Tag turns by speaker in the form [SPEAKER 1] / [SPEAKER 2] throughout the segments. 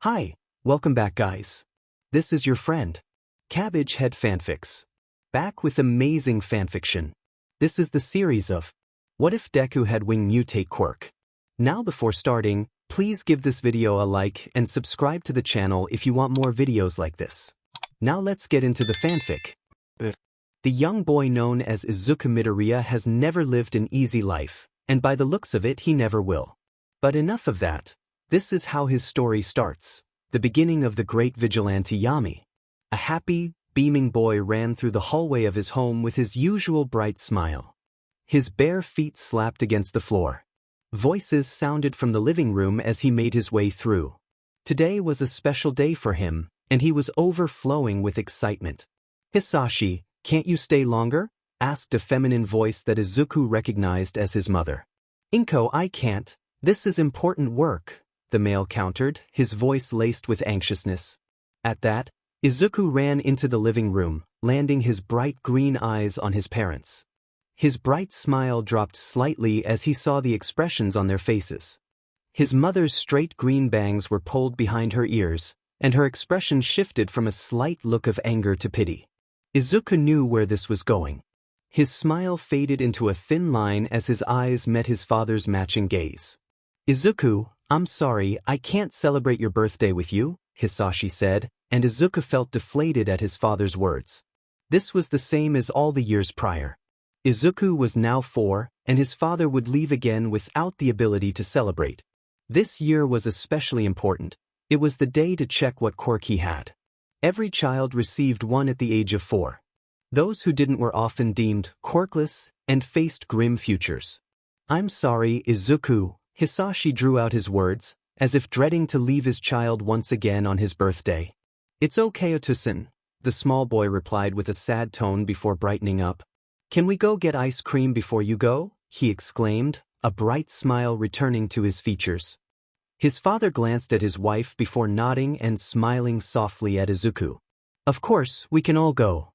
[SPEAKER 1] Hi, welcome back guys. This is your friend, Cabbage Head Fanfics. Back with amazing fanfiction. This is the series of What If Deku Had Wing Mutate Quirk. Now before starting, please give this video a like and subscribe to the channel if you want more videos like this. Now let's get into the fanfic. The young boy known as Izuku Midoriya has never lived an easy life, and by the looks of it he never will. But enough of that. This is how his story starts, the beginning of the great Vigilante Yami. A happy, beaming boy ran through the hallway of his home with his usual bright smile. His bare feet slapped against the floor. Voices sounded from the living room as he made his way through. Today was a special day for him, and he was overflowing with excitement. "Hisashi, can't you stay longer?" asked a feminine voice that Izuku recognized as his mother. "Inko, I can't. This is important work," the male countered, his voice laced with anxiousness. At that, Izuku ran into the living room, landing his bright green eyes on his parents. His bright smile dropped slightly as he saw the expressions on their faces. His mother's straight green bangs were pulled behind her ears, and her expression shifted from a slight look of anger to pity. Izuku knew where this was going. His smile faded into a thin line as his eyes met his father's matching gaze. "Izuku, I'm sorry, I can't celebrate your birthday with you," Hisashi said, and Izuku felt deflated at his father's words. This was the same as all the years prior. Izuku was now 4, and his father would leave again without the ability to celebrate. This year was especially important. It was the day to check what quirk he had. Every child received one at the age of 4. Those who didn't were often deemed quirkless and faced grim futures. "I'm sorry, Izuku." Hisashi drew out his words, as if dreading to leave his child once again on his birthday. "It's okay, Otosan," the small boy replied with a sad tone before brightening up. "Can we go get ice cream before you go?" he exclaimed, a bright smile returning to his features. His father glanced at his wife before nodding and smiling softly at Izuku. "Of course, we can all go."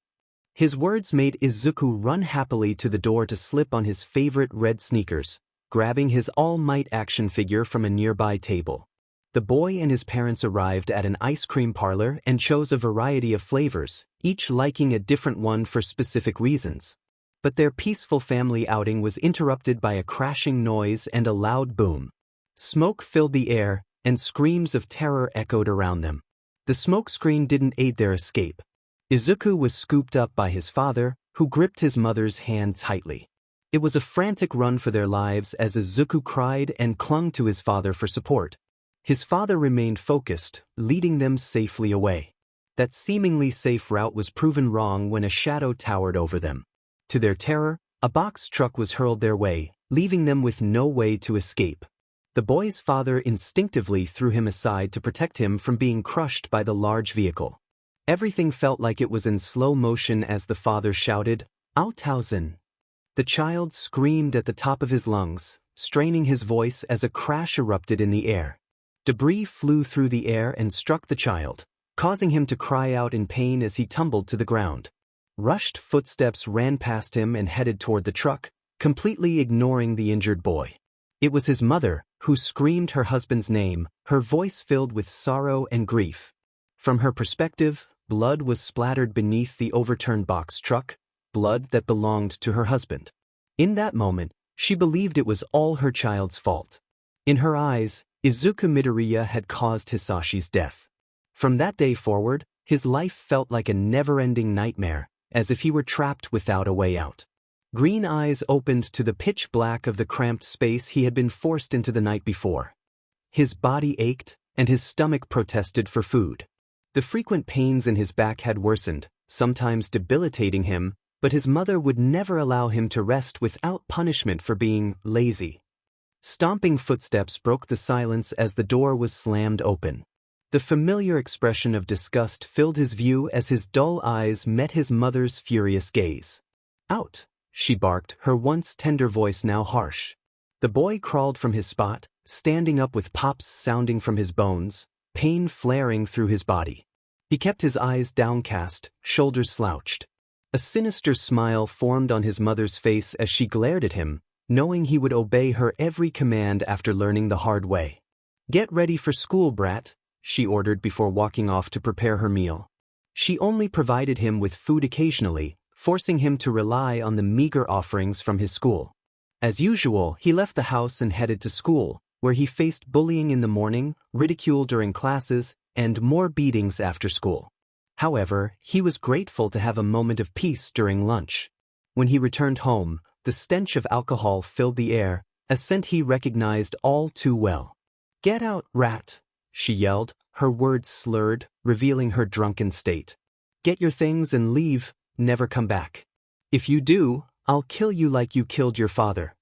[SPEAKER 1] His words made Izuku run happily to the door to slip on his favorite red sneakers, grabbing his All Might action figure from a nearby table. The boy and his parents arrived at an ice cream parlor and chose a variety of flavors, each liking a different one for specific reasons. But their peaceful family outing was interrupted by a crashing noise and a loud boom. Smoke filled the air, and screams of terror echoed around them. The smoke screen didn't aid their escape. Izuku was scooped up by his father, who gripped his mother's hand tightly. It was a frantic run for their lives as Izuku cried and clung to his father for support. His father remained focused, leading them safely away. That seemingly safe route was proven wrong when a shadow towered over them. To their terror, a box truck was hurled their way, leaving them with no way to escape. The boy's father instinctively threw him aside to protect him from being crushed by the large vehicle. Everything felt like it was in slow motion as the father shouted, "Authausen!" The child screamed at the top of his lungs, straining his voice as a crash erupted in the air. Debris flew through the air and struck the child, causing him to cry out in pain as he tumbled to the ground. Rushed footsteps ran past him and headed toward the truck, completely ignoring the injured boy. It was his mother, who screamed her husband's name, her voice filled with sorrow and grief. From her perspective, blood was splattered beneath the overturned box truck, blood that belonged to her husband. In that moment, she believed it was all her child's fault. In her eyes, Izuku Midoriya had caused Hisashi's death. From that day forward, his life felt like a never-ending nightmare, as if he were trapped without a way out. Green eyes opened to the pitch black of the cramped space he had been forced into the night before. His body ached, and his stomach protested for food. The frequent pains in his back had worsened, sometimes debilitating him, but his mother would never allow him to rest without punishment for being lazy. Stomping footsteps broke the silence as the door was slammed open. The familiar expression of disgust filled his view as his dull eyes met his mother's furious gaze. "Out!" she barked, her once tender voice now harsh. The boy crawled from his spot, standing up with pops sounding from his bones, pain flaring through his body. He kept his eyes downcast, shoulders slouched. A sinister smile formed on his mother's face as she glared at him, knowing he would obey her every command after learning the hard way. "Get ready for school, brat," she ordered before walking off to prepare her meal. She only provided him with food occasionally, forcing him to rely on the meager offerings from his school. As usual, he left the house and headed to school, where he faced bullying in the morning, ridicule during classes, and more beatings after school. However, he was grateful to have a moment of peace during lunch. When he returned home, the stench of alcohol filled the air, a scent he recognized all too well. "Get out, rat," she yelled, her words slurred, revealing her drunken state. "Get your things and leave, never come back. If you do, I'll kill you like you killed your father."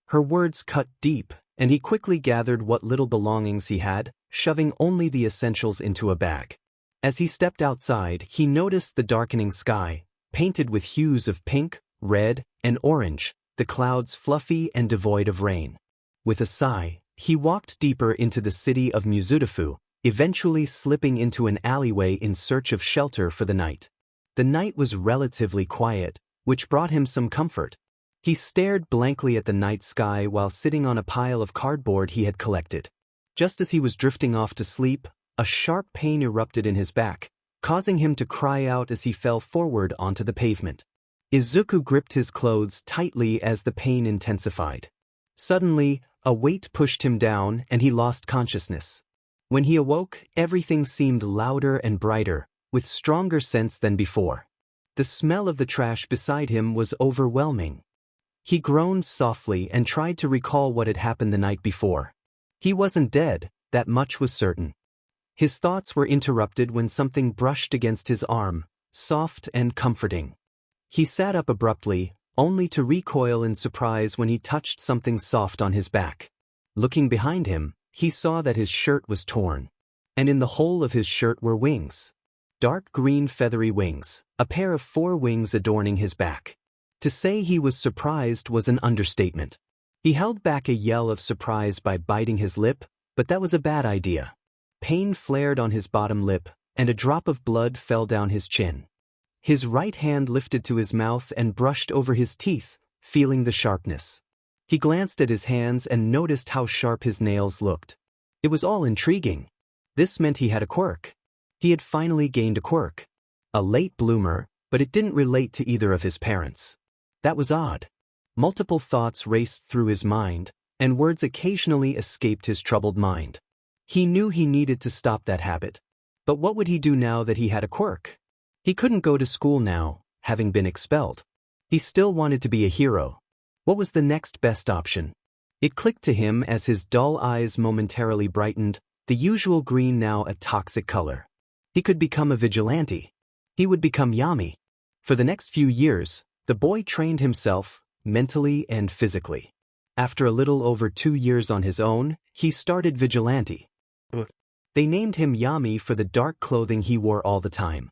[SPEAKER 1] Her words cut deep, and he quickly gathered what little belongings he had, shoving only the essentials into a bag. As he stepped outside, he noticed the darkening sky, painted with hues of pink, red, and orange, the clouds fluffy and devoid of rain. With a sigh, he walked deeper into the city of Mutate, eventually slipping into an alleyway in search of shelter for the night. The night was relatively quiet, which brought him some comfort. He stared blankly at the night sky while sitting on a pile of cardboard he had collected. Just as he was drifting off to sleep, a sharp pain erupted in his back, causing him to cry out as he fell forward onto the pavement. Izuku gripped his clothes tightly as the pain intensified. Suddenly, a weight pushed him down and he lost consciousness. When he awoke, everything seemed louder and brighter, with stronger scents than before. The smell of the trash beside him was overwhelming. He groaned softly and tried to recall what had happened the night before. He wasn't dead, that much was certain. His thoughts were interrupted when something brushed against his arm, soft and comforting. He sat up abruptly, only to recoil in surprise when he touched something soft on his back. Looking behind him, he saw that his shirt was torn. And in the hole of his shirt were wings. Dark green feathery wings, a pair of 4 wings adorning his back. To say he was surprised was an understatement. He held back a yell of surprise by biting his lip, but that was a bad idea. Pain flared on his bottom lip, and a drop of blood fell down his chin. His right hand lifted to his mouth and brushed over his teeth, feeling the sharpness. He glanced at his hands and noticed how sharp his nails looked. It was all intriguing. This meant he had a quirk. He had finally gained a quirk. A late bloomer, but it didn't relate to either of his parents. That was odd. Multiple thoughts raced through his mind, and words occasionally escaped his troubled mind. He knew he needed to stop that habit. But what would he do now that he had a quirk? He couldn't go to school now, having been expelled. He still wanted to be a hero. What was the next best option? It clicked to him as his dull eyes momentarily brightened, the usual green now a toxic color. He could become a vigilante. He would become Yami. For the next few years, the boy trained himself, mentally and physically. After a little over 2 years on his own, he started Vigilante. They named him Yami for the dark clothing he wore all the time.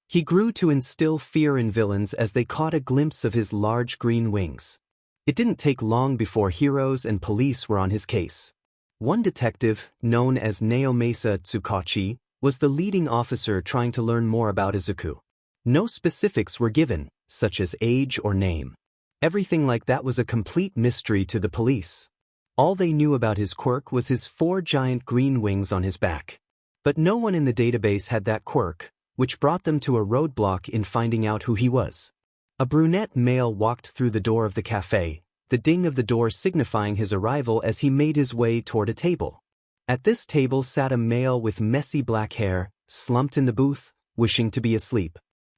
[SPEAKER 1] He grew to instill fear in villains as they caught a glimpse of his large green wings. It didn't take long before heroes and police were on his case. One detective, known as Naomasa Tsukachi, was the leading officer trying to learn more about Izuku. No specifics were given, such as age or name. Everything like that was a complete mystery to the police. All they knew about his quirk was his 4 giant green wings on his back. But no one in the database had that quirk, which brought them to a roadblock in finding out who he was. A brunette male walked through the door of the cafe, the ding of the door signifying his arrival as he made his way toward a table. At this table sat a male with messy black hair, slumped in the booth, wishing to be asleep.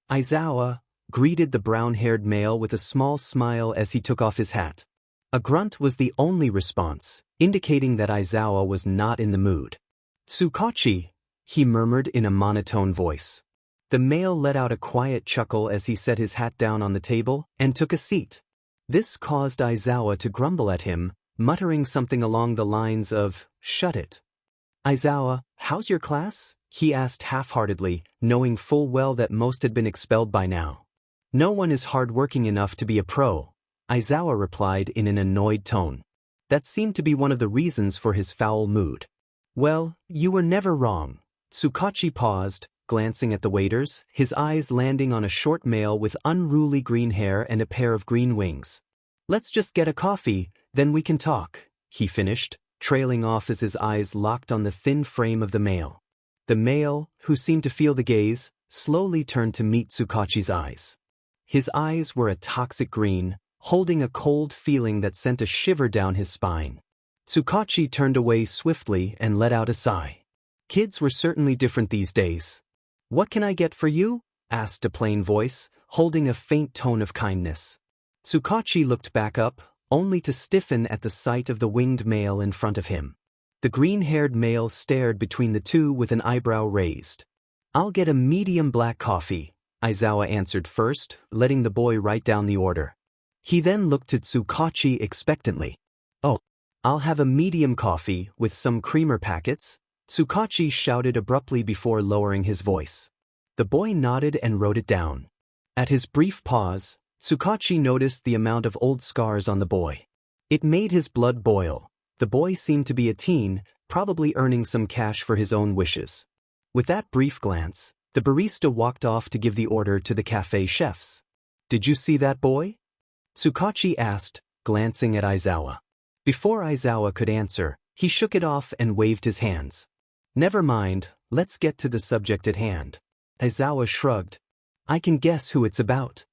[SPEAKER 1] Aizawa greeted the brown-haired male with a small smile as he took off his hat. A grunt was the only response, indicating that Aizawa was not in the mood. "Tsukachi," he murmured in a monotone voice. The male let out a quiet chuckle as he set his hat down on the table and took a seat. This caused Aizawa to grumble at him, muttering something along the lines of, "Shut it." "Aizawa, how's your class?" he asked half-heartedly, knowing full well that most had been expelled by now. "No one is hard-working enough to be a pro," Aizawa replied in an annoyed tone. That seemed to be one of the reasons for his foul mood. "Well, you were never wrong." Tsukachi paused, glancing at the waiters, his eyes landing on a short male with unruly green hair and a pair of green wings. "Let's just get a coffee, then we can talk," he finished, trailing off as his eyes locked on the thin frame of the male. The male, who seemed to feel the gaze, slowly turned to meet Tsukachi's eyes. His eyes were a toxic green, holding a cold feeling that sent a shiver down his spine. Tsukachi turned away swiftly and let out a sigh. Kids were certainly different these days. "What can I get for you?" asked a plain voice, holding a faint tone of kindness. Tsukachi looked back up, only to stiffen at the sight of the winged male in front of him. The green-haired male stared between the two with an eyebrow raised. "I'll get a medium black coffee," Aizawa answered first, letting the boy write down the order. He then looked at Tsukachi expectantly. "Oh, I'll have a medium coffee with some creamer packets," Tsukachi shouted abruptly before lowering his voice. The boy nodded and wrote it down. At his brief pause, Tsukachi noticed the amount of old scars on the boy. It made his blood boil. The boy seemed to be a teen, probably earning some cash for his own wishes. With that brief glance, the barista walked off to give the order to the cafe chefs. "Did you see that boy?" Tsukachi asked, glancing at Aizawa. Before Aizawa could answer, he shook it off and waved his hands. "Never mind, let's get to the subject at hand." Aizawa shrugged. "I can guess who it's about."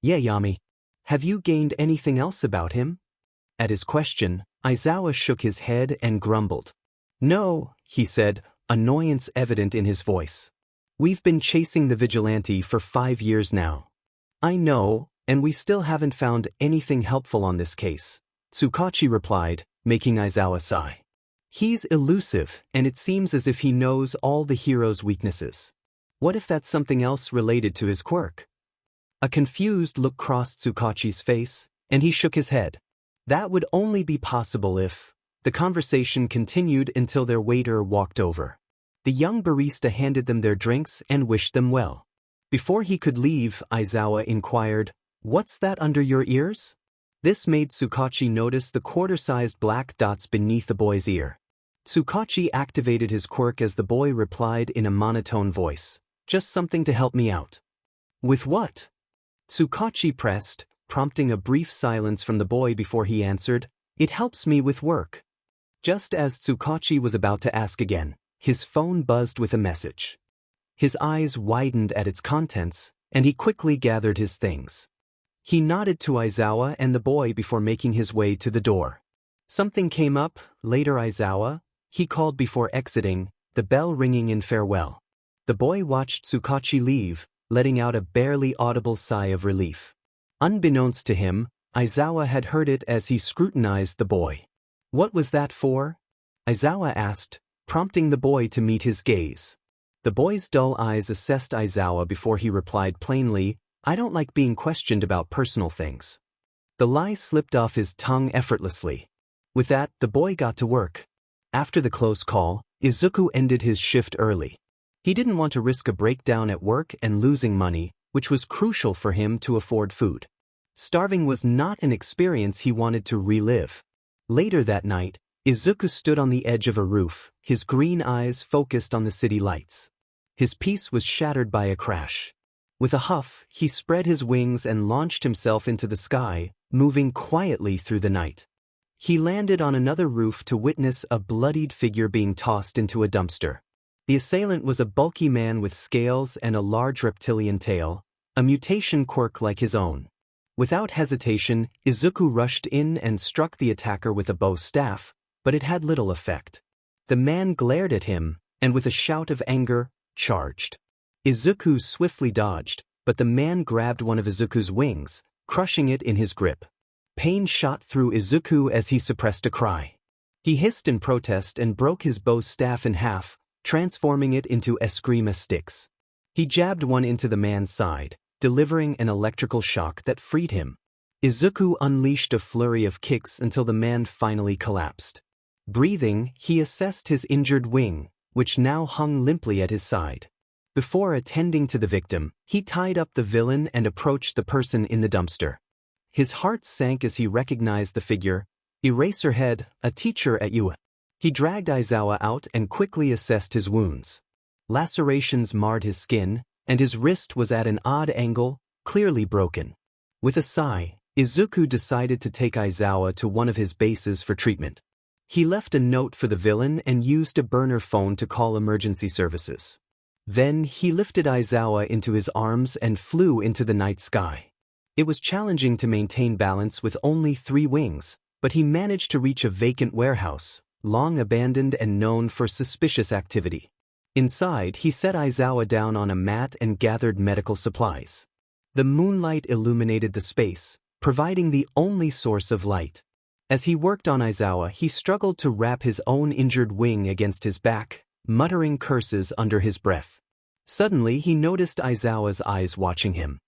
[SPEAKER 1] "Yeah, Yami. Have you gained anything else about him?" At his question, Aizawa shook his head and grumbled. "No," he said, annoyance evident in his voice. "We've been chasing the Vigilante for 5 years now." "I know, and we still haven't found anything helpful on this case," Tsukachi replied, making Aizawa sigh. "He's elusive, and it seems as if he knows all the hero's weaknesses. What if that's something else related to his quirk?" A confused look crossed Tsukachi's face, and he shook his head. That would only be possible if... The conversation continued until their waiter walked over. The young barista handed them their drinks and wished them well. Before he could leave, Aizawa inquired, "What's that under your ears?" This made Tsukachi notice the quarter-sized black dots beneath the boy's ear. Tsukachi activated his quirk as the boy replied in a monotone voice, "Just something to help me out." "With what?" Tsukachi pressed, prompting a brief silence from the boy before he answered, "It helps me with work." Just as Tsukachi was about to ask again, his phone buzzed with a message. His eyes widened at its contents, and he quickly gathered his things. He nodded to Aizawa and the boy before making his way to the door. "Something came up, later Aizawa," he called before exiting, the bell ringing in farewell. The boy watched Tsukachi leave, letting out a barely audible sigh of relief. Unbeknownst to him, Aizawa had heard it as he scrutinized the boy. "What was that for?" Aizawa asked, prompting the boy to meet his gaze. The boy's dull eyes assessed Aizawa before he replied plainly, "I don't like being questioned about personal things." The lie slipped off his tongue effortlessly. With that, the boy got to work. After the close call, Izuku ended his shift early. He didn't want to risk a breakdown at work and losing money, which was crucial for him to afford food. Starving was not an experience he wanted to relive. Later that night, Izuku stood on the edge of a roof, his green eyes focused on the city lights. His peace was shattered by a crash. With a huff, he spread his wings and launched himself into the sky, moving quietly through the night. He landed on another roof to witness a bloodied figure being tossed into a dumpster. The assailant was a bulky man with scales and a large reptilian tail, a mutation quirk like his own. Without hesitation, Izuku rushed in and struck the attacker with a bow staff, but it had little effect. The man glared at him, and with a shout of anger, charged. Izuku swiftly dodged, but the man grabbed one of Izuku's wings, crushing it in his grip. Pain shot through Izuku as he suppressed a cry. He hissed in protest and broke his bow staff in half, transforming it into eskrima sticks. He jabbed one into the man's side, delivering an electrical shock that freed him. Izuku unleashed a flurry of kicks until the man finally collapsed. Breathing, he assessed his injured wing, which now hung limply at his side. Before attending to the victim, he tied up the villain and approached the person in the dumpster. His heart sank as he recognized the figure. Eraserhead, a teacher at UA. He dragged Aizawa out and quickly assessed his wounds. Lacerations marred his skin, and his wrist was at an odd angle, clearly broken. With a sigh, Izuku decided to take Aizawa to one of his bases for treatment. He left a note for the villain and used a burner phone to call emergency services. Then he lifted Aizawa into his arms and flew into the night sky. It was challenging to maintain balance with only 3 wings, but he managed to reach a vacant warehouse, long abandoned and known for suspicious activity. Inside, he set Aizawa down on a mat and gathered medical supplies. The moonlight illuminated the space, providing the only source of light. As he worked on Aizawa, he struggled to wrap his own injured wing against his back, muttering curses under his breath. Suddenly, he noticed Aizawa's eyes watching him.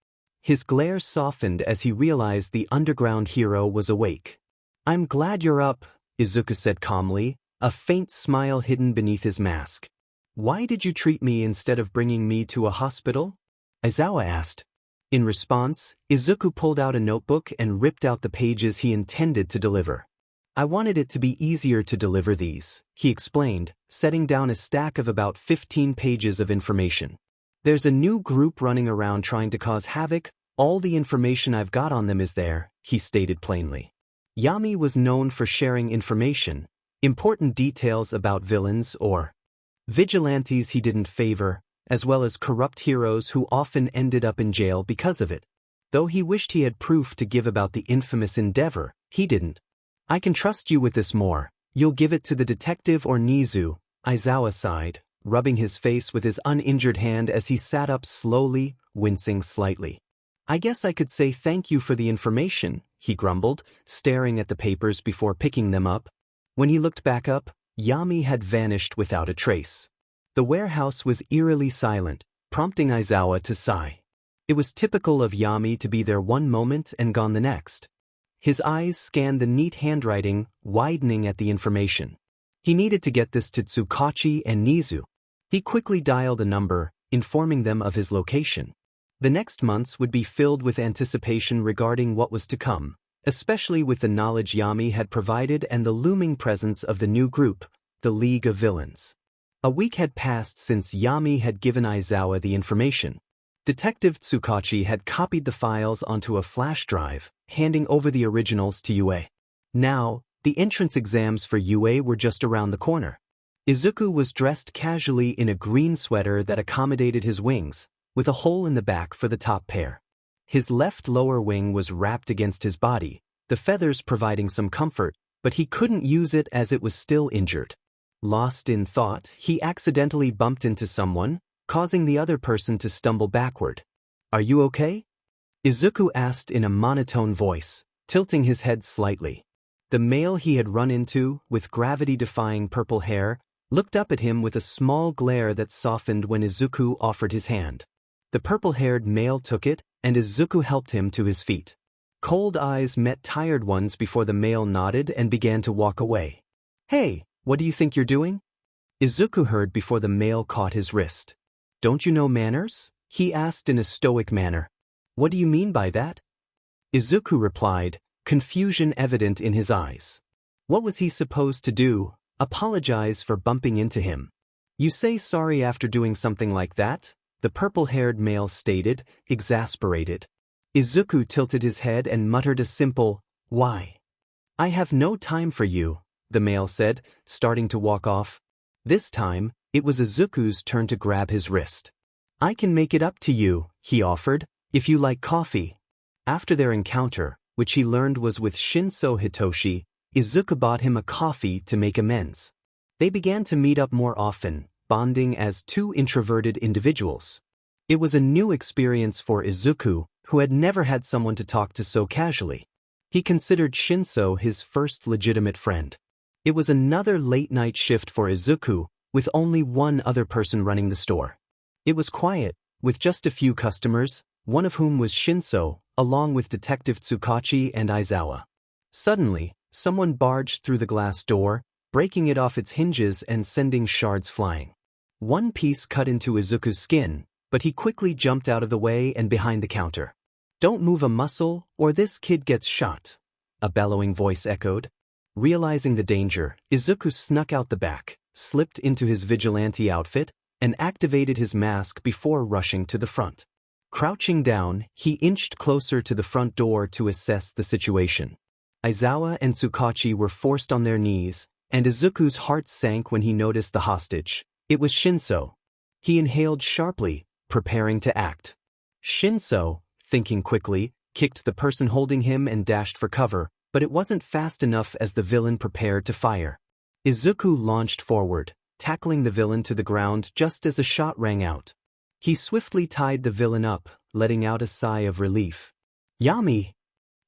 [SPEAKER 1] His glare softened as he realized the underground hero was awake. "I'm glad you're up," Izuku said calmly, a faint smile hidden beneath his mask. "Why did you treat me instead of bringing me to a hospital?" Aizawa asked. In response, Izuku pulled out a notebook and ripped out the pages he intended to deliver. "I wanted it to be easier to deliver these," he explained, setting down a stack of about 15 pages of information. "There's a new group running around trying to cause havoc. All the information I've got on them is there," he stated plainly. Yami was known for sharing information, important details about villains or vigilantes he didn't favor, as well as corrupt heroes who often ended up in jail because of it. Though he wished he had proof to give about the infamous endeavor, he didn't. "I can trust you with this more. You'll give it to the detective or Nizu," Aizawa sighed, rubbing his face with his uninjured hand as he sat up slowly, wincing slightly. "I guess I could say thank you for the information," he grumbled, staring at the papers before picking them up. When he looked back up, Yami had vanished without a trace. The warehouse was eerily silent, prompting Aizawa to sigh. It was typical of Yami to be there one moment and gone the next. His eyes scanned the neat handwriting, widening at the information. He needed to get this to Tsukachi and Nizu. He quickly dialed a number, informing them of his location. The next months would be filled with anticipation regarding what was to come, especially with the knowledge Yami had provided and the looming presence of the new group, the League of Villains. A week had passed since Yami had given Aizawa the information. Detective Tsukachi had copied the files onto a flash drive, handing over the originals to UA. Now, the entrance exams for UA were just around the corner. Izuku was dressed casually in a green sweater that accommodated his wings, with a hole in the back for the top pair. His left lower wing was wrapped against his body, the feathers providing some comfort, but he couldn't use it as it was still injured. Lost in thought, he accidentally bumped into someone, causing the other person to stumble backward. "Are you okay?" Izuku asked in a monotone voice, tilting his head slightly. The male he had run into, with gravity-defying purple hair, looked up at him with a small glare that softened when Izuku offered his hand. The purple-haired male took it, and Izuku helped him to his feet. Cold eyes met tired ones before the male nodded and began to walk away. "Hey, what do you think you're doing?" Izuku heard before the male caught his wrist. "Don't you know manners?" he asked in a stoic manner. "What do you mean by that?" Izuku replied, confusion evident in his eyes. What was he supposed to do? Apologize for bumping into him? "You say sorry after doing something like that?" the purple-haired male stated, exasperated. Izuku tilted his head and muttered a simple, "Why?" "I have no time for you," the male said, starting to walk off. This time, it was Izuku's turn to grab his wrist. "I can make it up to you," he offered, "if you like coffee." After their encounter, which he learned was with Shinso Hitoshi, Izuku bought him a coffee to make amends. They began to meet up more often, bonding as 2 introverted individuals. It was a new experience for Izuku, who had never had someone to talk to so casually. He considered Shinso his first legitimate friend. It was another late-night shift for Izuku, with only one other person running the store. It was quiet, with just a few customers, one of whom was Shinso, along with Detective Tsukachi and Aizawa. Suddenly, someone barged through the glass door, breaking it off its hinges and sending shards flying. One piece cut into Izuku's skin, but he quickly jumped out of the way and behind the counter. "Don't move a muscle, or this kid gets shot," a bellowing voice echoed. Realizing the danger, Izuku snuck out the back, slipped into his vigilante outfit, and activated his mask before rushing to the front. Crouching down, he inched closer to the front door to assess the situation. Aizawa and Tsukachi were forced on their knees, and Izuku's heart sank when he noticed the hostage. It was Shinso. He inhaled sharply, preparing to act. Shinso, thinking quickly, kicked the person holding him and dashed for cover, but it wasn't fast enough as the villain prepared to fire. Izuku launched forward, tackling the villain to the ground just as a shot rang out. He swiftly tied the villain up, letting out a sigh of relief. "Yami!"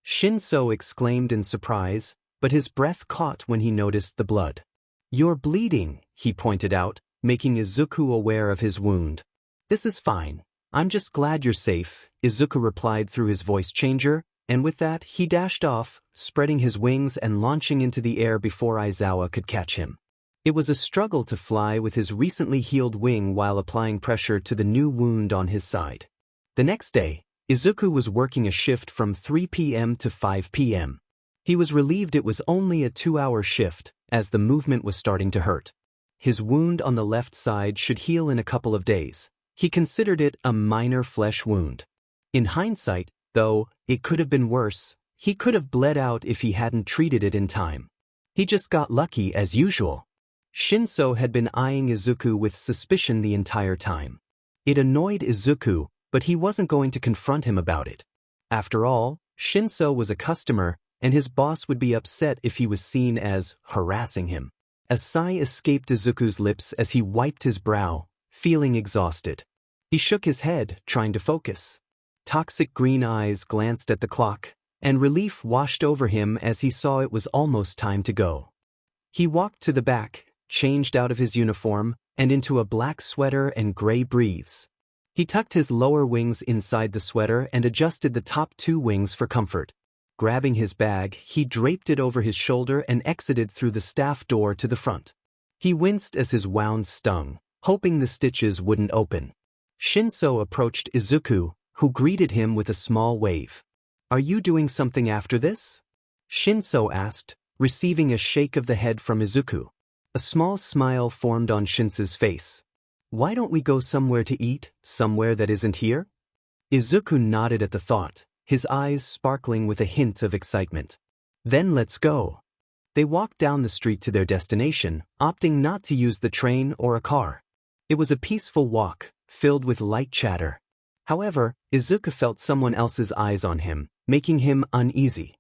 [SPEAKER 1] Shinso exclaimed in surprise, but his breath caught when he noticed the blood. "You're bleeding," he pointed out, making Izuku aware of his wound. "This is fine. I'm just glad you're safe," Izuku replied through his voice changer, and with that he dashed off, spreading his wings and launching into the air before Aizawa could catch him. It was a struggle to fly with his recently healed wing while applying pressure to the new wound on his side. The next day, Izuku was working a shift from 3 p.m. to 5 p.m. He was relieved it was only a 2-hour shift, as the movement was starting to hurt. His wound on the left side should heal in a couple of days. He considered it a minor flesh wound. In hindsight, though, it could have been worse. He could have bled out if he hadn't treated it in time. He just got lucky as usual. Shinso had been eyeing Izuku with suspicion the entire time. It annoyed Izuku, but he wasn't going to confront him about it. After all, Shinso was a customer, and his boss would be upset if he was seen as harassing him. A sigh escaped Izuku's lips as he wiped his brow, feeling exhausted. He shook his head, trying to focus. Toxic green eyes glanced at the clock, and relief washed over him as he saw it was almost time to go. He walked to the back, changed out of his uniform, and into a black sweater and gray briefs. He tucked his lower wings inside the sweater and adjusted the top 2 wings for comfort. Grabbing his bag, he draped it over his shoulder and exited through the staff door to the front. He winced as his wounds stung, hoping the stitches wouldn't open. Shinso approached Izuku, who greeted him with a small wave. "Are you doing something after this?" Shinso asked, receiving a shake of the head from Izuku. A small smile formed on Shinso's face. "Why don't we go somewhere to eat, somewhere that isn't here?" Izuku nodded at the thought, his eyes sparkling with a hint of excitement. "Then let's go." They walked down the street to their destination, opting not to use the train or a car. It was a peaceful walk, filled with light chatter. However, Izuku felt someone else's eyes on him, making him uneasy.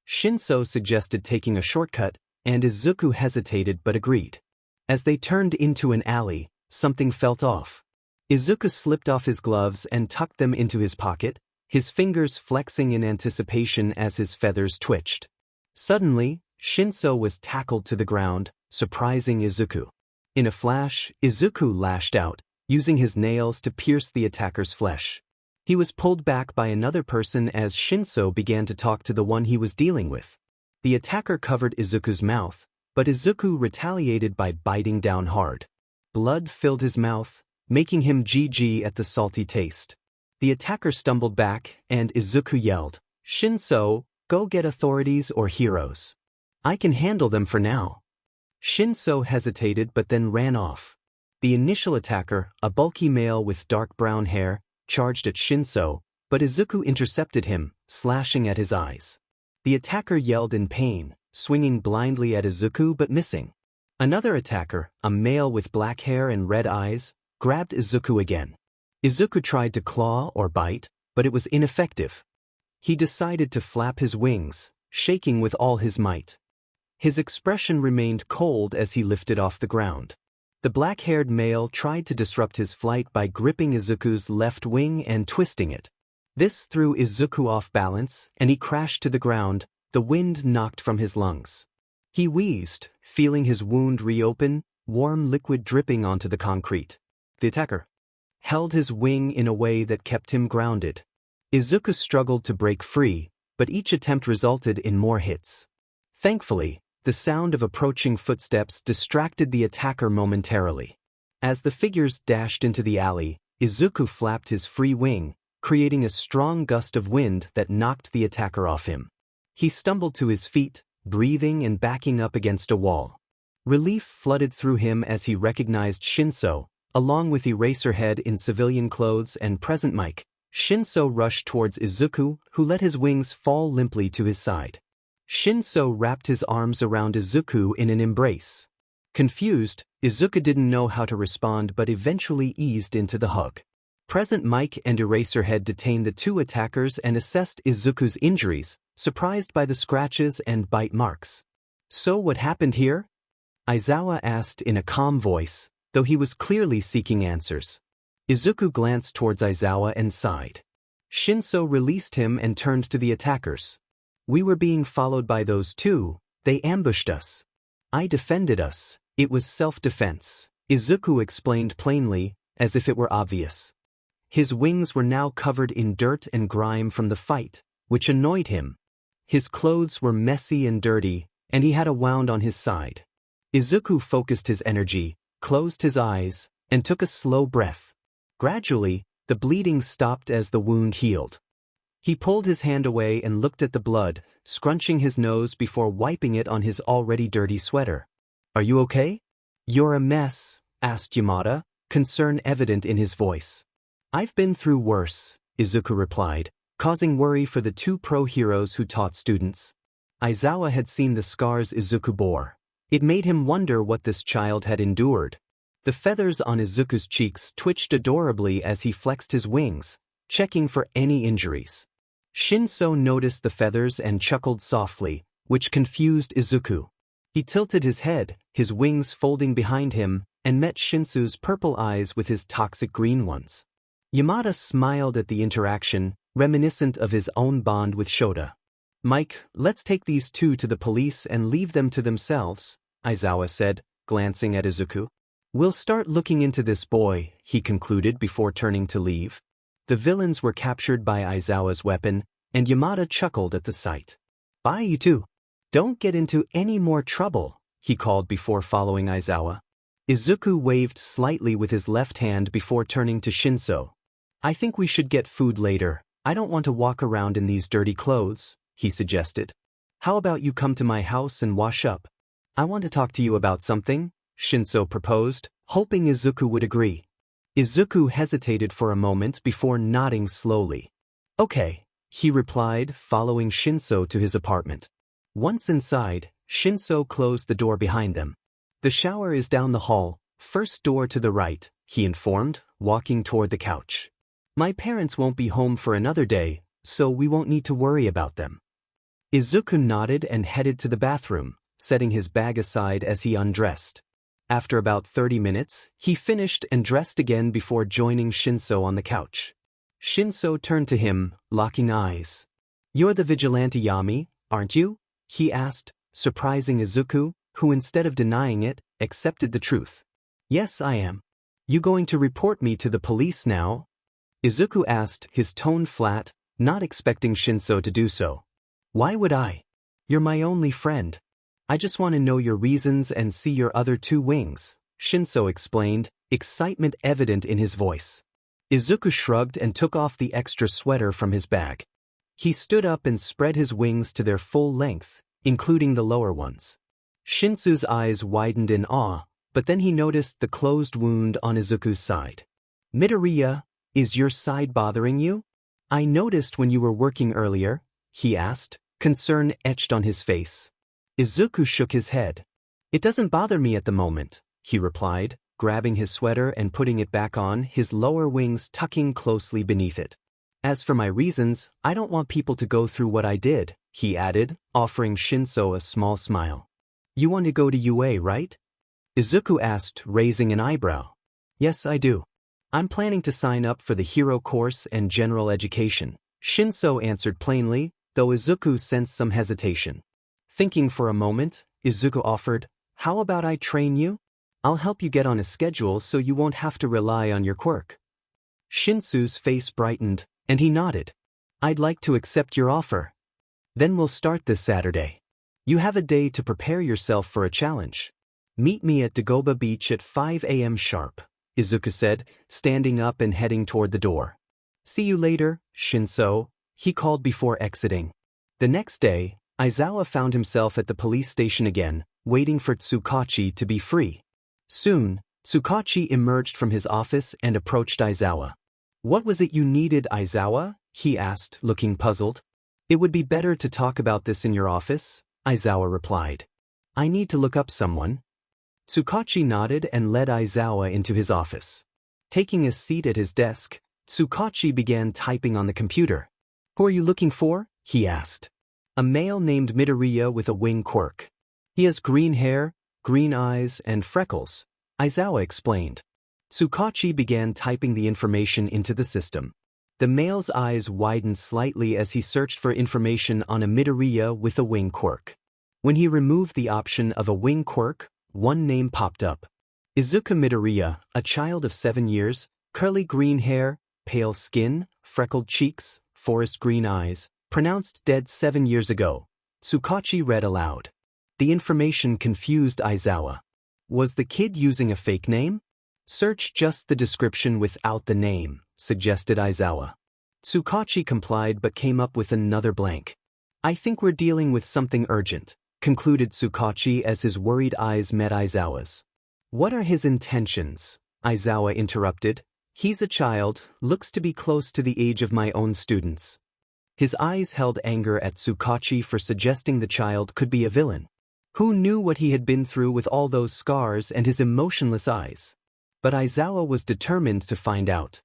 [SPEAKER 1] Shinso suggested taking a shortcut, and Izuku hesitated but agreed. As they turned into an alley, something felt off. Izuku slipped off his gloves and tucked them into his pocket, his fingers flexing in anticipation as his feathers twitched. Suddenly, Shinso was tackled to the ground, surprising Izuku. In a flash, Izuku lashed out, using his nails to pierce the attacker's flesh. He was pulled back by another person as Shinso began to talk to the one he was dealing with. The attacker covered Izuku's mouth, but Izuku retaliated by biting down hard. Blood filled his mouth, making him GG at the salty taste. The attacker stumbled back, and Izuku yelled, "Shinso, go get authorities or heroes. I can handle them for now." Shinso hesitated but then ran off. The initial attacker, a bulky male with dark brown hair, charged at Shinso, but Izuku intercepted him, slashing at his eyes. The attacker yelled in pain, swinging blindly at Izuku but missing. Another attacker, a male with black hair and red eyes, grabbed Izuku again. Izuku tried to claw or bite, but it was ineffective. He decided to flap his wings, shaking with all his might. His expression remained cold as he lifted off the ground. The black-haired male tried to disrupt his flight by gripping Izuku's left wing and twisting it. This threw Izuku off balance, and he crashed to the ground, the wind knocked from his lungs. He wheezed, feeling his wound reopen, warm liquid dripping onto the concrete. The attacker held his wing in a way that kept him grounded. Izuku struggled to break free, but each attempt resulted in more hits. Thankfully, the sound of approaching footsteps distracted the attacker momentarily. As the figures dashed into the alley, Izuku flapped his free wing, creating a strong gust of wind that knocked the attacker off him. He stumbled to his feet, breathing and backing up against a wall. Relief flooded through him as he recognized Shinso, along with Eraserhead in civilian clothes and Present Mic. Shinso rushed towards Izuku, who let his wings fall limply to his side. Shinso wrapped his arms around Izuku in an embrace. Confused, Izuku didn't know how to respond but eventually eased into the hug. Present Mike and Eraserhead detained the two attackers and assessed Izuku's injuries, surprised by the scratches and bite marks. "So what happened here?" Aizawa asked in a calm voice, though he was clearly seeking answers. Izuku glanced towards Aizawa and sighed. Shinso released him and turned to the attackers. "We were being followed by those two. They ambushed us. I defended us. It was self-defense," Izuku explained plainly, as if it were obvious. His wings were now covered in dirt and grime from the fight, which annoyed him. His clothes were messy and dirty, and he had a wound on his side. Izuku focused his energy, closed his eyes, and took a slow breath. Gradually, the bleeding stopped as the wound healed. He pulled his hand away and looked at the blood, scrunching his nose before wiping it on his already dirty sweater. "Are you okay?" "You're a mess," asked Yamada, concern evident in his voice. "I've been through worse," Izuku replied, causing worry for the two pro-heroes who taught students. Aizawa had seen the scars Izuku bore. It made him wonder what this child had endured. The feathers on Izuku's cheeks twitched adorably as he flexed his wings, checking for any injuries. Shinso noticed the feathers and chuckled softly, which confused Izuku. He tilted his head, his wings folding behind him, and met Shinso's purple eyes with his toxic green ones. Yamada smiled at the interaction, reminiscent of his own bond with Shota. "Mike, let's take these two to the police and leave them to themselves," Aizawa said, glancing at Izuku. "We'll start looking into this boy," he concluded before turning to leave. The villains were captured by Aizawa's weapon, and Yamada chuckled at the sight. "Bye, you two. Don't get into any more trouble," he called before following Aizawa. Izuku waved slightly with his left hand before turning to Shinso. "I think we should get food later. I don't want to walk around in these dirty clothes," he suggested. "How about you come to my house and wash up? I want to talk to you about something," Shinso proposed, hoping Izuku would agree. Izuku hesitated for a moment before nodding slowly. "Okay," he replied, following Shinso to his apartment. Once inside, Shinso closed the door behind them. "The shower is down the hall, first door to the right," he informed, walking toward the couch. "My parents won't be home for another day, so we won't need to worry about them." Izuku nodded and headed to the bathroom, setting his bag aside as he undressed. After about 30 minutes, he finished and dressed again before joining Shinso on the couch. Shinso turned to him, locking eyes. "You're the Vigilante Yami, aren't you?" he asked, surprising Izuku, who instead of denying it, accepted the truth. "Yes, I am. You going to report me to the police now?" Izuku asked, his tone flat, not expecting Shinso to do so. "Why would I? You're my only friend. I just want to know your reasons and see your other two wings," Shinso explained, excitement evident in his voice. Izuku shrugged and took off the extra sweater from his bag. He stood up and spread his wings to their full length, including the lower ones. Shinso's eyes widened in awe, but then he noticed the closed wound on Izuku's side. "Midoriya, is your side bothering you? I noticed when you were working earlier," he asked, concern etched on his face. Izuku shook his head. "It doesn't bother me at the moment," he replied, grabbing his sweater and putting it back on, his lower wings tucking closely beneath it. "As for my reasons, I don't want people to go through what I did," he added, offering Shinso a small smile. "You want to go to UA, right?" Izuku asked, raising an eyebrow. "Yes, I do. I'm planning to sign up for the hero course and general education," Shinso answered plainly, though Izuku sensed some hesitation. Thinking for a moment, Izuku offered, "How about I train you? I'll help you get on a schedule so you won't have to rely on your quirk." Shinso's face brightened, and he nodded. "I'd like to accept your offer. Then we'll start this Saturday. You have a day to prepare yourself for a challenge. Meet me at Dagoba Beach at 5 a.m. sharp," Izuku said, standing up and heading toward the door. "See you later, Shinso," he called before exiting. The next day, Aizawa found himself at the police station again, waiting for Tsukachi to be free. Soon, Tsukachi emerged from his office and approached Aizawa. "What was it you needed, Aizawa?" he asked, looking puzzled. It would be better to talk about this in your office, Aizawa replied. I need to look up someone. Tsukachi nodded and led Aizawa into his office. Taking a seat at his desk, Tsukachi began typing on the computer. Who are you looking for? He asked. A male named Midoriya with a wing quirk. He has green hair, green eyes, and freckles, Aizawa explained. Tsukachi began typing the information into the system. The male's eyes widened slightly as he searched for information on a Midoriya with a wing quirk. When he removed the option of a wing quirk, one name popped up. Izuku Midoriya, a child of 7 years, curly green hair, pale skin, freckled cheeks, forest green eyes, pronounced dead 7 years ago, Tsukachi read aloud. The information confused Aizawa. Was the kid using a fake name? Search just the description without the name, suggested Aizawa. Tsukachi complied but came up with another blank. I think we're dealing with something urgent, concluded Tsukachi as his worried eyes met Aizawa's. What are his intentions? Aizawa interrupted. He's a child, looks to be close to the age of my own students. His eyes held anger at Tsukachi for suggesting the child could be a villain. Who knew what he had been through with all those scars and his emotionless eyes? But Aizawa was determined to find out.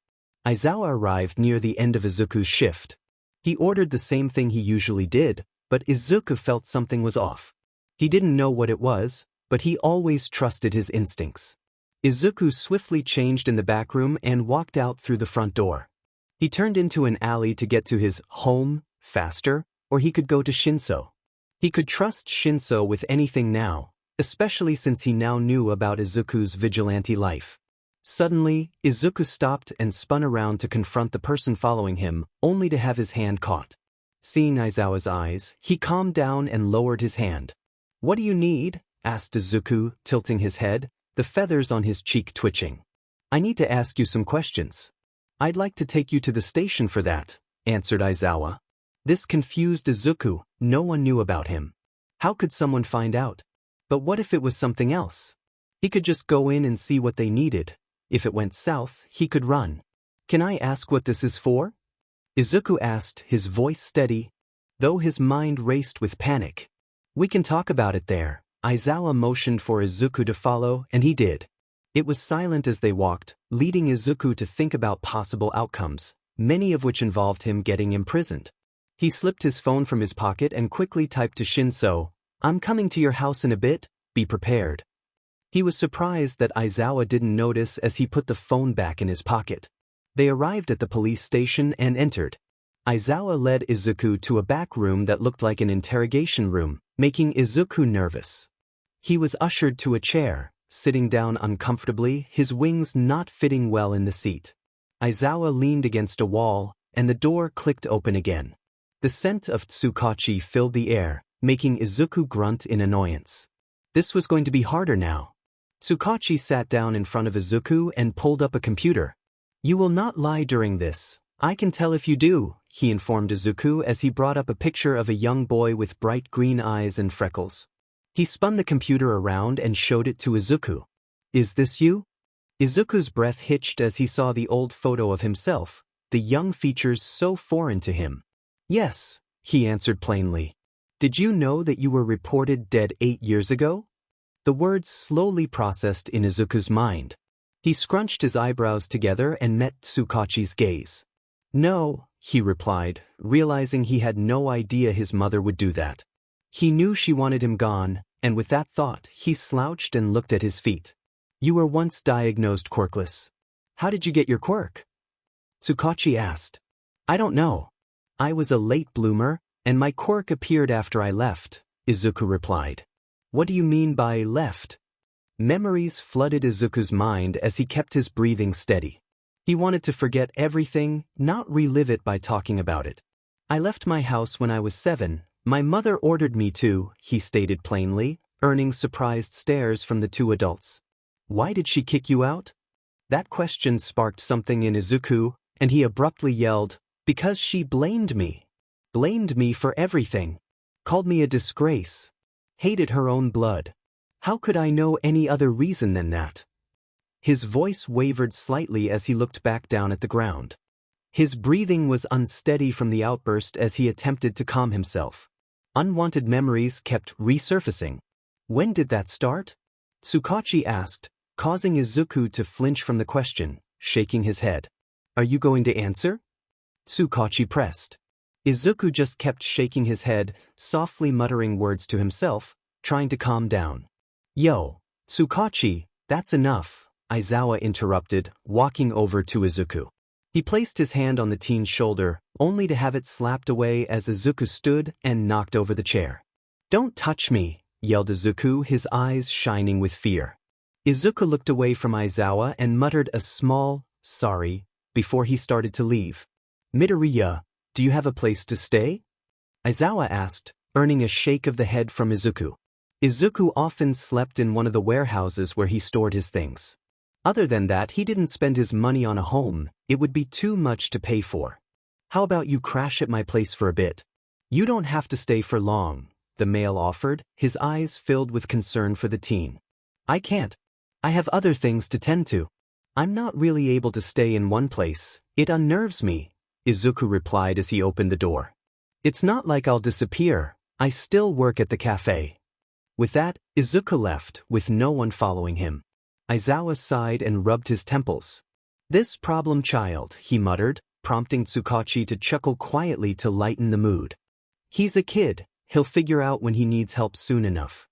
[SPEAKER 1] Aizawa arrived near the end of Izuku's shift. He ordered the same thing he usually did, but Izuku felt something was off. He didn't know what it was, but he always trusted his instincts. Izuku swiftly changed in the back room and walked out through the front door. He turned into an alley to get to his home faster, or he could go to Shinso. He could trust Shinso with anything now, especially since he now knew about Izuku's vigilante life. Suddenly, Izuku stopped and spun around to confront the person following him, only to have his hand caught. Seeing Aizawa's eyes, he calmed down and lowered his hand. What do you need? Asked Izuku, tilting his head, the feathers on his cheek twitching. I need to ask you some questions. I'd like to take you to the station for that, answered Aizawa. This confused Izuku, no one knew about him. How could someone find out? But what if it was something else? He could just go in and see what they needed. If it went south, he could run. Can I ask what this is for? Izuku asked, his voice steady, though his mind raced with panic. We can talk about it there. Aizawa motioned for Izuku to follow, and he did. It was silent as they walked, leading Izuku to think about possible outcomes, many of which involved him getting imprisoned. He slipped his phone from his pocket and quickly typed to Shinso, I'm coming to your house in a bit, be prepared. He was surprised that Aizawa didn't notice as he put the phone back in his pocket. They arrived at the police station and entered. Aizawa led Izuku to a back room that looked like an interrogation room, making Izuku nervous. He was ushered to a chair, sitting down uncomfortably, his wings not fitting well in the seat. Aizawa leaned against a wall, and the door clicked open again. The scent of Tsukachi filled the air, making Izuku grunt in annoyance. This was going to be harder now. Tsukachi sat down in front of Izuku and pulled up a computer. You will not lie during this. I can tell if you do, he informed Izuku as he brought up a picture of a young boy with bright green eyes and freckles. He spun the computer around and showed it to Izuku. Is this you? Izuku's breath hitched as he saw the old photo of himself, the young features so foreign to him. Yes, he answered plainly. Did you know that you were reported dead 8 years ago? The words slowly processed in Izuku's mind. He scrunched his eyebrows together and met Tsukachi's gaze. No, he replied, realizing he had no idea his mother would do that. He knew she wanted him gone, and with that thought, he slouched and looked at his feet. You were once diagnosed quirkless. How did you get your quirk? Tsukachi asked. I don't know. I was a late bloomer, and my quirk appeared after I left, Izuku replied. What do you mean by left? Memories flooded Izuku's mind as he kept his breathing steady. He wanted to forget everything, not relive it by talking about it. I left my house when I was 7. My mother ordered me to, he stated plainly, earning surprised stares from the two adults. Why did she kick you out? That question sparked something in Izuku, and he abruptly yelled, because she blamed me. Blamed me for everything. Called me a disgrace. Hated her own blood. How could I know any other reason than that? His voice wavered slightly as he looked back down at the ground. His breathing was unsteady from the outburst as he attempted to calm himself. Unwanted memories kept resurfacing. When did that start? Tsukachi asked, causing Izuku to flinch from the question, shaking his head. Are you going to answer? Tsukachi pressed. Izuku just kept shaking his head, softly muttering words to himself, trying to calm down. Yo, Tsukachi, that's enough, Aizawa interrupted, walking over to Izuku. He placed his hand on the teen's shoulder, only to have it slapped away as Izuku stood and knocked over the chair. Don't touch me, yelled Izuku, his eyes shining with fear. Izuku looked away from Aizawa and muttered a small, sorry, before he started to leave. Midoriya, do you have a place to stay? Aizawa asked, earning a shake of the head from Izuku. Izuku often slept in one of the warehouses where he stored his things. Other than that, he didn't spend his money on a home, it would be too much to pay for. How about you crash at my place for a bit? You don't have to stay for long, the male offered, his eyes filled with concern for the teen. I can't. I have other things to tend to. I'm not really able to stay in one place, it unnerves me, Izuku replied as he opened the door. It's not like I'll disappear, I still work at the cafe. With that, Izuku left, with no one following him. Aizawa sighed and rubbed his temples. This problem child, he muttered, prompting Tsukachi to chuckle quietly to lighten the mood. He's a kid, he'll figure out when he needs help soon enough.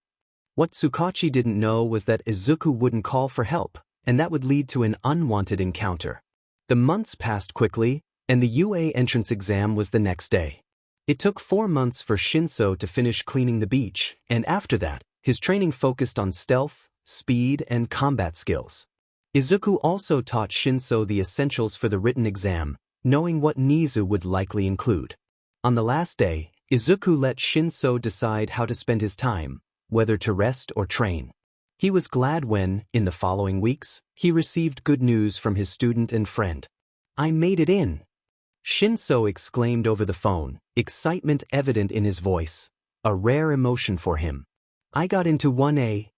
[SPEAKER 1] What Tsukachi didn't know was that Izuku wouldn't call for help, and that would lead to an unwanted encounter. The months passed quickly, and the UA entrance exam was the next day. It took 4 months for Shinso to finish cleaning the beach, and after that, his training focused on stealth, speed, and combat skills. Izuku also taught Shinso the essentials for the written exam, knowing what Nizu would likely include. On the last day, Izuku let Shinso decide how to spend his time, whether to rest or train. He was glad when, in the following weeks, he received good news from his student and friend. I made it in! Shinso exclaimed over the phone, excitement evident in his voice, a rare emotion for him. I got into 1A.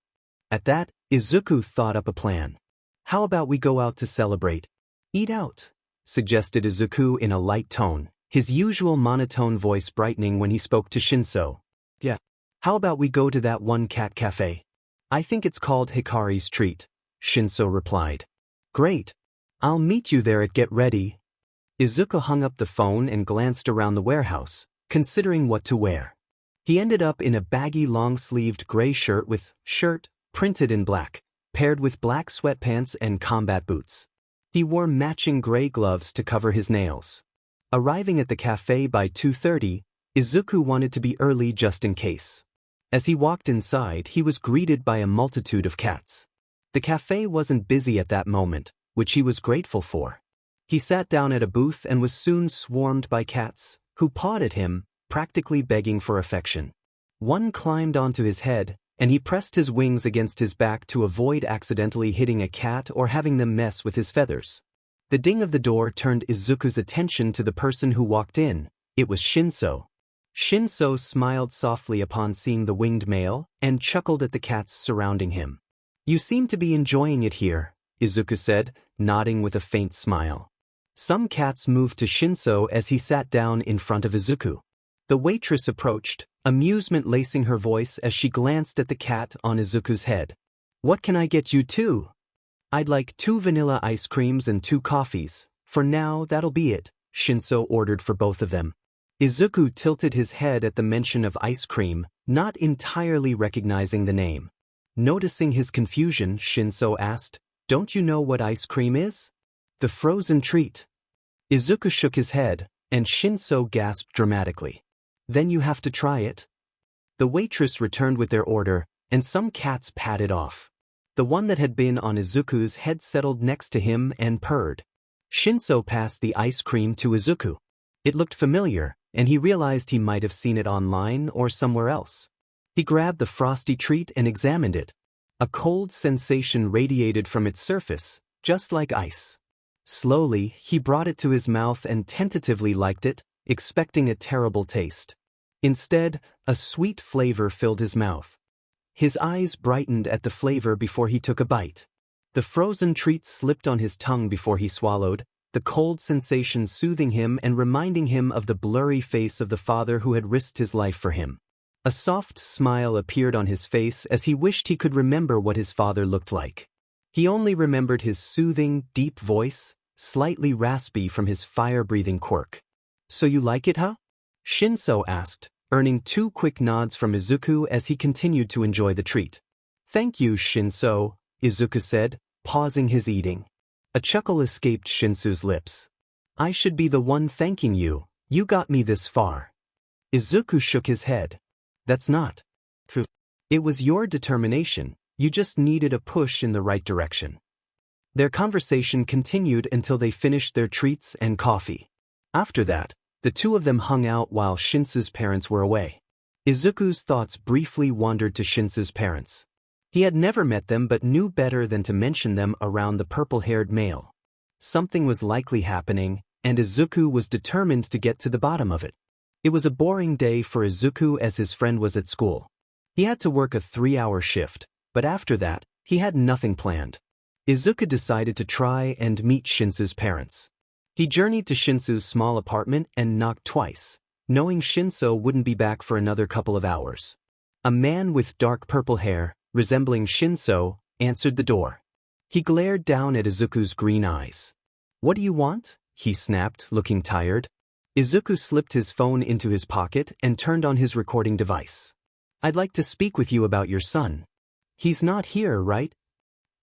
[SPEAKER 1] At that, Izuku thought up a plan. How about we go out to celebrate? Eat out, suggested Izuku in a light tone, his usual monotone voice brightening when he spoke to Shinso. Yeah. How about we go to that one cat cafe? I think it's called Hikari's Treat, Shinso replied. Great. I'll meet you there at Get Ready. Izuku hung up the phone and glanced around the warehouse, considering what to wear. He ended up in a baggy long-sleeved gray shirt with shirt printed in black, paired with black sweatpants and combat boots. He wore matching gray gloves to cover his nails. Arriving at the cafe by 2:30, Izuku wanted to be early just in case. As he walked inside, he was greeted by a multitude of cats. The cafe wasn't busy at that moment, which he was grateful for. He sat down at a booth and was soon swarmed by cats, who pawed at him, practically begging for affection. One climbed onto his head, and he pressed his wings against his back to avoid accidentally hitting a cat or having them mess with his feathers. The ding of the door turned Izuku's attention to the person who walked in. It was Shinso. Shinso smiled softly upon seeing the winged male, and chuckled at the cats surrounding him. You seem to be enjoying it here, Izuku said, nodding with a faint smile. Some cats moved to Shinso as he sat down in front of Izuku. The waitress approached, amusement lacing her voice as she glanced at the cat on Izuku's head. What can I get you too? I'd like 2 vanilla ice creams and 2 coffees. For now, that'll be it, Shinso ordered for both of them. Izuku tilted his head at the mention of ice cream, not entirely recognizing the name. Noticing his confusion, Shinso asked, Don't you know what ice cream is? The frozen treat. Izuku shook his head, and Shinso gasped dramatically. Then you have to try it. The waitress returned with their order, and some cats padded off. The one that had been on Izuku's head settled next to him and purred. Shinso passed the ice cream to Izuku. It looked familiar, and he realized he might have seen it online or somewhere else. He grabbed the frosty treat and examined it. A cold sensation radiated from its surface, just like ice. Slowly, he brought it to his mouth and tentatively liked it, expecting a terrible taste. Instead, a sweet flavor filled his mouth. His eyes brightened at the flavor before he took a bite. The frozen treat slipped on his tongue before he swallowed, the cold sensation soothing him and reminding him of the blurry face of the father who had risked his life for him. A soft smile appeared on his face as he wished he could remember what his father looked like. He only remembered his soothing, deep voice, slightly raspy from his fire-breathing quirk. "So you like it, huh?" Shinso asked, earning 2 quick nods from Izuku as he continued to enjoy the treat. "Thank you, Shinso," Izuku said, pausing his eating. A chuckle escaped Shinso's lips. "I should be the one thanking you. You got me this far." Izuku shook his head. "That's not true. It was your determination. You just needed a push in the right direction." Their conversation continued until they finished their treats and coffee. After that, the two of them hung out while Shinso's parents were away. Izuku's thoughts briefly wandered to Shinso's parents. He had never met them but knew better than to mention them around the purple-haired male. Something was likely happening, and Izuku was determined to get to the bottom of it. It was a boring day for Izuku as his friend was at school. He had to work a 3-hour shift, but after that, he had nothing planned. Izuku decided to try and meet Shinso's parents. He journeyed to Shinso's small apartment and knocked twice, knowing Shinso wouldn't be back for another couple of hours. A man with dark purple hair, resembling Shinso, answered the door. He glared down at Izuku's green eyes. "What do you want?" he snapped, looking tired. Izuku slipped his phone into his pocket and turned on his recording device. "I'd like to speak with you about your son. He's not here, right?"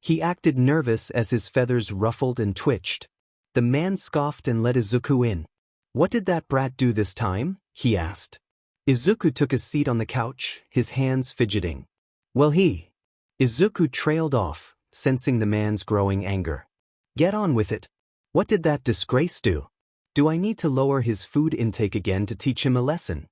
[SPEAKER 1] He acted nervous as his feathers ruffled and twitched. The man scoffed and let Izuku in. "What did that brat do this time?" he asked. Izuku took a seat on the couch, his hands fidgeting. "Well, Izuku trailed off, sensing the man's growing anger. "Get on with it. What did that disgrace do? Do I need to lower his food intake again to teach him a lesson?"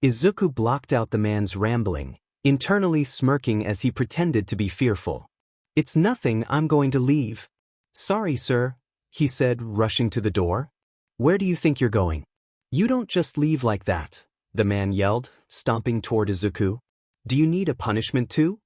[SPEAKER 1] Izuku blocked out the man's rambling, internally smirking as he pretended to be fearful. "It's nothing, I'm going to leave." "Sorry, sir," he said, rushing to the door. "Where do you think you're going? You don't just leave like that," the man yelled, stomping toward Izuku. "Do you need a punishment too?"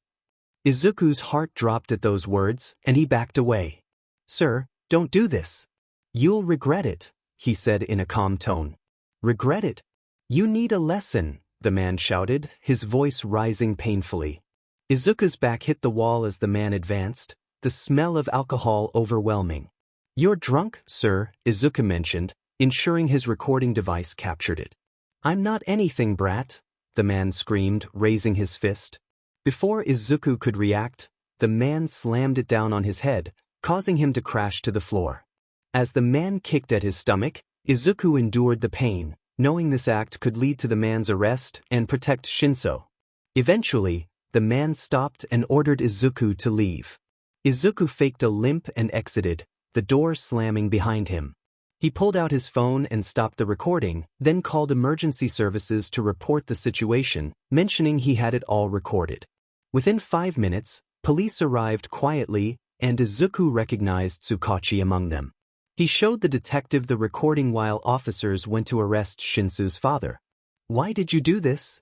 [SPEAKER 1] Izuku's heart dropped at those words, and he backed away. "Sir, don't do this. You'll regret it," he said in a calm tone. "Regret it? You need a lesson," the man shouted, his voice rising painfully. Izuku's back hit the wall as the man advanced, the smell of alcohol overwhelming. "You're drunk, sir," Izuku mentioned, ensuring his recording device captured it. "I'm not anything, brat," the man screamed, raising his fist. Before Izuku could react, the man slammed it down on his head, causing him to crash to the floor. As the man kicked at his stomach, Izuku endured the pain, knowing this act could lead to the man's arrest and protect Shinso. Eventually, the man stopped and ordered Izuku to leave. Izuku faked a limp and exited, the door slamming behind him. He pulled out his phone and stopped the recording, then called emergency services to report the situation, mentioning he had it all recorded. Within 5 minutes, police arrived quietly, and Izuku recognized Tsukachi among them. He showed the detective the recording while officers went to arrest Shinso's father. "Why did you do this?"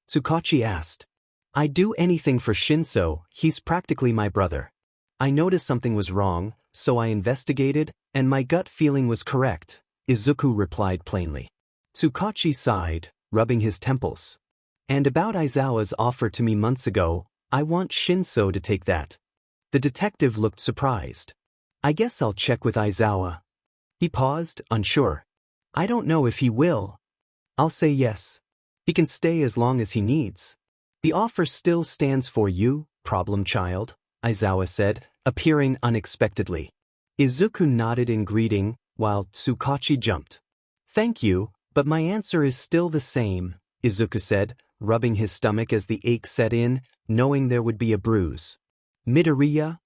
[SPEAKER 1] Tsukachi asked. "I'd do anything for Shinso, he's practically my brother. I noticed something was wrong, so I investigated, and my gut feeling was correct," Izuku replied plainly. Tsukachi sighed, rubbing his temples. "And about Aizawa's offer to me months ago, I want Shinso to take that." The detective looked surprised. "I guess I'll check with Aizawa." He paused, unsure. "I don't know if he will." "I'll say yes. He can stay as long as he needs." "The offer still stands for you, problem child," Aizawa said, appearing unexpectedly. Izuku nodded in greeting, while Tsukachi jumped. "Thank you, but my answer is still the same," Izuku said, rubbing his stomach as the ache set in, knowing there would be a bruise. "Midoriya?"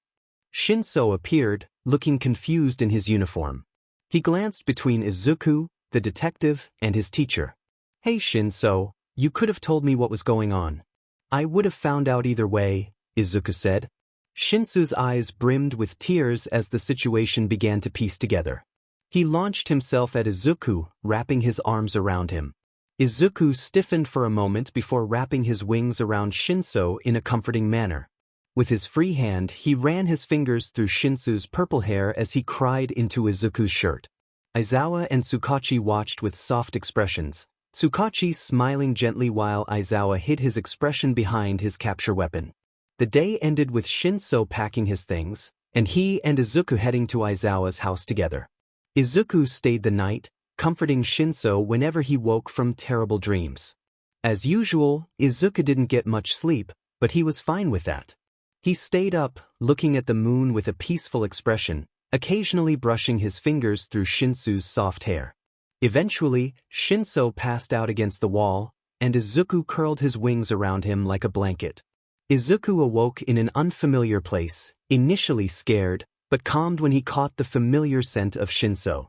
[SPEAKER 1] Shinso appeared, looking confused in his uniform. He glanced between Izuku, the detective, and his teacher. "Hey Shinso, you could have told me what was going on." "I would have found out either way," Izuku said. Shinso's eyes brimmed with tears as the situation began to piece together. He launched himself at Izuku, wrapping his arms around him. Izuku stiffened for a moment before wrapping his wings around Shinso in a comforting manner. With his free hand, he ran his fingers through Shinso's purple hair as he cried into Izuku's shirt. Aizawa and Tsukachi watched with soft expressions, Tsukachi smiling gently while Aizawa hid his expression behind his capture weapon. The day ended with Shinso packing his things, and he and Izuku heading to Aizawa's house together. Izuku stayed the night, comforting Shinso whenever he woke from terrible dreams. As usual, Izuku didn't get much sleep, but he was fine with that. He stayed up, looking at the moon with a peaceful expression, occasionally brushing his fingers through Shinso's soft hair. Eventually, Shinso passed out against the wall, and Izuku curled his wings around him like a blanket. Izuku awoke in an unfamiliar place, initially scared, but calmed when he caught the familiar scent of Shinso.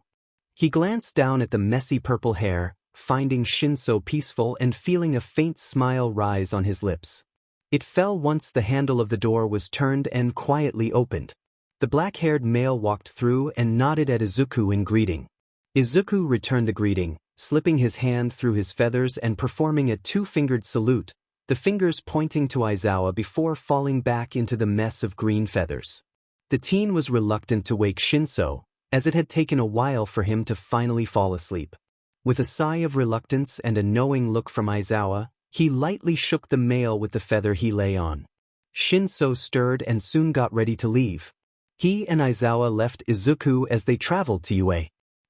[SPEAKER 1] He glanced down at the messy purple hair, finding Shinso peaceful and feeling a faint smile rise on his lips. It fell once the handle of the door was turned and quietly opened. The black-haired male walked through and nodded at Izuku in greeting. Izuku returned the greeting, slipping his hand through his feathers and performing a two-fingered salute, the fingers pointing to Aizawa before falling back into the mess of green feathers. The teen was reluctant to wake Shinso, as it had taken a while for him to finally fall asleep. With a sigh of reluctance and a knowing look from Aizawa, he lightly shook the male with the feather he lay on. Shinso stirred and soon got ready to leave. He and Aizawa left Izuku as they traveled to UA.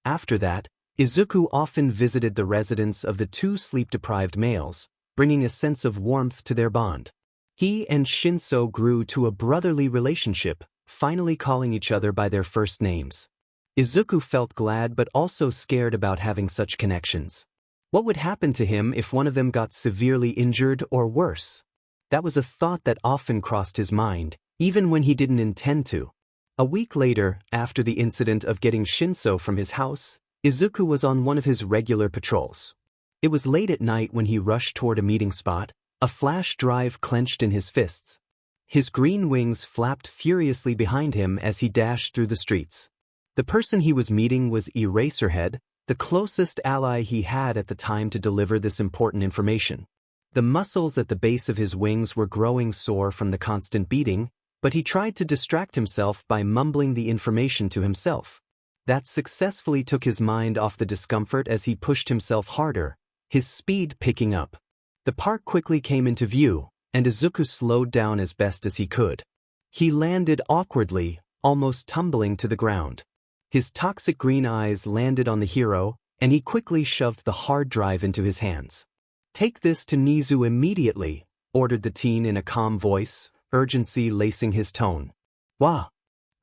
[SPEAKER 1] After that, Izuku often visited the residence of the two sleep-deprived males, bringing a sense of warmth to their bond. He and Shinso grew to a brotherly relationship, finally calling each other by their first names. Izuku felt glad but also scared about having such connections. What would happen to him if one of them got severely injured or worse? That was a thought that often crossed his mind, even when he didn't intend to. A week later, after the incident of getting Shinso from his house, Izuku was on one of his regular patrols. It was late at night when he rushed toward a meeting spot, a flash drive clenched in his fists. His green wings flapped furiously behind him as he dashed through the streets. The person he was meeting was Eraserhead, the closest ally he had at the time to deliver this important information. The muscles at the base of his wings were growing sore from the constant beating, but he tried to distract himself by mumbling the information to himself. That successfully took his mind off the discomfort as he pushed himself harder, his speed picking up. The park quickly came into view, and Izuku slowed down as best as he could. He landed awkwardly, almost tumbling to the ground. His toxic green eyes landed on the hero, and he quickly shoved the hard drive into his hands. "Take this to Nizu immediately," ordered the teen in a calm voice, urgency lacing his tone. "Wah!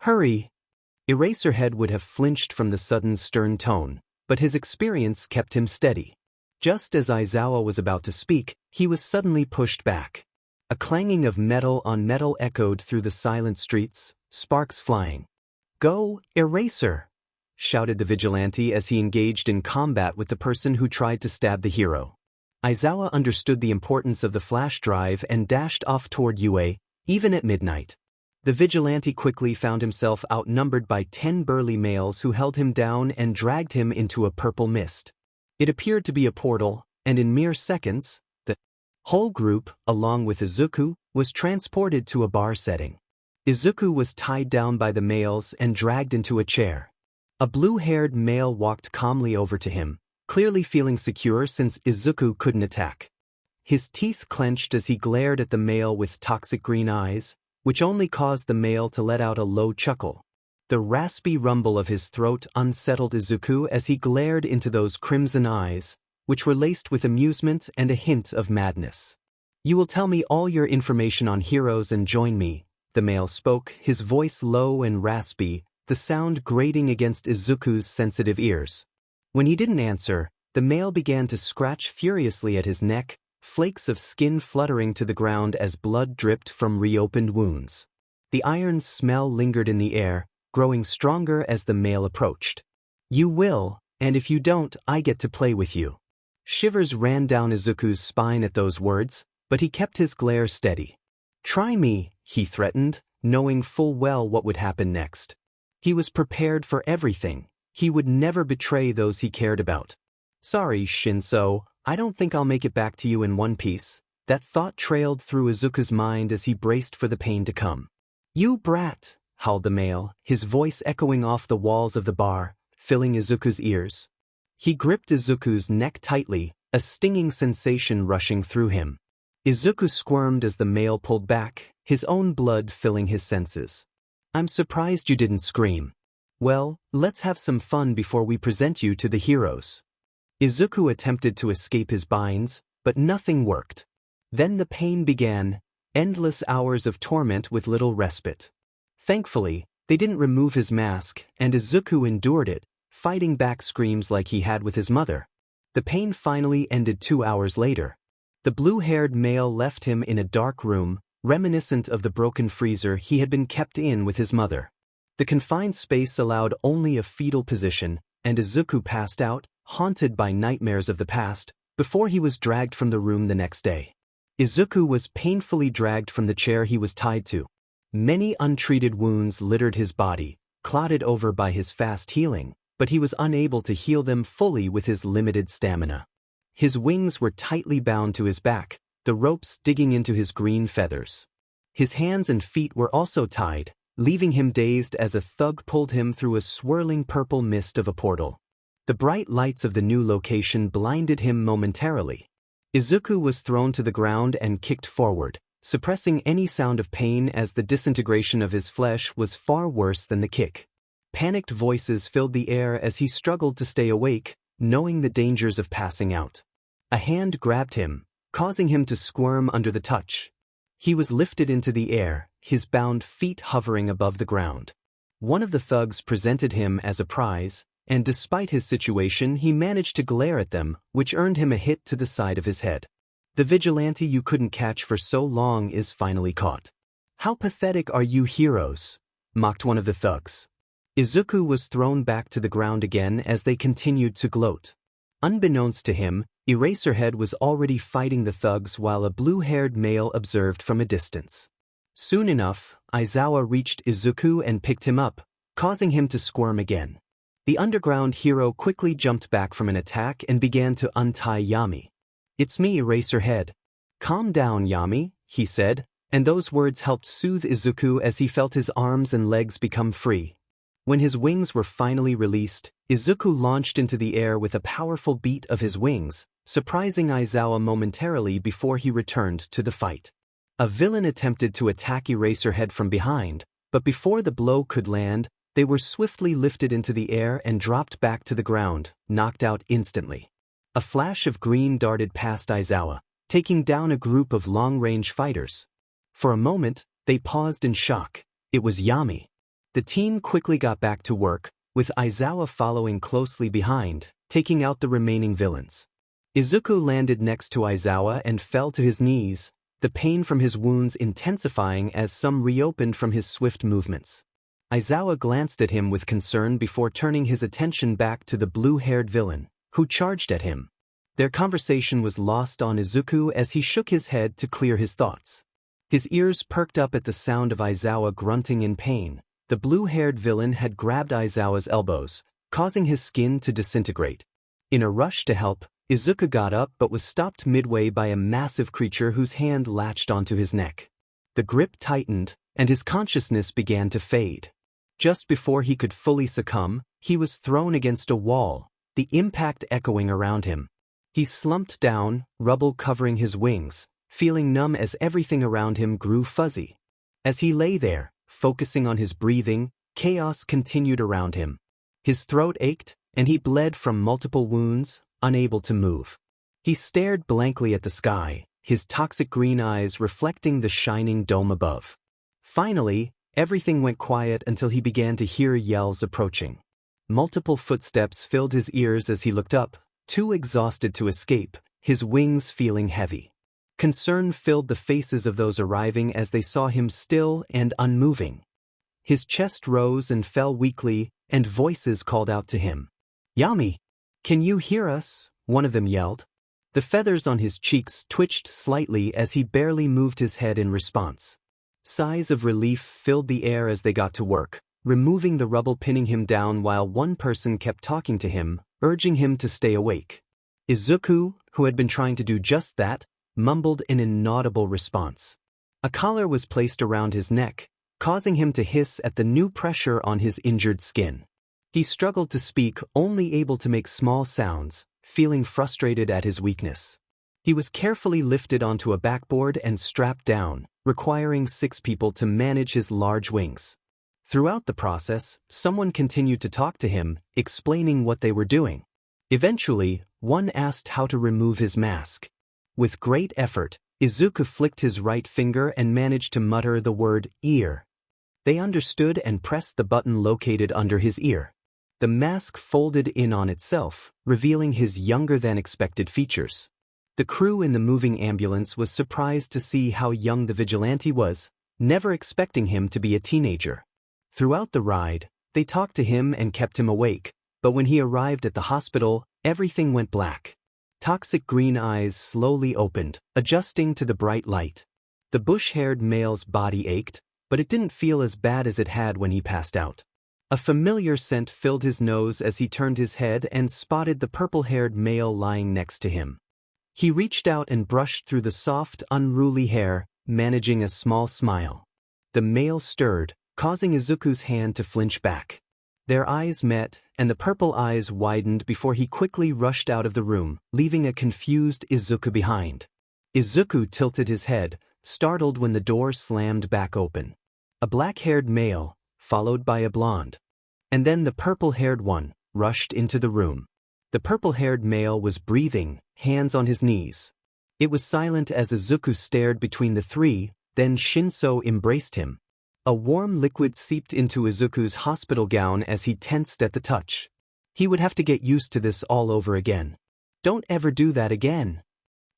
[SPEAKER 1] Hurry!" Eraserhead would have flinched from the sudden stern tone, but his experience kept him steady. Just as Aizawa was about to speak, he was suddenly pushed back. A clanging of metal on metal echoed through the silent streets, sparks flying. "Go, Eraser!" shouted the Vigilante as he engaged in combat with the person who tried to stab the hero. Aizawa understood the importance of the flash drive and dashed off toward UA, even at midnight. The Vigilante quickly found himself outnumbered by 10 burly males who held him down and dragged him into a purple mist. It appeared to be a portal, and in mere seconds, the whole group, along with Izuku, was transported to a bar setting. Izuku was tied down by the males and dragged into a chair. A blue-haired male walked calmly over to him, clearly feeling secure since Izuku couldn't attack. His teeth clenched as he glared at the male with toxic green eyes, which only caused the male to let out a low chuckle. The raspy rumble of his throat unsettled Izuku as he glared into those crimson eyes, which were laced with amusement and a hint of madness. "You will tell me all your information on heroes and join me," the male spoke, his voice low and raspy, the sound grating against Izuku's sensitive ears. When he didn't answer, the male began to scratch furiously at his neck, flakes of skin fluttering to the ground as blood dripped from reopened wounds. The iron smell lingered in the air, growing stronger as the male approached. "You will, and if you don't, I get to play with you." Shivers ran down Izuku's spine at those words, but he kept his glare steady. "Try me," he threatened, knowing full well what would happen next. He was prepared for everything. He would never betray those he cared about. "Sorry, Shinso, I don't think I'll make it back to you in one piece," That thought trailed through Izuku's mind as he braced for the pain to come. "You brat!" howled the male, his voice echoing off the walls of the bar, filling Izuku's ears. He gripped Izuku's neck tightly, a stinging sensation rushing through him. Izuku squirmed as the male pulled back, his own blood filling his senses. "I'm surprised you didn't scream." "Well, let's have some fun before we present you to the heroes." Izuku attempted to escape his binds, but nothing worked. Then the pain began, endless hours of torment with little respite. Thankfully, they didn't remove his mask, and Izuku endured it, fighting back screams like he had with his mother. The pain finally ended 2 hours later. The blue-haired male left him in a dark room, reminiscent of the broken freezer he had been kept in with his mother. The confined space allowed only a fetal position, and Izuku passed out, haunted by nightmares of the past, before he was dragged from the room the next day. Izuku was painfully dragged from the chair he was tied to. Many untreated wounds littered his body, clotted over by his fast healing, but he was unable to heal them fully with his limited stamina. His wings were tightly bound to his back, the ropes digging into his green feathers. His hands and feet were also tied, leaving him dazed as a thug pulled him through a swirling purple mist of a portal. The bright lights of the new location blinded him momentarily. Izuku was thrown to the ground and kicked forward, suppressing any sound of pain as the disintegration of his flesh was far worse than the kick. Panicked voices filled the air as he struggled to stay awake, knowing the dangers of passing out. A hand grabbed him, causing him to squirm under the touch. He was lifted into the air, his bound feet hovering above the ground. One of the thugs presented him as a prize, and despite his situation he managed to glare at them, which earned him a hit to the side of his head. "The vigilante you couldn't catch for so long is finally caught. How pathetic are you heroes?" mocked one of the thugs. Izuku was thrown back to the ground again as they continued to gloat. Unbeknownst to him, Eraserhead was already fighting the thugs while a blue-haired male observed from a distance. Soon enough, Aizawa reached Izuku and picked him up, causing him to squirm again. The underground hero quickly jumped back from an attack and began to untie Yami. "It's me, Eraserhead." "Calm down, Yami," he said, and those words helped soothe Izuku as he felt his arms and legs become free. When his wings were finally released, Izuku launched into the air with a powerful beat of his wings, surprising Aizawa momentarily before he returned to the fight. A villain attempted to attack Eraserhead from behind, but before the blow could land, they were swiftly lifted into the air and dropped back to the ground, knocked out instantly. A flash of green darted past Aizawa, taking down a group of long-range fighters. For a moment, they paused in shock. It was Yami. The team quickly got back to work, with Aizawa following closely behind, taking out the remaining villains. Izuku landed next to Aizawa and fell to his knees, the pain from his wounds intensifying as some reopened from his swift movements. Aizawa glanced at him with concern before turning his attention back to the blue-haired villain, who charged at him. Their conversation was lost on Izuku as he shook his head to clear his thoughts. His ears perked up at the sound of Aizawa grunting in pain. The blue-haired villain had grabbed Aizawa's elbows, causing his skin to disintegrate. In a rush to help, Izuku got up but was stopped midway by a massive creature whose hand latched onto his neck. The grip tightened, and his consciousness began to fade. Just before he could fully succumb, he was thrown against a wall, the impact echoing around him. He slumped down, rubble covering his wings, feeling numb as everything around him grew fuzzy. As he lay there, focusing on his breathing, chaos continued around him. His throat ached, and he bled from multiple wounds, unable to move. He stared blankly at the sky, his toxic green eyes reflecting the shining dome above. Finally, everything went quiet until he began to hear yells approaching. Multiple footsteps filled his ears as he looked up, too exhausted to escape, his wings feeling heavy. Concern filled the faces of those arriving as they saw him still and unmoving. His chest rose and fell weakly, and voices called out to him. "Yami! Can you hear us?" one of them yelled. The feathers on his cheeks twitched slightly as he barely moved his head in response. Sighs of relief filled the air as they got to work, removing the rubble pinning him down while one person kept talking to him, urging him to stay awake. Izuku, who had been trying to do just that, mumbled an inaudible response. A collar was placed around his neck, causing him to hiss at the new pressure on his injured skin. He struggled to speak, only able to make small sounds, feeling frustrated at his weakness. He was carefully lifted onto a backboard and strapped down, requiring 6 people to manage his large wings. Throughout the process, someone continued to talk to him, explaining what they were doing. Eventually, one asked how to remove his mask. With great effort, Izuku flicked his right finger and managed to mutter the word ear. They understood and pressed the button located under his ear. The mask folded in on itself, revealing his younger-than-expected features. The crew in the moving ambulance was surprised to see how young the Vigilante was, never expecting him to be a teenager. Throughout the ride, they talked to him and kept him awake, but when he arrived at the hospital, everything went black. Toxic green eyes slowly opened, adjusting to the bright light. The bush-haired male's body ached, but it didn't feel as bad as it had when he passed out. A familiar scent filled his nose as he turned his head and spotted the purple-haired male lying next to him. He reached out and brushed through the soft, unruly hair, managing a small smile. The male stirred, causing Izuku's hand to flinch back. Their eyes met, and the purple eyes widened before he quickly rushed out of the room, leaving a confused Izuku behind. Izuku tilted his head, startled when the door slammed back open. A black-haired male, followed by a blonde. And then the purple-haired one, rushed into the room. The purple-haired male was breathing, hands on his knees. It was silent as Izuku stared between the 3, then Shinso embraced him. A warm liquid seeped into Izuku's hospital gown as he tensed at the touch. He would have to get used to this all over again. Don't ever do that again.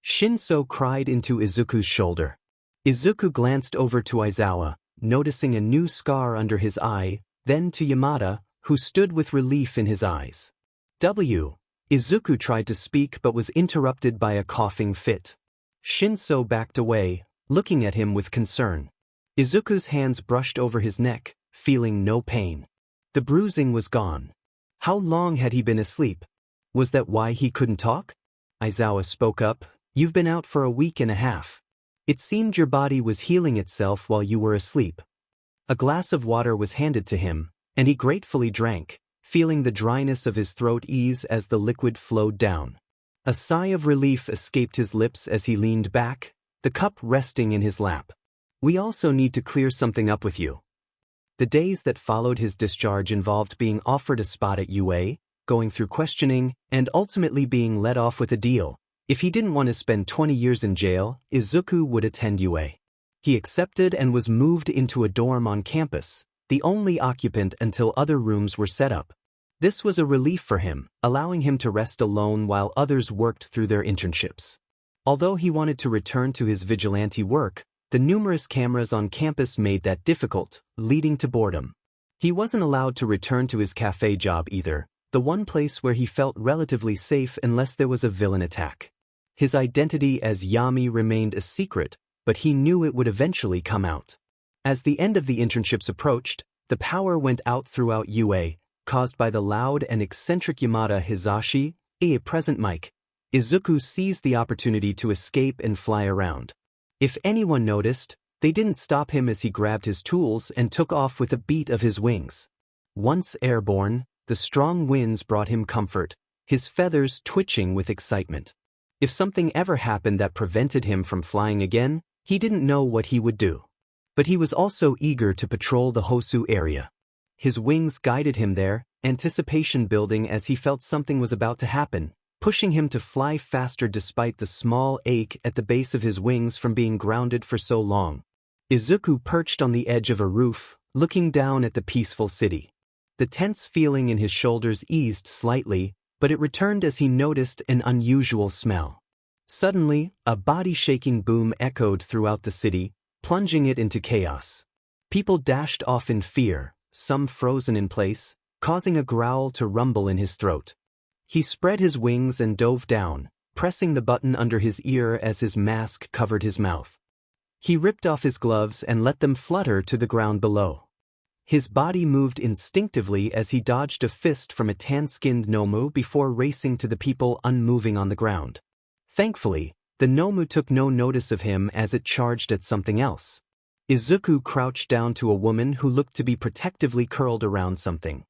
[SPEAKER 1] Shinso cried into Izuku's shoulder. Izuku glanced over to Aizawa, noticing a new scar under his eye, then to Yamada, who stood with relief in his eyes. Izuku tried to speak but was interrupted by a coughing fit. Shinso backed away, looking at him with concern. Izuku's hands brushed over his neck, feeling no pain. The bruising was gone. How long had he been asleep? Was that why he couldn't talk? Aizawa spoke up. You've been out for a week and a half. It seemed your body was healing itself while you were asleep. A glass of water was handed to him, and he gratefully drank, feeling the dryness of his throat ease as the liquid flowed down. A sigh of relief escaped his lips as he leaned back, the cup resting in his lap. We also need to clear something up with you. The days that followed his discharge involved being offered a spot at UA, going through questioning, and ultimately being let off with a deal. If he didn't want to spend 20 years in jail, Izuku would attend UA. He accepted and was moved into a dorm on campus, the only occupant until other rooms were set up. This was a relief for him, allowing him to rest alone while others worked through their internships. Although he wanted to return to his vigilante work, the numerous cameras on campus made that difficult, leading to boredom. He wasn't allowed to return to his cafe job either, the one place where he felt relatively safe unless there was a villain attack. His identity as Yami remained a secret, but he knew it would eventually come out. As the end of the internships approached, the power went out throughout UA, caused by the loud and eccentric Yamada Hizashi, a present mic. Izuku seized the opportunity to escape and fly around. If anyone noticed, they didn't stop him as he grabbed his tools and took off with a beat of his wings. Once airborne, the strong winds brought him comfort, his feathers twitching with excitement. If something ever happened that prevented him from flying again, he didn't know what he would do. But he was also eager to patrol the Hosu area. His wings guided him there, anticipation building as he felt something was about to happen, pushing him to fly faster despite the small ache at the base of his wings from being grounded for so long. Izuku perched on the edge of a roof, looking down at the peaceful city. The tense feeling in his shoulders eased slightly, but it returned as he noticed an unusual smell. Suddenly, a body-shaking boom echoed throughout the city, plunging it into chaos. People dashed off in fear, some frozen in place, causing a growl to rumble in his throat. He spread his wings and dove down, pressing the button under his ear as his mask covered his mouth. He ripped off his gloves and let them flutter to the ground below. His body moved instinctively as he dodged a fist from a tan-skinned Nomu before racing to the people unmoving on the ground. Thankfully, The Nomu took no notice of him as it charged at something else. Izuku crouched down to a woman who looked to be protectively curled around something.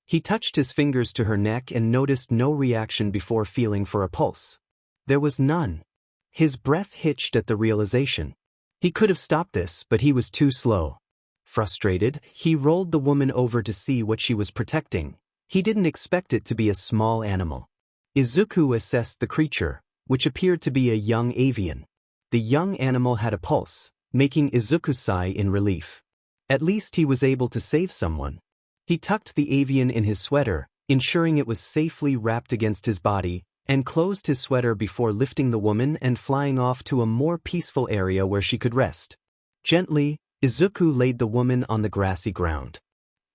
[SPEAKER 1] He touched his fingers to her neck and noticed no reaction before feeling for a pulse. There was none. His breath hitched at the realization. He could have stopped this, but he was too slow. Frustrated, he rolled the woman over to see what she was protecting. He didn't expect it to be a small animal. Izuku assessed the creature, which appeared to be a young avian. The young animal had a pulse, making Izuku sigh in relief. At least he was able to save someone. He tucked the avian in his sweater, ensuring it was safely wrapped against his body, and closed his sweater before lifting the woman and flying off to a more peaceful area where she could rest. Gently, Izuku laid the woman on the grassy ground.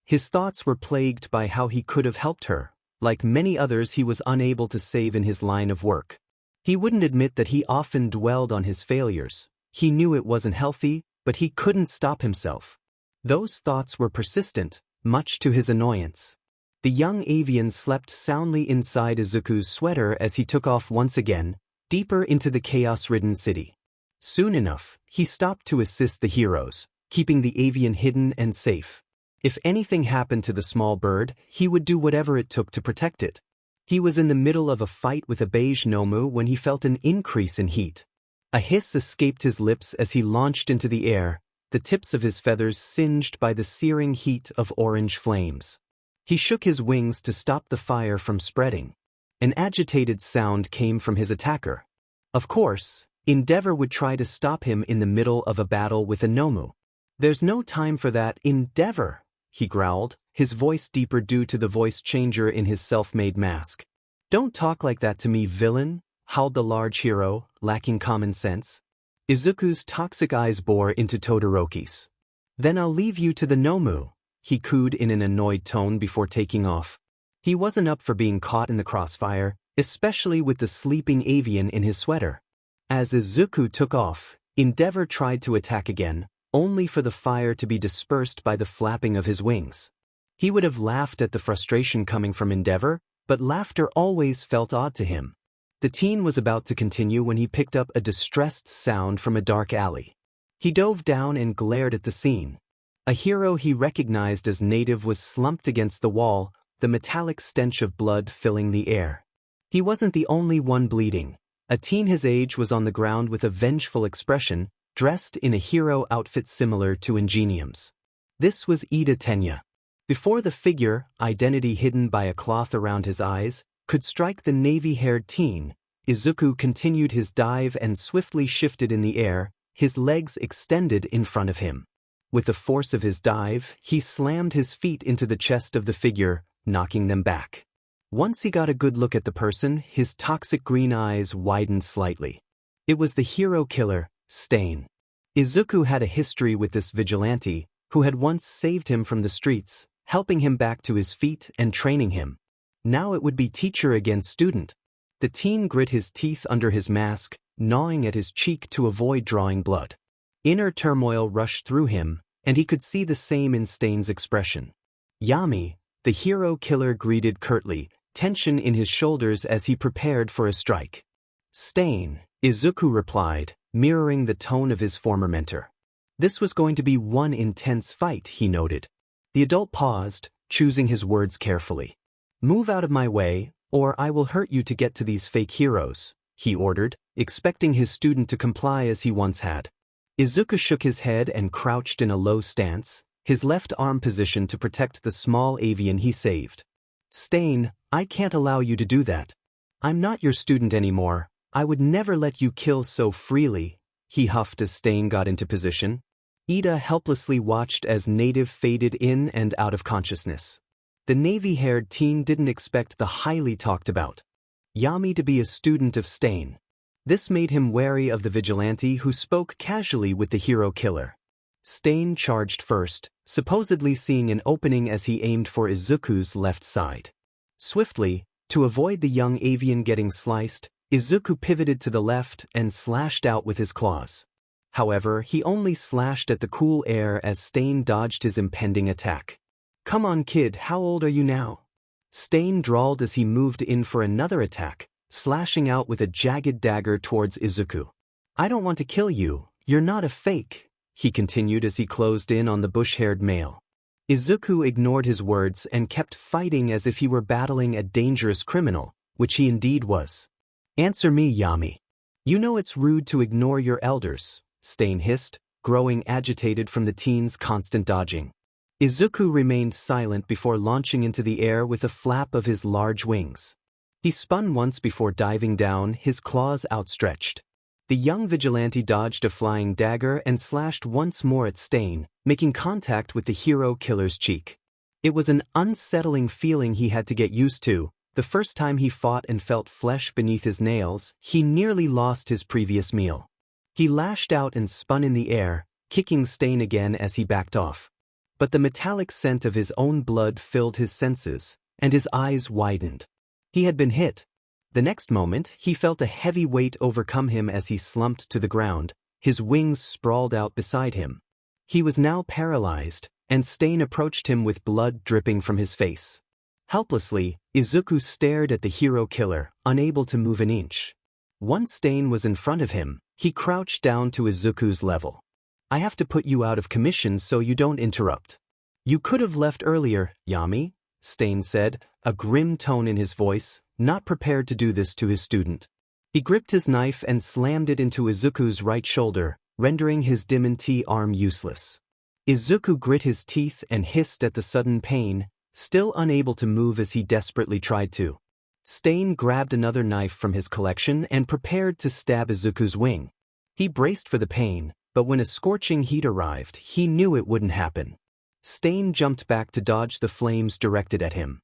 [SPEAKER 1] His thoughts were plagued by how he could have helped her. Like many others, he was unable to save in his line of work. He wouldn't admit that he often dwelled on his failures. He knew it wasn't healthy, but he couldn't stop himself. Those thoughts were persistent, much to his annoyance. The young avian slept soundly inside Izuku's sweater as he took off once again, deeper into the chaos-ridden city. Soon enough, he stopped to assist the heroes, keeping the avian hidden and safe. If anything happened to the small bird, he would do whatever it took to protect it. He was in the middle of a fight with a beige Nomu when he felt an increase in heat. A hiss escaped his lips as he launched into the air, the tips of his feathers singed by the searing heat of orange flames. He shook his wings to stop the fire from spreading. An agitated sound came from his attacker. Of course, Endeavor would try to stop him in the middle of a battle with a Nomu. "There's no time for that, Endeavor," he growled, his voice deeper due to the voice changer in his self-made mask. "Don't talk like that to me, villain," howled the large hero, lacking common sense. Izuku's toxic eyes bore into Todoroki's. "Then I'll leave you to the Nomu," he cooed in an annoyed tone before taking off. He wasn't up for being caught in the crossfire, especially with the sleeping avian in his sweater. As Izuku took off, Endeavor tried to attack again, only for the fire to be dispersed by the flapping of his wings. He would have laughed at the frustration coming from Endeavor, but laughter always felt odd to him. The teen was about to continue when he picked up a distressed sound from a dark alley. He dove down and glared at the scene. A hero he recognized as native was slumped against the wall, the metallic stench of blood filling the air. He wasn't the only one bleeding. A teen his age was on the ground with a vengeful expression, dressed in a hero outfit similar to Ingenium's. This was Ida Tenya. Before the figure, identity hidden by a cloth around his eyes, could strike the navy-haired teen, Izuku continued his dive and swiftly shifted in the air, his legs extended in front of him. With the force of his dive, he slammed his feet into the chest of the figure, knocking them back. Once he got a good look at the person, his toxic green eyes widened slightly. It was the hero killer, Stain. Izuku had a history with this vigilante, who had once saved him from the streets, helping him back to his feet and training him. Now it would be teacher against student. The teen grit his teeth under his mask, gnawing at his cheek to avoid drawing blood. Inner turmoil rushed through him, and he could see the same in Stain's expression. Yami, the hero killer, greeted curtly, tension in his shoulders as he prepared for a strike. "Stain," Izuku replied, mirroring the tone of his former mentor. This was going to be one intense fight, he noted. The adult paused, choosing his words carefully. "Move out of my way, or I will hurt you to get to these fake heroes," he ordered, expecting his student to comply as he once had. Izuku shook his head and crouched in a low stance, his left arm positioned to protect the small avian he saved. "Stain, I can't allow you to do that. I'm not your student anymore. I would never let you kill so freely," he huffed as Stain got into position. Ida helplessly watched as native faded in and out of consciousness. The navy-haired teen didn't expect the highly talked about Yami to be a student of Stain. This made him wary of the vigilante who spoke casually with the hero killer. Stain charged first, supposedly seeing an opening as he aimed for Izuku's left side. Swiftly, to avoid the young avian getting sliced, Izuku pivoted to the left and slashed out with his claws. However, he only slashed at the cool air as Stain dodged his impending attack. "Come on, kid, how old are you now?" Stain drawled as he moved in for another attack, slashing out with a jagged dagger towards Izuku. "I don't want to kill you, you're not a fake," he continued as he closed in on the bush-haired male. Izuku ignored his words and kept fighting as if he were battling a dangerous criminal, which he indeed was. "Answer me, Yami. You know it's rude to ignore your elders," Stain hissed, growing agitated from the teen's constant dodging. Izuku remained silent before launching into the air with a flap of his large wings. He spun once before diving down, his claws outstretched. The young vigilante dodged a flying dagger and slashed once more at Stain, making contact with the hero killer's cheek. It was an unsettling feeling he had to get used to. The first time he fought and felt flesh beneath his nails, he nearly lost his previous meal. He lashed out and spun in the air, kicking Stain again as he backed off. But the metallic scent of his own blood filled his senses, and his eyes widened. He had been hit. The next moment, he felt a heavy weight overcome him as he slumped to the ground, his wings sprawled out beside him. He was now paralyzed, and Stain approached him with blood dripping from his face. Helplessly, Izuku stared at the hero killer, unable to move an inch. Once Stain was in front of him, he crouched down to Izuku's level. "I have to put you out of commission so you don't interrupt." "You could have left earlier, Yami," Stain said, a grim tone in his voice, not prepared to do this to his student. He gripped his knife and slammed it into Izuku's right shoulder, rendering his Demon-T arm useless. Izuku grit his teeth and hissed at the sudden pain, still unable to move as he desperately tried to. Stain grabbed another knife from his collection and prepared to stab Izuku's wing. He braced for the pain, but when a scorching heat arrived, he knew it wouldn't happen. Stain jumped back to dodge the flames directed at him.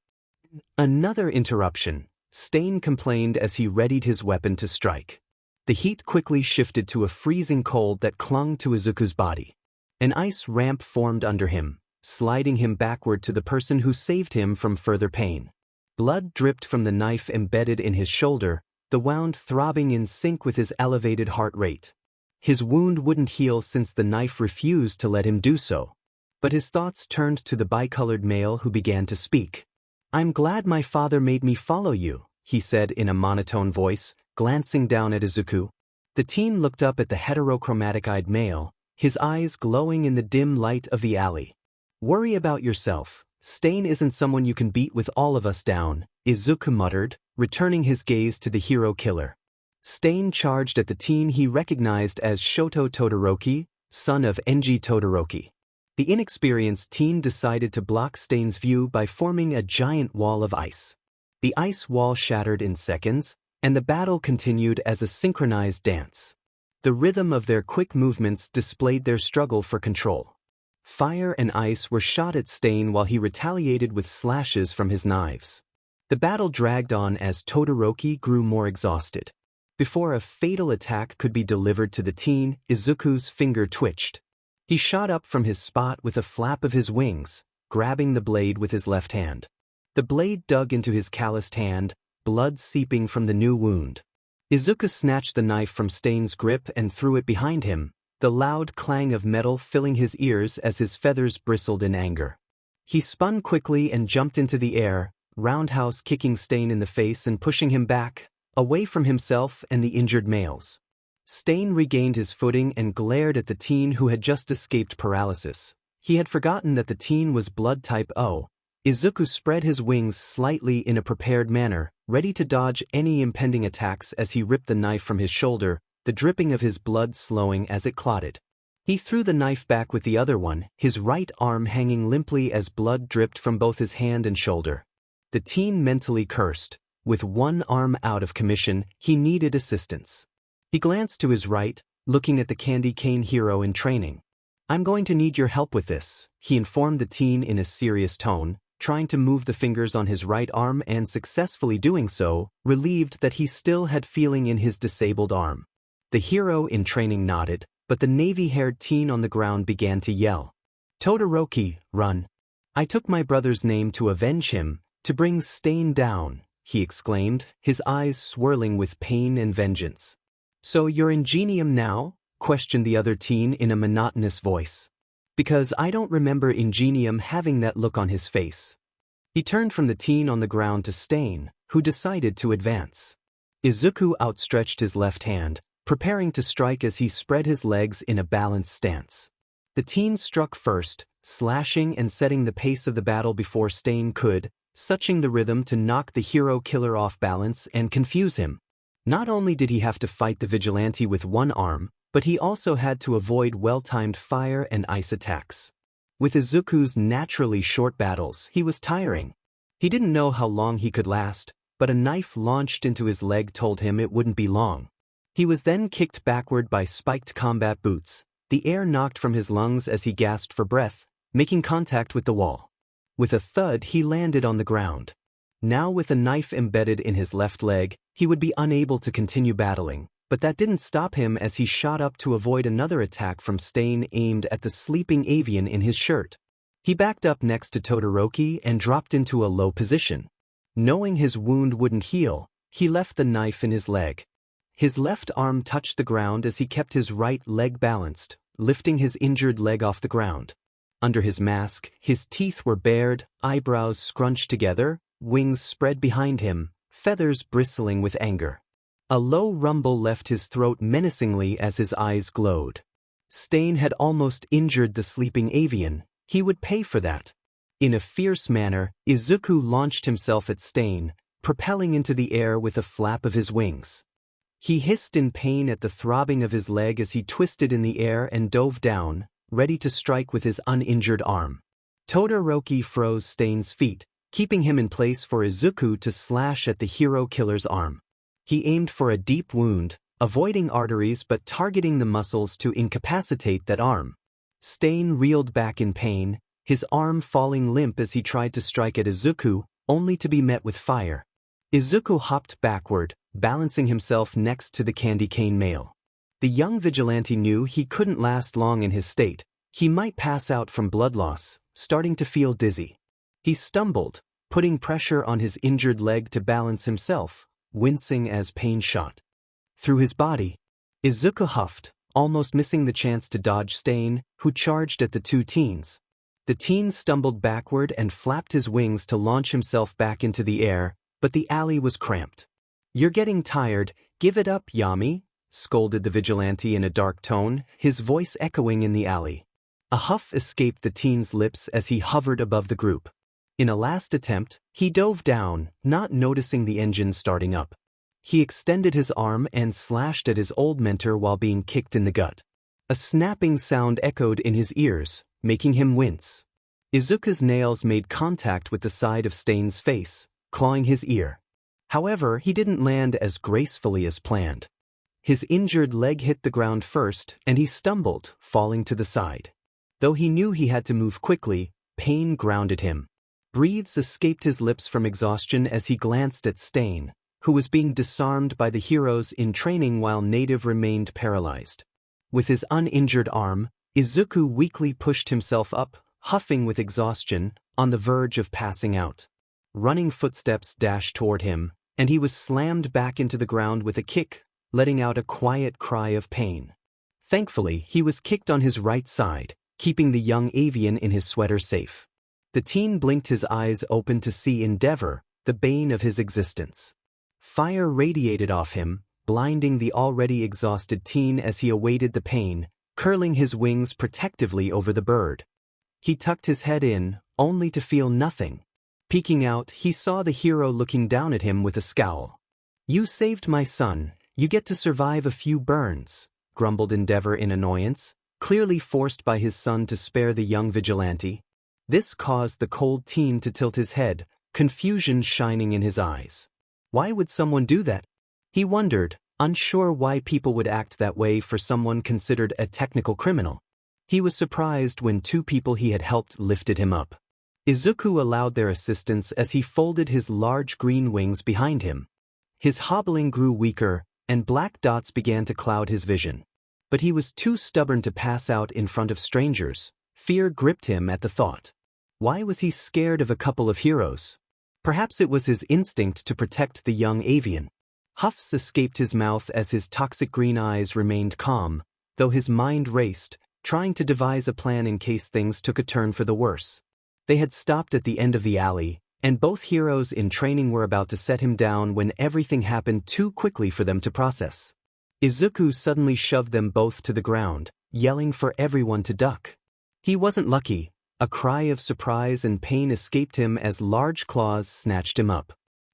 [SPEAKER 1] "Another interruption," Stain complained as he readied his weapon to strike. The heat quickly shifted to a freezing cold that clung to Izuku's body. An ice ramp formed under him, sliding him backward to the person who saved him from further pain. Blood dripped from the knife embedded in his shoulder, the wound throbbing in sync with his elevated heart rate. His wound wouldn't heal since the knife refused to let him do so. But his thoughts turned to the bicolored male who began to speak. "I'm glad my father made me follow you," he said in a monotone voice, glancing down at Izuku. The teen looked up at the heterochromatic-eyed male, his eyes glowing in the dim light of the alley. "Worry about yourself. Stain isn't someone you can beat with all of us down," Izuku muttered, returning his gaze to the hero killer. Stain charged at the teen he recognized as Shoto Todoroki, son of Enji Todoroki. The inexperienced teen decided to block Stain's view by forming a giant wall of ice. The ice wall shattered in seconds, and the battle continued as a synchronized dance. The rhythm of their quick movements displayed their struggle for control. Fire and ice were shot at Stain while he retaliated with slashes from his knives. The battle dragged on as Todoroki grew more exhausted. Before a fatal attack could be delivered to the teen, Izuku's finger twitched. He shot up from his spot with a flap of his wings, grabbing the blade with his left hand. The blade dug into his calloused hand, blood seeping from the new wound. Izuku snatched the knife from Stain's grip and threw it behind him, the loud clang of metal filling his ears as his feathers bristled in anger. He spun quickly and jumped into the air, roundhouse kicking Stain in the face and pushing him back, away from himself and the injured males. Stain regained his footing and glared at the teen who had just escaped paralysis. He had forgotten that the teen was blood type O. Izuku spread his wings slightly in a prepared manner, ready to dodge any impending attacks as he ripped the knife from his shoulder, the dripping of his blood slowing as it clotted. He threw the knife back with the other one, his right arm hanging limply as blood dripped from both his hand and shoulder. The teen mentally cursed. With one arm out of commission, he needed assistance. He glanced to his right, looking at the candy cane hero in training. "I'm going to need your help with this," he informed the teen in a serious tone, trying to move the fingers on his right arm and successfully doing so, relieved that he still had feeling in his disabled arm. The hero in training nodded, but the navy-haired teen on the ground began to yell. "Todoroki, run. I took my brother's name to avenge him, to bring Stain down," he exclaimed, his eyes swirling with pain and vengeance. "So you're Ingenium now?" questioned the other teen in a monotonous voice. "Because I don't remember Ingenium having that look on his face." He turned from the teen on the ground to Stain, who decided to advance. Izuku outstretched his left hand, preparing to strike as he spread his legs in a balanced stance. The teen struck first, slashing and setting the pace of the battle before Stain could, suching the rhythm to knock the hero killer off balance and confuse him. Not only did he have to fight the Vigilante with one arm, but he also had to avoid well-timed fire and ice attacks. With Izuku's naturally short battles, he was tiring. He didn't know how long he could last, but a knife launched into his leg told him it wouldn't be long. He was then kicked backward by spiked combat boots, the air knocked from his lungs as he gasped for breath, making contact with the wall. With a thud, he landed on the ground. Now with a knife embedded in his left leg, he would be unable to continue battling, but that didn't stop him as he shot up to avoid another attack from Stain aimed at the sleeping avian in his shirt. He backed up next to Todoroki and dropped into a low position. Knowing his wound wouldn't heal, he left the knife in his leg. His left arm touched the ground as he kept his right leg balanced, lifting his injured leg off the ground. Under his mask, his teeth were bared, eyebrows scrunched together, wings spread behind him, feathers bristling with anger. A low rumble left his throat menacingly as his eyes glowed. Stain had almost injured the sleeping avian. He would pay for that. In a fierce manner, Izuku launched himself at Stain, propelling into the air with a flap of his wings. He hissed in pain at the throbbing of his leg as he twisted in the air and dove down, ready to strike with his uninjured arm. Todoroki froze Stain's feet, keeping him in place for Izuku to slash at the hero killer's arm. He aimed for a deep wound, avoiding arteries but targeting the muscles to incapacitate that arm. Stain reeled back in pain, his arm falling limp as he tried to strike at Izuku, only to be met with fire. Izuku hopped backward, balancing himself next to the candy cane male. The young vigilante knew he couldn't last long in his state. He might pass out from blood loss, starting to feel dizzy. He stumbled, putting pressure on his injured leg to balance himself, wincing as pain shot through his body. Izuku huffed, almost missing the chance to dodge Stain, who charged at the two teens. The teen stumbled backward and flapped his wings to launch himself back into the air, but the alley was cramped. "You're getting tired, give it up, Yami," scolded the vigilante in a dark tone, his voice echoing in the alley. A huff escaped the teen's lips as he hovered above the group. In a last attempt, he dove down, not noticing the engine starting up. He extended his arm and slashed at his old mentor while being kicked in the gut. A snapping sound echoed in his ears, making him wince. Izuku's nails made contact with the side of Stain's face, clawing his ear. However, he didn't land as gracefully as planned. His injured leg hit the ground first, and he stumbled, falling to the side. Though he knew he had to move quickly, pain grounded him. Breaths escaped his lips from exhaustion as he glanced at Stain, who was being disarmed by the heroes in training while Native remained paralyzed. With his uninjured arm, Izuku weakly pushed himself up, huffing with exhaustion, on the verge of passing out. Running footsteps dashed toward him, and he was slammed back into the ground with a kick, letting out a quiet cry of pain. Thankfully, he was kicked on his right side, keeping the young avian in his sweater safe. The teen blinked his eyes open to see Endeavor, the bane of his existence. Fire radiated off him, blinding the already exhausted teen as he awaited the pain, curling his wings protectively over the bird. He tucked his head in, only to feel nothing. Peeking out, he saw the hero looking down at him with a scowl. "You saved my son, you get to survive a few burns," grumbled Endeavor in annoyance, clearly forced by his son to spare the young vigilante. This caused the cold teen to tilt his head, confusion shining in his eyes. Why would someone do that? He wondered, unsure why people would act that way for someone considered a technical criminal. He was surprised when two people he had helped lifted him up. Izuku allowed their assistance as he folded his large green wings behind him. His hobbling grew weaker, and black dots began to cloud his vision. But he was too stubborn to pass out in front of strangers. Fear gripped him at the thought. Why was he scared of a couple of heroes? Perhaps it was his instinct to protect the young avian. Huffs escaped his mouth as his toxic green eyes remained calm, though his mind raced, trying to devise a plan in case things took a turn for the worse. They had stopped at the end of the alley, and both heroes in training were about to set him down when everything happened too quickly for them to process. Izuku suddenly shoved them both to the ground, yelling for everyone to duck. He wasn't lucky. A cry of surprise and pain escaped him as large claws snatched him up.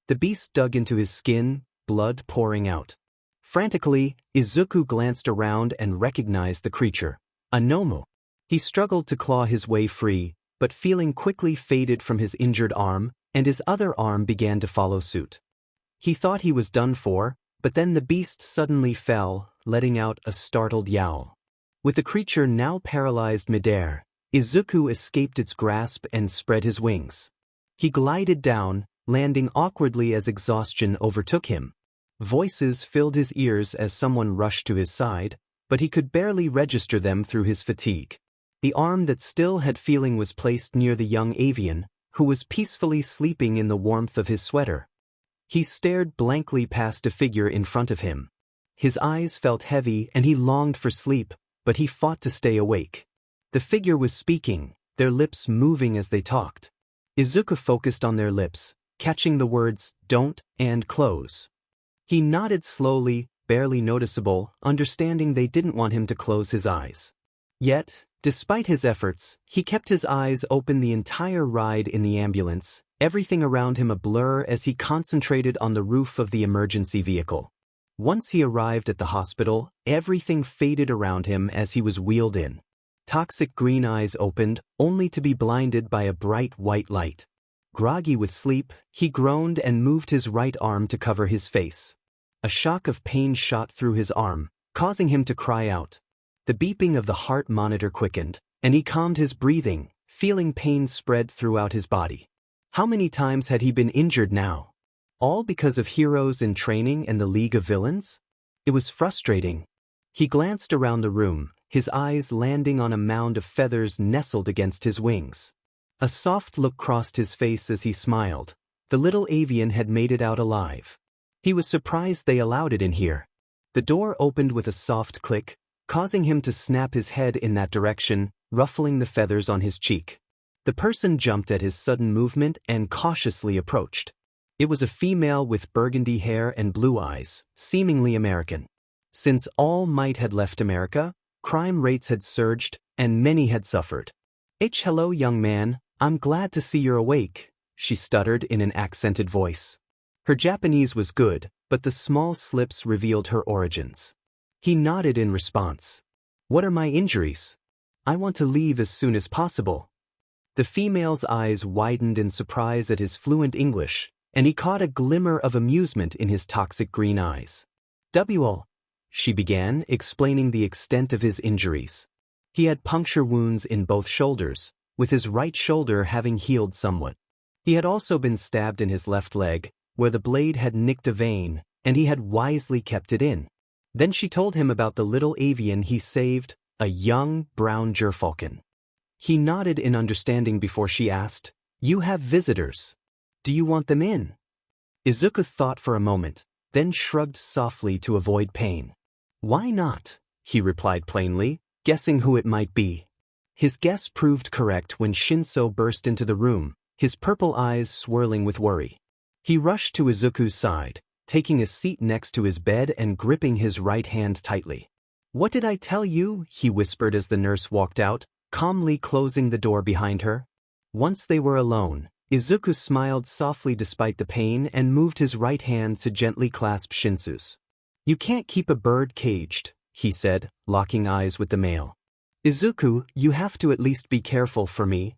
[SPEAKER 1] The beast dug into his skin, blood pouring out. Frantically, Izuku glanced around and recognized the creature, a Nomu. He struggled to claw his way free, but feeling quickly faded from his injured arm, and his other arm began to follow suit. He thought he was done for, but then the beast suddenly fell, letting out a startled yowl. With the creature now paralyzed midair, Izuku escaped its grasp and spread his wings. He glided down, landing awkwardly as exhaustion overtook him. Voices filled his ears as someone rushed to his side, but he could barely register them through his fatigue. The arm that still had feeling was placed near the young avian, who was peacefully sleeping in the warmth of his sweater. He stared blankly past a figure in front of him. His eyes felt heavy and he longed for sleep, but he fought to stay awake. The figure was speaking, their lips moving as they talked. Izuku focused on their lips, catching the words, "don't" and "close." He nodded slowly, barely noticeable, understanding they didn't want him to close his eyes. Yet, despite his efforts, he kept his eyes open the entire ride in the ambulance, everything around him a blur as he concentrated on the roof of the emergency vehicle. Once he arrived at the hospital, everything faded around him as he was wheeled in. Toxic green eyes opened, only to be blinded by a bright white light. Groggy with sleep, he groaned and moved his right arm to cover his face. A shock of pain shot through his arm, causing him to cry out. The beeping of the heart monitor quickened, and he calmed his breathing, feeling pain spread throughout his body. How many times had he been injured now? All because of heroes in training and the League of Villains? It was frustrating. He glanced around the room, his eyes landing on a mound of feathers nestled against his wings. A soft look crossed his face as he smiled. The little avian had made it out alive. He was surprised they allowed it in here. The door opened with a soft click, causing him to snap his head in that direction, ruffling the feathers on his cheek. The person jumped at his sudden movement and cautiously approached. It was a female with burgundy hair and blue eyes, seemingly American. Since All Might had left America, crime rates had surged, and many had suffered. Hello young man, I'm glad to see you're awake, she stuttered in an accented voice. Her Japanese was good, but the small slips revealed her origins. He nodded in response. What are my injuries? I want to leave as soon as possible. The female's eyes widened in surprise at his fluent English, and he caught a glimmer of amusement in his toxic green eyes. She began, explaining the extent of his injuries. He had puncture wounds in both shoulders, with his right shoulder having healed somewhat. He had also been stabbed in his left leg, where the blade had nicked a vein, and he had wisely kept it in. Then she told him about the little avian he saved, a young, brown gerfalcon. He nodded in understanding before she asked, "You have visitors. Do you want them in?" Izuku thought for a moment, then shrugged softly to avoid pain. "Why not?" he replied plainly, guessing who it might be. His guess proved correct when Shinso burst into the room, his purple eyes swirling with worry. He rushed to Izuku's side, taking a seat next to his bed and gripping his right hand tightly. "What did I tell you?" he whispered as the nurse walked out, calmly closing the door behind her. Once they were alone, Izuku smiled softly despite the pain and moved his right hand to gently clasp Shinso's. "You can't keep a bird caged," he said, locking eyes with the male. "Izuku, you have to at least be careful for me."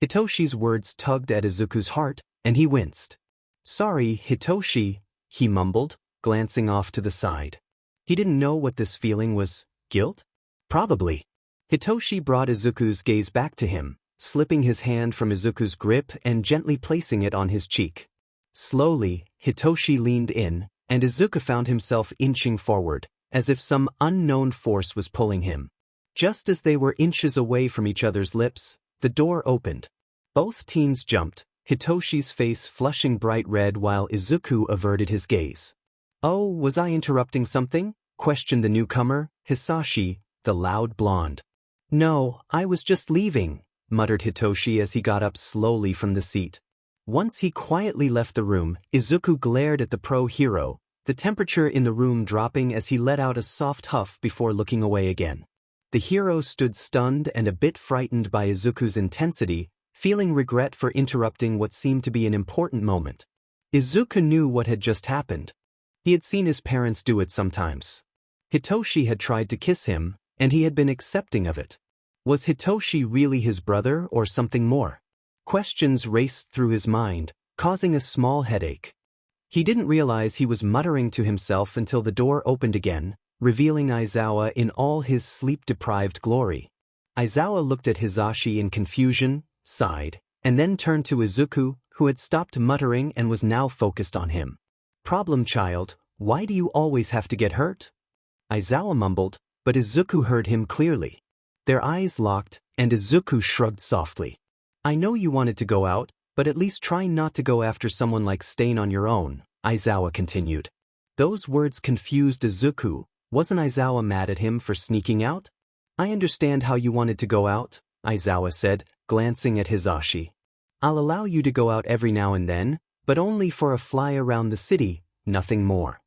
[SPEAKER 1] Hitoshi's words tugged at Izuku's heart, and he winced. "Sorry, Hitoshi," he mumbled, glancing off to the side. He didn't know what this feeling was. Guilt? Probably. Hitoshi brought Izuku's gaze back to him, slipping his hand from Izuku's grip and gently placing it on his cheek. Slowly, Hitoshi leaned in, and Izuku found himself inching forward, as if some unknown force was pulling him. Just as they were inches away from each other's lips, the door opened. Both teens jumped, Hitoshi's face flushing bright red while Izuku averted his gaze. "Oh, was I interrupting something?" questioned the newcomer, Hisashi, the loud blonde. "No, I was just leaving," muttered Hitoshi as he got up slowly from the seat. Once he quietly left the room, Izuku glared at the pro-hero, the temperature in the room dropping as he let out a soft huff before looking away again. The hero stood stunned and a bit frightened by Izuku's intensity, feeling regret for interrupting what seemed to be an important moment. Izuku knew what had just happened. He had seen his parents do it sometimes. Hitoshi had tried to kiss him, and he had been accepting of it. Was Hitoshi really his brother or something more? Questions raced through his mind, causing a small headache. He didn't realize he was muttering to himself until the door opened again, revealing Aizawa in all his sleep-deprived glory. Aizawa looked at Hisashi in confusion, sighed, and then turned to Izuku, who had stopped muttering and was now focused on him. "Problem child, why do you always have to get hurt?" Aizawa mumbled, but Izuku heard him clearly. Their eyes locked, and Izuku shrugged softly. "I know you wanted to go out, but at least try not to go after someone like Stain on your own," Aizawa continued. Those words confused Izuku. Wasn't Aizawa mad at him for sneaking out? "I understand how you wanted to go out," Aizawa said, glancing at Hisashi. "I'll allow you to go out every now and then, but only for a fly around the city, nothing more."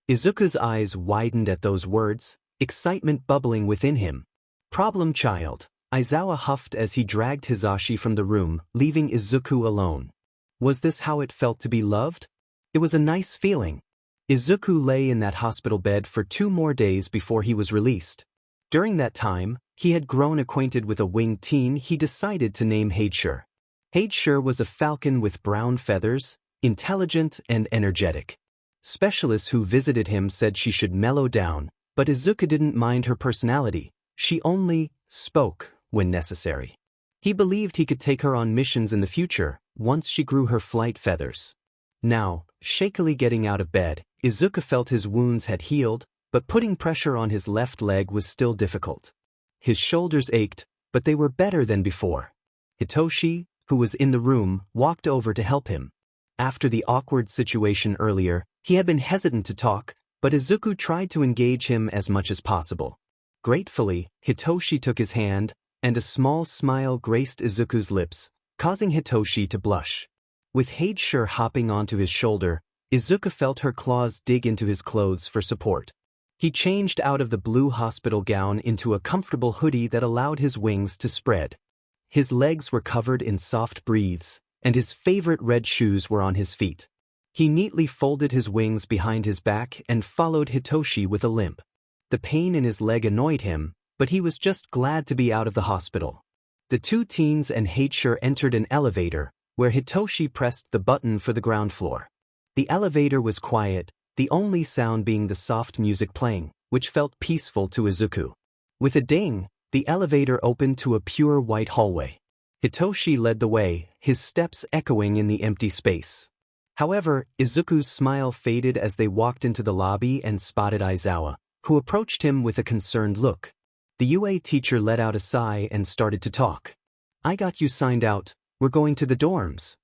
[SPEAKER 1] Izuku's eyes widened at those words, excitement bubbling within him. "Problem child," Aizawa huffed as he dragged Hisashi from the room, leaving Izuku alone. Was this how it felt to be loved? It was a nice feeling. Izuku lay in that hospital bed for 2 more days before he was released. During that time, he had grown acquainted with a winged teen he decided to name Hadeshire. Hadeshire was a falcon with brown feathers, intelligent and energetic. Specialists who visited him said she should mellow down, but Izuku didn't mind her personality. She only spoke when necessary. He believed he could take her on missions in the future, once she grew her flight feathers. Now, shakily getting out of bed, Izuku felt his wounds had healed, but putting pressure on his left leg was still difficult. His shoulders ached, but they were better than before. Hitoshi, who was in the room, walked over to help him. After the awkward situation earlier, he had been hesitant to talk, but Izuku tried to engage him as much as possible. Gratefully, Hitoshi took his hand, and a small smile graced Izuku's lips, causing Hitoshi to blush. With Hadeshire hopping onto his shoulder, Izuku felt her claws dig into his clothes for support. He changed out of the blue hospital gown into a comfortable hoodie that allowed his wings to spread. His legs were covered in soft breathes, and his favorite red shoes were on his feet. He neatly folded his wings behind his back and followed Hitoshi with a limp. The pain in his leg annoyed him, but he was just glad to be out of the hospital. The 2 teens and Hadeshire entered an elevator, where Hitoshi pressed the button for the ground floor. The elevator was quiet, the only sound being the soft music playing, which felt peaceful to Izuku. With a ding, the elevator opened to a pure white hallway. Hitoshi led the way, his steps echoing in the empty space. However, Izuku's smile faded as they walked into the lobby and spotted Aizawa, who approached him with a concerned look. The UA teacher let out a sigh and started to talk. "I got you signed out, we're going to the dorms."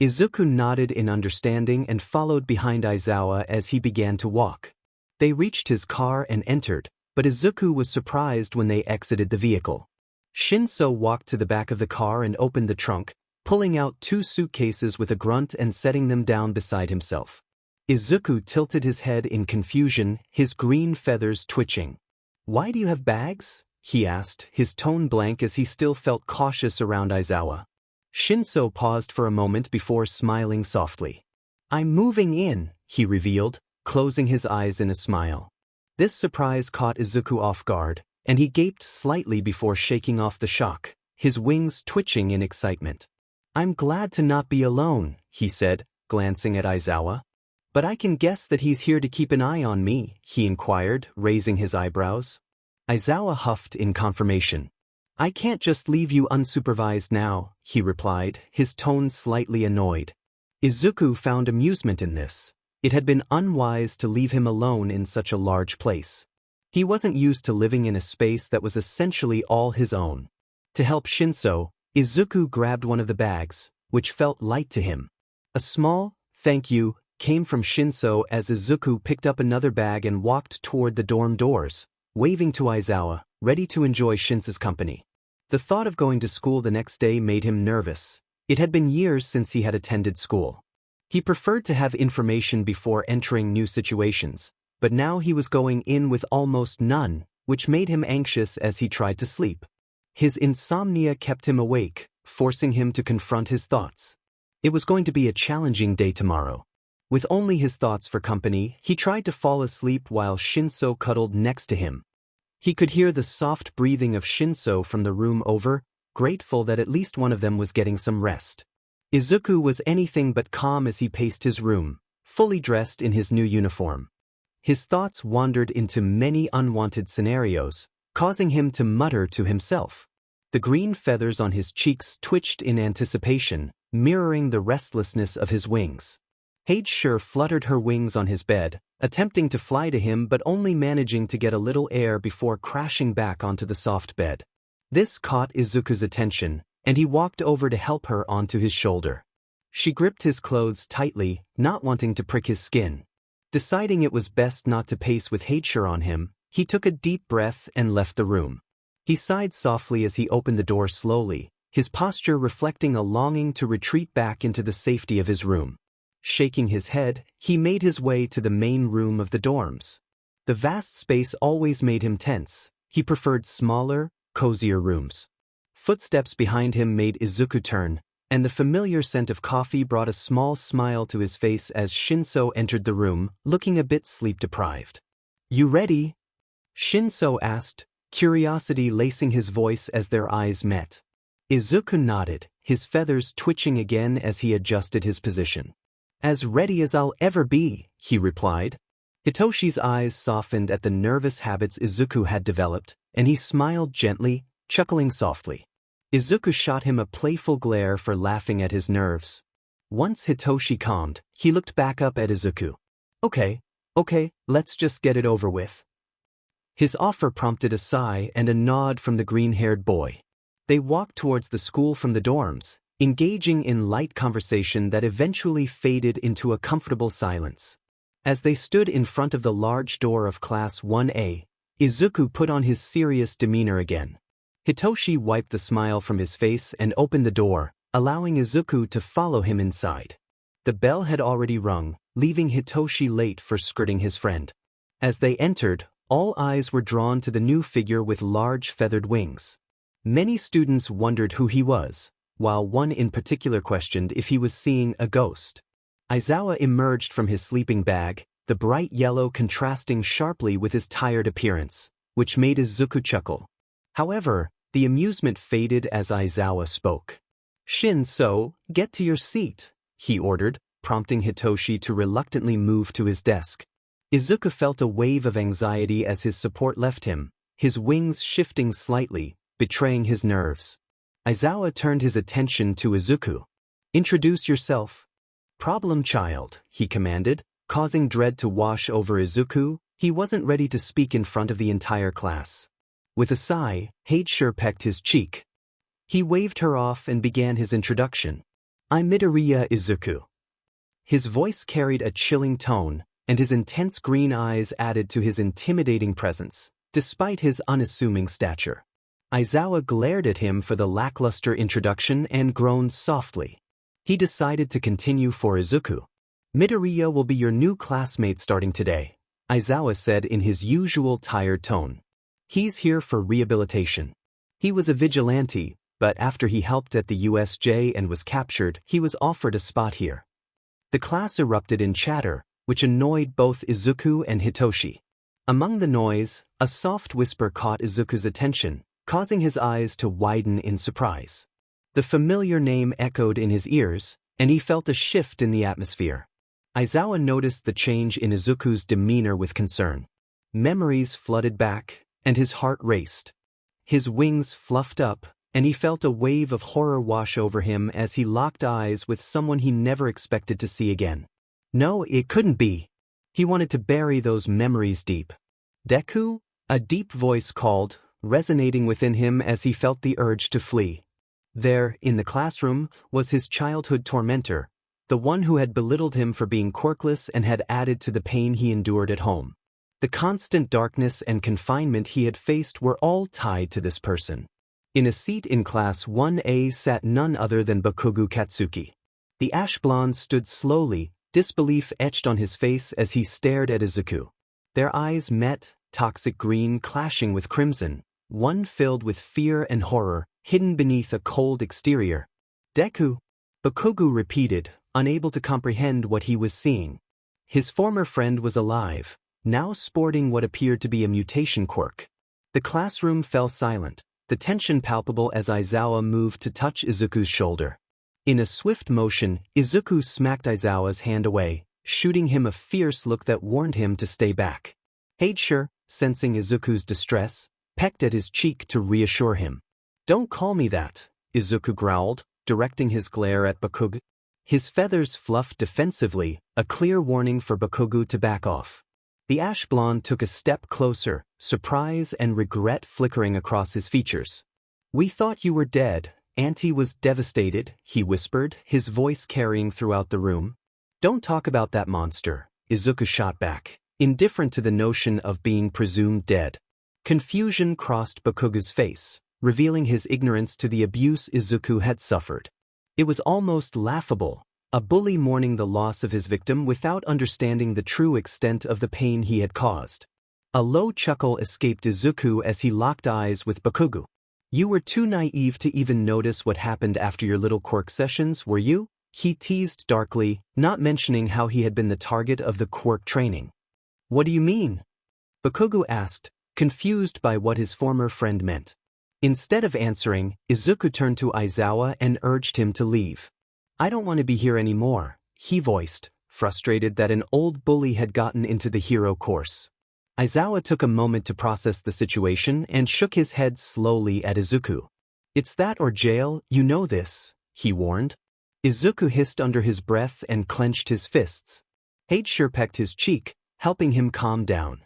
[SPEAKER 1] Izuku nodded in understanding and followed behind Aizawa as he began to walk. They reached his car and entered, but Izuku was surprised when they exited the vehicle. Shinso walked to the back of the car and opened the trunk, pulling out 2 suitcases with a grunt and setting them down beside himself. Izuku tilted his head in confusion, his green feathers twitching. "Why do you have bags?" he asked, his tone blank as he still felt cautious around Aizawa. Shinso paused for a moment before smiling softly. "I'm moving in," he revealed, closing his eyes in a smile. This surprise caught Izuku off guard, and he gaped slightly before shaking off the shock, his wings twitching in excitement. "I'm glad to not be alone," he said, glancing at Aizawa. "But I can guess that he's here to keep an eye on me," he inquired, raising his eyebrows. Aizawa huffed in confirmation. "I can't just leave you unsupervised now," he replied, his tone slightly annoyed. Izuku found amusement in this. It had been unwise to leave him alone in such a large place. He wasn't used to living in a space that was essentially all his own. To help Shinso, Izuku grabbed one of the bags, which felt light to him. A small, "thank you," came from Shinso as Izuku picked up another bag and walked toward the dorm doors, waving to Aizawa, ready to enjoy Shinso's company. The thought of going to school the next day made him nervous. It had been years since he had attended school. He preferred to have information before entering new situations, but now he was going in with almost none, which made him anxious as he tried to sleep. His insomnia kept him awake, forcing him to confront his thoughts. It was going to be a challenging day tomorrow. With only his thoughts for company, he tried to fall asleep while Shinso cuddled next to him. He could hear the soft breathing of Shinso from the room over, grateful that at least one of them was getting some rest. Izuku was anything but calm as he paced his room, fully dressed in his new uniform. His thoughts wandered into many unwanted scenarios, causing him to mutter to himself. The green feathers on his cheeks twitched in anticipation, mirroring the restlessness of his wings. Hoshi fluttered her wings on his bed, attempting to fly to him but only managing to get a little air before crashing back onto the soft bed. This caught Izuku's attention, and he walked over to help her onto his shoulder. She gripped his clothes tightly, not wanting to prick his skin. Deciding it was best not to pace with Hoshi on him, he took a deep breath and left the room. He sighed softly as he opened the door slowly, his posture reflecting a longing to retreat back into the safety of his room. Shaking his head, he made his way to the main room of the dorms. The vast space always made him tense. He preferred smaller, cozier rooms. Footsteps behind him made Izuku turn, and the familiar scent of coffee brought a small smile to his face as Shinso entered the room, looking a bit sleep-deprived. "You ready?" Shinso asked, curiosity lacing his voice as their eyes met. Izuku nodded, his feathers twitching again as he adjusted his position. "As ready as I'll ever be," he replied. Hitoshi's eyes softened at the nervous habits Izuku had developed, and he smiled gently, chuckling softly. Izuku shot him a playful glare for laughing at his nerves. Once Hitoshi calmed, he looked back up at Izuku. Okay, let's just get it over with." His offer prompted a sigh and a nod from the green-haired boy. They walked towards the school from the dorms, engaging in light conversation that eventually faded into a comfortable silence. As they stood in front of the large door of Class 1A, Izuku put on his serious demeanor again. Hitoshi wiped the smile from his face and opened the door, allowing Izuku to follow him inside. The bell had already rung, leaving Hitoshi late for skirting his friend. As they entered, all eyes were drawn to the new figure with large feathered wings. Many students wondered who he was, while one in particular questioned if he was seeing a ghost. Aizawa emerged from his sleeping bag, the bright yellow contrasting sharply with his tired appearance, which made Izuku chuckle. However, the amusement faded as Aizawa spoke. "Shinso, get to your seat," he ordered, prompting Hitoshi to reluctantly move to his desk. Izuku felt a wave of anxiety as his support left him, his wings shifting slightly, betraying his nerves. Aizawa turned his attention to Izuku. "Introduce yourself." "Problem child," he commanded, causing dread to wash over Izuku. He wasn't ready to speak in front of the entire class. With a sigh, Hoshi pecked his cheek. He waved her off and began his introduction. "I'm Midoriya Izuku." His voice carried a chilling tone, and his intense green eyes added to his intimidating presence, despite his unassuming stature. Aizawa glared at him for the lackluster introduction and groaned softly. He decided to continue for Izuku. "Midoriya will be your new classmate starting today," Aizawa said in his usual tired tone. "He's here for rehabilitation. He was a vigilante, but after he helped at the USJ and was captured, he was offered a spot here." The class erupted in chatter, which annoyed both Izuku and Hitoshi. Among the noise, a soft whisper caught Izuku's attention, causing his eyes to widen in surprise. The familiar name echoed in his ears, and he felt a shift in the atmosphere. Aizawa noticed the change in Izuku's demeanor with concern. Memories flooded back, and his heart raced. His wings fluffed up, and he felt a wave of horror wash over him as he locked eyes with someone he never expected to see again. No, it couldn't be. He wanted to bury those memories deep. "Deku?" A deep voice called, resonating within him as he felt the urge to flee. There, in the classroom, was his childhood tormentor, the one who had belittled him for being quirkless and had added to the pain he endured at home. The constant darkness and confinement he had faced were all tied to this person. In a seat in Class 1A sat none other than Bakugo Katsuki. The ash blonde stood slowly, disbelief etched on his face as he stared at Izuku. Their eyes met, toxic green clashing with crimson, one filled with fear and horror, hidden beneath a cold exterior. Deku? Bakugo repeated, unable to comprehend what he was seeing. His former friend was alive, now sporting what appeared to be a mutation quirk. The classroom fell silent, the tension palpable as Aizawa moved to touch Izuku's shoulder. In a swift motion, Izuku smacked Aizawa's hand away, shooting him a fierce look that warned him to stay back. Hoshi, sensing Izuku's distress, pecked at his cheek to reassure him. "Don't call me that," Izuku growled, directing his glare at Bakugo. His feathers fluffed defensively, a clear warning for Bakugo to back off. The ash blonde took a step closer, surprise and regret flickering across his features. "We thought you were dead." Auntie was devastated, he whispered, his voice carrying throughout the room. "Don't talk about that monster," Izuku shot back, indifferent to the notion of being presumed dead. Confusion crossed Bakugo's face, revealing his ignorance to the abuse Izuku had suffered. It was almost laughable, a bully mourning the loss of his victim without understanding the true extent of the pain he had caused. A low chuckle escaped Izuku as he locked eyes with Bakugo. "You were too naive to even notice what happened after your little quirk sessions, were you?" he teased darkly, not mentioning how he had been the target of the quirk training. "What do you mean?" Bakugo asked, confused by what his former friend meant. Instead of answering, Izuku turned to Aizawa and urged him to leave. "I don't want to be here anymore," he voiced, frustrated that an old bully had gotten into the hero course. Aizawa took a moment to process the situation and shook his head slowly at Izuku. "It's that or jail, you know this," he warned. Izuku hissed under his breath and clenched his fists. Hoshi pecked his cheek, helping him calm down.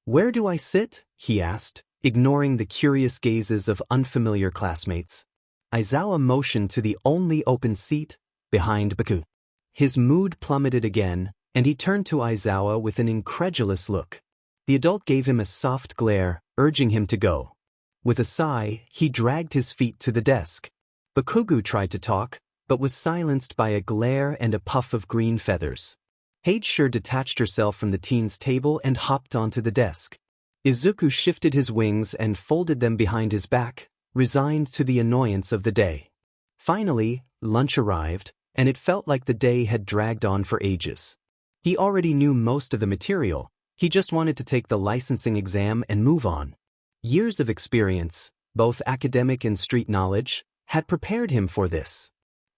[SPEAKER 1] "Where do I sit?" he asked, ignoring the curious gazes of unfamiliar classmates. Aizawa motioned to the only open seat, behind Bakugo. His mood plummeted again, and he turned to Aizawa with an incredulous look. The adult gave him a soft glare, urging him to go. With a sigh, he dragged his feet to the desk. Bakugo tried to talk, but was silenced by a glare and a puff of green feathers. Hoshi detached herself from the teen's table and hopped onto the desk. Izuku shifted his wings and folded them behind his back, resigned to the annoyance of the day. Finally, lunch arrived, and it felt like the day had dragged on for ages. He already knew most of the material. He just wanted to take the licensing exam and move on. Years of experience, both academic and street knowledge, had prepared him for this.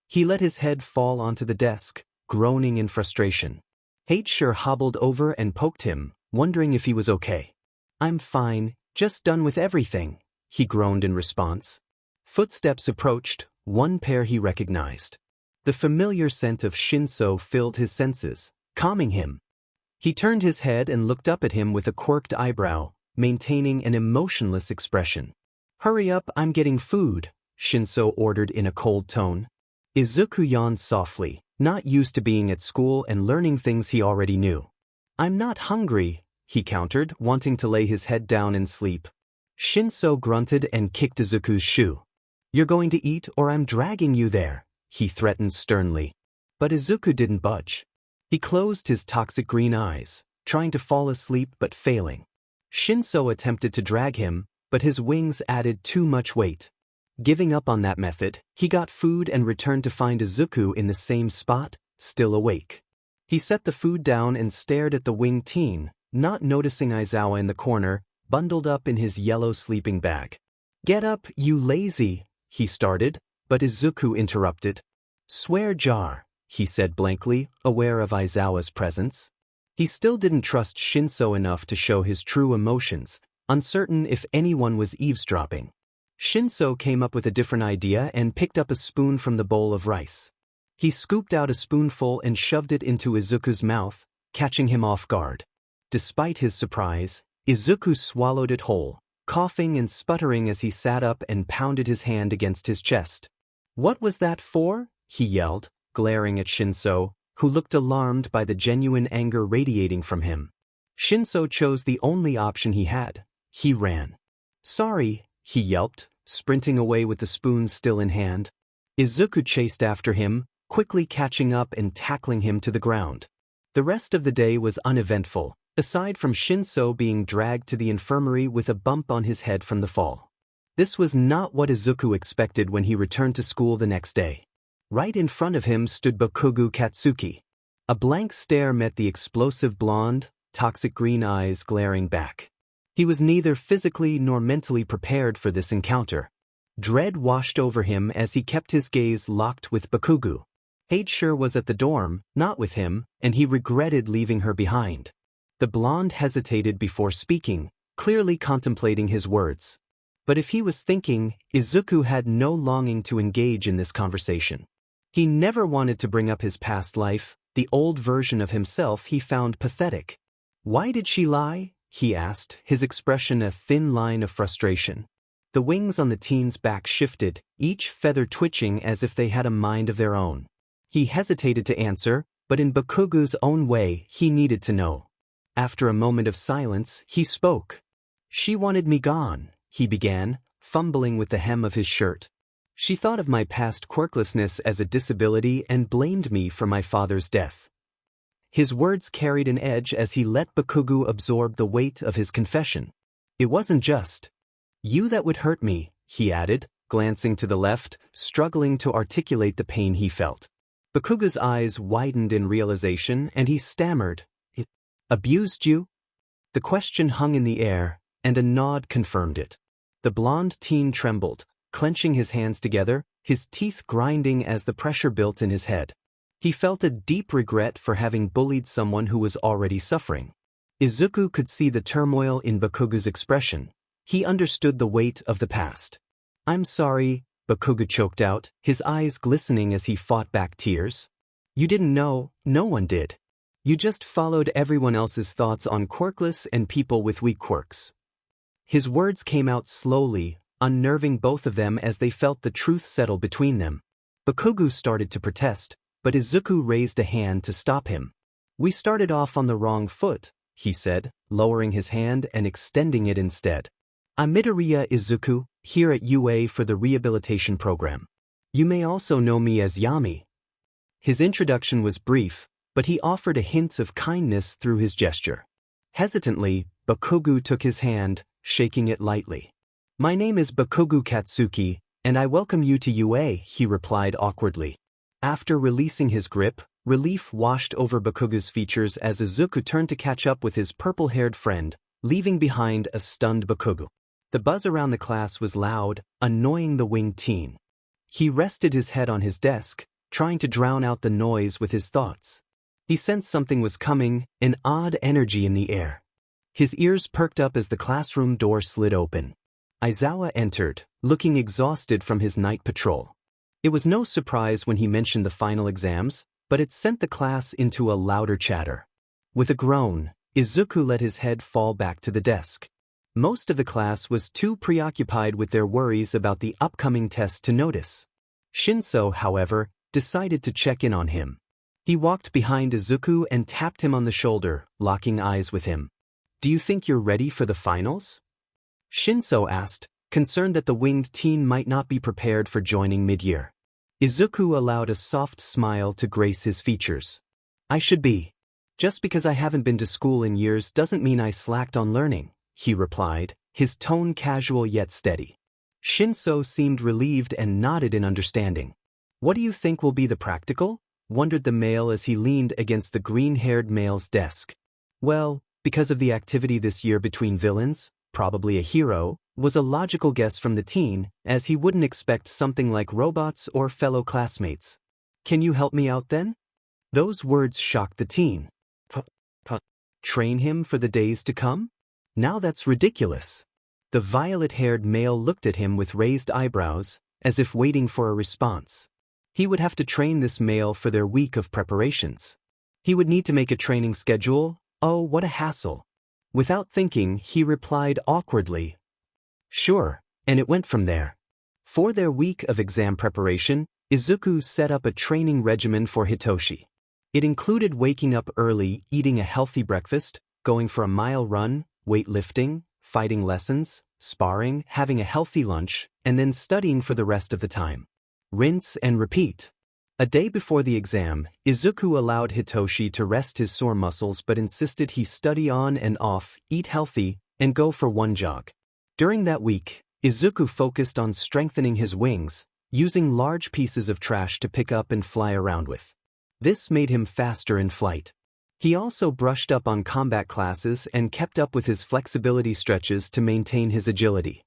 [SPEAKER 1] He let his head fall onto the desk, groaning in frustration. Hoshi hobbled over and poked him, wondering if he was okay. "I'm fine, just done with everything," he groaned in response. Footsteps approached, one pair he recognized. The familiar scent of Shinso filled his senses, calming him. He turned his head and looked up at him with a quirked eyebrow, maintaining an emotionless expression. "Hurry up, I'm getting food," Shinso ordered in a cold tone. Izuku yawned softly, not used to being at school and learning things he already knew. "I'm not hungry," he countered, wanting to lay his head down and sleep. Shinso grunted and kicked Izuku's shoe. "You're going to eat or I'm dragging you there," he threatened sternly. But Izuku didn't budge. He closed his toxic green eyes, trying to fall asleep but failing. Shinso attempted to drag him, but his wings added too much weight. Giving up on that method, he got food and returned to find Izuku in the same spot, still awake. He set the food down and stared at the winged teen, not noticing Aizawa in the corner, bundled up in his yellow sleeping bag. "Get up, you lazy," he started, but Izuku interrupted. "Swear jar," he said blankly, aware of Aizawa's presence. He still didn't trust Shinso enough to show his true emotions, uncertain if anyone was eavesdropping. Shinso came up with a different idea and picked up a spoon from the bowl of rice. He scooped out a spoonful and shoved it into Izuku's mouth, catching him off guard. Despite his surprise, Izuku swallowed it whole, coughing and sputtering as he sat up and pounded his hand against his chest. "What was that for?" he yelled, glaring at Shinso, who looked alarmed by the genuine anger radiating from him. Shinso chose the only option he had. He ran. "Sorry," he yelped, sprinting away with the spoon still in hand. Izuku chased after him, quickly catching up and tackling him to the ground. The rest of the day was uneventful, aside from Shinso being dragged to the infirmary with a bump on his head from the fall. This was not what Izuku expected when he returned to school the next day. Right in front of him stood Bakugo Katsuki. A blank stare met the explosive blonde, toxic green eyes glaring back. He was neither physically nor mentally prepared for this encounter. Dread washed over him as he kept his gaze locked with Bakugo. Sure was at the dorm, not with him, and he regretted leaving her behind. The blonde hesitated before speaking, clearly contemplating his words. But if he was thinking, Izuku had no longing to engage in this conversation. He never wanted to bring up his past life, the old version of himself he found pathetic. Why did she lie? He asked, his expression a thin line of frustration. The wings on the teen's back shifted, each feather twitching as if they had a mind of their own. He hesitated to answer, but in Bakugo's own way, he needed to know. After a moment of silence, he spoke. She wanted me gone, he began, fumbling with the hem of his shirt. She thought of my past quirklessness as a disability and blamed me for my father's death. His words carried an edge as he let Bakugo absorb the weight of his confession. It wasn't just you that would hurt me, he added, glancing to the left, struggling to articulate the pain he felt. Bakugo's eyes widened in realization and he stammered, "It abused you?" The question hung in the air, and a nod confirmed it. The blonde teen trembled, clenching his hands together, his teeth grinding as the pressure built in his head. He felt a deep regret for having bullied someone who was already suffering. Izuku could see the turmoil in Bakugo's expression. He understood the weight of the past. "I'm sorry," Bakugo choked out, his eyes glistening as he fought back tears. "You didn't know, no one did. You just followed everyone else's thoughts on quirkless and people with weak quirks." His words came out slowly, unnerving both of them as they felt the truth settle between them. Bakugo started to protest, but Izuku raised a hand to stop him. "We started off on the wrong foot," he said, lowering his hand and extending it instead. "I'm Midoriya Izuku, here at UA for the rehabilitation program. You may also know me as Yami." His introduction was brief, but he offered a hint of kindness through his gesture. Hesitantly, Bakugo took his hand, shaking it lightly. "My name is Bakugo Katsuki, and I welcome you to UA," he replied awkwardly. After releasing his grip, relief washed over Bakugo's features as Izuku turned to catch up with his purple-haired friend, leaving behind a stunned Bakugo. The buzz around the class was loud, annoying the winged teen. He rested his head on his desk, trying to drown out the noise with his thoughts. He sensed something was coming, an odd energy in the air. His ears perked up as the classroom door slid open. Aizawa entered, looking exhausted from his night patrol. It was no surprise when he mentioned the final exams, but it sent the class into a louder chatter. With a groan, Izuku let his head fall back to the desk. Most of the class was too preoccupied with their worries about the upcoming test to notice. Shinso, however, decided to check in on him. He walked behind Izuku and tapped him on the shoulder, locking eyes with him. "Do you think you're ready for the finals?" Shinso asked, concerned that the winged teen might not be prepared for joining mid-year. Izuku allowed a soft smile to grace his features. "I should be. Just because I haven't been to school in years doesn't mean I slacked on learning," he replied, his tone casual yet steady. Shinso seemed relieved and nodded in understanding. "What do you think will be the practical?" wondered the male as he leaned against the green-haired male's desk. "Well, because of the activity this year between villains, probably a hero," was a logical guess from the teen, as he wouldn't expect something like robots or fellow classmates. "Can you help me out then?" Those words shocked the teen. Train him for the days to come? Now that's ridiculous." The violet-haired male looked at him with raised eyebrows, as if waiting for a response. He would have to train this male for their week of preparations. He would need to make a training schedule. Oh, what a hassle. Without thinking, he replied awkwardly, "Sure," and it went from there. For their week of exam preparation, Izuku set up a training regimen for Hitoshi. It included waking up early, eating a healthy breakfast, going for a mile run, weightlifting, fighting lessons, sparring, having a healthy lunch, and then studying for the rest of the time. Rinse and repeat. A day before the exam, Izuku allowed Hitoshi to rest his sore muscles but insisted he study on and off, eat healthy, and go for one jog. During that week, Izuku focused on strengthening his wings, using large pieces of trash to pick up and fly around with. This made him faster in flight. He also brushed up on combat classes and kept up with his flexibility stretches to maintain his agility.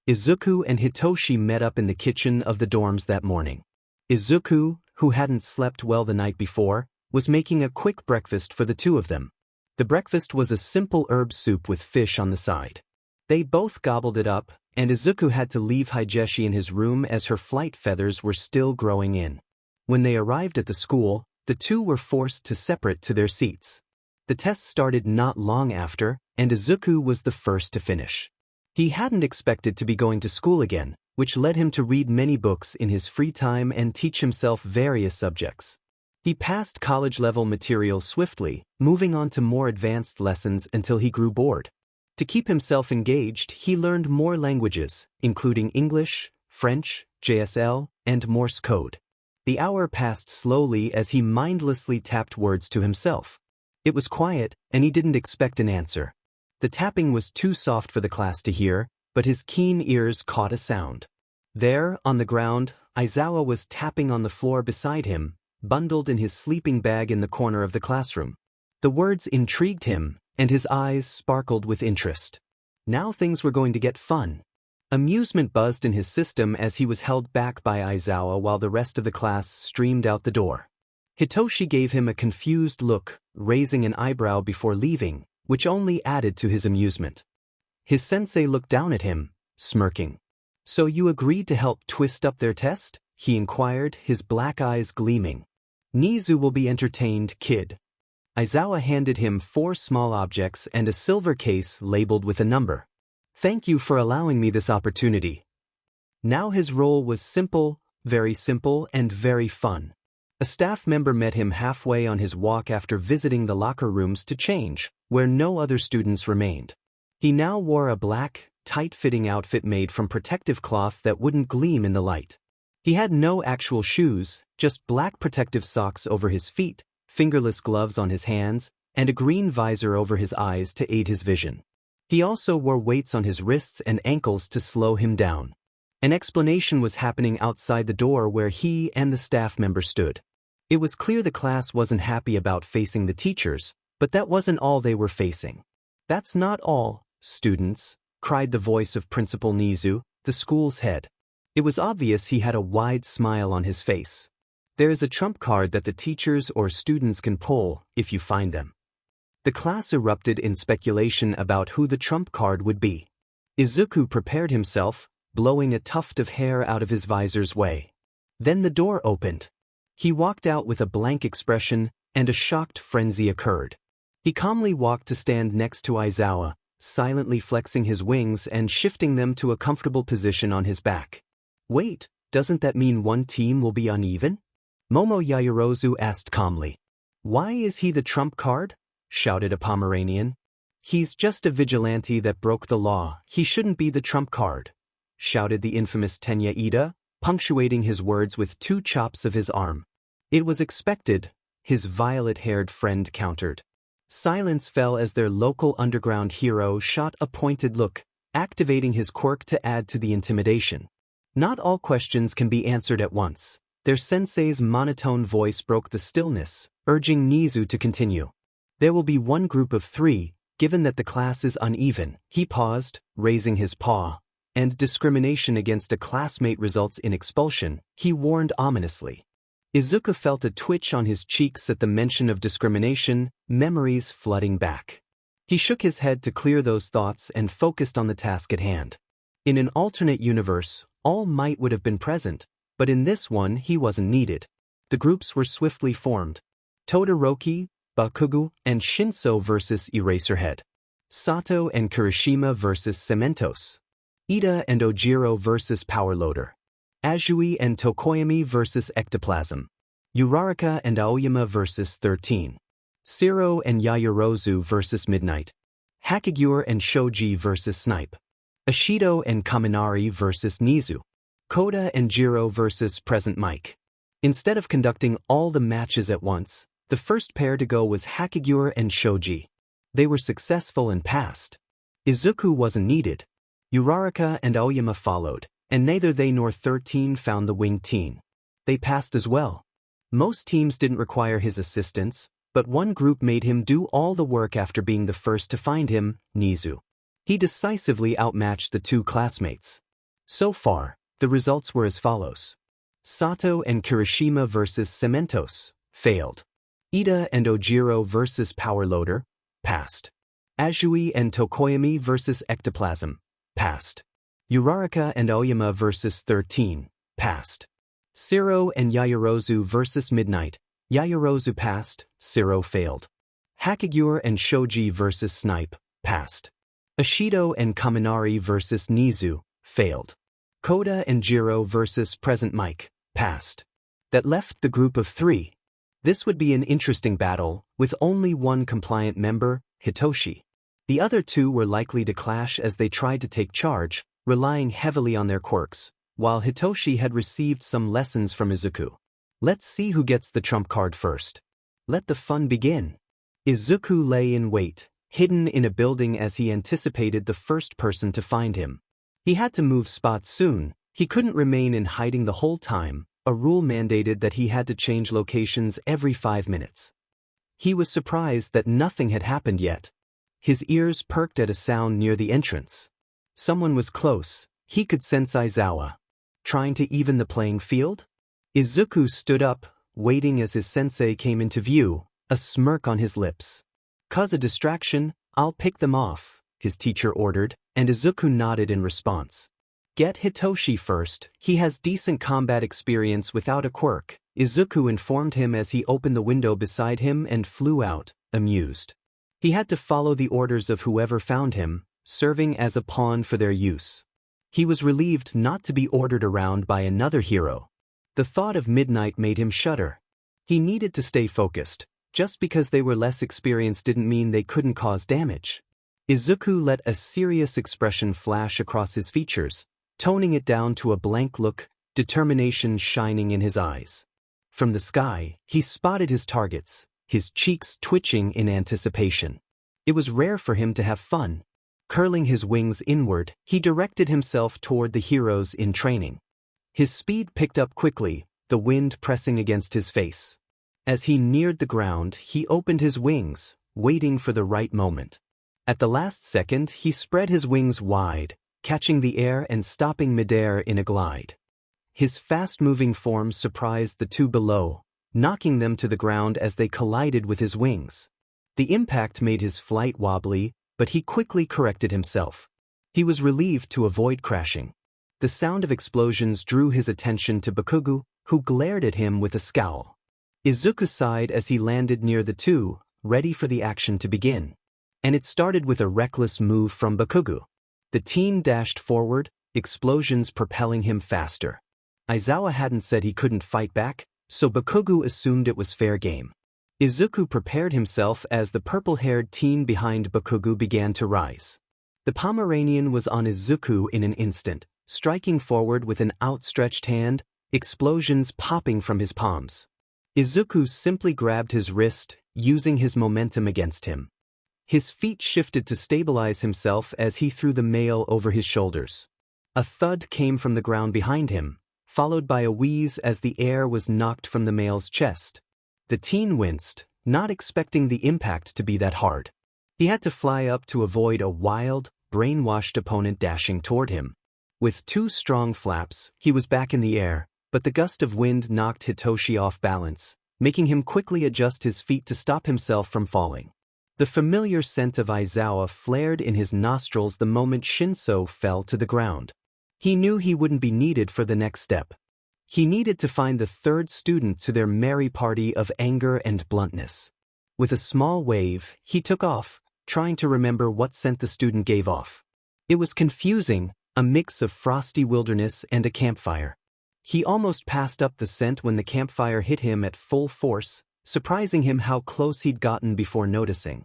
[SPEAKER 1] Izuku and Hitoshi met up in the kitchen of the dorms that morning. Izuku, who hadn't slept well the night before, was making a quick breakfast for the two of them. The breakfast was a simple herb soup with fish on the side. They both gobbled it up, and Izuku had to leave Higeshi in his room as her flight feathers were still growing in. When they arrived at the school, the two were forced to separate to their seats. The test started not long after, and Izuku was the first to finish. He hadn't expected to be going to school again, which led him to read many books in his free time and teach himself various subjects. He passed college-level material swiftly, moving on to more advanced lessons until he grew bored. To keep himself engaged, he learned more languages, including English, French, JSL, and Morse code. The hour passed slowly as he mindlessly tapped words to himself. It was quiet, and he didn't expect an answer. The tapping was too soft for the class to hear, but his keen ears caught a sound. There, on the ground, Aizawa was tapping on the floor beside him, bundled in his sleeping bag in the corner of the classroom. The words intrigued him, and his eyes sparkled with interest. Now things were going to get fun. Amusement buzzed in his system as he was held back by Aizawa while the rest of the class streamed out the door. Hitoshi gave him a confused look, raising an eyebrow before leaving, which only added to his amusement. His sensei looked down at him, smirking. "So you agreed to help twist up their test?" he inquired, his black eyes gleaming. "Nizu will be entertained, kid." Aizawa handed him 4 small objects and a silver case labeled with a number. "Thank you for allowing me this opportunity." Now his role was simple, and very fun. A staff member met him halfway on his walk after visiting the locker rooms to change, where no other students remained. He now wore a black, tight-fitting outfit made from protective cloth that wouldn't gleam in the light. He had no actual shoes, just black protective socks over his feet, fingerless gloves on his hands, and a green visor over his eyes to aid his vision. He also wore weights on his wrists and ankles to slow him down. An explanation was happening outside the door where he and the staff member stood. It was clear the class wasn't happy about facing the teachers, but that wasn't all they were facing. "That's not all, students," cried the voice of Principal Nizu, the school's head. It was obvious he had a wide smile on his face. "There is a trump card that the teachers or students can pull, if you find them." The class erupted in speculation about who the trump card would be. Izuku prepared himself, blowing a tuft of hair out of his visor's way. Then the door opened. He walked out with a blank expression, and a shocked frenzy occurred. He calmly walked to stand next to Aizawa, silently flexing his wings and shifting them to a comfortable position on his back. "Wait, doesn't that mean one team will be uneven?" Momo Yaoyorozu asked calmly. "Why is he the trump card?" shouted a Pomeranian. "He's just a vigilante that broke the law. He shouldn't be the trump card," shouted the infamous Tenya Ida, punctuating his words with 2 chops of his arm. "It was expected," his violet-haired friend countered. Silence fell as their local underground hero shot a pointed look, activating his quirk to add to the intimidation. Not all questions can be answered at once. Their sensei's monotone voice broke the stillness, urging Nizu to continue. "There will be one group of 3, given that the class is uneven." He paused, raising his paw. "And discrimination against a classmate results in expulsion," he warned ominously. Izuku felt a twitch on his cheeks at the mention of discrimination, memories flooding back. He shook his head to clear those thoughts and focused on the task at hand. In an alternate universe, All Might would have been present, but in this one he wasn't needed. The groups were swiftly formed. Todoroki, Bakugo, and Shinso versus Eraserhead. Sato and Kirishima versus Cementos. Ida and Ojiro versus Powerloader. Azui and Tokoyami versus Ectoplasm. Uraraka and Aoyama versus 13. Siro and Yayorozu versus Midnight. Hakigure and Shoji versus Snipe. Ashido and Kaminari versus Nizu. Kota and Jiro versus Present Mike. Instead of conducting all the matches at once, the first pair to go was Hakigure and Shoji. They were successful and passed. Izuku wasn't needed. Uraraka and Aoyama followed, and neither they nor 13 found the winged teen. They passed as well. Most teams didn't require his assistance, but one group made him do all the work after being the first to find him, Nizu. He decisively outmatched the two classmates. So far, the results were as follows. Sato and Kirishima versus Cementos, failed. Ida and Ojiro versus Powerloader, passed. Azui and Tokoyami versus Ectoplasm, passed. Uraraka and Aoyama versus 13, passed. Siro and Yaoyorozu versus Midnight, Yaoyorozu passed, Siro failed. Hakigure and Shoji versus Snipe, passed. Ashido and Kaminari versus Nizu, failed. Kota and Jiro versus Present Mike, passed. That left the group of 3. This would be an interesting battle, with only one compliant member, Hitoshi. The other 2 were likely to clash as they tried to take charge, relying heavily on their quirks, while Hitoshi had received some lessons from Izuku. Let's see who gets the trump card first. Let the fun begin. Izuku lay in wait, hidden in a building as he anticipated the first person to find him. He had to move spots soon. He couldn't remain in hiding the whole time. A rule mandated that he had to change locations every 5 minutes. He was surprised that nothing had happened yet. His ears perked at a sound near the entrance. Someone was close. He could sense Aizawa. Trying to even the playing field? Izuku stood up, waiting as his sensei came into view, a smirk on his lips. "'Cause a distraction, I'll pick them off," his teacher ordered, and Izuku nodded in response. "Get Hitoshi first, he has decent combat experience without a quirk," Izuku informed him as he opened the window beside him and flew out, amused. He had to follow the orders of whoever found him, serving as a pawn for their use. He was relieved not to be ordered around by another hero. The thought of Midnight made him shudder. He needed to stay focused. Just because they were less experienced didn't mean they couldn't cause damage. Izuku let a serious expression flash across his features, toning it down to a blank look, determination shining in his eyes. From the sky, he spotted his targets, his cheeks twitching in anticipation. It was rare for him to have fun. Curling his wings inward, he directed himself toward the heroes in training. His speed picked up quickly, the wind pressing against his face. As he neared the ground, he opened his wings, waiting for the right moment. At the last second, he spread his wings wide, catching the air and stopping midair in a glide. His fast-moving form surprised the 2 below, knocking them to the ground as they collided with his wings. The impact made his flight wobbly, but he quickly corrected himself. He was relieved to avoid crashing. The sound of explosions drew his attention to Bakugo, who glared at him with a scowl. Izuku sighed as he landed near the 2, ready for the action to begin. And it started with a reckless move from Bakugo. The teen dashed forward, explosions propelling him faster. Aizawa hadn't said he couldn't fight back, so Bakugo assumed it was fair game. Izuku prepared himself as the purple-haired teen behind Bakugo began to rise. The Pomeranian was on Izuku in an instant, striking forward with an outstretched hand, explosions popping from his palms. Izuku simply grabbed his wrist, using his momentum against him. His feet shifted to stabilize himself as he threw the male over his shoulders. A thud came from the ground behind him, followed by a wheeze as the air was knocked from the male's chest. The teen winced, not expecting the impact to be that hard. He had to fly up to avoid a wild, brainwashed opponent dashing toward him. With 2 strong flaps, he was back in the air, but the gust of wind knocked Hitoshi off balance, making him quickly adjust his feet to stop himself from falling. The familiar scent of Aizawa flared in his nostrils the moment Shinso fell to the ground. He knew he wouldn't be needed for the next step. He needed to find the 3rd student to their merry party of anger and bluntness. With a small wave, he took off, trying to remember what scent the student gave off. It was confusing, a mix of frosty wilderness and a campfire. He almost passed up the scent when the campfire hit him at full force, surprising him how close he'd gotten before noticing.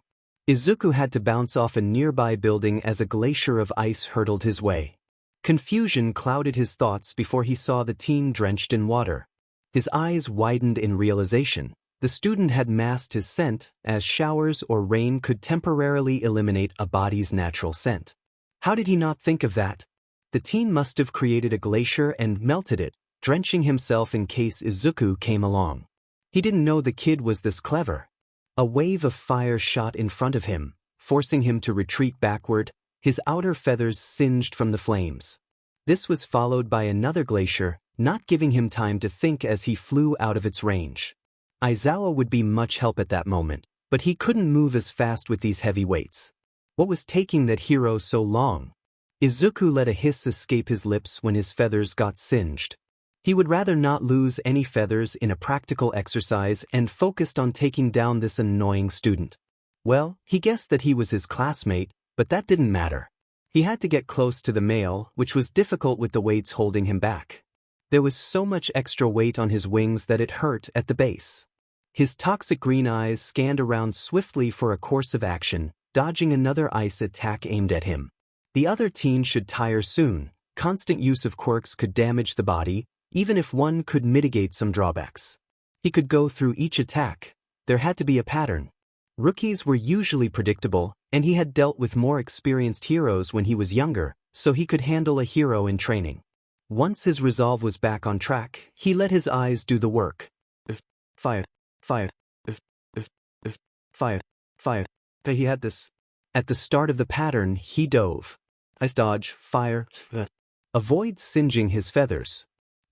[SPEAKER 1] Izuku had to bounce off a nearby building as a glacier of ice hurtled his way. Confusion clouded his thoughts before he saw the teen drenched in water. His eyes widened in realization. The student had masked his scent, as showers or rain could temporarily eliminate a body's natural scent. How did he not think of that? The teen must have created a glacier and melted it, drenching himself in case Izuku came along. He didn't know the kid was this clever. A wave of fire shot in front of him, forcing him to retreat backward, his outer feathers singed from the flames. This was followed by another glacier, not giving him time to think as he flew out of its range. Aizawa would be much help at that moment, but he couldn't move as fast with these heavy weights. What was taking that hero so long? Izuku let a hiss escape his lips when his feathers got singed. He would rather not lose any feathers in a practical exercise and focused on taking down this annoying student. Well, he guessed that he was his classmate, but that didn't matter. He had to get close to the male, which was difficult with the weights holding him back. There was so much extra weight on his wings that it hurt at the base. His toxic green eyes scanned around swiftly for a course of action, dodging another ice attack aimed at him. The other teen should tire soon. Constant use of quirks could damage the body, even if one could mitigate some drawbacks. He could go through each attack. There had to be a pattern. Rookies were usually predictable, and he had dealt with more experienced heroes when he was younger, so he could handle a hero in training. Once his resolve was back on track, he let his eyes do the work. Fire. Fire. Fire. Fire. But he had this. At the start of the pattern, he dove. Ice dodge, fire. Avoid singeing his feathers.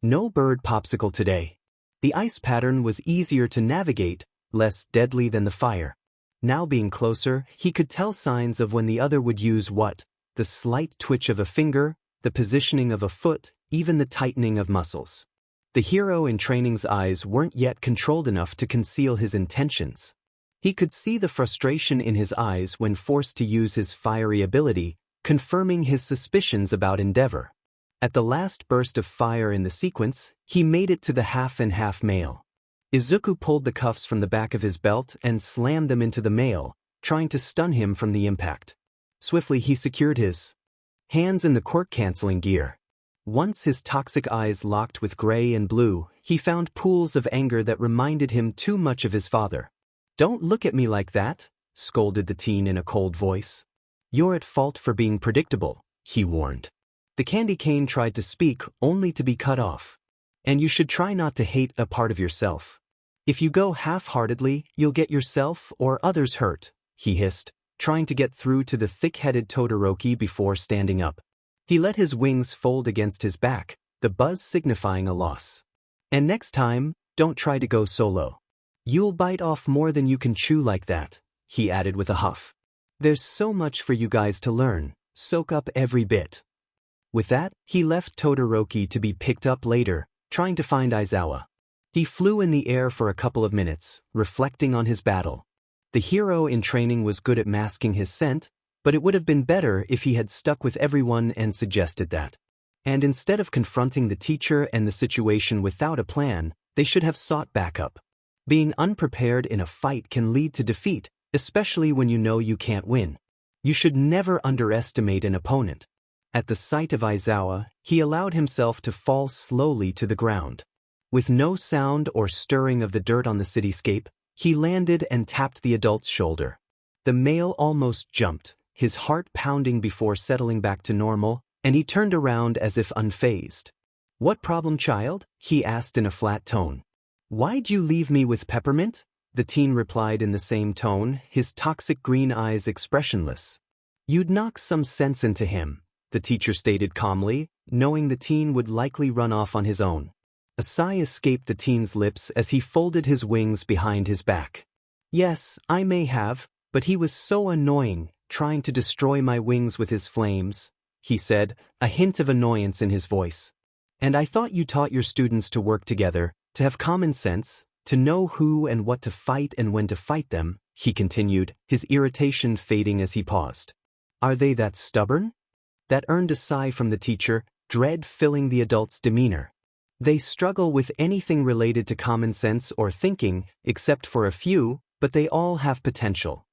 [SPEAKER 1] No bird popsicle today. The ice pattern was easier to navigate, less deadly than the fire. Now being closer, he could tell signs of when the other would use what: the slight twitch of a finger, the positioning of a foot, even the tightening of muscles. The hero in training's eyes weren't yet controlled enough to conceal his intentions. He could see the frustration in his eyes when forced to use his fiery ability, confirming his suspicions about Endeavor. At the last burst of fire in the sequence, he made it to the half-and-half male. Izuku pulled the cuffs from the back of his belt and slammed them into the male, trying to stun him from the impact. Swiftly he secured his hands in the quirk-canceling gear. Once his toxic eyes locked with gray and blue, he found pools of anger that reminded him too much of his father. "Don't look at me like that," scolded the teen in a cold voice. "You're at fault for being predictable," he warned. The candy cane tried to speak, only to be cut off. "And you should try not to hate a part of yourself. If you go half-heartedly, you'll get yourself or others hurt," he hissed, trying to get through to the thick-headed Todoroki before standing up. He let his wings fold against his back, the buzz signifying a loss. "And next time, don't try to go solo. You'll bite off more than you can chew like that," he added with a huff. "There's so much for you guys to learn, soak up every bit." With that, he left Todoroki to be picked up later, trying to find Aizawa. He flew in the air for a couple of minutes, reflecting on his battle. The hero in training was good at masking his scent, but it would have been better if he had stuck with everyone and suggested that. And instead of confronting the teacher and the situation without a plan, they should have sought backup. Being unprepared in a fight can lead to defeat, especially when you know you can't win. You should never underestimate an opponent. At the sight of Aizawa, he allowed himself to fall slowly to the ground. With no sound or stirring of the dirt on the cityscape, he landed and tapped the adult's shoulder. The male almost jumped, his heart pounding before settling back to normal, and he turned around as if unfazed. "What problem, child?" he asked in a flat tone. "Why'd you leave me with Peppermint?" the teen replied in the same tone, his toxic green eyes expressionless. "You'd knock some sense into him," the teacher stated calmly, knowing the teen would likely run off on his own. A sigh escaped the teen's lips as he folded his wings behind his back. "Yes, I may have, but he was so annoying, trying to destroy my wings with his flames," he said, a hint of annoyance in his voice. "And I thought you taught your students to work together, to have common sense, to know who and what to fight and when to fight them," he continued, his irritation fading as he paused. "Are they that stubborn?" That earned a sigh from the teacher, dread filling the adult's demeanor. "They struggle with anything related to common sense or thinking, except for a few, but they all have potential."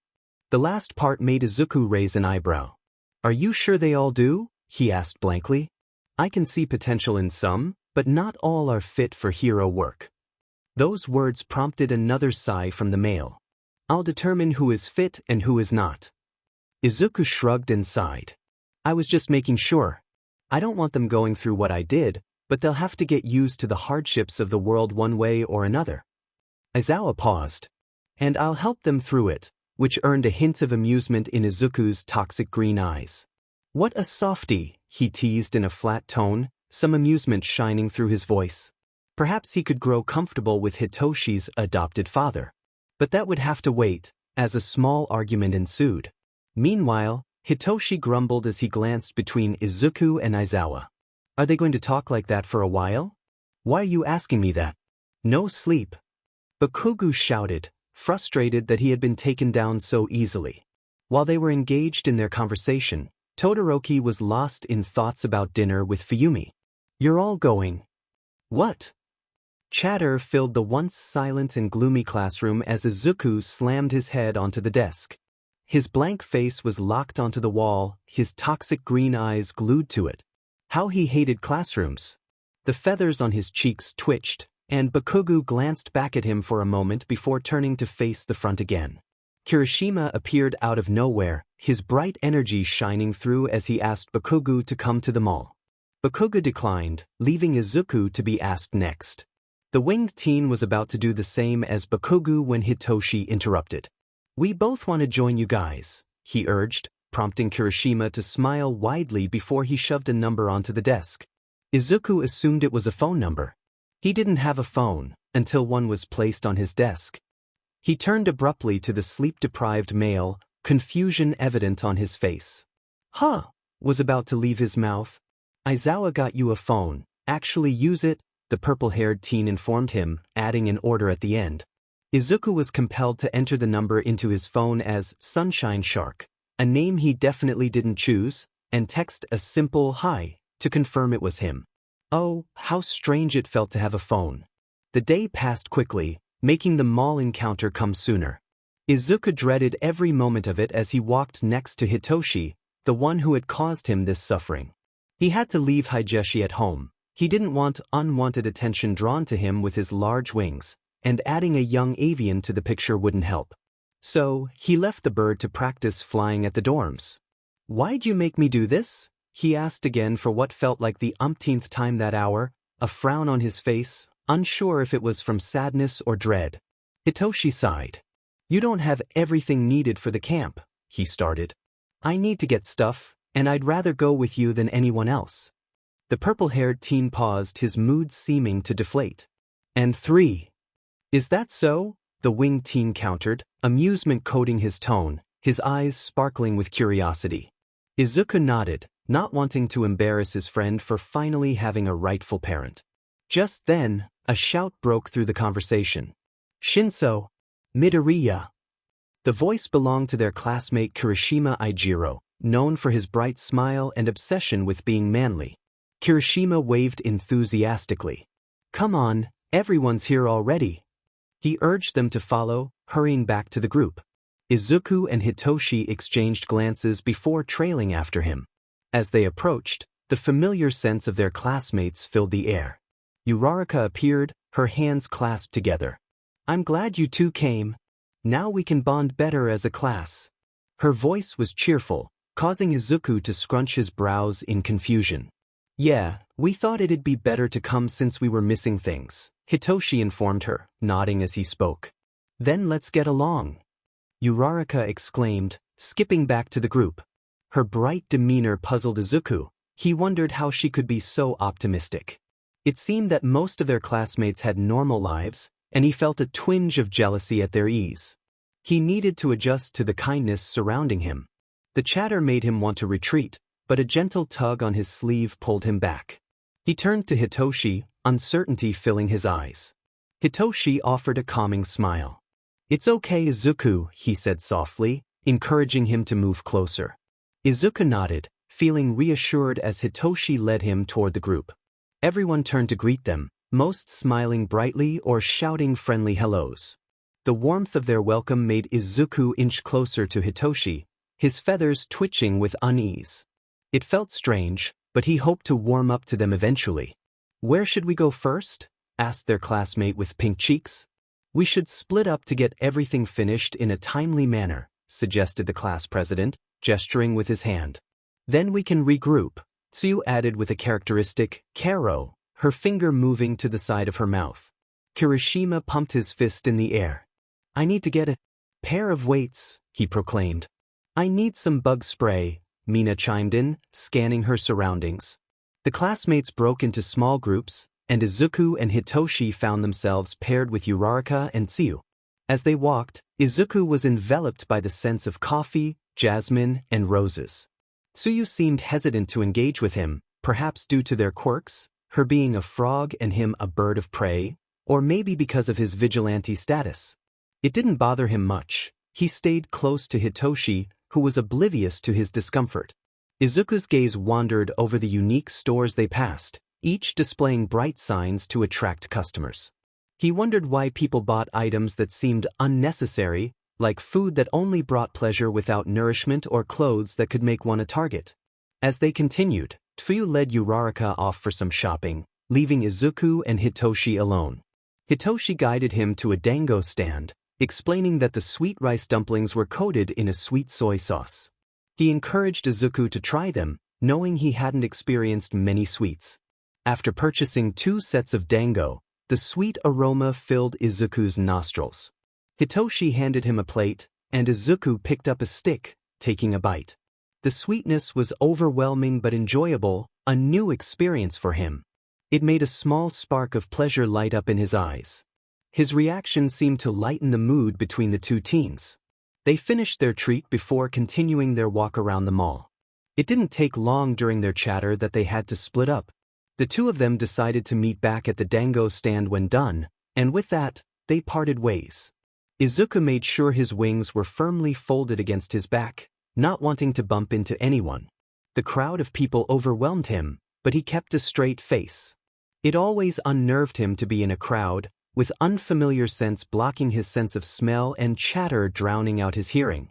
[SPEAKER 1] The last part made Izuku raise an eyebrow. Are you sure they all do? He asked blankly. I can see potential in some, but not all are fit for hero work. Those words prompted another sigh from the male. I'll determine who is fit and who is not. Izuku shrugged and sighed. I was just making sure. I don't want them going through what I did, but they'll have to get used to the hardships of the world one way or another. Aizawa paused. And I'll help them through it, which earned a hint of amusement in Izuku's toxic green eyes. What a softie, he teased in a flat tone, some amusement shining through his voice. Perhaps he could grow comfortable with Hitoshi's adopted father. But that would have to wait, as a small argument ensued. Meanwhile, Hitoshi grumbled as he glanced between Izuku and Aizawa. Are they going to talk like that for a while? Why are you asking me that? No sleep. Bakugo shouted, frustrated that he had been taken down so easily. While they were engaged in their conversation, Todoroki was lost in thoughts about dinner with Fuyumi. You're all going. What? Chatter filled the once silent and gloomy classroom as Izuku slammed his head onto the desk. His blank face was locked onto the wall, his toxic green eyes glued to it. How he hated classrooms. The feathers on his cheeks twitched, and Bakugo glanced back at him for a moment before turning to face the front again. Kirishima appeared out of nowhere, his bright energy shining through as he asked Bakugo to come to the mall. Bakugo declined, leaving Izuku to be asked next. The winged teen was about to do the same as Bakugo when Hitoshi interrupted. We both want to join you guys, he urged, prompting Kirishima to smile widely before he shoved a number onto the desk. Izuku assumed it was a phone number. He didn't have a phone, until one was placed on his desk. He turned abruptly to the sleep-deprived male, confusion evident on his face. Huh, was about to leave his mouth. Aizawa got you a phone, actually use it, the purple-haired teen informed him, adding an order at the end. Izuku was compelled to enter the number into his phone as Sunshine Shark, a name he definitely didn't choose, and text a simple hi to confirm it was him. Oh, how strange it felt to have a phone. The day passed quickly, making the mall encounter come sooner. Izuku dreaded every moment of it as he walked next to Hitoshi, the one who had caused him this suffering. He had to leave Higeshi at home. He didn't want unwanted attention drawn to him with his large wings, and adding a young avian to the picture wouldn't help. So, he left the bird to practice flying at the dorms. Why'd you make me do this? He asked again for what felt like the umpteenth time that hour, a frown on his face, unsure if it was from sadness or dread. Hitoshi sighed. You don't have everything needed for the camp, he started. I need to get stuff, and I'd rather go with you than anyone else. The purple-haired teen paused, his mood seeming to deflate. And 3. Is that so? The winged teen countered, amusement coating his tone, his eyes sparkling with curiosity. Izuku nodded, not wanting to embarrass his friend for finally having a rightful parent. Just then, a shout broke through the conversation. Shinso! Midoriya! The voice belonged to their classmate Kirishima Ijiro, known for his bright smile and obsession with being manly. Kirishima waved enthusiastically. Come on, everyone's here already. He urged them to follow, hurrying back to the group. Izuku and Hitoshi exchanged glances before trailing after him. As they approached, the familiar sense of their classmates filled the air. Uraraka appeared, her hands clasped together. I'm glad you two came. Now we can bond better as a class. Her voice was cheerful, causing Izuku to scrunch his brows in confusion. Yeah, we thought it'd be better to come since we were missing things, Hitoshi informed her, nodding as he spoke. Then let's get along. Uraraka exclaimed, skipping back to the group. Her bright demeanor puzzled Izuku. He wondered how she could be so optimistic. It seemed that most of their classmates had normal lives, and he felt a twinge of jealousy at their ease. He needed to adjust to the kindness surrounding him. The chatter made him want to retreat, but a gentle tug on his sleeve pulled him back. He turned to Hitoshi, uncertainty filling his eyes. Hitoshi offered a calming smile. It's okay, Izuku, he said softly, encouraging him to move closer. Izuku nodded, feeling reassured as Hitoshi led him toward the group. Everyone turned to greet them, most smiling brightly or shouting friendly hellos. The warmth of their welcome made Izuku inch closer to Hitoshi, his feathers twitching with unease. It felt strange, but he hoped to warm up to them eventually. "Where should we go first?" asked their classmate with pink cheeks. "We should split up to get everything finished in a timely manner," suggested the class president, gesturing with his hand. "Then we can regroup," Tsuyu added with a characteristic "Karo," her finger moving to the side of her mouth. Kirishima pumped his fist in the air. "I need to get a pair of weights," he proclaimed. "I need some bug spray," Mina chimed in, scanning her surroundings. The classmates broke into small groups, and Izuku and Hitoshi found themselves paired with Uraraka and Tsuyu. As they walked, Izuku was enveloped by the sense of coffee, jasmine, and roses. Tsuyu seemed hesitant to engage with him, perhaps due to their quirks, her being a frog and him a bird of prey, or maybe because of his vigilante status. It didn't bother him much. He stayed close to Hitoshi, who was oblivious to his discomfort. Izuku's gaze wandered over the unique stores they passed, each displaying bright signs to attract customers. He wondered why people bought items that seemed unnecessary, like food that only brought pleasure without nourishment or clothes that could make one a target. As they continued, Tsuyu led Uraraka off for some shopping, leaving Izuku and Hitoshi alone. Hitoshi guided him to a dango stand, explaining that the sweet rice dumplings were coated in a sweet soy sauce. He encouraged Izuku to try them, knowing he hadn't experienced many sweets. After purchasing 2 sets of dango, the sweet aroma filled Izuku's nostrils. Hitoshi handed him a plate, and Izuku picked up a stick, taking a bite. The sweetness was overwhelming but enjoyable, a new experience for him. It made a small spark of pleasure light up in his eyes. His reaction seemed to lighten the mood between the two teens. They finished their treat before continuing their walk around the mall. It didn't take long during their chatter that they had to split up. The two of them decided to meet back at the dango stand when done, and with that, they parted ways. Izuku made sure his wings were firmly folded against his back, not wanting to bump into anyone. The crowd of people overwhelmed him, but he kept a straight face. It always unnerved him to be in a crowd, with unfamiliar scents blocking his sense of smell and chatter drowning out his hearing.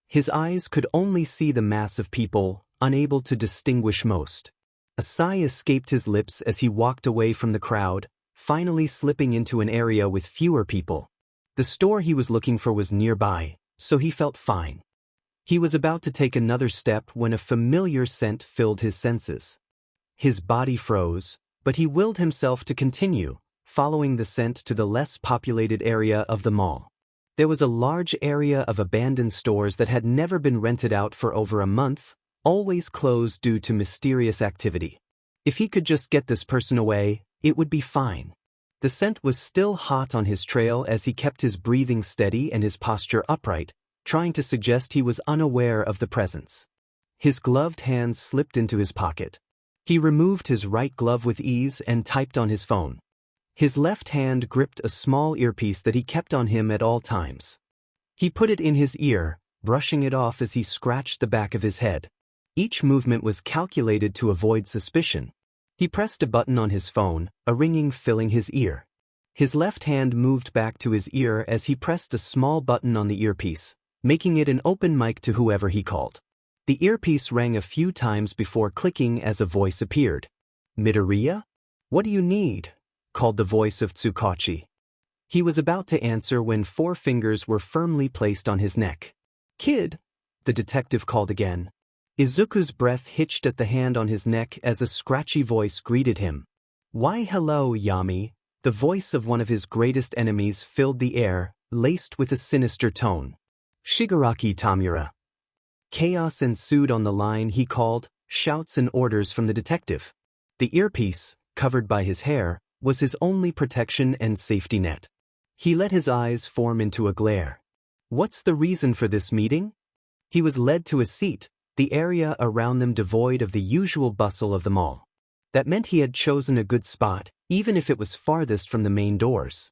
[SPEAKER 1] His eyes could only see the mass of people, unable to distinguish most. A sigh escaped his lips as he walked away from the crowd, finally slipping into an area with fewer people. The store he was looking for was nearby, so he felt fine. He was about to take another step when a familiar scent filled his senses. His body froze, but he willed himself to continue, following the scent to the less populated area of the mall. There was a large area of abandoned stores that had never been rented out for over a month, always closed due to mysterious activity. If he could just get this person away, it would be fine. The scent was still hot on his trail as he kept his breathing steady and his posture upright, trying to suggest he was unaware of the presence. His gloved hands slipped into his pocket. He removed his right glove with ease and typed on his phone. His left hand gripped a small earpiece that he kept on him at all times. He put it in his ear, brushing it off as he scratched the back of his head. Each movement was calculated to avoid suspicion. He pressed a button on his phone, a ringing filling his ear. His left hand moved back to his ear as he pressed a small button on the earpiece, making it an open mic to whoever he called. The earpiece rang a few times before clicking as a voice appeared. "Midoriya? What do you need?" called the voice of Tsukachi. He was about to answer when 4 fingers were firmly placed on his neck. "Kid," the detective called again. Izuku's breath hitched at the hand on his neck as a scratchy voice greeted him. "Why hello, Yami." The voice of one of his greatest enemies filled the air, laced with a sinister tone. "Shigaraki Tamura." Chaos ensued on the line he called, shouts and orders from the detective. The earpiece, covered by his hair, was his only protection and safety net. He let his eyes form into a glare. "What's the reason for this meeting?" He was led to a seat, the area around them devoid of the usual bustle of the mall. That meant he had chosen a good spot, even if it was farthest from the main doors.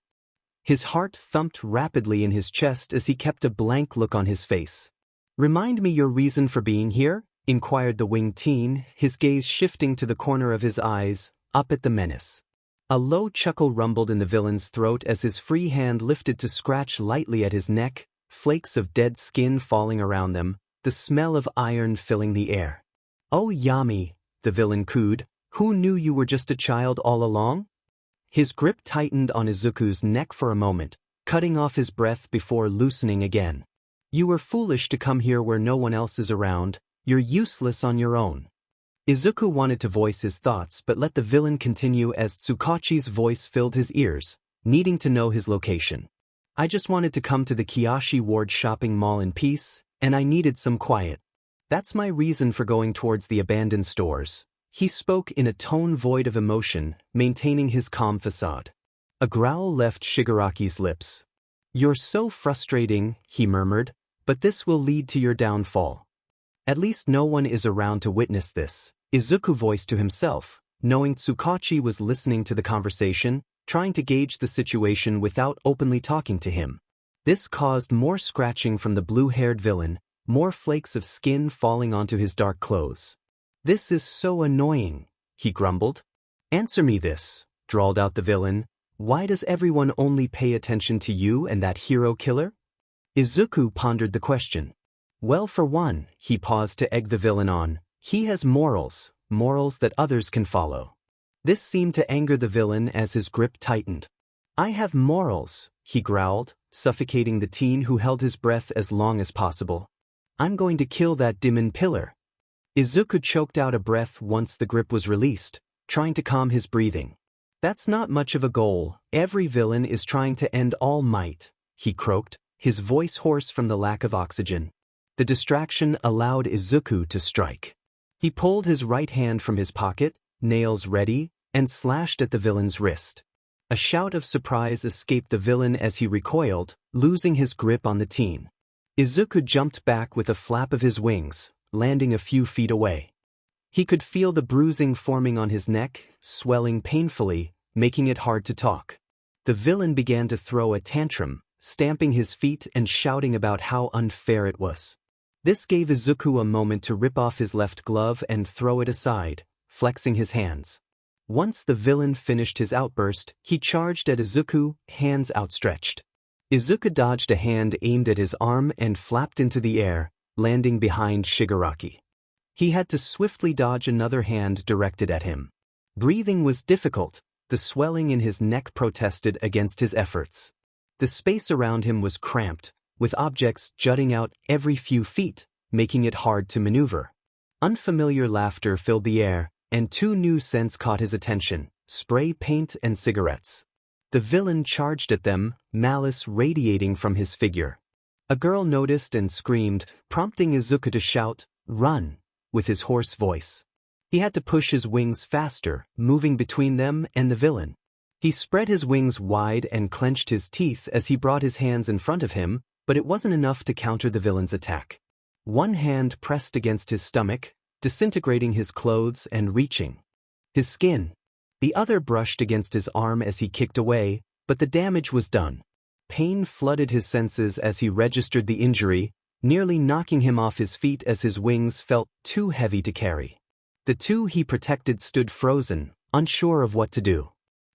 [SPEAKER 1] His heart thumped rapidly in his chest as he kept a blank look on his face. "Remind me your reason for being here?" inquired the winged teen, his gaze shifting to the corner of his eyes, up at the menace. A low chuckle rumbled in the villain's throat as his free hand lifted to scratch lightly at his neck, flakes of dead skin falling around them, the smell of iron filling the air. "Oh Yami," the villain cooed, "who knew you were just a child all along?" His grip tightened on Izuku's neck for a moment, cutting off his breath before loosening again. "You were foolish to come here where no one else is around, you're useless on your own." Izuku wanted to voice his thoughts but let the villain continue as Tsukachi's voice filled his ears, needing to know his location. "I just wanted to come to the Kiyoshi Ward shopping mall in peace, and I needed some quiet. That's my reason for going towards the abandoned stores." He spoke in a tone void of emotion, maintaining his calm facade. A growl left Shigaraki's lips. "You're so frustrating," he murmured, "but this will lead to your downfall. At least no one is around to witness this," Izuku voiced to himself, knowing Tsukachi was listening to the conversation, trying to gauge the situation without openly talking to him. This caused more scratching from the blue-haired villain, more flakes of skin falling onto his dark clothes. "This is so annoying," he grumbled. "Answer me this," drawled out the villain. "Why does everyone only pay attention to you and that hero killer?" Izuku pondered the question. "Well, for one," he paused to egg the villain on, "he has morals that others can follow." This seemed to anger the villain as his grip tightened. "I have morals," he growled, suffocating the teen who held his breath as long as possible. "I'm going to kill that demon pillar." Izuku choked out a breath once the grip was released, trying to calm his breathing. "That's not much of a goal, every villain is trying to end All Might," he croaked, his voice hoarse from the lack of oxygen. The distraction allowed Izuku to strike. He pulled his right hand from his pocket, nails ready, and slashed at the villain's wrist. A shout of surprise escaped the villain as he recoiled, losing his grip on the teen. Izuku jumped back with a flap of his wings, landing a few feet away. He could feel the bruising forming on his neck, swelling painfully, making it hard to talk. The villain began to throw a tantrum, stamping his feet and shouting about how unfair it was. This gave Izuku a moment to rip off his left glove and throw it aside, flexing his hands. Once the villain finished his outburst, he charged at Izuku, hands outstretched. Izuku dodged a hand aimed at his arm and flapped into the air, landing behind Shigaraki. He had to swiftly dodge another hand directed at him. Breathing was difficult, the swelling in his neck protested against his efforts. The space around him was cramped, with objects jutting out every few feet, making it hard to maneuver. Unfamiliar laughter filled the air, and two new scents caught his attention: spray paint and cigarettes. The villain charged at them, malice radiating from his figure. A girl noticed and screamed, prompting Izuku to shout, "Run!" with his hoarse voice. He had to push his wings faster, moving between them and the villain. He spread his wings wide and clenched his teeth as he brought his hands in front of him, but it wasn't enough to counter the villain's attack. One hand pressed against his stomach, disintegrating his clothes and reaching his skin. The other brushed against his arm as he kicked away, but the damage was done. Pain flooded his senses as he registered the injury, nearly knocking him off his feet as his wings felt too heavy to carry. The two he protected stood frozen, unsure of what to do.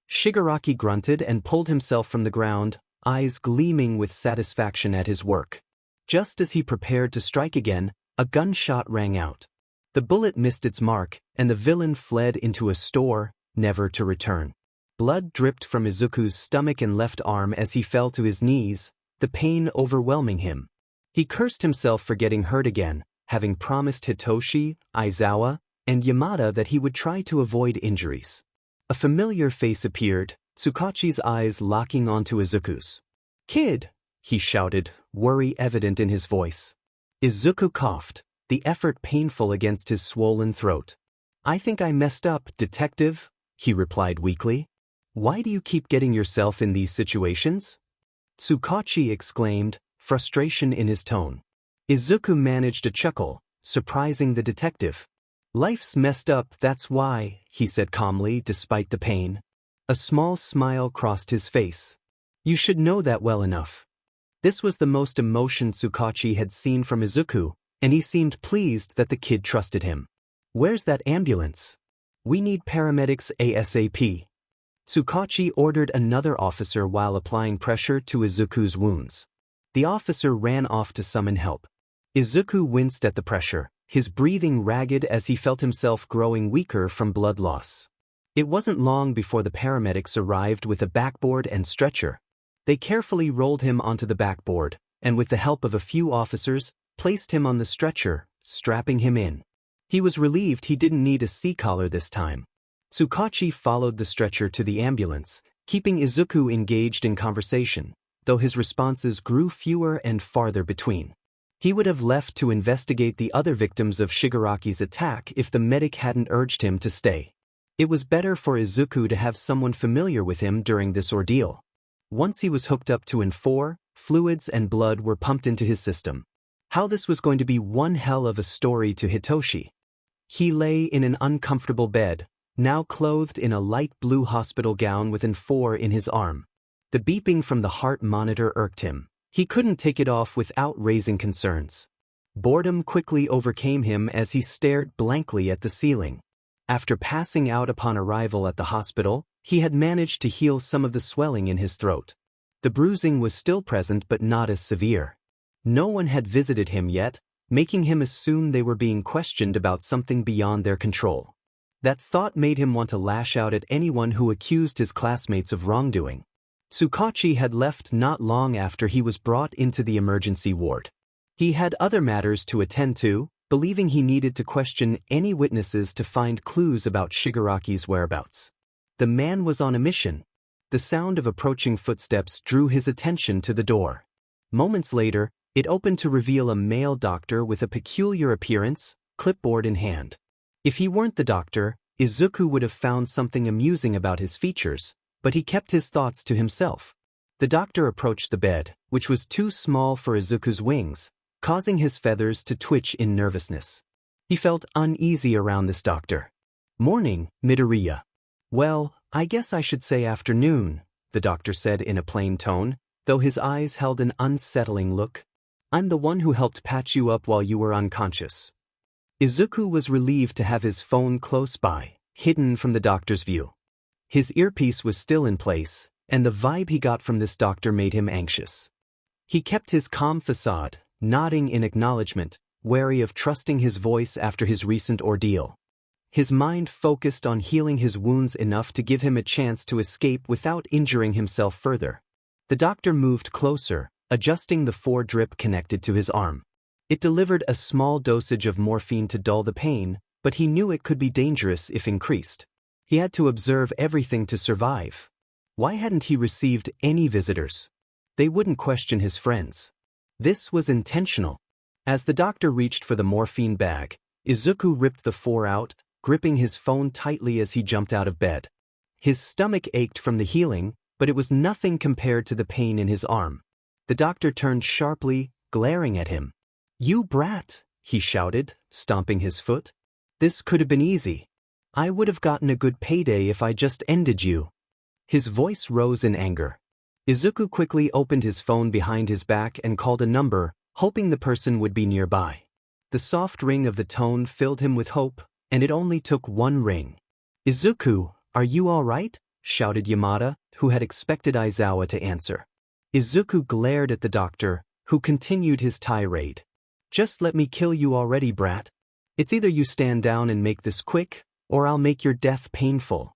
[SPEAKER 1] Shigaraki grunted and pulled himself from the ground, eyes gleaming with satisfaction at his work. Just as he prepared to strike again, a gunshot rang out. The bullet missed its mark, and the villain fled into a store, never to return. Blood dripped from Izuku's stomach and left arm as he fell to his knees, the pain overwhelming him. He cursed himself for getting hurt again, having promised Hitoshi, Aizawa, and Yamada that he would try to avoid injuries. A familiar face appeared, Tsukachi's eyes locking onto Izuku's. "Kid!" he shouted, worry evident in his voice. Izuku coughed, the effort painful against his swollen throat. "I think I messed up, detective," he replied weakly. "Why do you keep getting yourself in these situations?" Tsukachi exclaimed, frustration in his tone. Izuku managed a chuckle, surprising the detective. "Life's messed up, that's why," he said calmly despite the pain. A small smile crossed his face. "You should know that well enough." This was the most emotion Tsukachi had seen from Izuku, and he seemed pleased that the kid trusted him. "Where's that ambulance? We need paramedics ASAP." Tsukachi ordered another officer while applying pressure to Izuku's wounds. The officer ran off to summon help. Izuku winced at the pressure, his breathing ragged as he felt himself growing weaker from blood loss. It wasn't long before the paramedics arrived with a backboard and stretcher. They carefully rolled him onto the backboard, and with the help of a few officers, placed him on the stretcher, strapping him in. He was relieved he didn't need a C-collar this time. Tsukachi followed the stretcher to the ambulance, keeping Izuku engaged in conversation, though his responses grew fewer and farther between. He would have left to investigate the other victims of Shigaraki's attack if the medic hadn't urged him to stay. It was better for Izuku to have someone familiar with him during this ordeal. Once he was hooked up to N4, fluids and blood were pumped into his system. How this was going to be one hell of a story to Hitoshi. He lay in an uncomfortable bed, now clothed in a light blue hospital gown with N4 in his arm. The beeping from the heart monitor irked him. He couldn't take it off without raising concerns. Boredom quickly overcame him as he stared blankly at the ceiling. After passing out upon arrival at the hospital, he had managed to heal some of the swelling in his throat. The bruising was still present but not as severe. No one had visited him yet, making him assume they were being questioned about something beyond their control. That thought made him want to lash out at anyone who accused his classmates of wrongdoing. Tsukachi had left not long after he was brought into the emergency ward. He had other matters to attend to, believing he needed to question any witnesses to find clues about Shigaraki's whereabouts. The man was on a mission. The sound of approaching footsteps drew his attention to the door. Moments later, it opened to reveal a male doctor with a peculiar appearance, clipboard in hand. If he weren't the doctor, Izuku would have found something amusing about his features, but he kept his thoughts to himself. The doctor approached the bed, which was too small for Izuku's wings, causing his feathers to twitch in nervousness. He felt uneasy around this doctor. "Morning, Midoriya." "Well, I guess I should say afternoon," the doctor said in a plain tone, though his eyes held an unsettling look. "I'm the one who helped patch you up while you were unconscious." Izuku was relieved to have his phone close by, hidden from the doctor's view. His earpiece was still in place, and the vibe he got from this doctor made him anxious. He kept his calm facade, nodding in acknowledgement, wary of trusting his voice after his recent ordeal. His mind focused on healing his wounds enough to give him a chance to escape without injuring himself further. The doctor moved closer, adjusting the 4-drip connected to his arm. It delivered a small dosage of morphine to dull the pain, but he knew it could be dangerous if increased. He had to observe everything to survive. Why hadn't he received any visitors? They wouldn't question his friends. This was intentional. As the doctor reached for the morphine bag, Izuku ripped the 4 out, gripping his phone tightly as he jumped out of bed. His stomach ached from the healing, but it was nothing compared to the pain in his arm. The doctor turned sharply, glaring at him. "You brat," he shouted, stomping his foot. "This could have been easy. I would have gotten a good payday if I just ended you." His voice rose in anger. Izuku quickly opened his phone behind his back and called a number, hoping the person would be nearby. The soft ring of the tone filled him with hope, and it only took one ring. "Izuku, are you all right?" shouted Yamada, who had expected Aizawa to answer. Izuku glared at the doctor, who continued his tirade. "Just let me kill you already, brat. It's either you stand down and make this quick, or I'll make your death painful."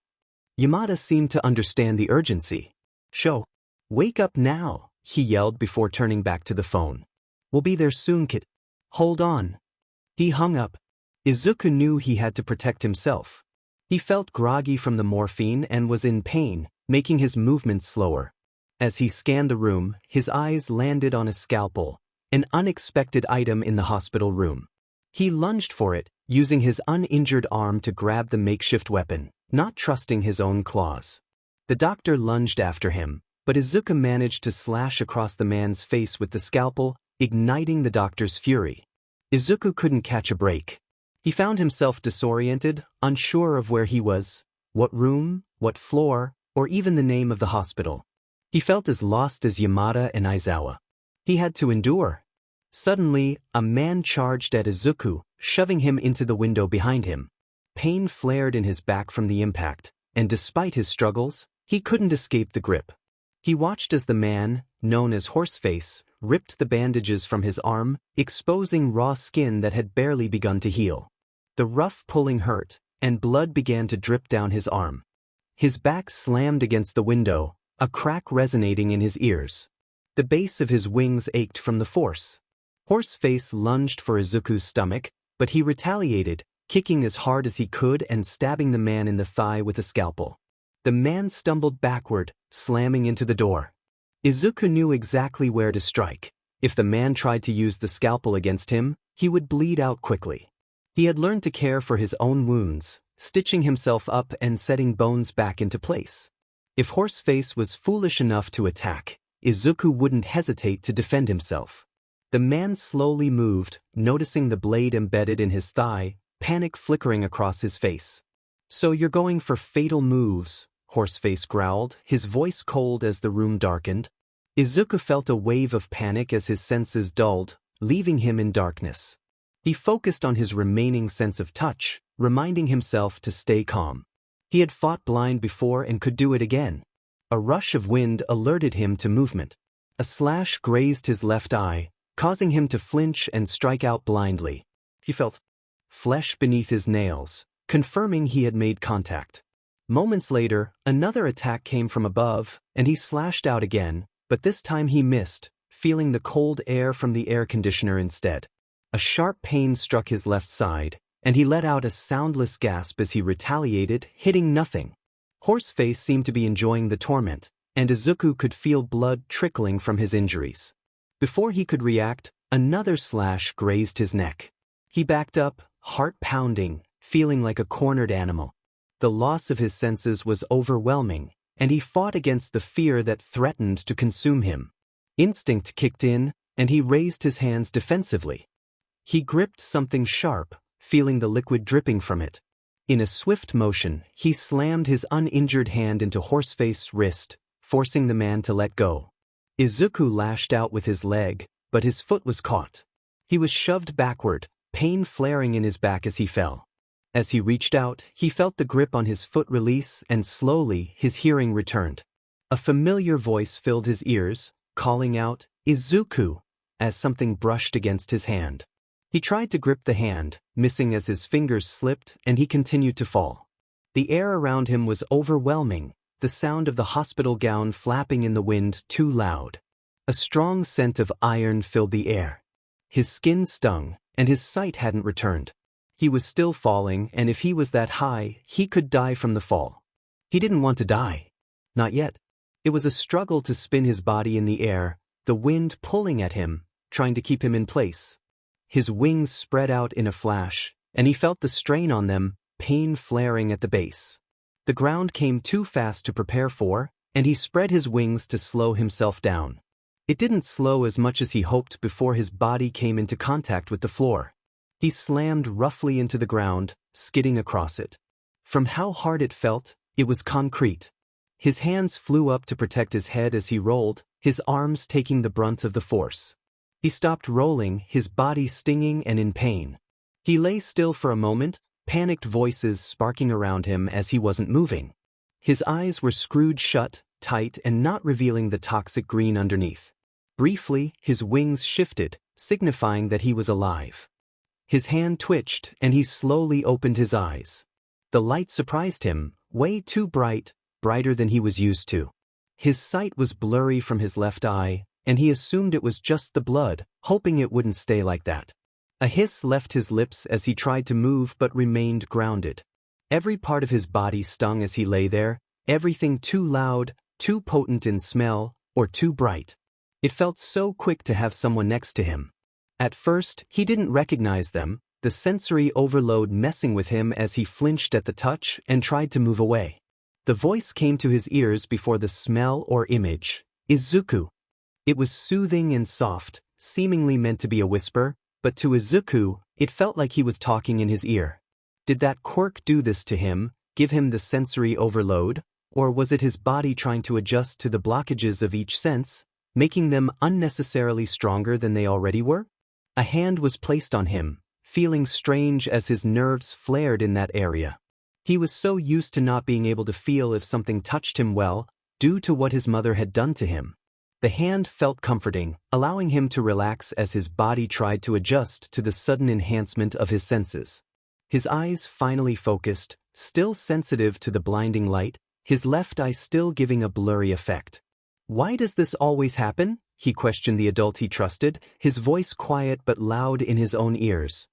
[SPEAKER 1] Yamada seemed to understand the urgency. Wake up now," he yelled before turning back to the phone. "We'll be there soon, kid. Hold on." He hung up. Izuku knew he had to protect himself. He felt groggy from the morphine and was in pain, making his movements slower. As he scanned the room, his eyes landed on a scalpel, an unexpected item in the hospital room. He lunged for it, using his uninjured arm to grab the makeshift weapon, not trusting his own claws. The doctor lunged after him, but Izuku managed to slash across the man's face with the scalpel, igniting the doctor's fury. Izuku couldn't catch a break. He found himself disoriented, unsure of where he was, what room, what floor, or even the name of the hospital. He felt as lost as Yamada and Aizawa. He had to endure. Suddenly, a man charged at Izuku, shoving him into the window behind him. Pain flared in his back from the impact, and despite his struggles, He couldn't escape the grip. He watched as the man, known as Horseface, ripped the bandages from his arm, exposing raw skin that had barely begun to heal. The rough pulling hurt, and blood began to drip down his arm. His back slammed against the window, a crack resonating in his ears. The base of his wings ached from the force. Horseface lunged for Izuku's stomach, but he retaliated, kicking as hard as he could and stabbing the man in the thigh with a scalpel. The man stumbled backward, slamming into the door. Izuku knew exactly where to strike. If the man tried to use the scalpel against him, he would bleed out quickly. He had learned to care for his own wounds, stitching himself up and setting bones back into place. If Horseface was foolish enough to attack, Izuku wouldn't hesitate to defend himself. The man slowly moved, noticing the blade embedded in his thigh, panic flickering across his face. "So you're going for fatal moves," Horseface growled, his voice cold as the room darkened. Izuku felt a wave of panic as his senses dulled, leaving him in darkness. He focused on his remaining sense of touch, reminding himself to stay calm. He had fought blind before and could do it again. A rush of wind alerted him to movement. A slash grazed his left eye, causing him to flinch and strike out blindly. He felt flesh beneath his nails, confirming he had made contact. Moments later, another attack came from above, and he slashed out again, but this time he missed, feeling the cold air from the air conditioner instead. A sharp pain struck his left side, and he let out a soundless gasp as he retaliated, hitting nothing. Horseface seemed to be enjoying the torment, and Izuku could feel blood trickling from his injuries. Before he could react, another slash grazed his neck. He backed up, heart pounding, feeling like a cornered animal. The loss of his senses was overwhelming, and he fought against the fear that threatened to consume him. Instinct kicked in, and he raised his hands defensively. He gripped something sharp, feeling the liquid dripping from it. In a swift motion, he slammed his uninjured hand into Horseface's wrist, forcing the man to let go. Izuku lashed out with his leg, but his foot was caught. He was shoved backward, pain flaring in his back as he fell. As he reached out, he felt the grip on his foot release, and slowly his hearing returned. A familiar voice filled his ears, calling out, "Izuku," as something brushed against his hand. He tried to grip the hand, missing as his fingers slipped, and he continued to fall. The air around him was overwhelming, the sound of the hospital gown flapping in the wind too loud. A strong scent of iron filled the air. His skin stung, and his sight hadn't returned. He was still falling, and if he was that high, he could die from the fall. He didn't want to die. Not yet. It was a struggle to spin his body in the air, the wind pulling at him, trying to keep him in place. His wings spread out in a flash, and he felt the strain on them, pain flaring at the base. The ground came too fast to prepare for, and he spread his wings to slow himself down. It didn't slow as much as he hoped before his body came into contact with the floor. He slammed roughly into the ground, skidding across it. From how hard it felt, it was concrete. His hands flew up to protect his head as he rolled, his arms taking the brunt of the force. He stopped rolling, his body stinging and in pain. He lay still for a moment, panicked voices sparking around him as he wasn't moving. His eyes were screwed shut, tight, and not revealing the toxic green underneath. Briefly, his wings shifted, signifying that he was alive. His hand twitched, and he slowly opened his eyes. The light surprised him, way too bright, brighter than he was used to. His sight was blurry from his left eye, and he assumed it was just the blood, hoping it wouldn't stay like that. A hiss left his lips as he tried to move but remained grounded. Every part of his body stung as he lay there, everything too loud, too potent in smell, or too bright. It felt so quick to have someone next to him. At first, he didn't recognize them, the sensory overload messing with him as he flinched at the touch and tried to move away. The voice came to his ears before the smell or image. Izuku. It was soothing and soft, seemingly meant to be a whisper, but to Izuku, it felt like he was talking in his ear. Did that quirk do this to him, give him the sensory overload, or was it his body trying to adjust to the blockages of each sense, making them unnecessarily stronger than they already were? A hand was placed on him, feeling strange as his nerves flared in that area. He was so used to not being able to feel if something touched him well, due to what his mother had done to him. The hand felt comforting, allowing him to relax as his body tried to adjust to the sudden enhancement of his senses. His eyes finally focused, still sensitive to the blinding light, his left eye still giving a blurry effect. "Why does this always happen?" he questioned the adult he trusted, his voice quiet but loud in his own ears.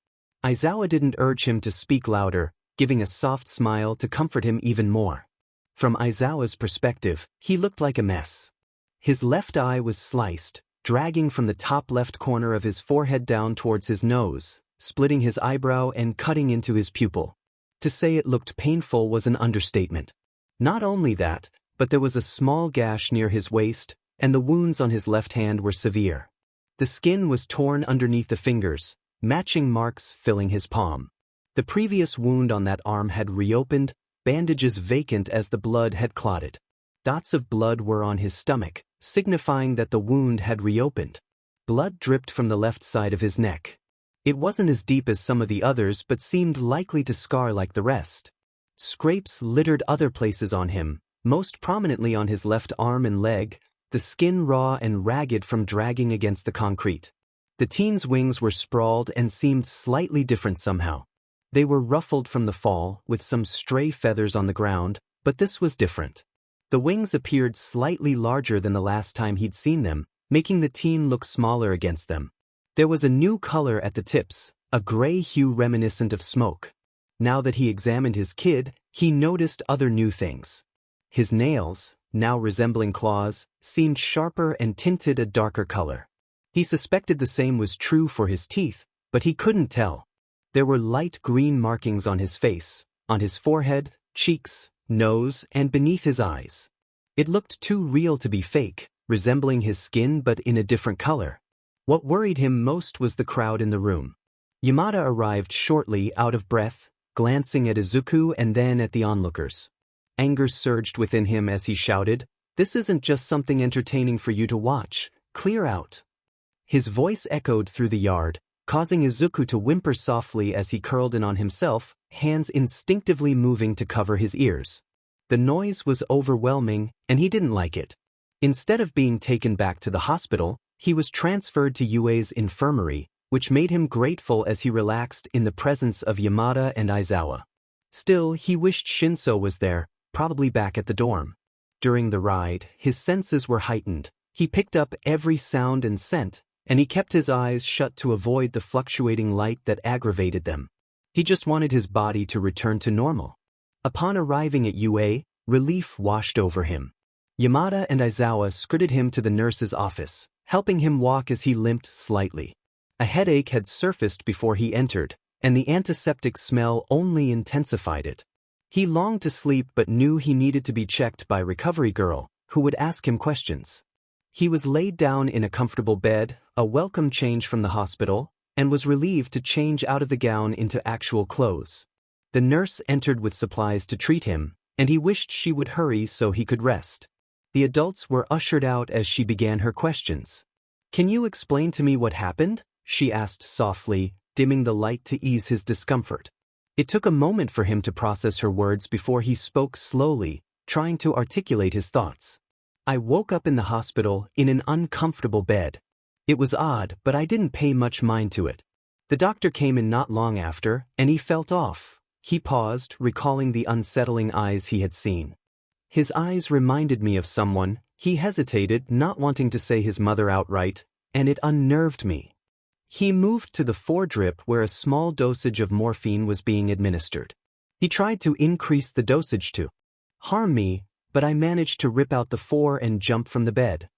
[SPEAKER 1] Aizawa didn't urge him to speak louder, giving a soft smile to comfort him even more. From Aizawa's perspective, he looked like a mess. His left eye was sliced, dragging from the top left corner of his forehead down towards his nose, splitting his eyebrow and cutting into his pupil. To say it looked painful was an understatement. Not only that, but there was a small gash near his waist, and the wounds on his left hand were severe. The skin was torn underneath the fingers, matching marks filling his palm. The previous wound on that arm had reopened, bandages vacant as the blood had clotted. Dots of blood were on his stomach, signifying that the wound had reopened. Blood dripped from the left side of his neck. It wasn't as deep as some of the others but seemed likely to scar like the rest. Scrapes littered other places on him, most prominently on his left arm and leg, the skin raw and ragged from dragging against the concrete. The teen's wings were sprawled and seemed slightly different somehow. They were ruffled from the fall, with some stray feathers on the ground, but this was different. The wings appeared slightly larger than the last time he'd seen them, making the teen look smaller against them. There was a new color at the tips, a gray hue reminiscent of smoke. Now that he examined his kid, he noticed other new things. His nails, now resembling claws, seemed sharper and tinted a darker color. He suspected the same was true for his teeth, but he couldn't tell. There were light green markings on his face, on his forehead, cheeks, nose, and beneath his eyes. It looked too real to be fake, resembling his skin but in a different color. What worried him most was the crowd in the room. Yamada arrived shortly, out of breath, glancing at Izuku and then at the onlookers. Anger surged within him as he shouted, "This isn't just something entertaining for you to watch. Clear out." His voice echoed through the yard, causing Izuku to whimper softly as he curled in on himself, hands instinctively moving to cover his ears. The noise was overwhelming, and he didn't like it. Instead of being taken back to the hospital, he was transferred to Yue's infirmary, which made him grateful as he relaxed in the presence of Yamada and Aizawa. Still, he wished Shinso was there, probably back at the dorm. During the ride, his senses were heightened. He picked up every sound and scent, and he kept his eyes shut to avoid the fluctuating light that aggravated them. He just wanted his body to return to normal. Upon arriving at UA, relief washed over him. Yamada and Aizawa skirted him to the nurse's office, helping him walk as he limped slightly. A headache had surfaced before he entered, and the antiseptic smell only intensified it. He longed to sleep but knew he needed to be checked by Recovery Girl, who would ask him questions. He was laid down in a comfortable bed, a welcome change from the hospital, and was relieved to change out of the gown into actual clothes. The nurse entered with supplies to treat him, and he wished she would hurry so he could rest. The adults were ushered out as she began her questions. "Can you explain to me what happened?" she asked softly, dimming the light to ease his discomfort. It took a moment for him to process her words before he spoke slowly, trying to articulate his thoughts. "I woke up in the hospital in an uncomfortable bed. It was odd, but I didn't pay much mind to it. The doctor came in not long after, and he felt off." He paused, recalling the unsettling eyes he had seen. "His eyes reminded me of someone." He hesitated, not wanting to say his mother outright, "and it unnerved me." He moved to the foredrip where a small dosage of morphine was being administered. He tried to increase the dosage to harm me, but I managed to rip out the 4 and jump from the bed.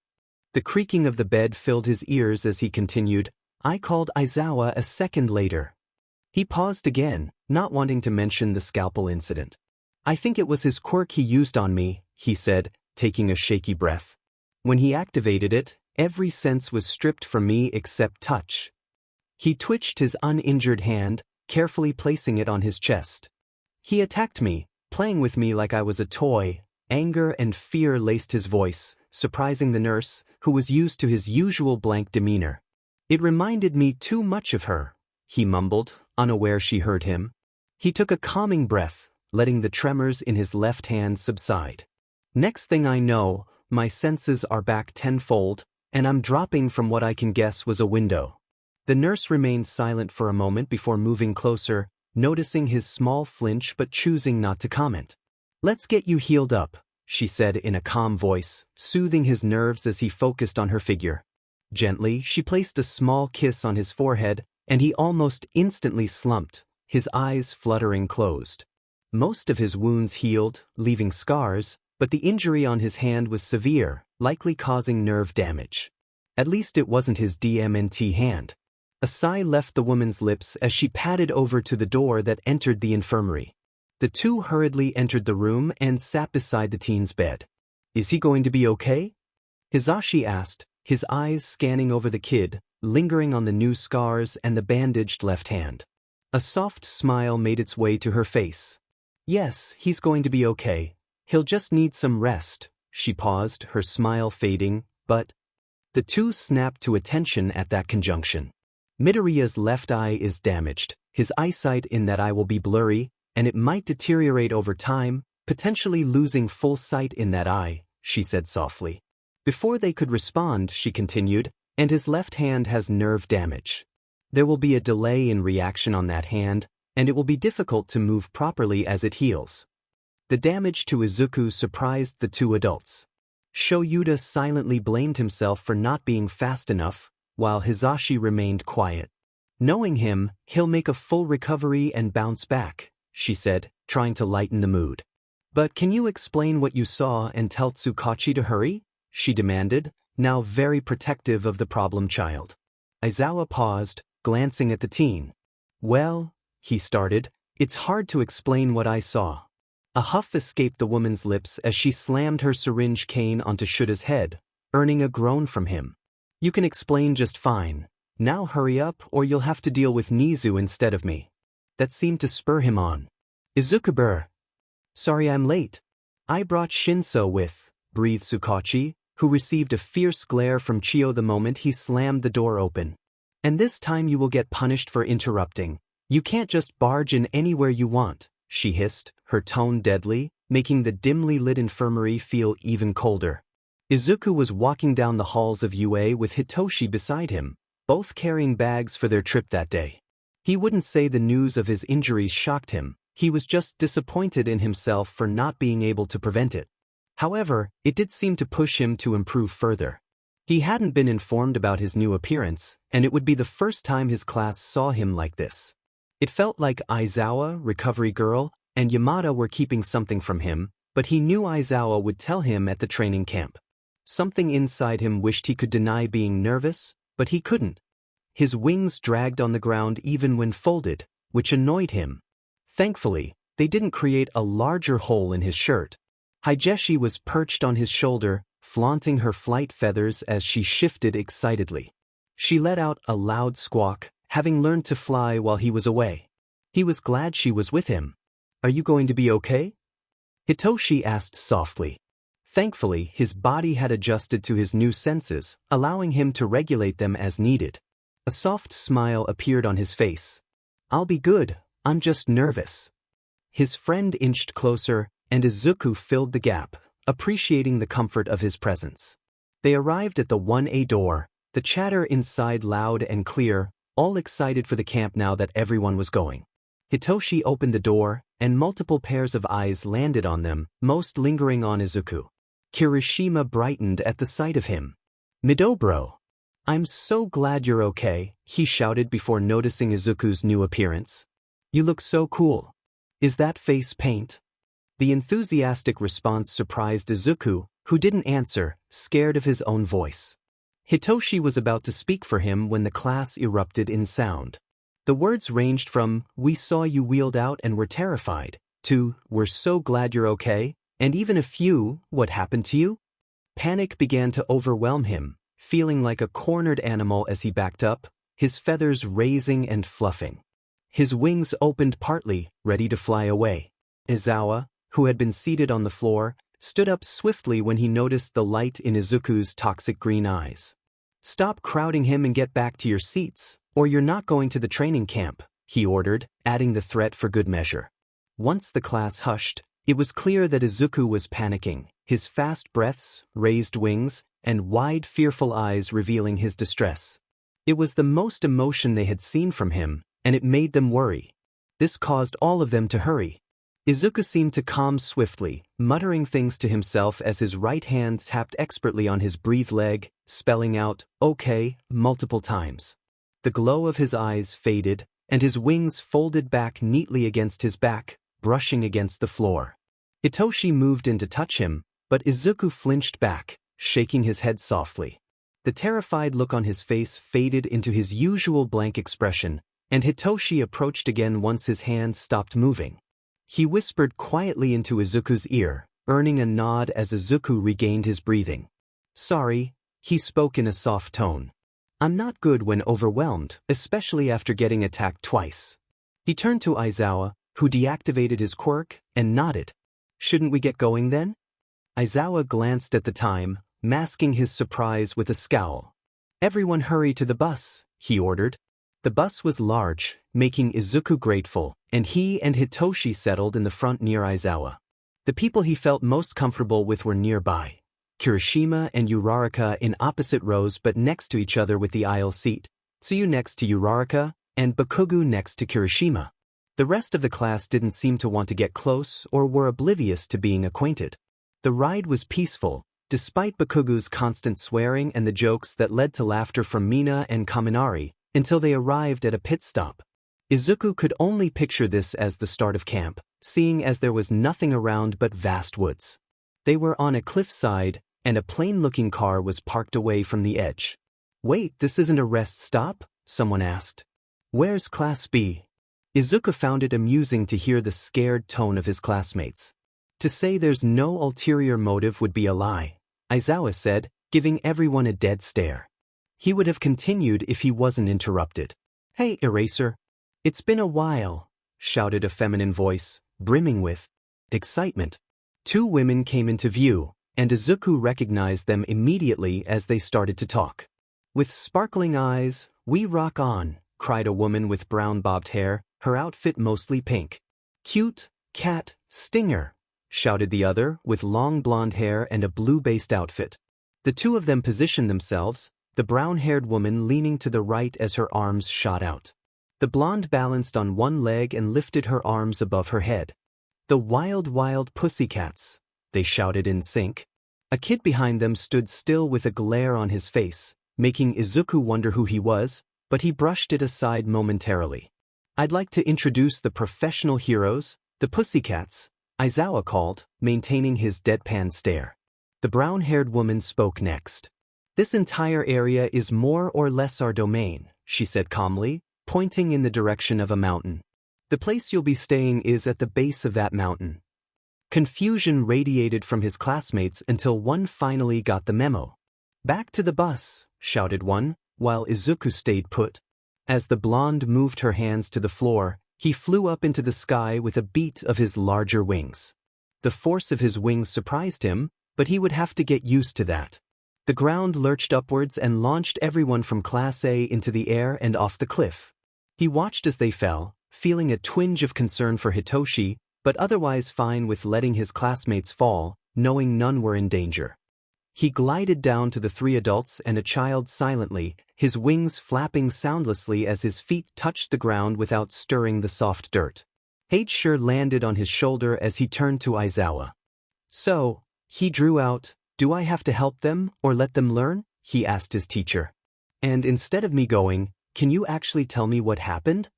[SPEAKER 1] The creaking of the bed filled his ears as he continued, "I called Aizawa a second later." He paused again, not wanting to mention the scalpel incident. "I think it was his quirk he used on me," he said, taking a shaky breath. "When he activated it, every sense was stripped from me except touch." He twitched his uninjured hand, carefully placing it on his chest. "He attacked me, playing with me like I was a toy." Anger and fear laced his voice, surprising the nurse, who was used to his usual blank demeanor. "It reminded me too much of her," he mumbled, unaware she heard him. He took a calming breath, letting the tremors in his left hand subside. Next thing I know, my senses are back tenfold, and I'm dropping from what I can guess was a window. The nurse remained silent for a moment before moving closer, noticing his small flinch but choosing not to comment. "Let's get you healed up," she said in a calm voice, soothing his nerves as he focused on her figure. Gently, she placed a small kiss on his forehead, and he almost instantly slumped, his eyes fluttering closed. Most of his wounds healed, leaving scars, but the injury on his hand was severe, likely causing nerve damage. At least it wasn't his DMNT hand. A sigh left the woman's lips as she padded over to the door that entered the infirmary. The two hurriedly entered the room and sat beside the teen's bed. "Is he going to be okay?" Hisashi asked, his eyes scanning over the kid, lingering on the new scars and the bandaged left hand. A soft smile made its way to her face. "Yes, he's going to be okay. He'll just need some rest." She paused, her smile fading, but the two snapped to attention at that conjunction. "Midoriya's left eye is damaged. His eyesight in that eye will be blurry, and it might deteriorate over time, potentially losing full sight in that eye," she said softly. Before they could respond, she continued, "And his left hand has nerve damage. There will be a delay in reaction on that hand, and it will be difficult to move properly as it heals." The damage to Izuku surprised the two adults. Shoyuta silently blamed himself for not being fast enough, while Hisashi remained quiet. "Knowing him, he'll make a full recovery and bounce back," she said, trying to lighten the mood. "But can you explain what you saw and tell Tsukachi to hurry?" she demanded, now very protective of the problem child. Aizawa paused, glancing at the teen. "Well," he started, "it's hard to explain what I saw." A huff escaped the woman's lips as she slammed her syringe cane onto Shuta's head, earning a groan from him. "You can explain just fine. Now hurry up or you'll have to deal with Nizu instead of me." That seemed to spur him on. "Izuku-bur. Sorry I'm late. I brought Shinso with," breathed Tsukachi, who received a fierce glare from Chiyo the moment he slammed the door open. "And this time you will get punished for interrupting. You can't just barge in anywhere you want," she hissed, her tone deadly, making the dimly lit infirmary feel even colder. Izuku was walking down the halls of UA with Hitoshi beside him, both carrying bags for their trip that day. He wouldn't say the news of his injuries shocked him, he was just disappointed in himself for not being able to prevent it. However, it did seem to push him to improve further. He hadn't been informed about his new appearance, and it would be the first time his class saw him like this. It felt like Aizawa, Recovery Girl, and Yamada were keeping something from him, but he knew Aizawa would tell him at the training camp. Something inside him wished he could deny being nervous, but he couldn't. His wings dragged on the ground even when folded, which annoyed him. Thankfully, they didn't create a larger hole in his shirt. Higeshi was perched on his shoulder, flaunting her flight feathers as she shifted excitedly. She let out a loud squawk, having learned to fly while he was away. He was glad she was with him. "Are you going to be okay?" Hitoshi asked softly. Thankfully, his body had adjusted to his new senses, allowing him to regulate them as needed. A soft smile appeared on his face. "I'll be good, I'm just nervous." His friend inched closer, and Izuku filled the gap, appreciating the comfort of his presence. They arrived at the 1A door, the chatter inside loud and clear, all excited for the camp now that everyone was going. Hitoshi opened the door, and multiple pairs of eyes landed on them, most lingering on Izuku. Kirishima brightened at the sight of him. "Midobro. I'm so glad you're okay," he shouted before noticing Izuku's new appearance. "You look so cool. Is that face paint?" The enthusiastic response surprised Izuku, who didn't answer, scared of his own voice. Hitoshi was about to speak for him when the class erupted in sound. The words ranged from, "We saw you wheeled out and were terrified," to, "We're so glad you're okay," and even a few, "What happened to you?" Panic began to overwhelm him, feeling like a cornered animal as he backed up, his feathers raising and fluffing. His wings opened partly, ready to fly away. Aizawa, who had been seated on the floor, stood up swiftly when he noticed the light in Izuku's toxic green eyes. "Stop crowding him and get back to your seats, or you're not going to the training camp," he ordered, adding the threat for good measure. Once the class hushed, it was clear that Izuku was panicking, his fast breaths, raised wings, and wide fearful eyes revealing his distress. It was the most emotion they had seen from him, and it made them worry. This caused all of them to hurry. Izuku seemed to calm swiftly, muttering things to himself as his right hand tapped expertly on his breathed leg, spelling out, "Okay," multiple times. The glow of his eyes faded, and his wings folded back neatly against his back, brushing against the floor. Hitoshi moved in to touch him, but Izuku flinched back, shaking his head softly. The terrified look on his face faded into his usual blank expression, and Hitoshi approached again once his hand stopped moving. He whispered quietly into Izuku's ear, earning a nod as Izuku regained his breathing. "Sorry," he spoke in a soft tone. "I'm not good when overwhelmed, especially after getting attacked twice." He turned to Aizawa, who deactivated his quirk, and nodded. "Shouldn't we get going then?" Aizawa glanced at the time, masking his surprise with a scowl. "Everyone hurry to the bus," he ordered. The bus was large, making Izuku grateful, and he and Hitoshi settled in the front near Aizawa. The people he felt most comfortable with were nearby. Kirishima and Uraraka in opposite rows but next to each other with the aisle seat, Tsuyu next to Uraraka, and Bakugu next to Kirishima. The rest of the class didn't seem to want to get close or were oblivious to being acquainted. The ride was peaceful, despite Bakugu's constant swearing and the jokes that led to laughter from Mina and Kaminari, until they arrived at a pit stop. Izuku could only picture this as the start of camp, seeing as there was nothing around but vast woods. They were on a cliffside, and a plain-looking car was parked away from the edge. "Wait, this isn't a rest stop?" someone asked. "Where's Class B?" Izuku found it amusing to hear the scared tone of his classmates. "To say there's no ulterior motive would be a lie," Aizawa said, giving everyone a dead stare. He would have continued if he wasn't interrupted. "Hey, Eraser. It's been a while," shouted a feminine voice, brimming with excitement. Two women came into view, and Izuku recognized them immediately as they started to talk. "With sparkling eyes, we rock on," cried a woman with brown bobbed hair, her outfit mostly pink. "Cute, cat, stinger," shouted the other, with long blonde hair and a blue-based outfit. The two of them positioned themselves, the brown-haired woman leaning to the right as her arms shot out. The blonde balanced on one leg and lifted her arms above her head. "The wild, wild pussycats," they shouted in sync. A kid behind them stood still with a glare on his face, making Izuku wonder who he was, but he brushed it aside momentarily. "I'd like to introduce the professional heroes, the pussycats," Aizawa called, maintaining his deadpan stare. The brown-haired woman spoke next. "This entire area is more or less our domain," she said calmly, pointing in the direction of a mountain. "The place you'll be staying is at the base of that mountain." Confusion radiated from his classmates until one finally got the memo. "Back to the bus," shouted one, while Izuku stayed put. As the blonde moved her hands to the floor, he flew up into the sky with a beat of his larger wings. The force of his wings surprised him, but he would have to get used to that. The ground lurched upwards and launched everyone from Class A into the air and off the cliff. He watched as they fell, feeling a twinge of concern for Hitoshi, but otherwise fine with letting his classmates fall, knowing none were in danger. He glided down to the three adults and a child silently, his wings flapping soundlessly as his feet touched the ground without stirring the soft dirt. H-sure landed on his shoulder as he turned to Aizawa. "So," he drew out, "do I have to help them or let them learn?" he asked his teacher. "And instead of me going, can you actually tell me what happened?"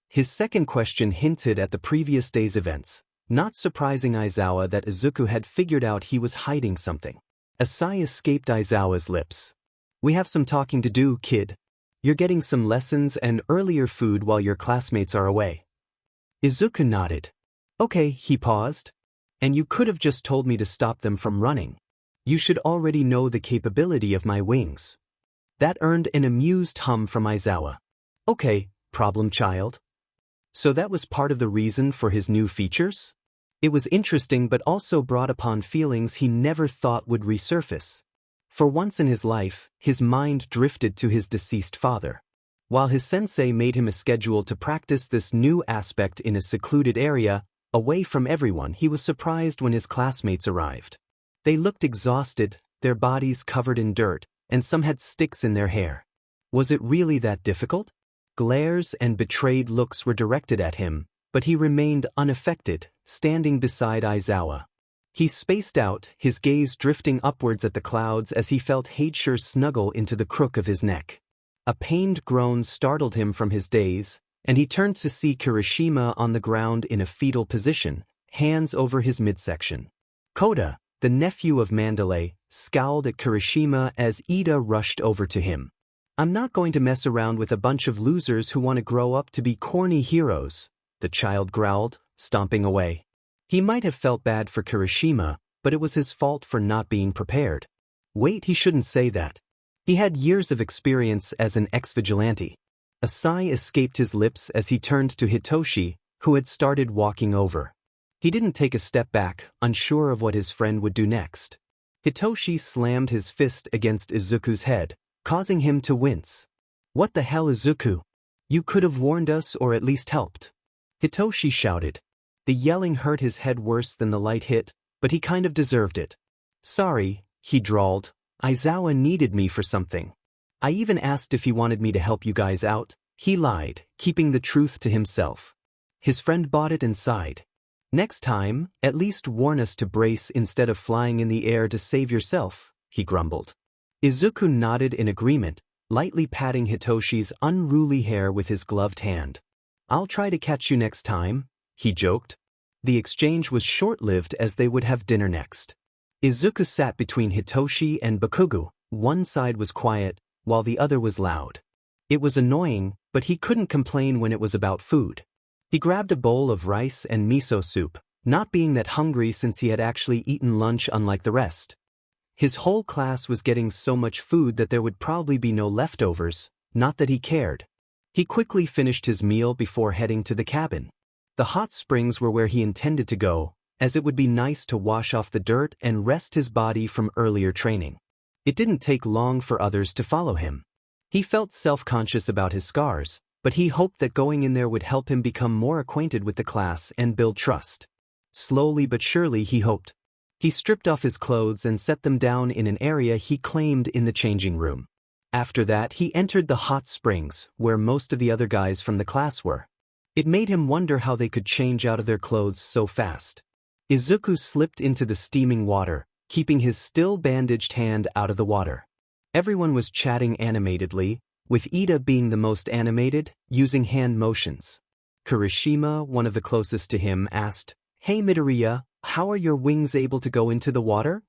[SPEAKER 1] His second question hinted at the previous day's events, not surprising Aizawa that Izuku had figured out he was hiding something. A sigh escaped Aizawa's lips. "We have some talking to do, kid. You're getting some lessons and earlier food while your classmates are away." Izuku nodded. "Okay," he paused. "And you could have just told me to stop them from running. You should already know the capability of my wings." That earned an amused hum from Aizawa. "Okay, problem child." So that was part of the reason for his new features? It was interesting but also brought upon feelings he never thought would resurface. For once in his life, his mind drifted to his deceased father. While his sensei made him a schedule to practice this new aspect in a secluded area, Away from everyone, he was surprised when his classmates arrived. They looked exhausted, their bodies covered in dirt, and some had sticks in their hair. Was it really that difficult? Glares and betrayed looks were directed at him, but he remained unaffected, standing beside Aizawa. He spaced out, his gaze drifting upwards at the clouds as he felt Heichur snuggle into the crook of his neck. A pained groan startled him from his daze, and he turned to see Kirishima on the ground in a fetal position, hands over his midsection. Kota, the nephew of Mandalay, scowled at Kirishima as Ida rushed over to him. "I'm not going to mess around with a bunch of losers who want to grow up to be corny heroes," the child growled, stomping away. He might have felt bad for Kirishima, but it was his fault for not being prepared. Wait, he shouldn't say that. He had years of experience as an ex-vigilante. A sigh escaped his lips as he turned to Hitoshi, who had started walking over. He didn't take a step back, unsure of what his friend would do next. Hitoshi slammed his fist against Izuku's head, causing him to wince. "What the hell, Izuku? You could have warned us or at least helped," Hitoshi shouted. The yelling hurt his head worse than the light hit, but he kind of deserved it. "Sorry," he drawled. "Aizawa needed me for something. I even asked if he wanted me to help you guys out." He lied, keeping the truth to himself. His friend bought it and sighed. "Next time, at least warn us to brace instead of flying in the air to save yourself," he grumbled. Izuku nodded in agreement, lightly patting Hitoshi's unruly hair with his gloved hand. "I'll try to catch you next time," he joked. The exchange was short-lived as they would have dinner next. Izuku sat between Hitoshi and Bakugo. One side was quiet, while the other was loud. It was annoying, but he couldn't complain when it was about food. He grabbed a bowl of rice and miso soup, not being that hungry since he had actually eaten lunch unlike the rest. His whole class was getting so much food that there would probably be no leftovers, not that he cared. He quickly finished his meal before heading to the cabin. The hot springs were where he intended to go, as it would be nice to wash off the dirt and rest his body from earlier training. It didn't take long for others to follow him. He felt self-conscious about his scars, but he hoped that going in there would help him become more acquainted with the class and build trust. Slowly but surely, he hoped. He stripped off his clothes and set them down in an area he claimed in the changing room. After that, he entered the hot springs, where most of the other guys from the class were. It made him wonder how they could change out of their clothes so fast. Izuku slipped into the steaming water, keeping his still bandaged hand out of the water. Everyone was chatting animatedly, with Ida being the most animated, using hand motions. Kirishima, one of the closest to him, asked, "Hey Midoriya, how are your wings able to go into the water?"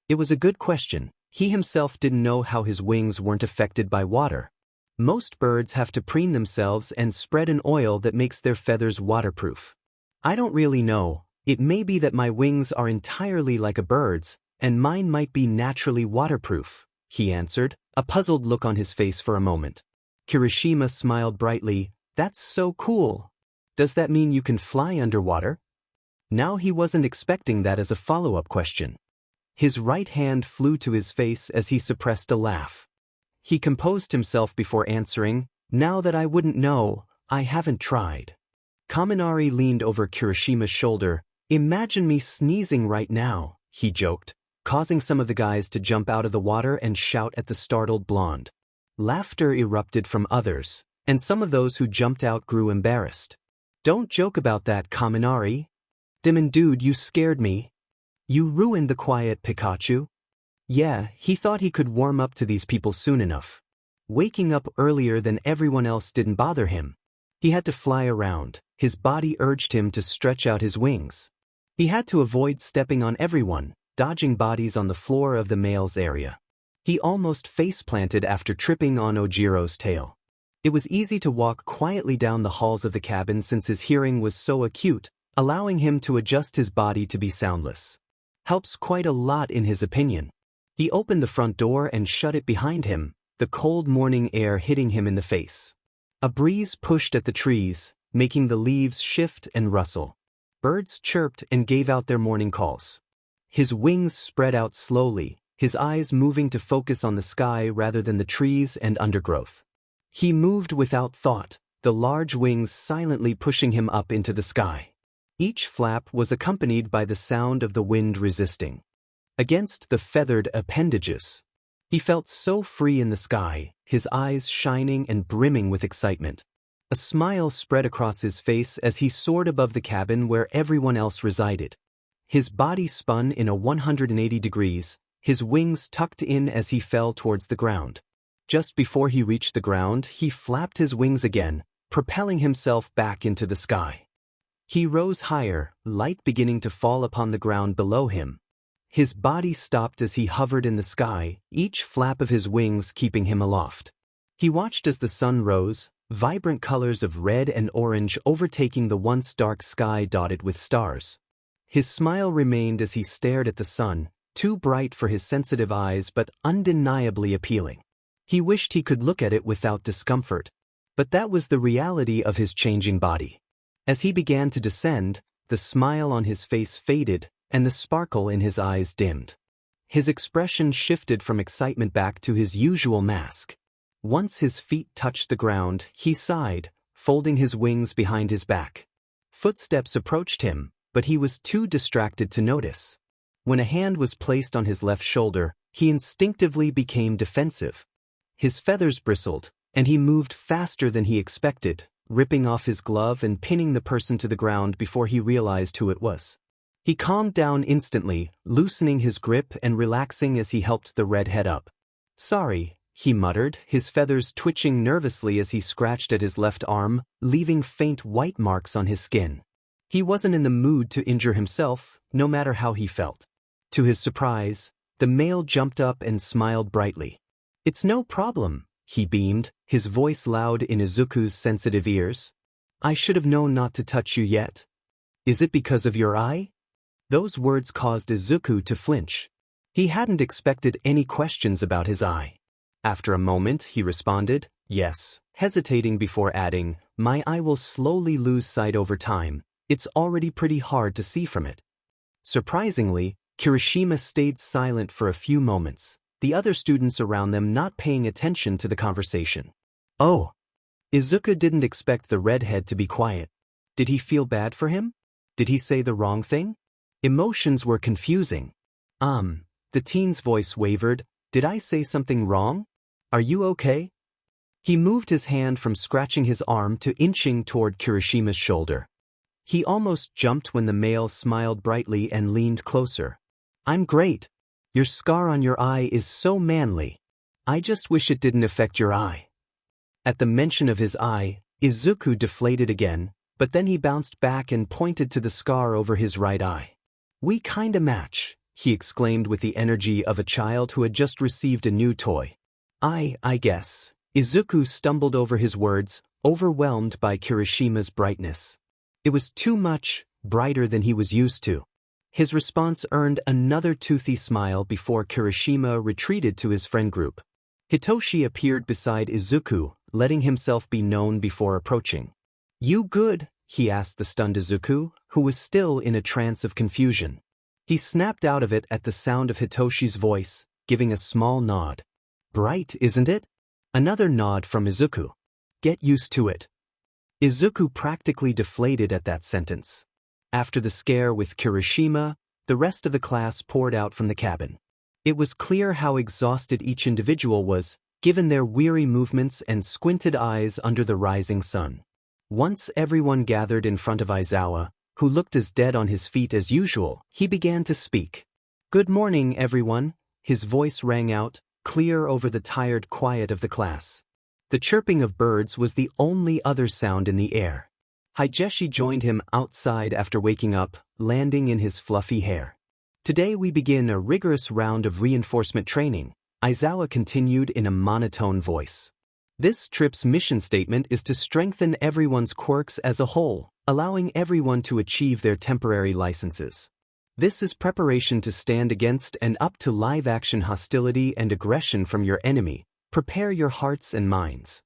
[SPEAKER 1] It was a good question. He himself didn't know how his wings weren't affected by water. Most birds have to preen themselves and spread an oil that makes their feathers waterproof. "I don't really know. It may be that my wings are entirely like a bird's, and mine might be naturally waterproof," he answered, a puzzled look on his face for a moment. Kirishima smiled brightly. "That's so cool. Does that mean you can fly underwater?" Now he wasn't expecting that as a follow-up question. His right hand flew to his face as he suppressed a laugh. He composed himself before answering, "Now that I wouldn't know, I haven't tried." Kaminari leaned over Kirishima's shoulder. "Imagine me sneezing right now," he joked, causing some of the guys to jump out of the water and shout at the startled blonde. Laughter erupted from others, and some of those who jumped out grew embarrassed. "Don't joke about that, Kaminari. Demon dude, you scared me. You ruined the quiet, Pikachu." Yeah, he thought he could warm up to these people soon enough. Waking up earlier than everyone else didn't bother him. He had to fly around. His body urged him to stretch out his wings. He had to avoid stepping on everyone, dodging bodies on the floor of the male's area. He almost face-planted after tripping on Ojiro's tail. It was easy to walk quietly down the halls of the cabin since his hearing was so acute, allowing him to adjust his body to be soundless. Helps quite a lot in his opinion. He opened the front door and shut it behind him, the cold morning air hitting him in the face. A breeze pushed at the trees, making the leaves shift and rustle. Birds chirped and gave out their morning calls. His wings spread out slowly, his eyes moving to focus on the sky rather than the trees and undergrowth. He moved without thought, the large wings silently pushing him up into the sky. Each flap was accompanied by the sound of the wind resisting against the feathered appendages. He felt so free in the sky, his eyes shining and brimming with excitement. A smile spread across his face as he soared above the cabin where everyone else resided. His body spun in a 180 degrees, his wings tucked in as he fell towards the ground. Just before he reached the ground, he flapped his wings again, propelling himself back into the sky. He rose higher, light beginning to fall upon the ground below him. His body stopped as he hovered in the sky, each flap of his wings keeping him aloft. He watched as the sun rose, vibrant colors of red and orange overtaking the once dark sky dotted with stars. His smile remained as he stared at the sun, too bright for his sensitive eyes but undeniably appealing. He wished he could look at it without discomfort, but that was the reality of his changing body. As he began to descend, the smile on his face faded, and the sparkle in his eyes dimmed. His expression shifted from excitement back to his usual mask. Once his feet touched the ground, he sighed, folding his wings behind his back. Footsteps approached him, but he was too distracted to notice. When a hand was placed on his left shoulder, he instinctively became defensive. His feathers bristled, and he moved faster than he expected, ripping off his glove and pinning the person to the ground before he realized who it was. He calmed down instantly, loosening his grip and relaxing as he helped the redhead up. "Sorry," he muttered, his feathers twitching nervously as he scratched at his left arm, leaving faint white marks on his skin. He wasn't in the mood to injure himself, no matter how he felt. To his surprise, the male jumped up and smiled brightly. "It's no problem," he beamed, his voice loud in Izuku's sensitive ears. "I should have known not to touch you yet. Is it because of your eye?" Those words caused Izuku to flinch. He hadn't expected any questions about his eye. After a moment, he responded, "Yes," hesitating before adding, "My eye will slowly lose sight over time. It's already pretty hard to see from it." Surprisingly, Kirishima stayed silent for a few moments, the other students around them not paying attention to the conversation. "Oh." Izuku didn't expect the redhead to be quiet. Did he feel bad for him? Did he say the wrong thing? Emotions were confusing. The teen's voice wavered. "Did I say something wrong? Are you okay?" He moved his hand from scratching his arm to inching toward Kirishima's shoulder. He almost jumped when the male smiled brightly and leaned closer. "I'm great. Your scar on your eye is so manly. I just wish it didn't affect your eye." At the mention of his eye, Izuku deflated again, but then he bounced back and pointed to the scar over his right eye. "We kinda match," he exclaimed with the energy of a child who had just received a new toy. I guess." Izuku stumbled over his words, overwhelmed by Kirishima's brightness. It was too much, brighter than he was used to. His response earned another toothy smile before Kirishima retreated to his friend group. Hitoshi appeared beside Izuku, letting himself be known before approaching. "You good?" he asked the stunned Izuku, who was still in a trance of confusion. He snapped out of it at the sound of Hitoshi's voice, giving a small nod. "Bright, isn't it?" Another nod from Izuku. "Get used to it." Izuku practically deflated at that sentence. After the scare with Kirishima, the rest of the class poured out from the cabin. It was clear how exhausted each individual was, given their weary movements and squinted eyes under the rising sun. Once everyone gathered in front of Aizawa, who looked as dead on his feet as usual, he began to speak. "Good morning, everyone," his voice rang out, clear over the tired quiet of the class. The chirping of birds was the only other sound in the air. Higeshi joined him outside after waking up, landing in his fluffy hair. "Today we begin a rigorous round of reinforcement training," Aizawa continued in a monotone voice. "This trip's mission statement is to strengthen everyone's quirks as a whole, allowing everyone to achieve their temporary licenses. This is preparation to stand against and up to live-action hostility and aggression from your enemy. Prepare your hearts and minds."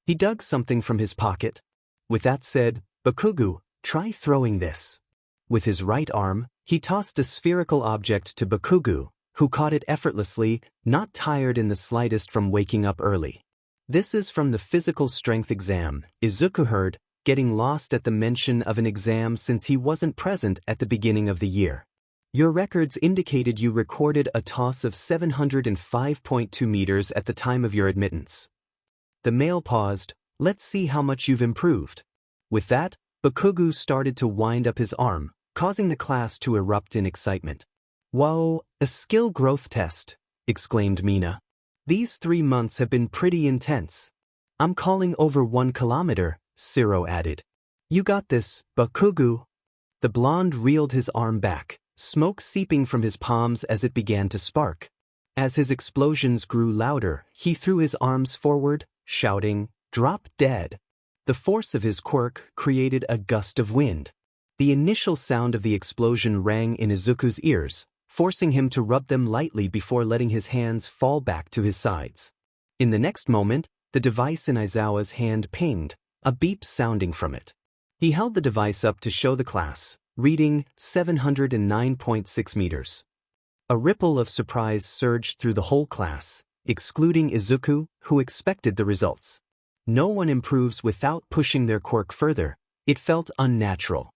[SPEAKER 1] He dug something from his pocket. With that said, "Bakugu, try throwing this." With his right arm, he tossed a spherical object to Bakugu, who caught it effortlessly, not tired in the slightest from waking up early. "This is from the physical strength exam," Izuku heard, getting lost at the mention of an exam since he wasn't present at the beginning of the year. Your records indicated you recorded a toss of 705.2 meters at the time of your admittance. The male paused. Let's see how much you've improved. With that, Bakugo started to wind up his arm, causing the class to erupt in excitement. Whoa, a skill growth test, exclaimed Mina. These 3 months have been pretty intense. I'm calling over 1 kilometer, Siro added. You got this, Bakugo. The blonde reeled his arm back, smoke seeping from his palms as it began to spark. As his explosions grew louder, he threw his arms forward, shouting, "Drop dead." The force of his quirk created a gust of wind. The initial sound of the explosion rang in Izuku's ears, forcing him to rub them lightly before letting his hands fall back to his sides. In the next moment, the device in Aizawa's hand pinged, a beep sounding from it. He held the device up to show the class, reading 709.6 meters. A ripple of surprise surged through the whole class, excluding Izuku, who expected the results. No one improves without pushing their quirk further. It felt unnatural.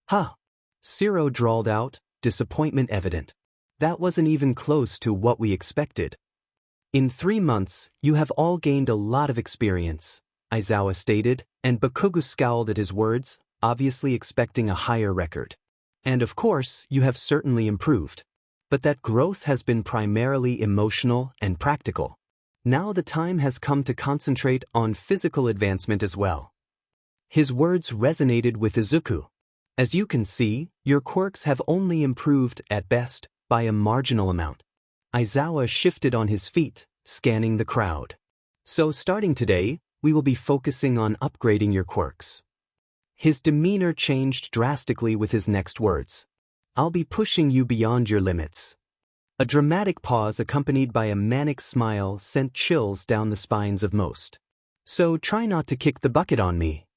[SPEAKER 1] Huh. Siro drawled out, disappointment evident. That wasn't even close to what we expected. In 3 months, you have all gained a lot of experience, Aizawa stated, and Bakugo scowled at his words, obviously expecting a higher record. And of course, you have certainly improved. But that growth has been primarily emotional and practical. Now the time has come to concentrate on physical advancement as well. His words resonated with Izuku. As you can see, your quirks have only improved, at best, by a marginal amount. Aizawa shifted on his feet, scanning the crowd. So starting today, we will be focusing on upgrading your quirks. His demeanor changed drastically with his next words. I'll be pushing you beyond your limits. A dramatic pause accompanied by a manic smile sent chills down the spines of most. So try not to kick the bucket on me.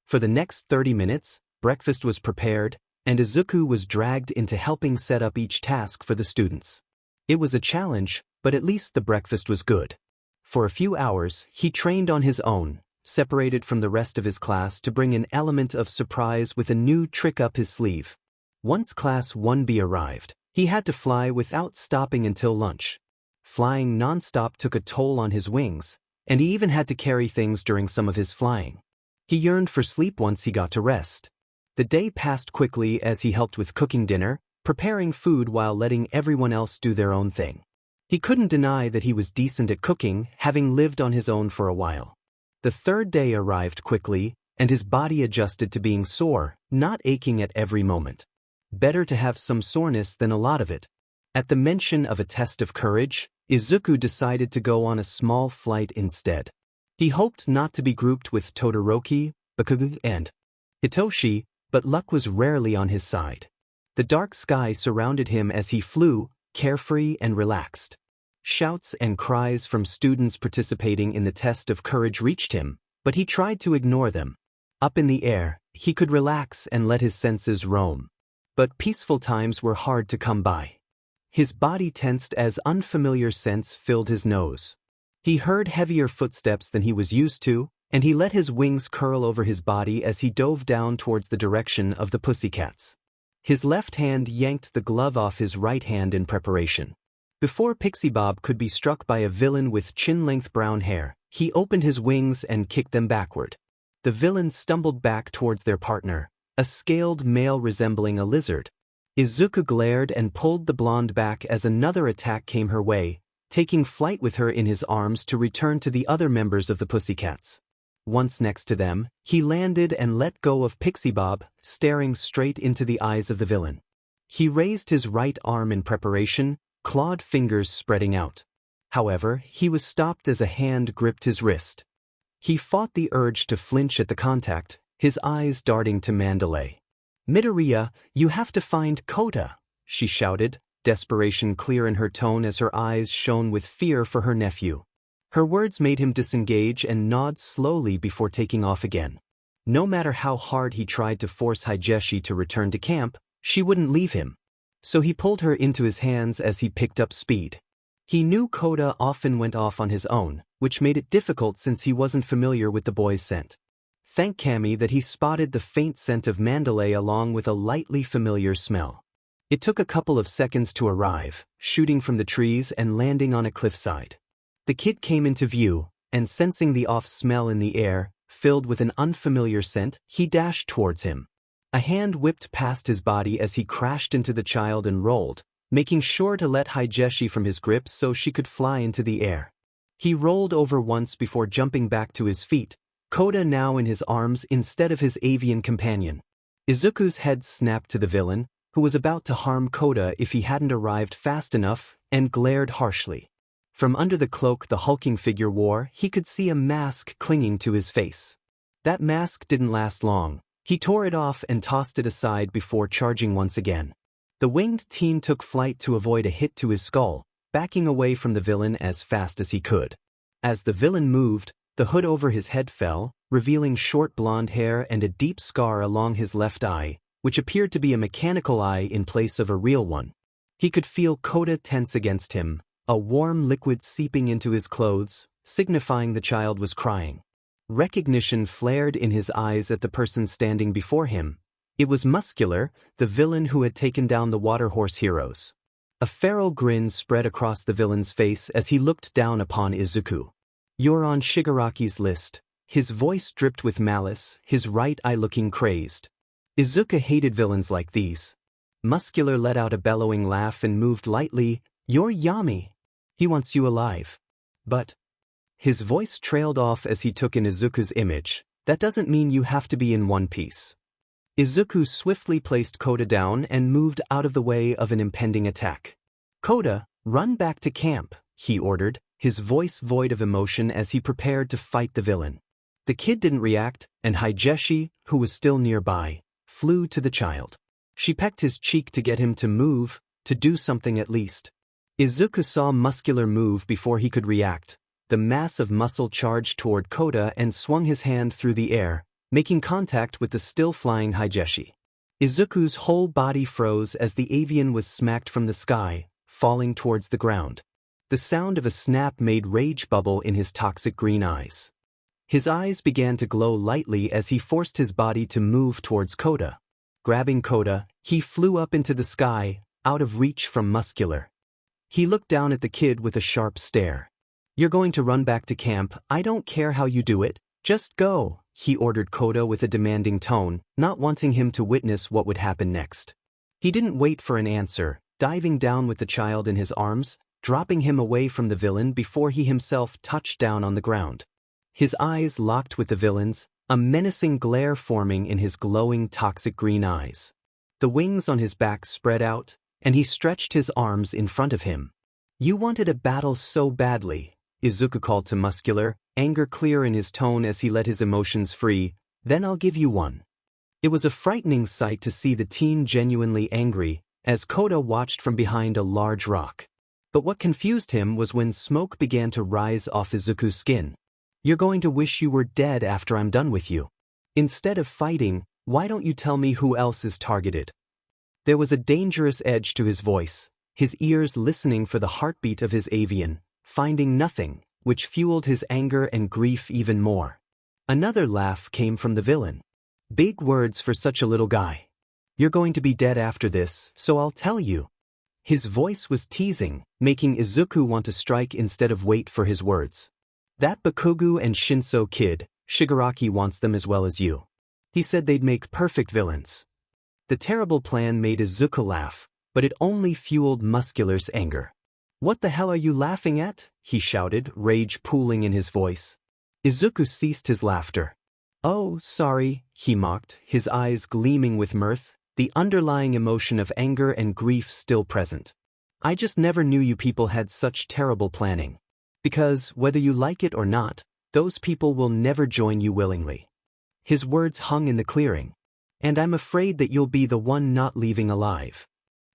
[SPEAKER 1] For the next 30 minutes, breakfast was prepared, and Izuku was dragged into helping set up each task for the students. It was a challenge, but at least the breakfast was good. For a few hours, he trained on his own, separated from the rest of his class to bring an element of surprise with a new trick up his sleeve. Once Class 1B arrived, he had to fly without stopping until lunch. Flying non-stop took a toll on his wings, and he even had to carry things during some of his flying. He yearned for sleep once he got to rest. The day passed quickly as he helped with cooking dinner, preparing food while letting everyone else do their own thing. He couldn't deny that he was decent at cooking, having lived on his own for a while. The 3rd day arrived quickly, and his body adjusted to being sore, not aching at every moment. Better to have some soreness than a lot of it. At the mention of a test of courage, Izuku decided to go on a small flight instead. He hoped not to be grouped with Todoroki, Bakugo, and Hitoshi, but luck was rarely on his side. The dark sky surrounded him as he flew, carefree and relaxed. Shouts and cries from students participating in the test of courage reached him, but he tried to ignore them. Up in the air, he could relax and let his senses roam. But peaceful times were hard to come by. His body tensed as unfamiliar scents filled his nose. He heard heavier footsteps than he was used to, and he let his wings curl over his body as he dove down towards the direction of the pussycats. His left hand yanked the glove off his right hand in preparation. Before Pixie Bob could be struck by a villain with chin-length brown hair, he opened his wings and kicked them backward. The villains stumbled back towards their partner, a scaled male resembling a lizard. Izuku glared and pulled the blonde back as another attack came her way, taking flight with her in his arms to return to the other members of the Pussycats. Once next to them, he landed and let go of Pixie Bob, staring straight into the eyes of the villain. He raised his right arm in preparation, clawed fingers spreading out. However, he was stopped as a hand gripped his wrist. He fought the urge to flinch at the contact, his eyes darting to Mandalay. "Midoriya, you have to find Kota," she shouted, desperation clear in her tone as her eyes shone with fear for her nephew. Her words made him disengage and nod slowly before taking off again. No matter how hard he tried to force Higeshi to return to camp, she wouldn't leave him. So he pulled her into his hands as he picked up speed. He knew Kota often went off on his own, which made it difficult since he wasn't familiar with the boy's scent. Thank Kami that he spotted the faint scent of Mandalay along with a lightly familiar smell. It took a couple of seconds to arrive, shooting from the trees and landing on a cliffside. The kid came into view, and sensing the off smell in the air, filled with an unfamiliar scent, he dashed towards him. A hand whipped past his body as he crashed into the child and rolled, making sure to let Higeshi from his grip so she could fly into the air. He rolled over once before jumping back to his feet, Kota now in his arms instead of his avian companion. Izuku's head snapped to the villain, who was about to harm Kota if he hadn't arrived fast enough, and glared harshly. From under the cloak the hulking figure wore, he could see a mask clinging to his face. That mask didn't last long. He tore it off and tossed it aside before charging once again. The winged teen took flight to avoid a hit to his skull, backing away from the villain as fast as he could. As the villain moved, the hood over his head fell, revealing short blonde hair and a deep scar along his left eye, which appeared to be a mechanical eye in place of a real one. He could feel Kota tense against him, a warm liquid seeping into his clothes, signifying the child was crying. Recognition flared in his eyes at the person standing before him. It was Muscular, the villain who had taken down the Water Horse heroes. A feral grin spread across the villain's face as he looked down upon Izuku. "You're on Shigaraki's list." His voice dripped with malice, his right eye looking crazed. Izuku hated villains like these. Muscular let out a bellowing laugh and moved lightly. "You're Yami. He wants you alive." "But..." His voice trailed off as he took in Izuku's image. "That doesn't mean you have to be in one piece." Izuku swiftly placed Kota down and moved out of the way of an impending attack. "Kota, run back to camp," he ordered, his voice void of emotion as he prepared to fight the villain. The kid didn't react, and Higeshi, who was still nearby, flew to the child. She pecked his cheek to get him to move, to do something at least. Izuku saw Muscular move before he could react. The mass of muscle charged toward Kota and swung his hand through the air, making contact with the still-flying Higeshi. Izuku's whole body froze as the avian was smacked from the sky, falling towards the ground. The sound of a snap made rage bubble in his toxic green eyes. His eyes began to glow lightly as he forced his body to move towards Kota. Grabbing Kota, he flew up into the sky, out of reach from Muscular. He looked down at the kid with a sharp stare. "You're going to run back to camp, I don't care how you do it, just go," he ordered Kota with a demanding tone, not wanting him to witness what would happen next. He didn't wait for an answer, diving down with the child in his arms, dropping him away from the villain before he himself touched down on the ground. His eyes locked with the villain's, a menacing glare forming in his glowing toxic green eyes. The wings on his back spread out, and he stretched his arms in front of him. "You wanted a battle so badly," Izuku called to Muscular, anger clear in his tone as he let his emotions free. "Then I'll give you one." It was a frightening sight to see the teen genuinely angry, as Kota watched from behind a large rock. But what confused him was when smoke began to rise off Izuku's skin. "You're going to wish you were dead after I'm done with you. Instead of fighting, why don't you tell me who else is targeted?" There was a dangerous edge to his voice, his ears listening for the heartbeat of his avian, finding nothing, which fueled his anger and grief even more. Another laugh came from the villain. "Big words for such a little guy. You're going to be dead after this, so I'll tell you." His voice was teasing, making Izuku want to strike instead of wait for his words. "That Bakugu and Shinso kid, Shigaraki wants them as well as you. He said they'd make perfect villains." The terrible plan made Izuku laugh, but it only fueled Muscular's anger. "What the hell are you laughing at?" he shouted, rage pooling in his voice. Izuku ceased his laughter. "Oh, sorry," he mocked, his eyes gleaming with mirth, the underlying emotion of anger and grief still present. "I just never knew you people had such terrible planning. Because, whether you like it or not, those people will never join you willingly." His words hung in the clearing. "And I'm afraid that you'll be the one not leaving alive."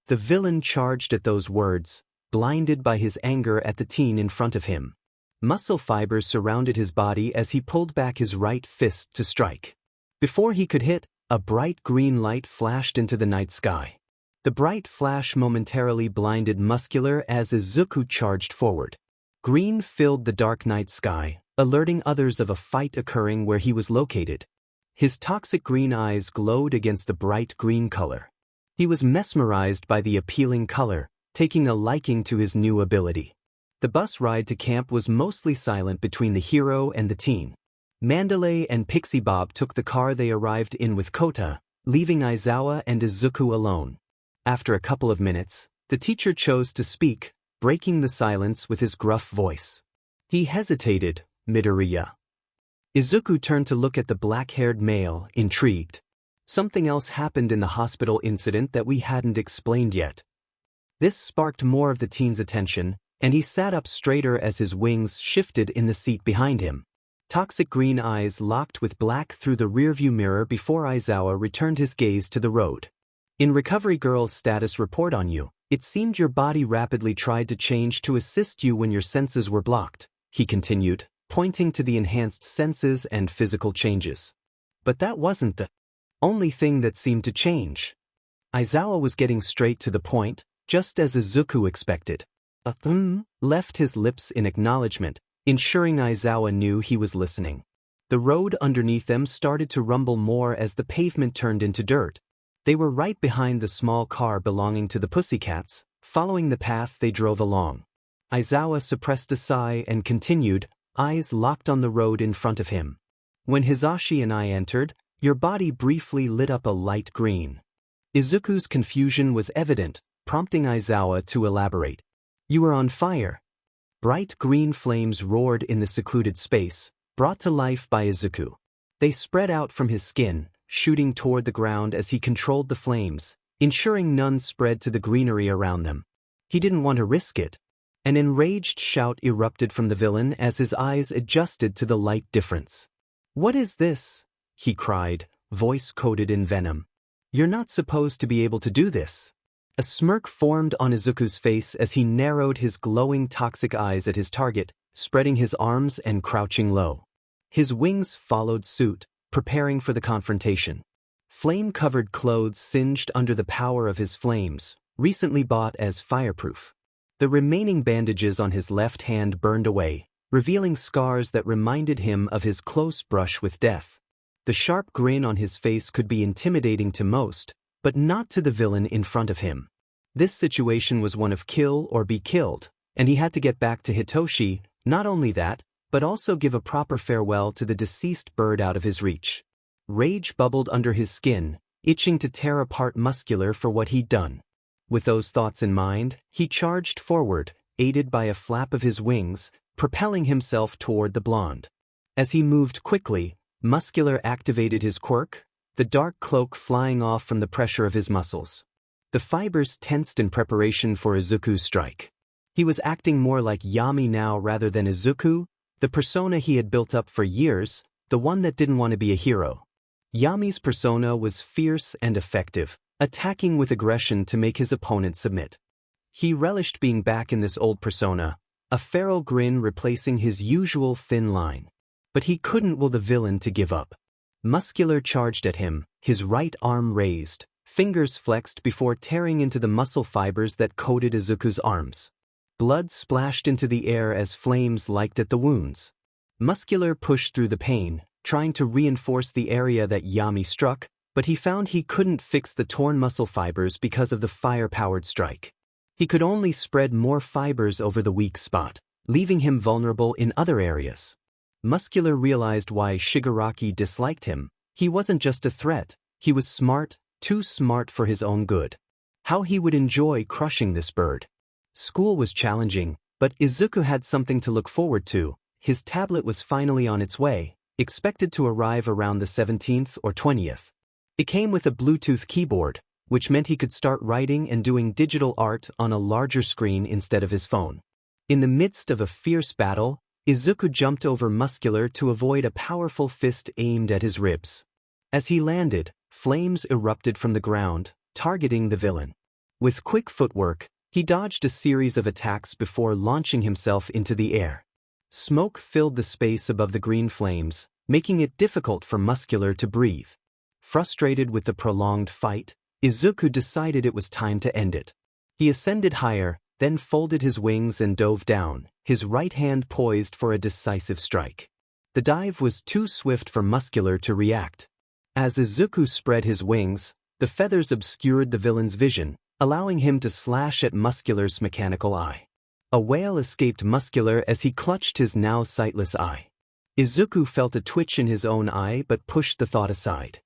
[SPEAKER 1] The villain charged at those words, blinded by his anger at the teen in front of him. Muscle fibers surrounded his body as he pulled back his right fist to strike. Before he could hit, a bright green light flashed into the night sky. The bright flash momentarily blinded Muscular as Izuku charged forward. Green filled the dark night sky, alerting others of a fight occurring where he was located. His toxic green eyes glowed against the bright green color. He was mesmerized by the appealing color, taking a liking to his new ability. The bus ride to camp was mostly silent between the hero and the teen. Mandalay and Pixie Bob took the car they arrived in with Kota, leaving Aizawa and Izuku alone. After a couple of minutes, the teacher chose to speak, breaking the silence with his gruff voice. He hesitated, Midoriya. Izuku turned to look at the black-haired male, intrigued. Something else happened in the hospital incident that we hadn't explained yet. This sparked more of the teen's attention, and he sat up straighter as his wings shifted in the seat behind him. Toxic green eyes locked with black through the rearview mirror before Aizawa returned his gaze to the road. In Recovery Girl's status report on you, it seemed your body rapidly tried to change to assist you when your senses were blocked, he continued, pointing to the enhanced senses and physical changes. But that wasn't the only thing that seemed to change. Aizawa was getting straight to the point, just as Izuku expected. A left his lips in acknowledgement, ensuring Aizawa knew he was listening. The road underneath them started to rumble more as the pavement turned into dirt. They were right behind the small car belonging to the Pussycats, following the path they drove along. Aizawa suppressed a sigh and continued, eyes locked on the road in front of him. When Hisashi and I entered, your body briefly lit up a light green. Izuku's confusion was evident, prompting Aizawa to elaborate. You were on fire. Bright green flames roared in the secluded space, brought to life by Izuku. They spread out from his skin, shooting toward the ground as he controlled the flames, ensuring none spread to the greenery around them. He didn't want to risk it. An enraged shout erupted from the villain as his eyes adjusted to the light difference. What is this? He cried, voice coated in venom. You're not supposed to be able to do this. A smirk formed on Izuku's face as he narrowed his glowing toxic eyes at his target, spreading his arms and crouching low. His wings followed suit, preparing for the confrontation. Flame-covered clothes singed under the power of his flames, recently bought as fireproof. The remaining bandages on his left hand burned away, revealing scars that reminded him of his close brush with death. The sharp grin on his face could be intimidating to most, but not to the villain in front of him. This situation was one of kill or be killed, and he had to get back to Hitoshi, not only that, but also give a proper farewell to the deceased bird out of his reach. Rage bubbled under his skin, itching to tear apart Muscular for what he'd done. With those thoughts in mind, he charged forward, aided by a flap of his wings, propelling himself toward the blonde. As he moved quickly, Muscular activated his quirk, the dark cloak flying off from the pressure of his muscles. The fibers tensed in preparation for Izuku's strike. He was acting more like Yami now rather than Izuku, the persona he had built up for years, the one that didn't want to be a hero. Yami's persona was fierce and effective, attacking with aggression to make his opponent submit. He relished being back in this old persona, a feral grin replacing his usual thin line. But he couldn't will the villain to give up. Muscular charged at him, his right arm raised, fingers flexed before tearing into the muscle fibers that coated Izuku's arms. Blood splashed into the air as flames licked at the wounds. Muscular pushed through the pain, trying to reinforce the area that Yami struck, but he found he couldn't fix the torn muscle fibers because of the fire-powered strike. He could only spread more fibers over the weak spot, leaving him vulnerable in other areas. Muscular realized why Shigaraki disliked him. He wasn't just a threat, he was smart, too smart for his own good. How he would enjoy crushing this bird. School was challenging, but Izuku had something to look forward to. His tablet was finally on its way, expected to arrive around the 17th or 20th. It came with a Bluetooth keyboard, which meant he could start writing and doing digital art on a larger screen instead of his phone. In the midst of a fierce battle, Izuku jumped over Muscular to avoid a powerful fist aimed at his ribs. As he landed, flames erupted from the ground, targeting the villain. With quick footwork, he dodged a series of attacks before launching himself into the air. Smoke filled the space above the green flames, making it difficult for Muscular to breathe. Frustrated with the prolonged fight, Izuku decided it was time to end it. He ascended higher, then folded his wings and dove down, his right hand poised for a decisive strike. The dive was too swift for Muscular to react. As Izuku spread his wings, the feathers obscured the villain's vision, allowing him to slash at Muscular's mechanical eye. A wail escaped Muscular as he clutched his now sightless eye. Izuku felt a twitch in his own eye but pushed the thought aside.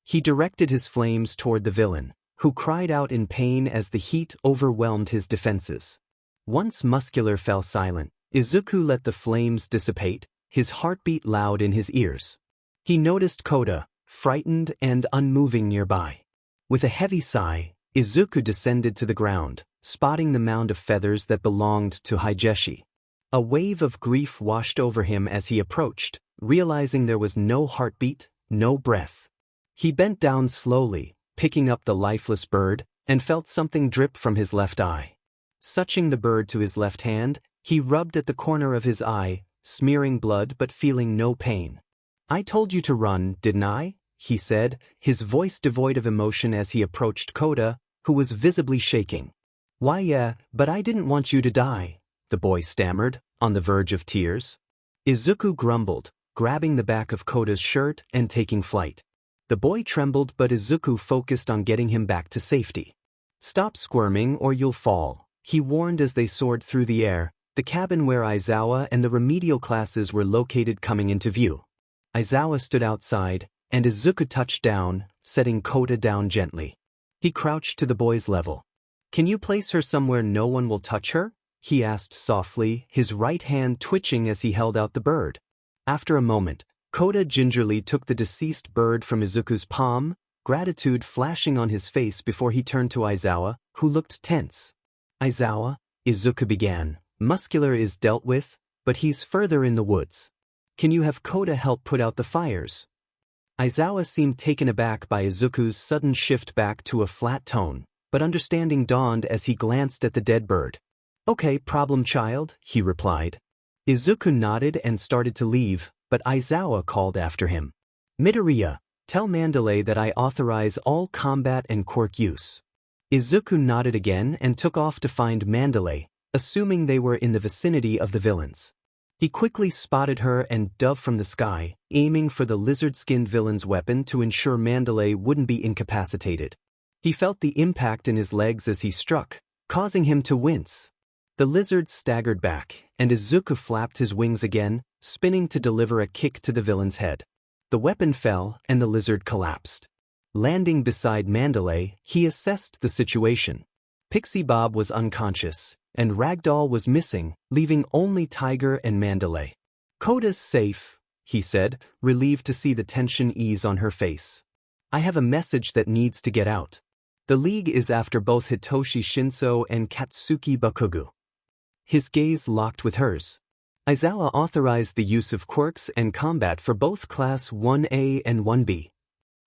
[SPEAKER 1] He directed his flames toward the villain, who cried out in pain as the heat overwhelmed his defenses. Once Muscular fell silent, Izuku let the flames dissipate, his heartbeat loud in his ears. He noticed Kota, frightened and unmoving nearby. With a heavy sigh, Izuku descended to the ground, spotting the mound of feathers that belonged to Higeshi. A wave of grief washed over him as he approached, realizing there was no heartbeat, no breath. He bent down slowly, picking up the lifeless bird, and felt something drip from his left eye. Suching the bird to his left hand, he rubbed at the corner of his eye, smearing blood but feeling no pain. "I told you to run, didn't I?" he said, his voice devoid of emotion as he approached Kota, who was visibly shaking. "Why yeah, but I didn't want you to die," the boy stammered, on the verge of tears. Izuku grumbled, grabbing the back of Kota's shirt and taking flight. The boy trembled but Izuku focused on getting him back to safety. "Stop squirming or you'll fall," he warned as they soared through the air, the cabin where Aizawa and the remedial classes were located coming into view. Aizawa stood outside, and Izuku touched down, setting Kota down gently. He crouched to the boy's level. "Can you place her somewhere no one will touch her?" he asked softly, his right hand twitching as he held out the bird. After a moment, Kota gingerly took the deceased bird from Izuku's palm, gratitude flashing on his face before he turned to Aizawa, who looked tense. "Aizawa," Izuku began, "Muscular is dealt with, but he's further in the woods. Can you have Kota help put out the fires?" Aizawa seemed taken aback by Izuku's sudden shift back to a flat tone, but understanding dawned as he glanced at the dead bird. "Okay, problem child," he replied. Izuku nodded and started to leave, but Aizawa called after him. "Midoriya, tell Mandalay that I authorize all combat and quirk use." Izuku nodded again and took off to find Mandalay, assuming they were in the vicinity of the villains. He quickly spotted her and dove from the sky, aiming for the lizard-skinned villain's weapon to ensure Mandalay wouldn't be incapacitated. He felt the impact in his legs as he struck, causing him to wince. The lizard staggered back, and Izuku flapped his wings again, spinning to deliver a kick to the villain's head. The weapon fell, and the lizard collapsed. Landing beside Mandalay, he assessed the situation. Pixie Bob was unconscious, and Ragdoll was missing, leaving only Tiger and Mandalay. "Kota's safe," he said, relieved to see the tension ease on her face. "I have a message that needs to get out. The League is after both Hitoshi Shinso and Katsuki Bakugo." His gaze locked with hers. Aizawa authorized the use of quirks and combat for both Class 1A and 1B.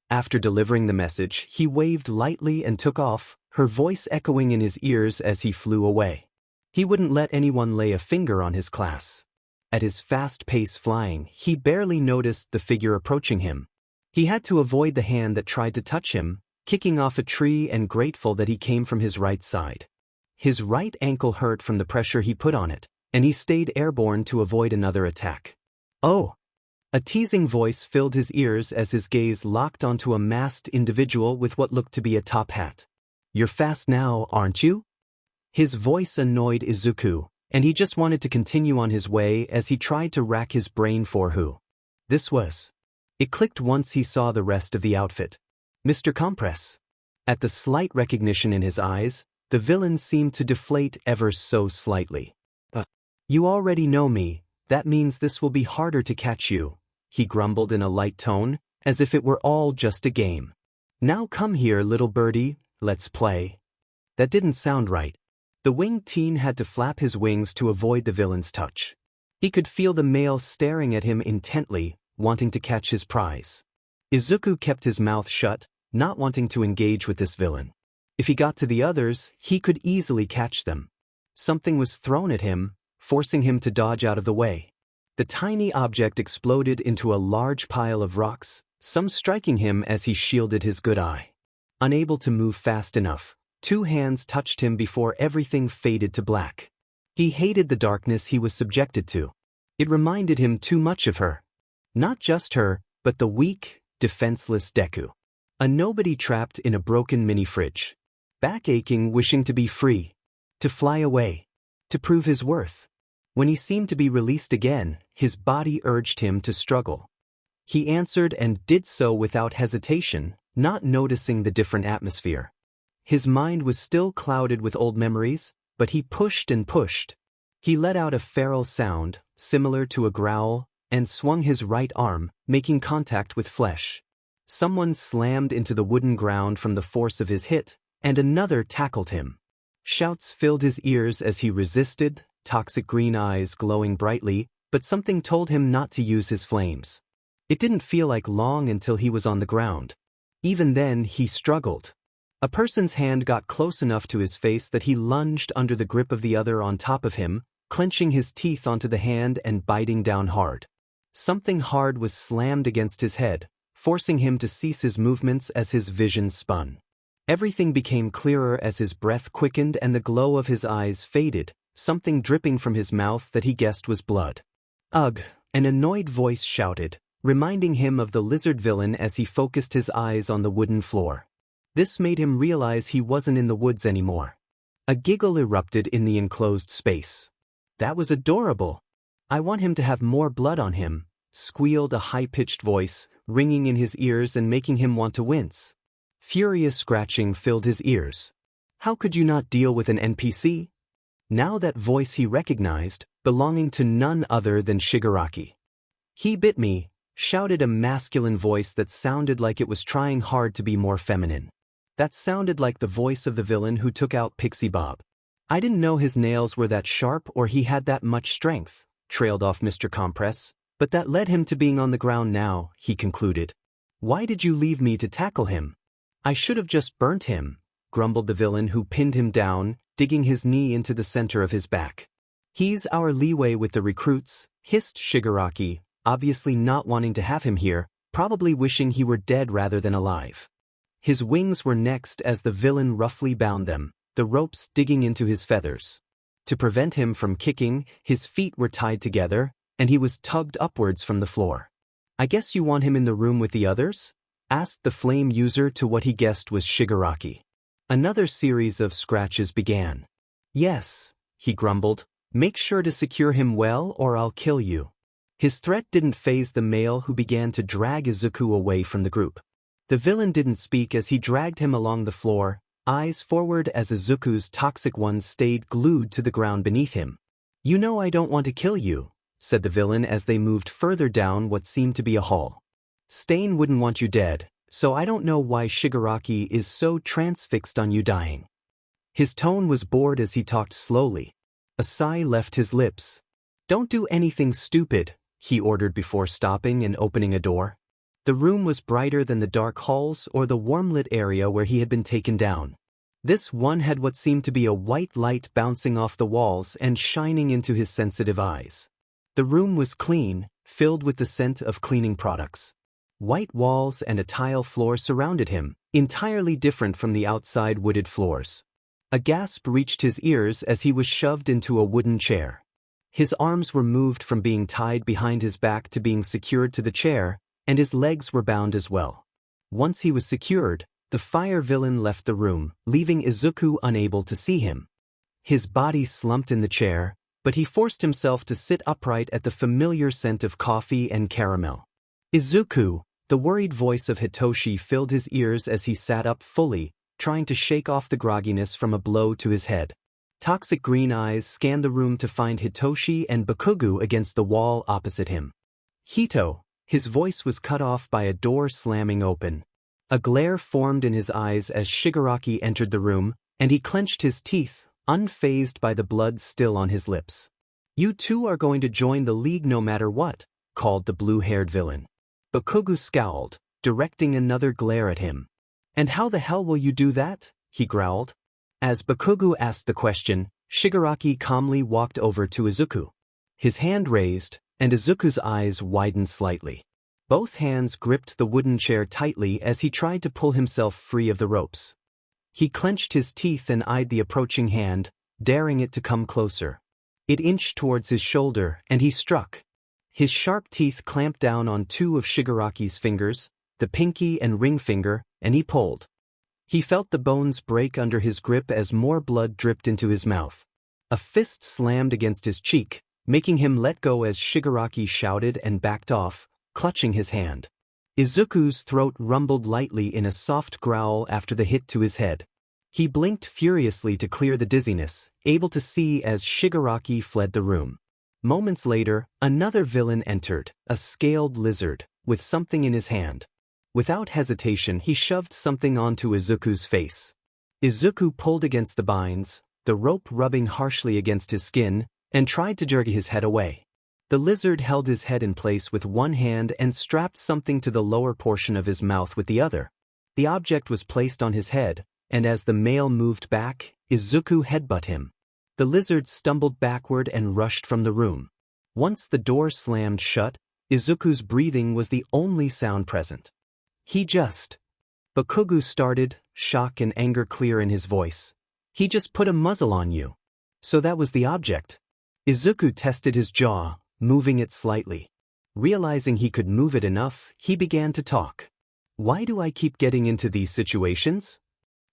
[SPEAKER 1] After delivering the message, he waved lightly and took off, her voice echoing in his ears as he flew away. He wouldn't let anyone lay a finger on his class. At his fast pace flying, he barely noticed the figure approaching him. He had to avoid the hand that tried to touch him, kicking off a tree and grateful that he came from his right side. His right ankle hurt from the pressure he put on it, and he stayed airborne to avoid another attack. "Oh!" A teasing voice filled his ears as his gaze locked onto a masked individual with what looked to be a top hat. "You're fast now, aren't you?" His voice annoyed Izuku, and he just wanted to continue on his way as he tried to rack his brain for who this was. It clicked once he saw the rest of the outfit. Mr. Compress. At the slight recognition in his eyes, the villain seemed to deflate ever so slightly. "You already know me, that means this will be harder to catch you," he grumbled in a light tone, as if it were all just a game. "Now come here, little birdie, let's play." That didn't sound right. The winged teen had to flap his wings to avoid the villain's touch. He could feel the male staring at him intently, wanting to catch his prize. Izuku kept his mouth shut, not wanting to engage with this villain. If he got to the others, he could easily catch them. Something was thrown at him, forcing him to dodge out of the way. The tiny object exploded into a large pile of rocks, some striking him as he shielded his good eye. Unable to move fast enough, 2 hands touched him before everything faded to black. He hated the darkness he was subjected to. It reminded him too much of her. Not just her, but the weak, defenseless Deku. A nobody trapped in a broken mini-fridge. Back aching, wishing to be free. To fly away. To prove his worth. When he seemed to be released again, his body urged him to struggle. He answered and did so without hesitation, not noticing the different atmosphere. His mind was still clouded with old memories, but he pushed and pushed. He let out a feral sound, similar to a growl, and swung his right arm, making contact with flesh. Someone slammed into the wooden ground from the force of his hit, and another tackled him. Shouts filled his ears as he resisted, toxic green eyes glowing brightly, but something told him not to use his flames. It didn't feel like long until he was on the ground. Even then, he struggled. A person's hand got close enough to his face that he lunged under the grip of the other on top of him, clenching his teeth onto the hand and biting down hard. Something hard was slammed against his head, forcing him to cease his movements as his vision spun. Everything became clearer as his breath quickened and the glow of his eyes faded, something dripping from his mouth that he guessed was blood. Ugh, an annoyed voice shouted, reminding him of the lizard villain as he focused his eyes on the wooden floor. This made him realize he wasn't in the woods anymore. A giggle erupted in the enclosed space. That was adorable. I want him to have more blood on him, squealed a high-pitched voice, ringing in his ears and making him want to wince. Furious scratching filled his ears. How could you not deal with an NPC? Now that voice he recognized, belonging to none other than Shigaraki. He bit me, shouted a masculine voice that sounded like it was trying hard to be more feminine. That sounded like the voice of the villain who took out Pixie Bob. I didn't know his nails were that sharp or he had that much strength, trailed off Mr. Compress, but that led him to being on the ground now, he concluded. Why did you leave me to tackle him? I should have just burnt him, grumbled the villain who pinned him down, digging his knee into the center of his back. He's our leeway with the recruits, hissed Shigaraki, obviously not wanting to have him here, probably wishing he were dead rather than alive. His wings were next as the villain roughly bound them, the ropes digging into his feathers. To prevent him from kicking, his feet were tied together, and he was tugged upwards from the floor. I guess you want him in the room with the others? Asked the flame user to what he guessed was Shigaraki. Another series of scratches began. Yes, he grumbled, make sure to secure him well or I'll kill you. His threat didn't faze the male who began to drag Izuku away from the group. The villain didn't speak as he dragged him along the floor, eyes forward as Izuku's toxic ones stayed glued to the ground beneath him. You know I don't want to kill you, said the villain as they moved further down what seemed to be a hall. Stain wouldn't want you dead, so I don't know why Shigaraki is so transfixed on you dying. His tone was bored as he talked slowly. A sigh left his lips. Don't do anything stupid, he ordered before stopping and opening a door. The room was brighter than the dark halls or the warm-lit area where he had been taken down. This one had what seemed to be a white light bouncing off the walls and shining into his sensitive eyes. The room was clean, filled with the scent of cleaning products. White walls and a tile floor surrounded him, entirely different from the outside wooded floors. A gasp reached his ears as he was shoved into a wooden chair. His arms were moved from being tied behind his back to being secured to the chair, and his legs were bound as well. Once he was secured, the fire villain left the room, leaving Izuku unable to see him. His body slumped in the chair, but he forced himself to sit upright at the familiar scent of coffee and caramel. Izuku, the worried voice of Hitoshi filled his ears as he sat up fully, trying to shake off the grogginess from a blow to his head. Toxic green eyes scanned the room to find Hitoshi and Bakugo against the wall opposite him. Hito, his voice was cut off by a door slamming open. A glare formed in his eyes as Shigaraki entered the room, and he clenched his teeth, unfazed by the blood still on his lips. You two are going to join the league no matter what, called the blue-haired villain. Bakugo scowled, directing another glare at him. And how the hell will you do that? He growled. As Bakugo asked the question, Shigaraki calmly walked over to Izuku. His hand raised, and Izuku's eyes widened slightly. Both hands gripped the wooden chair tightly as he tried to pull himself free of the ropes. He clenched his teeth and eyed the approaching hand, daring it to come closer. It inched towards his shoulder, and he struck. His sharp teeth clamped down on two of Shigaraki's fingers, the pinky and ring finger, and he pulled. He felt the bones break under his grip as more blood dripped into his mouth. A fist slammed against his cheek, making him let go as Shigaraki shouted and backed off, clutching his hand. Izuku's throat rumbled lightly in a soft growl after the hit to his head. He blinked furiously to clear the dizziness, able to see as Shigaraki fled the room. Moments later, another villain entered, a scaled lizard, with something in his hand. Without hesitation, he shoved something onto Izuku's face. Izuku pulled against the binds, the rope rubbing harshly against his skin, and tried to jerk his head away. The lizard held his head in place with one hand and strapped something to the lower portion of his mouth with the other. The object was placed on his head, and as the male moved back, Izuku headbutt him. The lizard stumbled backward and rushed from the room. Once the door slammed shut, Izuku's breathing was the only sound present. Bakugu started, shock and anger clear in his voice. He just put a muzzle on you. So that was the object. Izuku tested his jaw, moving it slightly. Realizing he could move it enough, he began to talk. Why do I keep getting into these situations?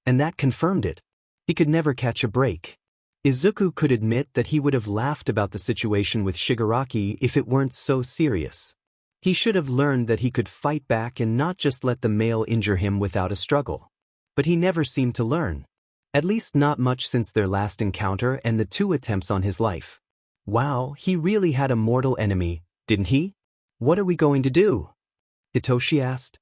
[SPEAKER 1] And that confirmed it. He could never catch a break. Izuku could admit that he would have laughed about the situation with Shigaraki if it weren't so serious. He should have learned that he could fight back and not just let the male injure him without a struggle. But he never seemed to learn. At least not much since their last encounter and the 2 attempts on his life. Wow, he really had a mortal enemy, didn't he? What are we going to do? Hitoshi asked.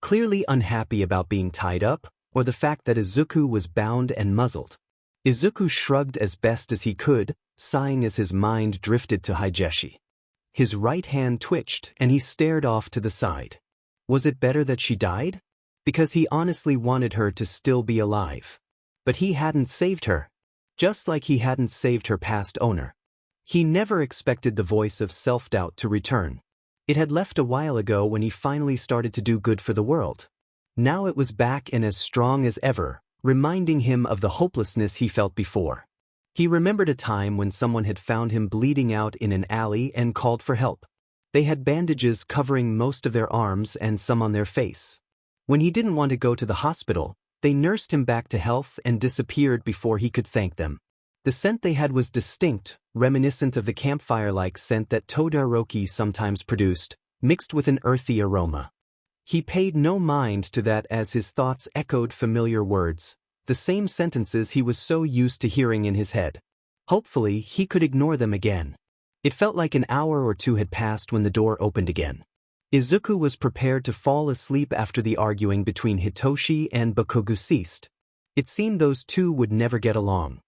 [SPEAKER 1] Clearly unhappy about being tied up, or the fact that Izuku was bound and muzzled. Izuku shrugged as best as he could, sighing as his mind drifted to Higeshi. His right hand twitched and he stared off to the side. Was it better that she died? Because he honestly wanted her to still be alive. But he hadn't saved her. Just like he hadn't saved her past owner. He never expected the voice of self-doubt to return. It had left a while ago when he finally started to do good for the world. Now it was back and as strong as ever, reminding him of the hopelessness he felt before. He remembered a time when someone had found him bleeding out in an alley and called for help. They had bandages covering most of their arms and some on their face. When he didn't want to go to the hospital, they nursed him back to health and disappeared before he could thank them. The scent they had was distinct, reminiscent of the campfire-like scent that Todoroki sometimes produced, mixed with an earthy aroma. He paid no mind to that as his thoughts echoed familiar words, the same sentences he was so used to hearing in his head. Hopefully, he could ignore them again. It felt like an hour or 2 had passed when the door opened again. Izuku was prepared to fall asleep after the arguing between Hitoshi and Bakugu ceased. It seemed those 2 would never get along.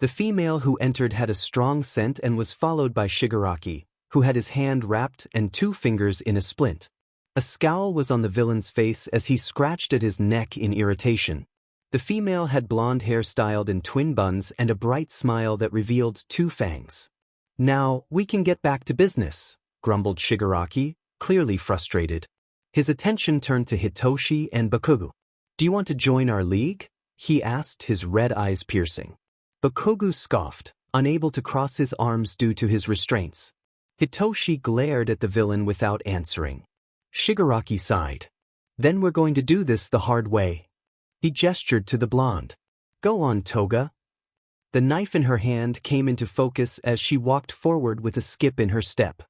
[SPEAKER 1] The female who entered had a strong scent and was followed by Shigaraki, who had his hand wrapped and 2 fingers in a splint. A scowl was on the villain's face as he scratched at his neck in irritation. The female had blonde hair styled in twin buns and a bright smile that revealed 2 fangs. Now, we can get back to business, grumbled Shigaraki, clearly frustrated. His attention turned to Hitoshi and Bakugu. Do you want to join our league? He asked, his red eyes piercing. Bakugu scoffed, unable to cross his arms due to his restraints. Hitoshi glared at the villain without answering. Shigaraki sighed. Then we're going to do this the hard way. He gestured to the blonde. Go on, Toga. The knife in her hand came into focus as she walked forward with a skip in her step.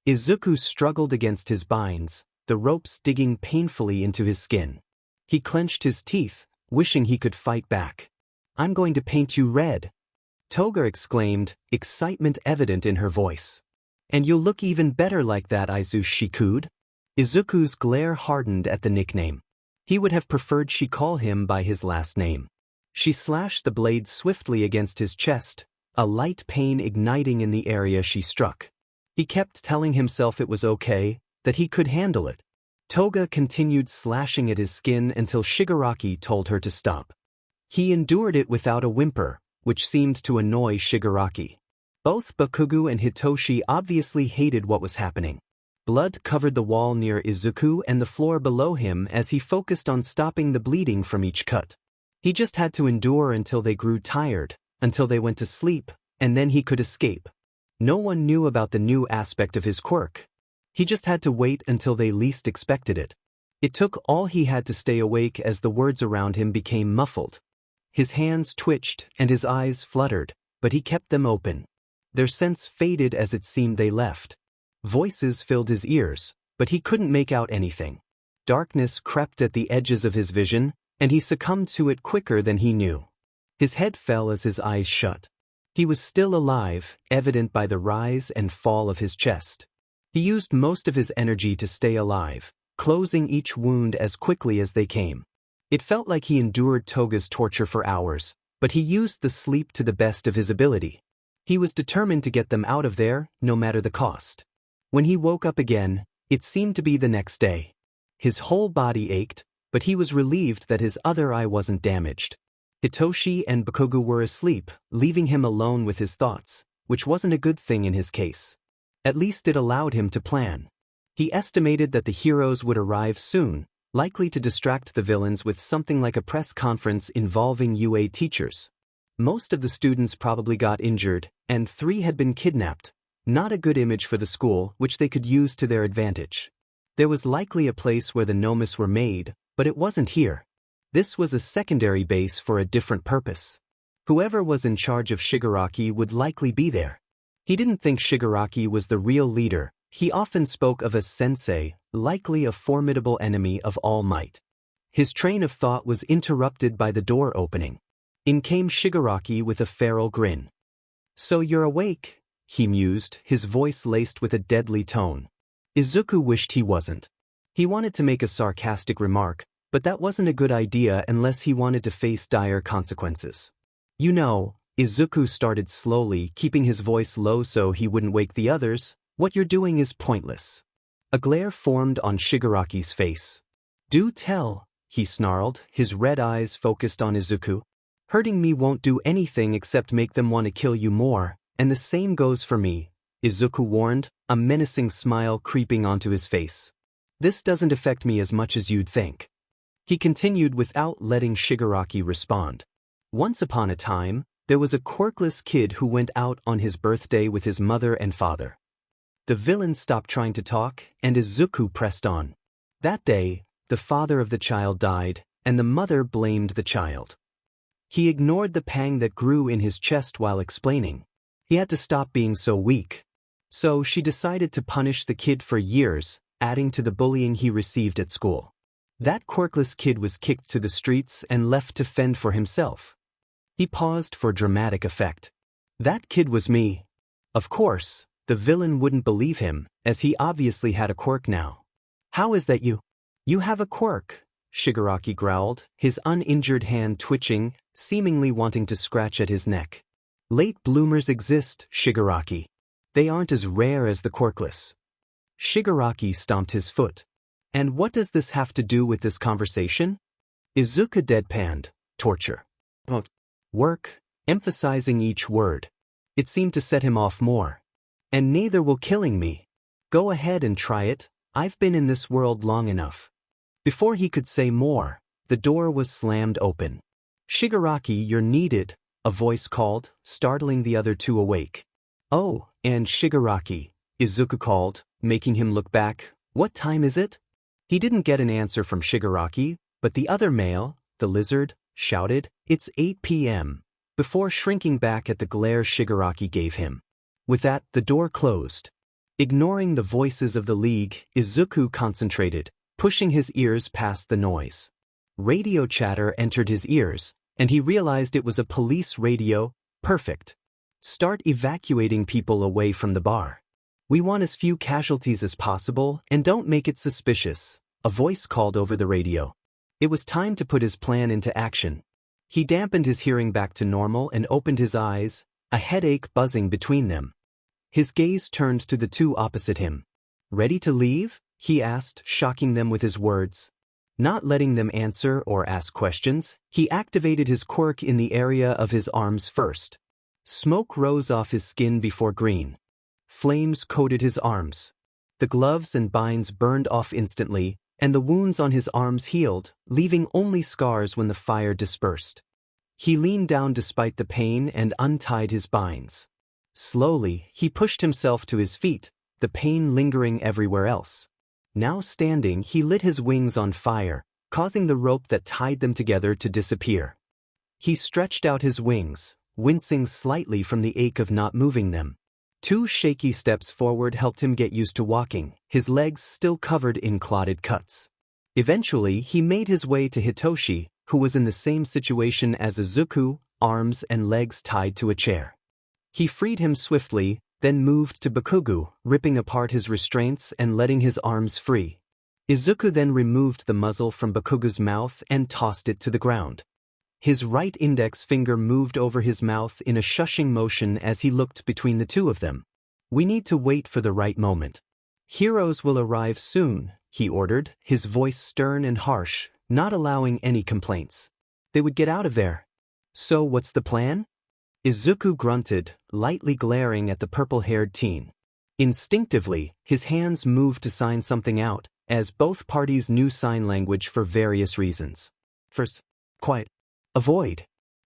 [SPEAKER 1] Izuku struggled against his binds, the ropes digging painfully into his skin. He clenched his teeth, wishing he could fight back. I'm going to paint you red, Toga exclaimed, excitement evident in her voice. And you'll look even better like that, Izuku. Izuku's glare hardened at the nickname. He would have preferred she call him by his last name. She slashed the blade swiftly against his chest, a light pain igniting in the area she struck. He kept telling himself it was okay, that he could handle it. Toga continued slashing at his skin until Shigaraki told her to stop. He endured it without a whimper, which seemed to annoy Shigaraki. Both Bakugu and Hitoshi obviously hated what was happening. Blood covered the wall near Izuku and the floor below him as he focused on stopping the bleeding from each cut. He just had to endure until they grew tired, until they went to sleep, and then he could escape. No one knew about the new aspect of his quirk. He just had to wait until they least expected it. It took all he had to stay awake as the words around him became muffled. His hands twitched and his eyes fluttered, but he kept them open. Their sense faded as it seemed they left. Voices filled his ears, but he couldn't make out anything. Darkness crept at the edges of his vision, and he succumbed to it quicker than he knew. His head fell as his eyes shut. He was still alive, evident by the rise and fall of his chest. He used most of his energy to stay alive, closing each wound as quickly as they came. It felt like he endured Toga's torture for hours, but he used the sleep to the best of his ability. He was determined to get them out of there, no matter the cost. When he woke up again, it seemed to be the next day. His whole body ached, but he was relieved that his other eye wasn't damaged. Hitoshi and Bakugo were asleep, leaving him alone with his thoughts, which wasn't a good thing in his case. At least it allowed him to plan. He estimated that the heroes would arrive soon, likely to distract the villains with something like a press conference involving UA teachers. Most of the students probably got injured, and 3 had been kidnapped. Not a good image for the school, which they could use to their advantage. There was likely a place where the Nomus were made, but it wasn't here. This was a secondary base for a different purpose. Whoever was in charge of Shigaraki would likely be there. He didn't think Shigaraki was the real leader. He often spoke of a sensei, likely a formidable enemy of All Might. His train of thought was interrupted by the door opening. In came Shigaraki with a feral grin. "So you're awake," he mused, his voice laced with a deadly tone. Izuku wished he wasn't. He wanted to make a sarcastic remark, but that wasn't a good idea unless he wanted to face dire consequences. "You know," Izuku started slowly, keeping his voice low so he wouldn't wake the others, "what you're doing is pointless." A glare formed on Shigaraki's face. "Do tell," he snarled, his red eyes focused on Izuku. "Hurting me won't do anything except make them want to kill you more, and the same goes for me," Izuku warned, a menacing smile creeping onto his face. "This doesn't affect me as much as you'd think." He continued without letting Shigaraki respond. "Once upon a time, there was a quirkless kid who went out on his birthday with his mother and father." The villain stopped trying to talk, and Izuku pressed on. "That day, the father of the child died, and the mother blamed the child." He ignored the pang that grew in his chest while explaining. He had to stop being so weak. So she decided to punish the kid for years, adding to the bullying he received at school. That quirkless kid was kicked to the streets and left to fend for himself. He paused for dramatic effect. "That kid was me." Of course, the villain wouldn't believe him, as he obviously had a quirk now. "How is that you? You have a quirk," Shigaraki growled, his uninjured hand twitching, seemingly wanting to scratch at his neck. "Late bloomers exist, Shigaraki. They aren't as rare as the quirkless." Shigaraki stomped his foot. "And what does this have to do with this conversation?" Izuku deadpanned. "Torture. Work," emphasizing each word. It seemed to set him off more. "And neither will killing me. Go ahead and try it, I've been in this world long enough." Before he could say more, the door was slammed open. "Shigaraki, you're needed," a voice called, startling the other 2 awake. "Oh, and Shigaraki," Izuku called, making him look back. "What time is it?" He didn't get an answer from Shigaraki, but the other male, the lizard, shouted, "It's 8 p.m., before shrinking back at the glare Shigaraki gave him. With that, the door closed. Ignoring the voices of the League, Izuku concentrated, pushing his ears past the noise. Radio chatter entered his ears, and he realized it was a police radio. Perfect. "Start evacuating people away from the bar. We want as few casualties as possible, and don't make it suspicious," a voice called over the radio. It was time to put his plan into action. He dampened his hearing back to normal and opened his eyes, a headache buzzing between them. His gaze turned to the 2 opposite him. "Ready to leave?" he asked, shocking them with his words. Not letting them answer or ask questions, he activated his quirk in the area of his arms first. Smoke rose off his skin before green. Flames coated his arms. The gloves and binds burned off instantly, and the wounds on his arms healed, leaving only scars when the fire dispersed. He leaned down despite the pain and untied his binds. Slowly, he pushed himself to his feet, the pain lingering everywhere else. Now standing, he lit his wings on fire, causing the rope that tied them together to disappear. He stretched out his wings, wincing slightly from the ache of not moving them. 2 shaky steps forward helped him get used to walking, his legs still covered in clotted cuts. Eventually, he made his way to Hitoshi, who was in the same situation as Izuku, arms and legs tied to a chair. He freed him swiftly, then moved to Bakugo, ripping apart his restraints and letting his arms free. Izuku then removed the muzzle from Bakugo's mouth and tossed it to the ground. His right index finger moved over his mouth in a shushing motion as he looked between the two of them. "We need to wait for the right moment. Heroes will arrive soon," he ordered, his voice stern and harsh, not allowing any complaints. "They would get out of there. So what's the plan?" Izuku grunted, lightly glaring at the purple-haired teen. Instinctively, his hands moved to sign something out, as both parties knew sign language for various reasons. First, quiet. "Avoid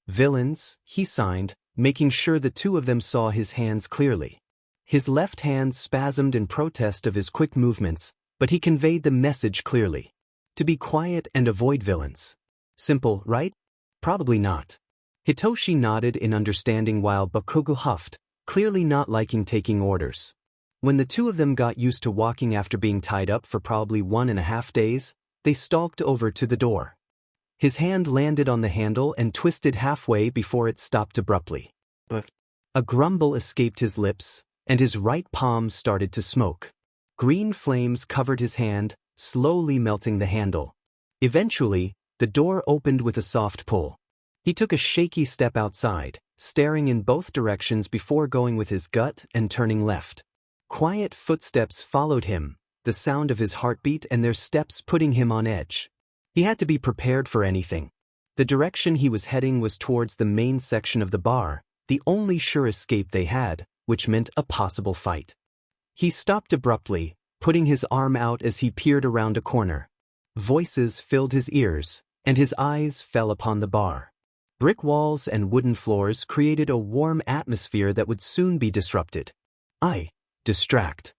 [SPEAKER 1] villains," he signed, making sure the two of them saw his hands clearly. His left hand spasmed in protest of his quick movements, but he conveyed the message clearly. To be quiet and avoid villains. Simple, right? Probably not. Hitoshi nodded in understanding while Bakugo huffed, clearly not liking taking orders. When the two of them got used to walking after being tied up for probably 1.5 days, they stalked over to the door. His hand landed on the handle and twisted halfway before it stopped abruptly. But a grumble escaped his lips, and his right palm started to smoke. Green flames covered his hand, slowly melting the handle. Eventually, the door opened with a soft pull. He took a shaky step outside, staring in both directions before going with his gut and turning left. Quiet footsteps followed him, the sound of his heartbeat and their steps putting him on edge. He had to be prepared for anything. The direction he was heading was towards the main section of the bar, the only sure escape they had, which meant a possible fight. He stopped abruptly, putting his arm out as he peered around a corner. Voices filled his ears, and his eyes fell upon the bar. Brick walls and wooden floors created a warm atmosphere that would soon be disrupted. Distract.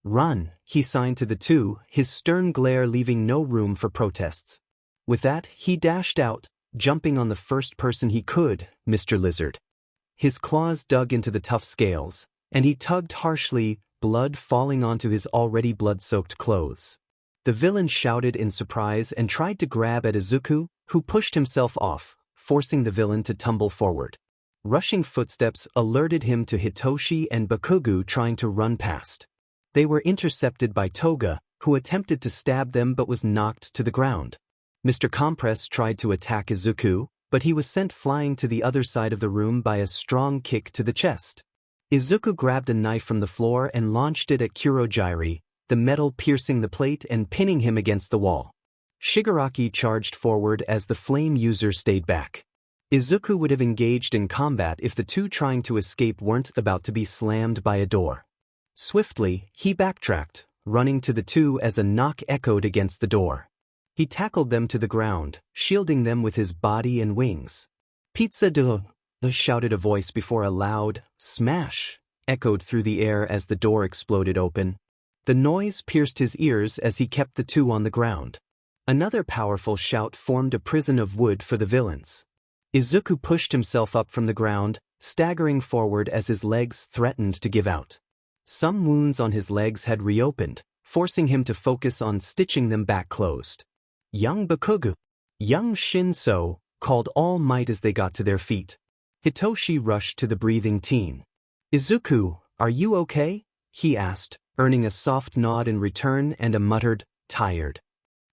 [SPEAKER 1] "Run," he signed to the two, his stern glare leaving no room for protests. With that, he dashed out, jumping on the first person he could, Mr. Lizard. His claws dug into the tough scales, and he tugged harshly, blood falling onto his already blood-soaked clothes. The villain shouted in surprise and tried to grab at Izuku, who pushed himself off, forcing the villain to tumble forward. Rushing footsteps alerted him to Hitoshi and Bakugo trying to run past. They were intercepted by Toga, who attempted to stab them but was knocked to the ground. Mr. Compress tried to attack Izuku, but he was sent flying to the other side of the room by a strong kick to the chest. Izuku grabbed a knife from the floor and launched it at Kurogiri, the metal piercing the plate and pinning him against the wall. Shigaraki charged forward as the flame user stayed back. Izuku would have engaged in combat if the two trying to escape weren't about to be slammed by a door. Swiftly, he backtracked, running to the two as a knock echoed against the door. He tackled them to the ground, shielding them with his body and wings. "Pizza de..." shouted a voice before a loud smash echoed through the air as the door exploded open. The noise pierced his ears as he kept the two on the ground. Another powerful shout formed a prison of wood for the villains. Izuku pushed himself up from the ground, staggering forward as his legs threatened to give out. Some wounds on his legs had reopened, forcing him to focus on stitching them back closed. Young Bakugo, young Shinso, called all might as they got to their feet. Hitoshi rushed to the breathing teen. "Izuku, are you okay?" he asked, earning a soft nod in return and a muttered, "Tired."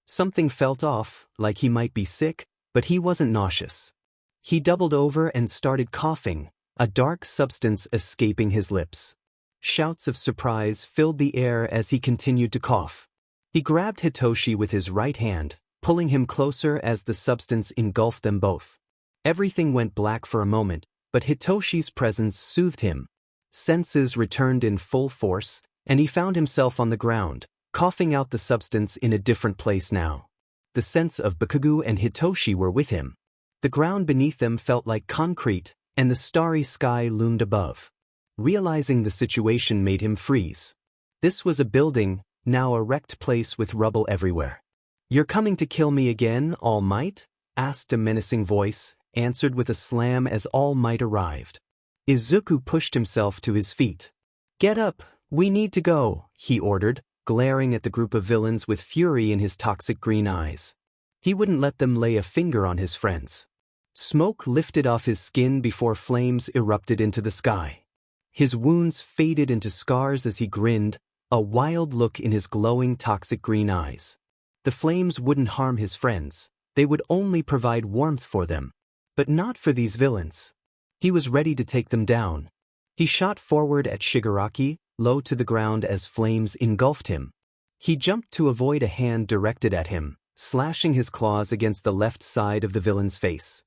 [SPEAKER 1] Something felt off, like he might be sick, but he wasn't nauseous. He doubled over and started coughing, a dark substance escaping his lips. Shouts of surprise filled the air as he continued to cough. He grabbed Hitoshi with his right hand, pulling him closer as the substance engulfed them both. Everything went black for a moment, but Hitoshi's presence soothed him. Senses returned in full force, and he found himself on the ground, coughing out the substance in a different place now. The sense of Bakugo and Hitoshi were with him. The ground beneath them felt like concrete, and the starry sky loomed above. Realizing the situation made him freeze. This was a building, now a wrecked place with rubble everywhere. "You're coming to kill me again, All Might?" asked a menacing voice, answered with a slam as All Might arrived. Izuku pushed himself to his feet. "Get up, we need to go," he ordered, glaring at the group of villains with fury in his toxic green eyes. He wouldn't let them lay a finger on his friends. Smoke lifted off his skin before flames erupted into the sky. His wounds faded into scars as he grinned, a wild look in his glowing toxic green eyes. The flames wouldn't harm his friends, they would only provide warmth for them. But not for these villains. He was ready to take them down. He shot forward at Shigaraki, low to the ground as flames engulfed him. He jumped to avoid a hand directed at him, slashing his claws against the left side of the villain's face.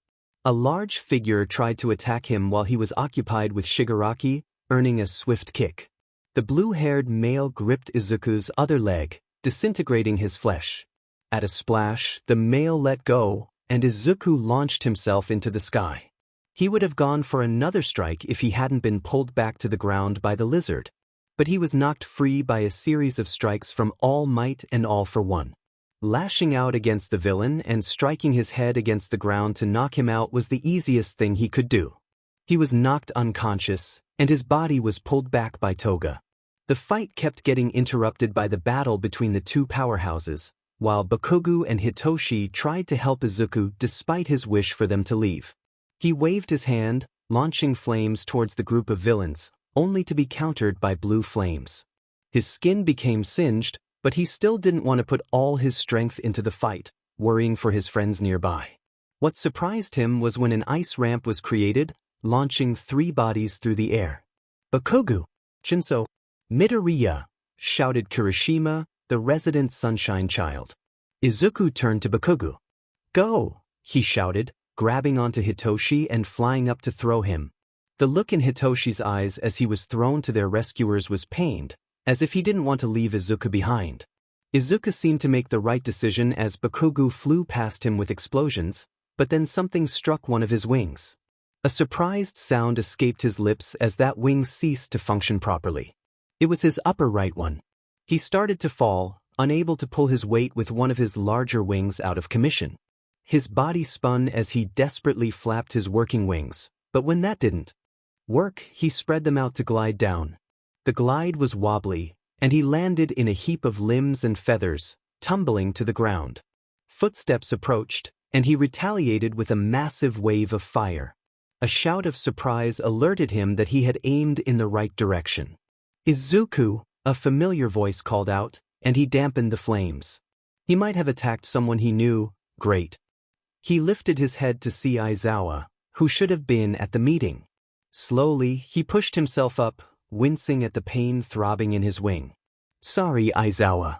[SPEAKER 1] A large figure tried to attack him while he was occupied with Shigaraki, earning a swift kick. The blue-haired male gripped Izuku's other leg, disintegrating his flesh. At a splash, the male let go, and Izuku launched himself into the sky. He would have gone for another strike if he hadn't been pulled back to the ground by the lizard. But he was knocked free by a series of strikes from All Might and All for One. Lashing out against the villain and striking his head against the ground to knock him out was the easiest thing he could do. He was knocked unconscious, and his body was pulled back by Toga. The fight kept getting interrupted by the battle between the two powerhouses, while Bakugo and Hitoshi tried to help Izuku despite his wish for them to leave. He waved his hand, launching flames towards the group of villains, only to be countered by blue flames. His skin became singed, but he still didn't want to put all his strength into the fight, worrying for his friends nearby. What surprised him was when an ice ramp was created, launching 3 bodies through the air. "Bakugo! Shinso! Midoriya!" shouted Kirishima, the resident sunshine child. Izuku turned to Bakugo. "Go!" he shouted, grabbing onto Hitoshi and flying up to throw him. The look in Hitoshi's eyes as he was thrown to their rescuers was pained, as if he didn't want to leave Izuku behind. Izuku seemed to make the right decision as Bakugo flew past him with explosions, but then something struck one of his wings. A surprised sound escaped his lips as that wing ceased to function properly. It was his upper right one. He started to fall, unable to pull his weight with one of his larger wings out of commission. His body spun as he desperately flapped his working wings, but when that didn't work, he spread them out to glide down. The glide was wobbly, and he landed in a heap of limbs and feathers, tumbling to the ground. Footsteps approached, and he retaliated with a massive wave of fire. A shout of surprise alerted him that he had aimed in the right direction. "Izuku!" a familiar voice called out, and he dampened the flames. He might have attacked someone he knew. Great. He lifted his head to see Aizawa, who should have been at the meeting. Slowly, he pushed himself up, wincing at the pain throbbing in his wing. "Sorry, Aizawa."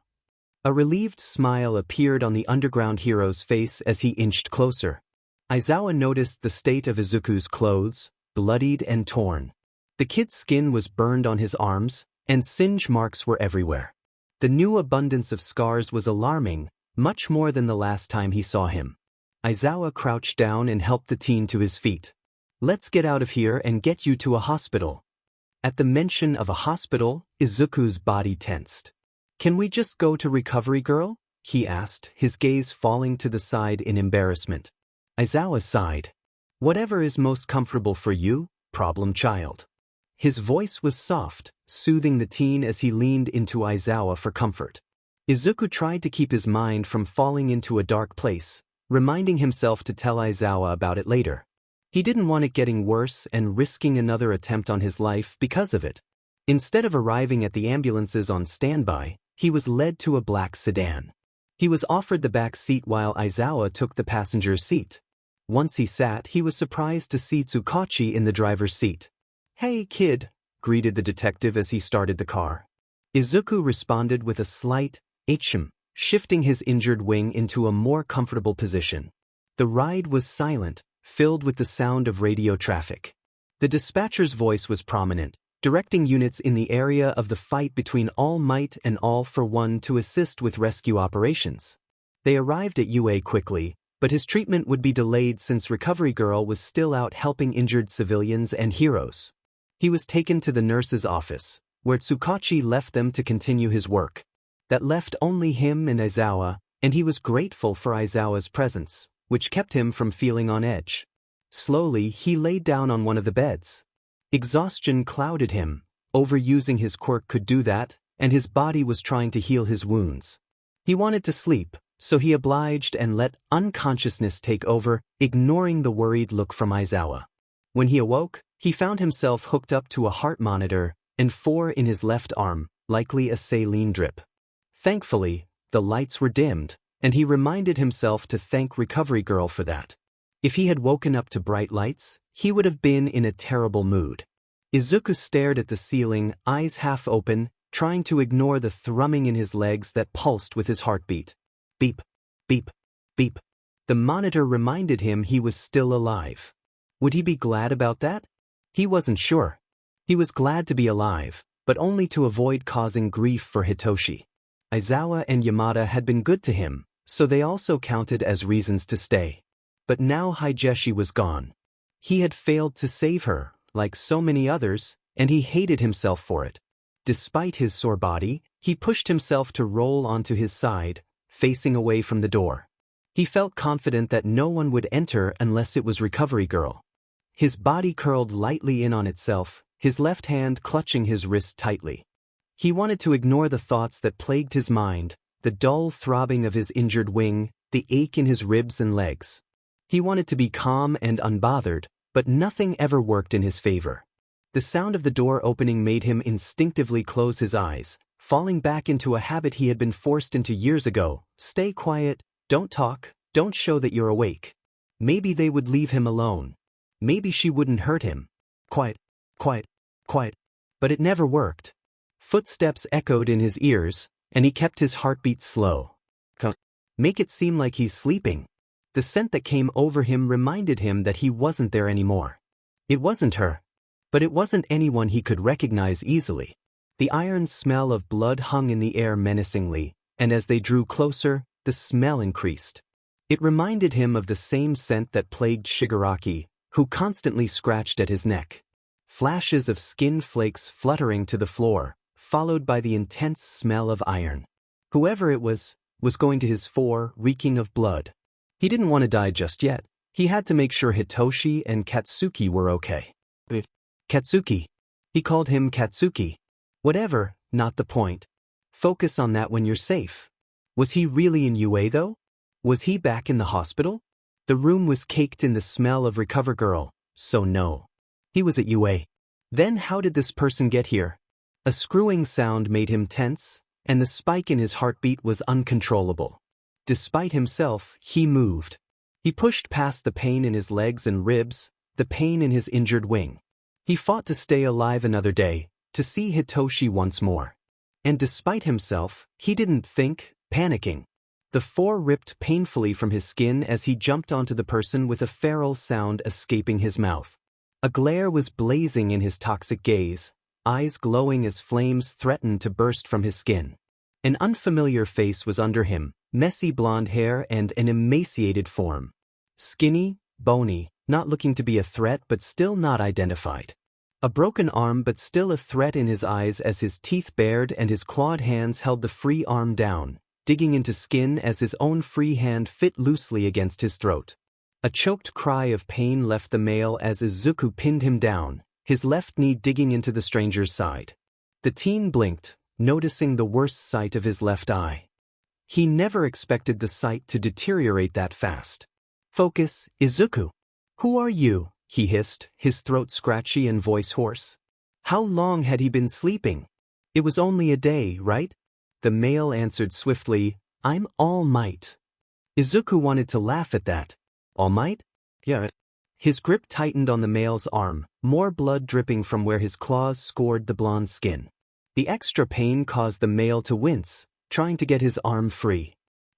[SPEAKER 1] A relieved smile appeared on the underground hero's face as he inched closer. Aizawa noticed the state of Izuku's clothes, bloodied and torn. The kid's skin was burned on his arms, and singe marks were everywhere. The new abundance of scars was alarming, much more than the last time he saw him. Aizawa crouched down and helped the teen to his feet. "Let's get out of here and get you to a hospital." At the mention of a hospital, Izuku's body tensed. "Can we just go to Recovery Girl?" he asked, his gaze falling to the side in embarrassment. Aizawa sighed. "Whatever is most comfortable for you, problem child." His voice was soft, soothing the teen as he leaned into Aizawa for comfort. Izuku tried to keep his mind from falling into a dark place, reminding himself to tell Aizawa about it later. He didn't want it getting worse and risking another attempt on his life because of it. Instead of arriving at the ambulances on standby, he was led to a black sedan. He was offered the back seat while Aizawa took the passenger's seat. Once he sat, he was surprised to see Tsukachi in the driver's seat. "Hey, kid," greeted the detective as he started the car. Izuku responded with a slight "ahem," shifting his injured wing into a more comfortable position. The ride was silent, filled with the sound of radio traffic. The dispatcher's voice was prominent, directing units in the area of the fight between All Might and All for One to assist with rescue operations. They arrived at UA quickly, but his treatment would be delayed since Recovery Girl was still out helping injured civilians and heroes. He was taken to the nurse's office, where Tsukachi left them to continue his work. that left only him and Aizawa, and he was grateful for Aizawa's presence, which kept him from feeling on edge. Slowly, he laid down on one of the beds. Exhaustion clouded him. Overusing his quirk could do that, and his body was trying to heal his wounds. He wanted to sleep, so he obliged and let unconsciousness take over, ignoring the worried look from Aizawa. When he awoke, he found himself hooked up to a heart monitor and 4 in his left arm, likely a saline drip. Thankfully, the lights were dimmed, and he reminded himself to thank Recovery Girl for that. If he had woken up to bright lights, he would have been in a terrible mood. Izuku stared at the ceiling, eyes half open, trying to ignore the thrumming in his legs that pulsed with his heartbeat. Beep, beep, beep. The monitor reminded him he was still alive. Would he be glad about that? He wasn't sure. He was glad to be alive, but only to avoid causing grief for Hitoshi. Aizawa and Yamada had been good to him, so they also counted as reasons to stay. But now Higeshi was gone. He had failed to save her, like so many others, and he hated himself for it. Despite his sore body, he pushed himself to roll onto his side, facing away from the door. He felt confident that no one would enter unless it was Recovery Girl. His body curled lightly in on itself, his left hand clutching his wrist tightly. He wanted to ignore the thoughts that plagued his mind, the dull throbbing of his injured wing, the ache in his ribs and legs. He wanted to be calm and unbothered, but nothing ever worked in his favor. The sound of the door opening made him instinctively close his eyes, falling back into a habit he had been forced into years ago. Stay quiet, don't talk, don't show that you're awake. Maybe they would leave him alone. Maybe she wouldn't hurt him. Quiet, quiet, quiet. But it never worked. Footsteps echoed in his ears, and he kept his heartbeat slow. Make it seem like he's sleeping. The scent that came over him reminded him that he wasn't there anymore. It wasn't her. But it wasn't anyone he could recognize easily. The iron smell of blood hung in the air menacingly, and as they drew closer, the smell increased. It reminded him of the same scent that plagued Shigaraki, who constantly scratched at his neck. Flashes of skin flakes fluttering to the floor, followed by the intense smell of iron. Whoever it was going to his fore, reeking of blood. He didn't want to die just yet. He had to make sure Hitoshi and Katsuki were okay. Katsuki. He called him Katsuki. Whatever, not the point. Focus on that when you're safe. Was he really in UA though? Was he back in the hospital? The room was caked in the smell of Recover Girl, so no. He was at UA. Then how did this person get here? A screwing sound made him tense, and the spike in his heartbeat was uncontrollable. Despite himself, he moved. He pushed past the pain in his legs and ribs, the pain in his injured wing. He fought to stay alive another day, to see Hitoshi once more. And despite himself, he didn't think, panicking. The fore ripped painfully from his skin as he jumped onto the person with a feral sound escaping his mouth. A glare was blazing in his toxic gaze, eyes glowing as flames threatened to burst from his skin. An unfamiliar face was under him, messy blonde hair and an emaciated form. Skinny, bony, not looking to be a threat but still not identified. A broken arm but still a threat in his eyes as his teeth bared and his clawed hands held the free arm down, digging into skin as his own free hand fit loosely against his throat. A choked cry of pain left the male as Izuku pinned him down, his left knee digging into the stranger's side. The teen blinked, noticing the worst sight of his left eye. He never expected the sight to deteriorate that fast. Focus, Izuku. Who are you? He hissed, his throat scratchy and voice hoarse. How long had he been sleeping? It was only a day, right? The male answered swiftly, I'm All Might. Izuku wanted to laugh at that. All Might? Yeah. His grip tightened on the male's arm, more blood dripping from where his claws scored the blonde skin. The extra pain caused the male to wince, trying to get his arm free.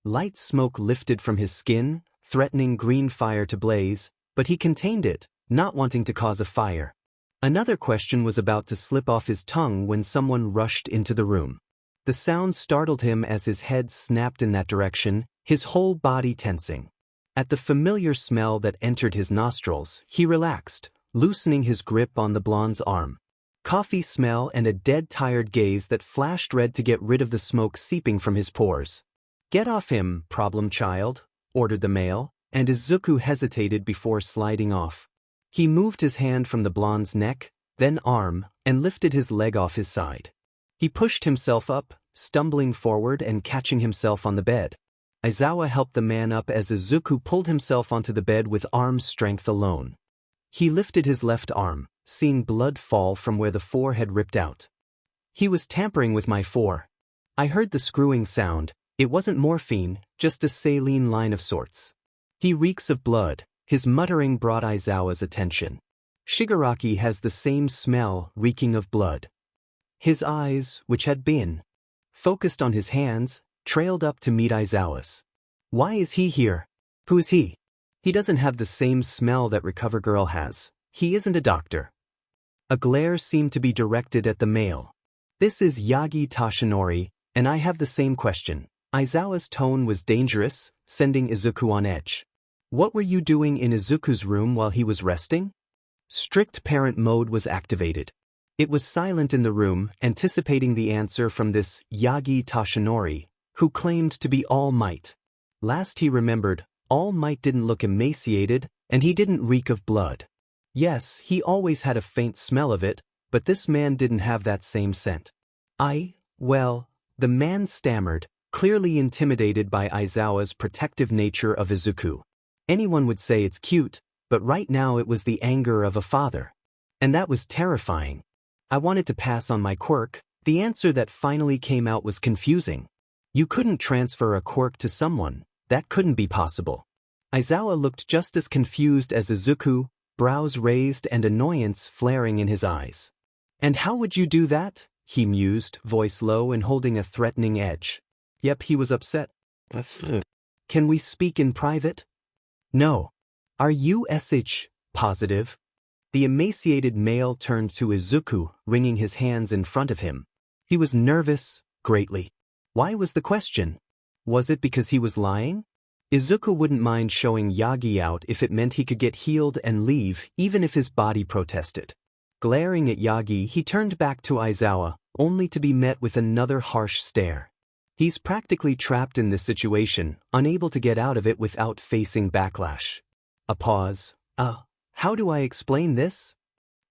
[SPEAKER 1] Light smoke lifted from his skin, threatening green fire to blaze, but he contained it, not wanting to cause a fire. Another question was about to slip off his tongue when someone rushed into the room. The sound startled him as his head snapped in that direction, his whole body tensing. At the familiar smell that entered his nostrils, he relaxed, loosening his grip on the blonde's arm. coffee smell and a dead tired gaze that flashed red to get rid of the smoke seeping from his pores. "Get off him, problem child," ordered the male, and Izuku hesitated before sliding off. He moved his hand from the blonde's neck, then arm, and lifted his leg off his side. He pushed himself up, stumbling forward and catching himself on the bed. Aizawa helped the man up as Izuku pulled himself onto the bed with arm strength alone. He lifted his left arm, seeing blood fall from where the fore had ripped out. "He was tampering with my fore. I heard the screwing sound. It wasn't morphine, just a saline line of sorts. He reeks of blood." His muttering brought Aizawa's attention. "Shigaraki has the same smell, reeking of blood." His eyes, which had been focused on his hands, trailed up to meet Aizawa's. "Why is he here? Who is he? He doesn't have the same smell that Recover Girl has. He isn't a doctor." A glare seemed to be directed at the male. "This is Yagi Tashinori, and I have the same question." Aizawa's tone was dangerous, sending Izuku on edge. "What were you doing in Izuku's room while he was resting?" Strict parent mode was activated. It was silent in the room, anticipating the answer from this Yagi Tashinori, who claimed to be All Might. Last he remembered, All Might didn't look emaciated, and he didn't reek of blood. Yes, he always had a faint smell of it, but this man didn't have that same scent. Well, the man stammered, clearly intimidated by Aizawa's protective nature of Izuku. Anyone would say it's cute, but right now it was the anger of a father. And that was terrifying. "I wanted to pass on my quirk." The answer that finally came out was confusing. "You couldn't transfer a quirk to someone. That couldn't be possible." Aizawa looked just as confused as Izuku, brows raised and annoyance flaring in his eyes. "And how would you do that?" he mused, voice low and holding a threatening edge. Yep, he was upset. "Can we speak in private?" "No." "Are you positive?" The emaciated male turned to Izuku, wringing his hands in front of him. He was nervous, greatly. Why was the question? Was it because he was lying? Izuku wouldn't mind showing Yagi out if it meant he could get healed and leave, even if his body protested. Glaring at Yagi, he turned back to Aizawa, only to be met with another harsh stare. He's practically trapped in this situation, unable to get out of it without facing backlash. A pause. How do I explain this?"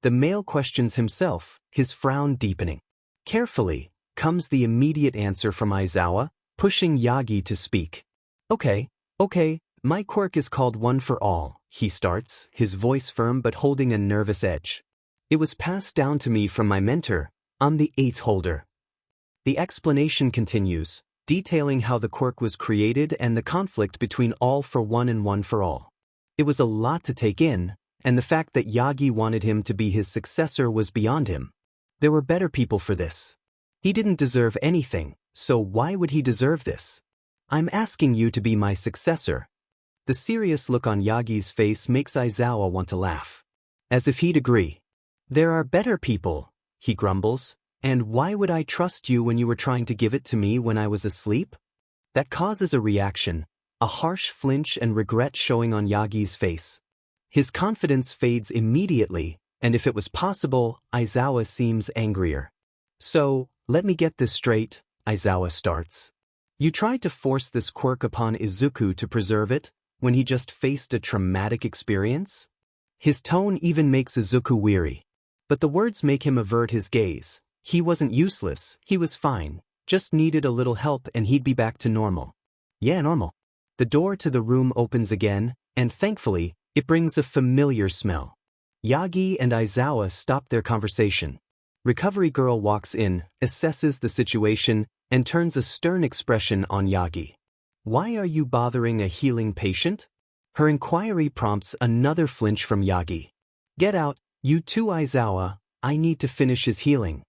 [SPEAKER 1] The male questions himself, his frown deepening. Carefully comes the immediate answer from Aizawa, pushing Yagi to speak. Okay, my quirk is called One for All," he starts, his voice firm but holding a nervous edge. "It was passed down to me from my mentor. I'm the 8th holder." The explanation continues, detailing how the quirk was created and the conflict between All for One and One for All. It was a lot to take in, and the fact that Yagi wanted him to be his successor was beyond him. There were better people for this. He didn't deserve anything, so why would he deserve this? "I'm asking you to be my successor." The serious look on Yagi's face makes Aizawa want to laugh. As if he'd agree. "There are better people," he grumbles, "and why would I trust you when you were trying to give it to me when I was asleep?" That causes a reaction, a harsh flinch and regret showing on Yagi's face. His confidence fades immediately, and if it was possible, Aizawa seems angrier. "So, let me get this straight," Aizawa starts. "You tried to force this quirk upon Izuku to preserve it, when he just faced a traumatic experience?" His tone even makes Izuku weary. But the words make him avert his gaze. He wasn't useless, he was fine, just needed a little help and he'd be back to normal. Yeah, normal. The door to the room opens again, and thankfully, it brings a familiar smell. Yagi and Aizawa stop their conversation. Recovery Girl walks in, assesses the situation, and turns a stern expression on Yagi. "Why are you bothering a healing patient?" Her inquiry prompts another flinch from Yagi. "Get out, you too, Aizawa, I need to finish his healing."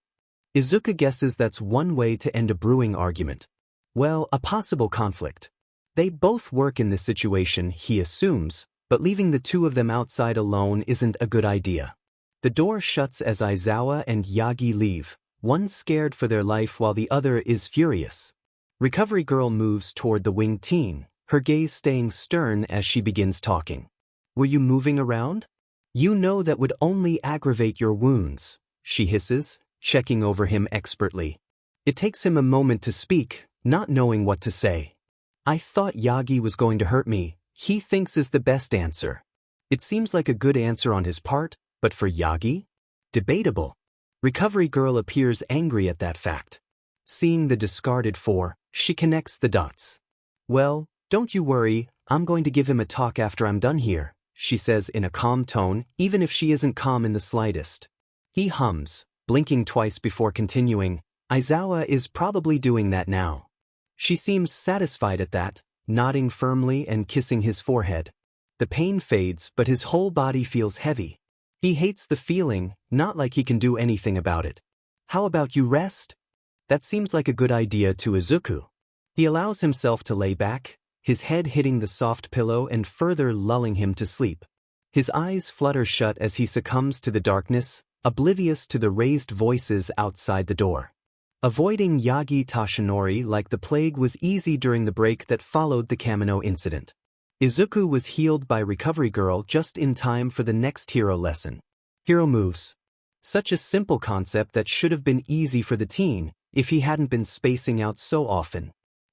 [SPEAKER 1] Izuku guesses that's one way to end a brewing argument. Well, a possible conflict. They both work in this situation, he assumes, but leaving the two of them outside alone isn't a good idea. The door shuts as Aizawa and Yagi leave, one scared for their life while the other is furious. Recovery Girl moves toward the winged teen, her gaze staying stern as she begins talking. "Were you moving around? You know that would only aggravate your wounds." she hisses, checking over him expertly. It takes him a moment to speak, not knowing what to say. I thought Yagi was going to hurt me, he thinks is the best answer. It seems like a good answer on his part, but for Yagi? Debatable. Recovery Girl appears angry at that fact. Seeing the discarded 4, she connects the dots. Well, don't you worry, I'm going to give him a talk after I'm done here, she says in a calm tone, even if she isn't calm in the slightest. He hums, blinking twice before continuing, Aizawa is probably doing that now. She seems satisfied at that, nodding firmly and kissing his forehead. The pain fades, but his whole body feels heavy. He hates the feeling, not like he can do anything about it. How about you rest? That seems like a good idea to Izuku. He allows himself to lay back, his head hitting the soft pillow and further lulling him to sleep. His eyes flutter shut as he succumbs to the darkness, oblivious to the raised voices outside the door. Avoiding Yagi Tashinori like the plague was easy during the break that followed the Kamino incident. Izuku was healed by Recovery Girl just in time for the next hero lesson. Hero moves. Such a simple concept that should have been easy for the teen, if he hadn't been spacing out so often.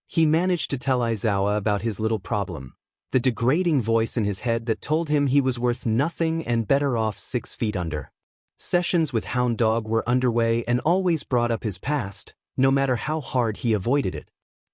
[SPEAKER 1] He managed to tell Aizawa about his little problem, the degrading voice in his head that told him he was worth nothing and better off 6 feet under. Sessions with Hound Dog were underway and always brought up his past, no matter how hard he avoided it.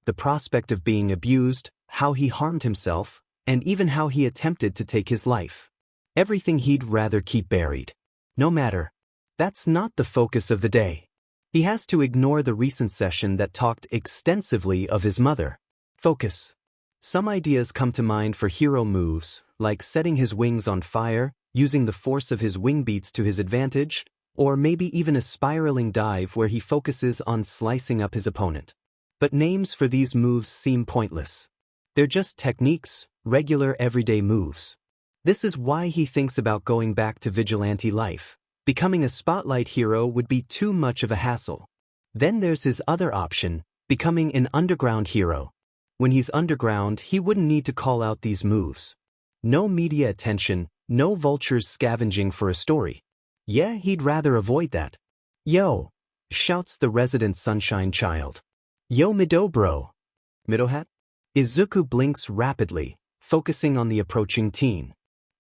[SPEAKER 1] The prospect of being abused, how he harmed himself, and even how he attempted to take his life. Everything he'd rather keep buried. No matter. That's not the focus of the day. He has to ignore the recent session that talked extensively of his mother. Focus. Some ideas come to mind for hero moves, like setting his wings on fire, using the force of his wing beats to his advantage, or maybe even a spiraling dive where he focuses on slicing up his opponent. But names for these moves seem pointless. They're just techniques, regular everyday moves. This is why he thinks about going back to vigilante life. Becoming a spotlight hero would be too much of a hassle. Then there's his other option, becoming an underground hero. When he's underground, he wouldn't need to call out these moves. No media attention, no vultures scavenging for a story. Yeah, he'd rather avoid that. Yo! Shouts the resident sunshine child. Yo Mido bro! Midohat? Izuku blinks rapidly, focusing on the approaching teen.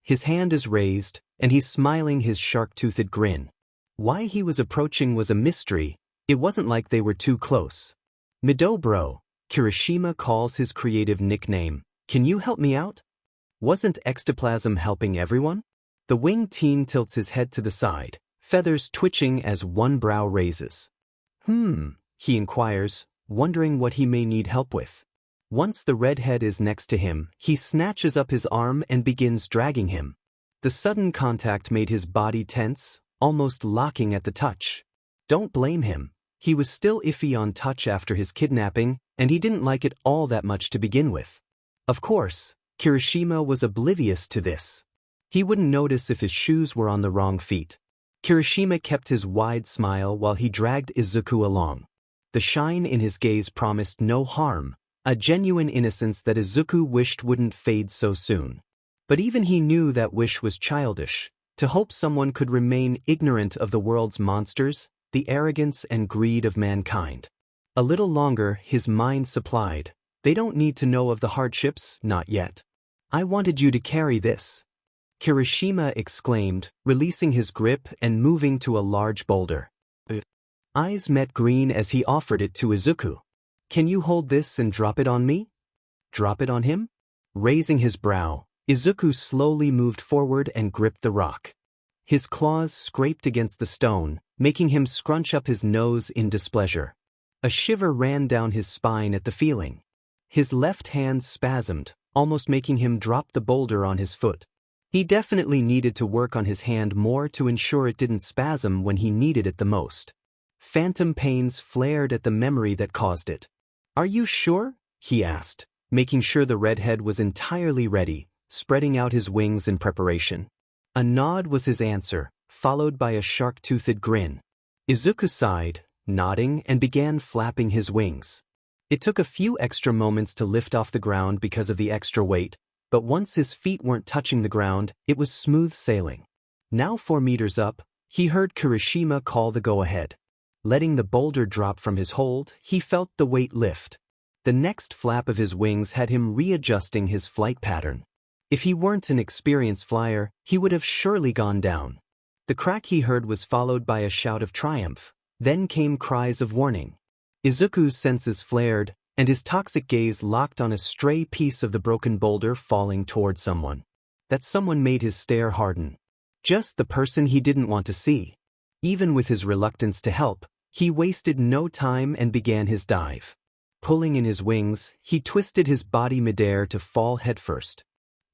[SPEAKER 1] His hand is raised, and he's smiling his shark-toothed grin. Why he was approaching was a mystery, it wasn't like they were too close. Mido bro, Kirishima calls his creative nickname. Can you help me out? Wasn't ectoplasm helping everyone? The winged teen tilts his head to the side, feathers twitching as one brow raises. He inquires, wondering what he may need help with. Once the redhead is next to him, he snatches up his arm and begins dragging him. The sudden contact made his body tense, almost locking at the touch. Don't blame him. He was still iffy on touch after his kidnapping, and he didn't like it all that much to begin with. Of course, Kirishima was oblivious to this. He wouldn't notice if his shoes were on the wrong feet. Kirishima kept his wide smile while he dragged Izuku along. The shine in his gaze promised no harm, a genuine innocence that Izuku wished wouldn't fade so soon. But even he knew that wish was childish, to hope someone could remain ignorant of the world's monsters, the arrogance and greed of mankind. A little longer, his mind supplied. They don't need to know of the hardships, not yet. I wanted you to carry this. Kirishima exclaimed, releasing his grip and moving to a large boulder. Eyes met green as he offered it to Izuku. Can you hold this and drop it on me? Drop it on him? Raising his brow, Izuku slowly moved forward and gripped the rock. His claws scraped against the stone, making him scrunch up his nose in displeasure. A shiver ran down his spine at the feeling. His left hand spasmed, almost making him drop the boulder on his foot. He definitely needed to work on his hand more to ensure it didn't spasm when he needed it the most. Phantom pains flared at the memory that caused it. Are you sure? He asked, making sure the redhead was entirely ready, spreading out his wings in preparation. A nod was his answer, followed by a shark-toothed grin. Izuku sighed, nodding, and began flapping his wings. It took a few extra moments to lift off the ground because of the extra weight, but once his feet weren't touching the ground, it was smooth sailing. Now 4 meters up, he heard Kirishima call the go-ahead. Letting the boulder drop from his hold, he felt the weight lift. The next flap of his wings had him readjusting his flight pattern. If he weren't an experienced flyer, he would have surely gone down. The crack he heard was followed by a shout of triumph. Then came cries of warning. Izuku's senses flared, and his toxic gaze locked on a stray piece of the broken boulder falling toward someone. That someone made his stare harden. Just the person he didn't want to see. Even with his reluctance to help, he wasted no time and began his dive. Pulling in his wings, he twisted his body midair to fall headfirst.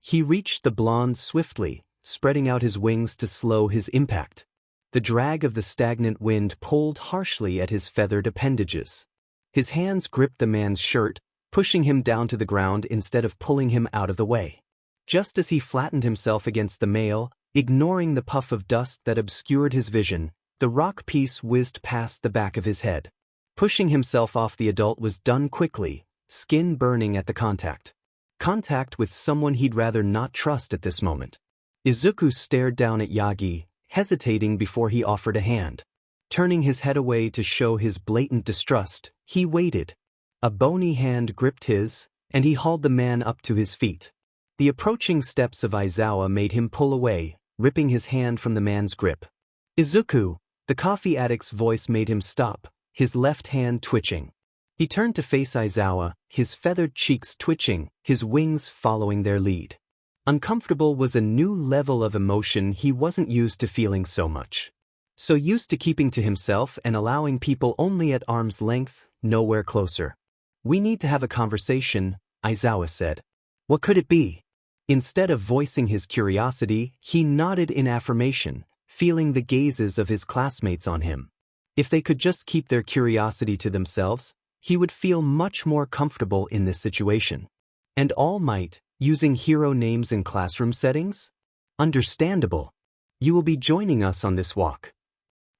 [SPEAKER 1] He reached the blonde swiftly, spreading out his wings to slow his impact. The drag of the stagnant wind pulled harshly at his feathered appendages. His hands gripped the man's shirt, pushing him down to the ground instead of pulling him out of the way. Just as he flattened himself against the male, ignoring the puff of dust that obscured his vision, the rock piece whizzed past the back of his head. Pushing himself off the adult was done quickly, skin burning at the contact. Contact with someone he'd rather not trust at this moment. Izuku stared down at Yagi, hesitating before he offered a hand. Turning his head away to show his blatant distrust, he waited. A bony hand gripped his, and he hauled the man up to his feet. The approaching steps of Aizawa made him pull away, ripping his hand from the man's grip. Izuku, the coffee addict's voice made him stop, his left hand twitching. He turned to face Aizawa, his feathered cheeks twitching, his wings following their lead. Uncomfortable was a new level of emotion he wasn't used to feeling so much. So used to keeping to himself and allowing people only at arm's length, nowhere closer. "We need to have a conversation," Aizawa said. "What could it be?" Instead of voicing his curiosity, he nodded in affirmation, feeling the gazes of his classmates on him. If they could just keep their curiosity to themselves, he would feel much more comfortable in this situation. And All Might, using hero names in classroom settings? Understandable. "You will be joining us on this walk."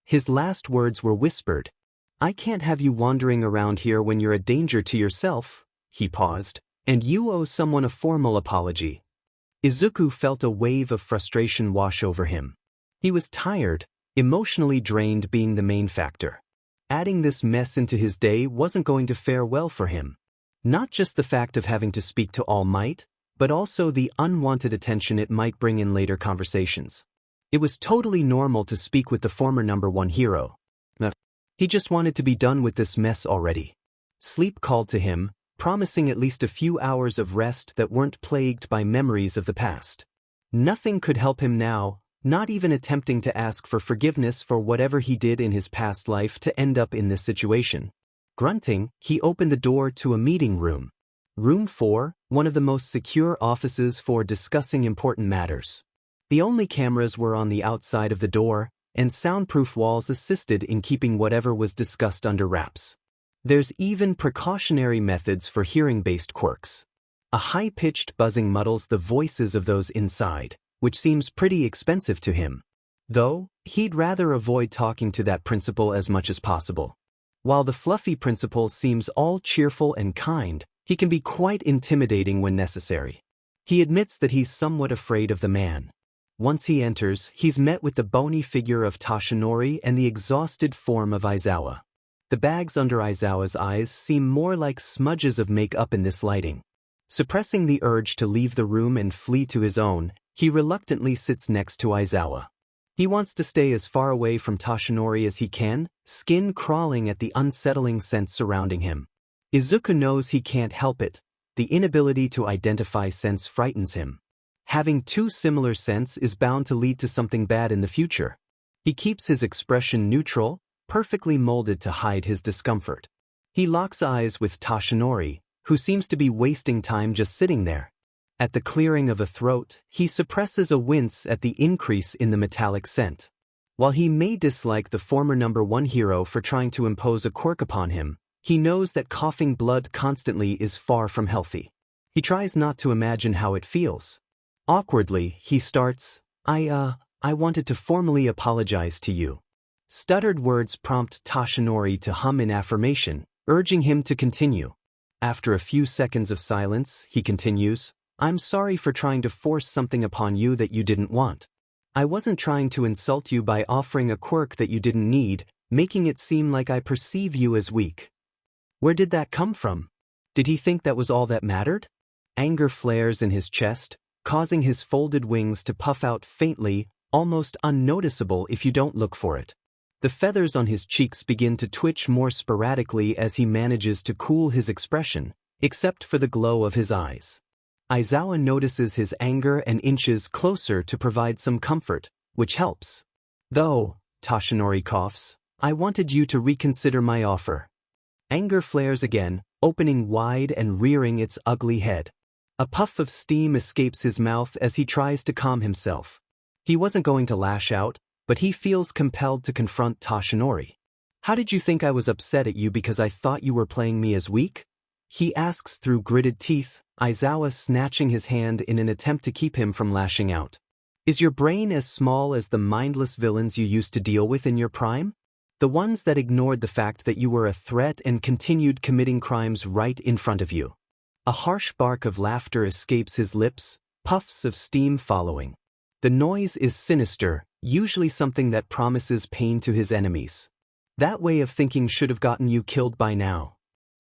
[SPEAKER 1] His last words were whispered. "I can't have you wandering around here when you're a danger to yourself." He paused. "And you owe someone a formal apology." Izuku felt a wave of frustration wash over him. He was tired, emotionally drained being the main factor. Adding this mess into his day wasn't going to fare well for him. Not just the fact of having to speak to All Might, but also the unwanted attention it might bring in later conversations. It was totally normal to speak with the former #1 hero. He just wanted to be done with this mess already. Sleep called to him, promising at least a few hours of rest that weren't plagued by memories of the past. Nothing could help him now, not even attempting to ask for forgiveness for whatever he did in his past life to end up in this situation. Grunting, he opened the door to a meeting room. Room 4, one of the most secure offices for discussing important matters. The only cameras were on the outside of the door, and soundproof walls assisted in keeping whatever was discussed under wraps. There's even precautionary methods for hearing-based quirks. A high-pitched buzzing muddles the voices of those inside, which seems pretty expensive to him. Though, he'd rather avoid talking to that principal as much as possible. While the fluffy principal seems all cheerful and kind, he can be quite intimidating when necessary. He admits that he's somewhat afraid of the man. Once he enters, he's met with the bony figure of Toshinori and the exhausted form of Aizawa. The bags under Aizawa's eyes seem more like smudges of makeup in this lighting. Suppressing the urge to leave the room and flee to his own, he reluctantly sits next to Aizawa. He wants to stay as far away from Toshinori as he can, skin crawling at the unsettling sense surrounding him. Izuku knows he can't help it. The inability to identify sense frightens him. Having two similar scents is bound to lead to something bad in the future. He keeps his expression neutral, perfectly molded to hide his discomfort. He locks eyes with Toshinori, who seems to be wasting time just sitting there. At the clearing of a throat, he suppresses a wince at the increase in the metallic scent. While he may dislike the former #1 hero for trying to impose a quirk upon him, he knows that coughing blood constantly is far from healthy. He tries not to imagine how it feels. Awkwardly, he starts, I wanted to formally apologize to you." Stuttered words prompt Toshinori to hum in affirmation, urging him to continue. After a few seconds of silence, he continues, "I'm sorry for trying to force something upon you that you didn't want." I wasn't trying to insult you by offering a quirk that you didn't need, making it seem like I perceive you as weak. Where did that come from? Did he think that was all that mattered? Anger flares in his chest, causing his folded wings to puff out faintly, almost unnoticeable if you don't look for it. The feathers on his cheeks begin to twitch more sporadically as he manages to cool his expression, except for the glow of his eyes. Aizawa notices his anger and inches closer to provide some comfort, which helps. Though, Toshinori coughs, I wanted you to reconsider my offer. Anger flares again, opening wide and rearing its ugly head. A puff of steam escapes his mouth as he tries to calm himself. He wasn't going to lash out, but he feels compelled to confront Toshinori. How did you think I was upset at you because I thought you were playing me as weak? He asks through gritted teeth, Aizawa snatching his hand in an attempt to keep him from lashing out. Is your brain as small as the mindless villains you used to deal with in your prime? The ones that ignored the fact that you were a threat and continued committing crimes right in front of you. A harsh bark of laughter escapes his lips, puffs of steam following. The noise is sinister, usually something that promises pain to his enemies. That way of thinking should have gotten you killed by now.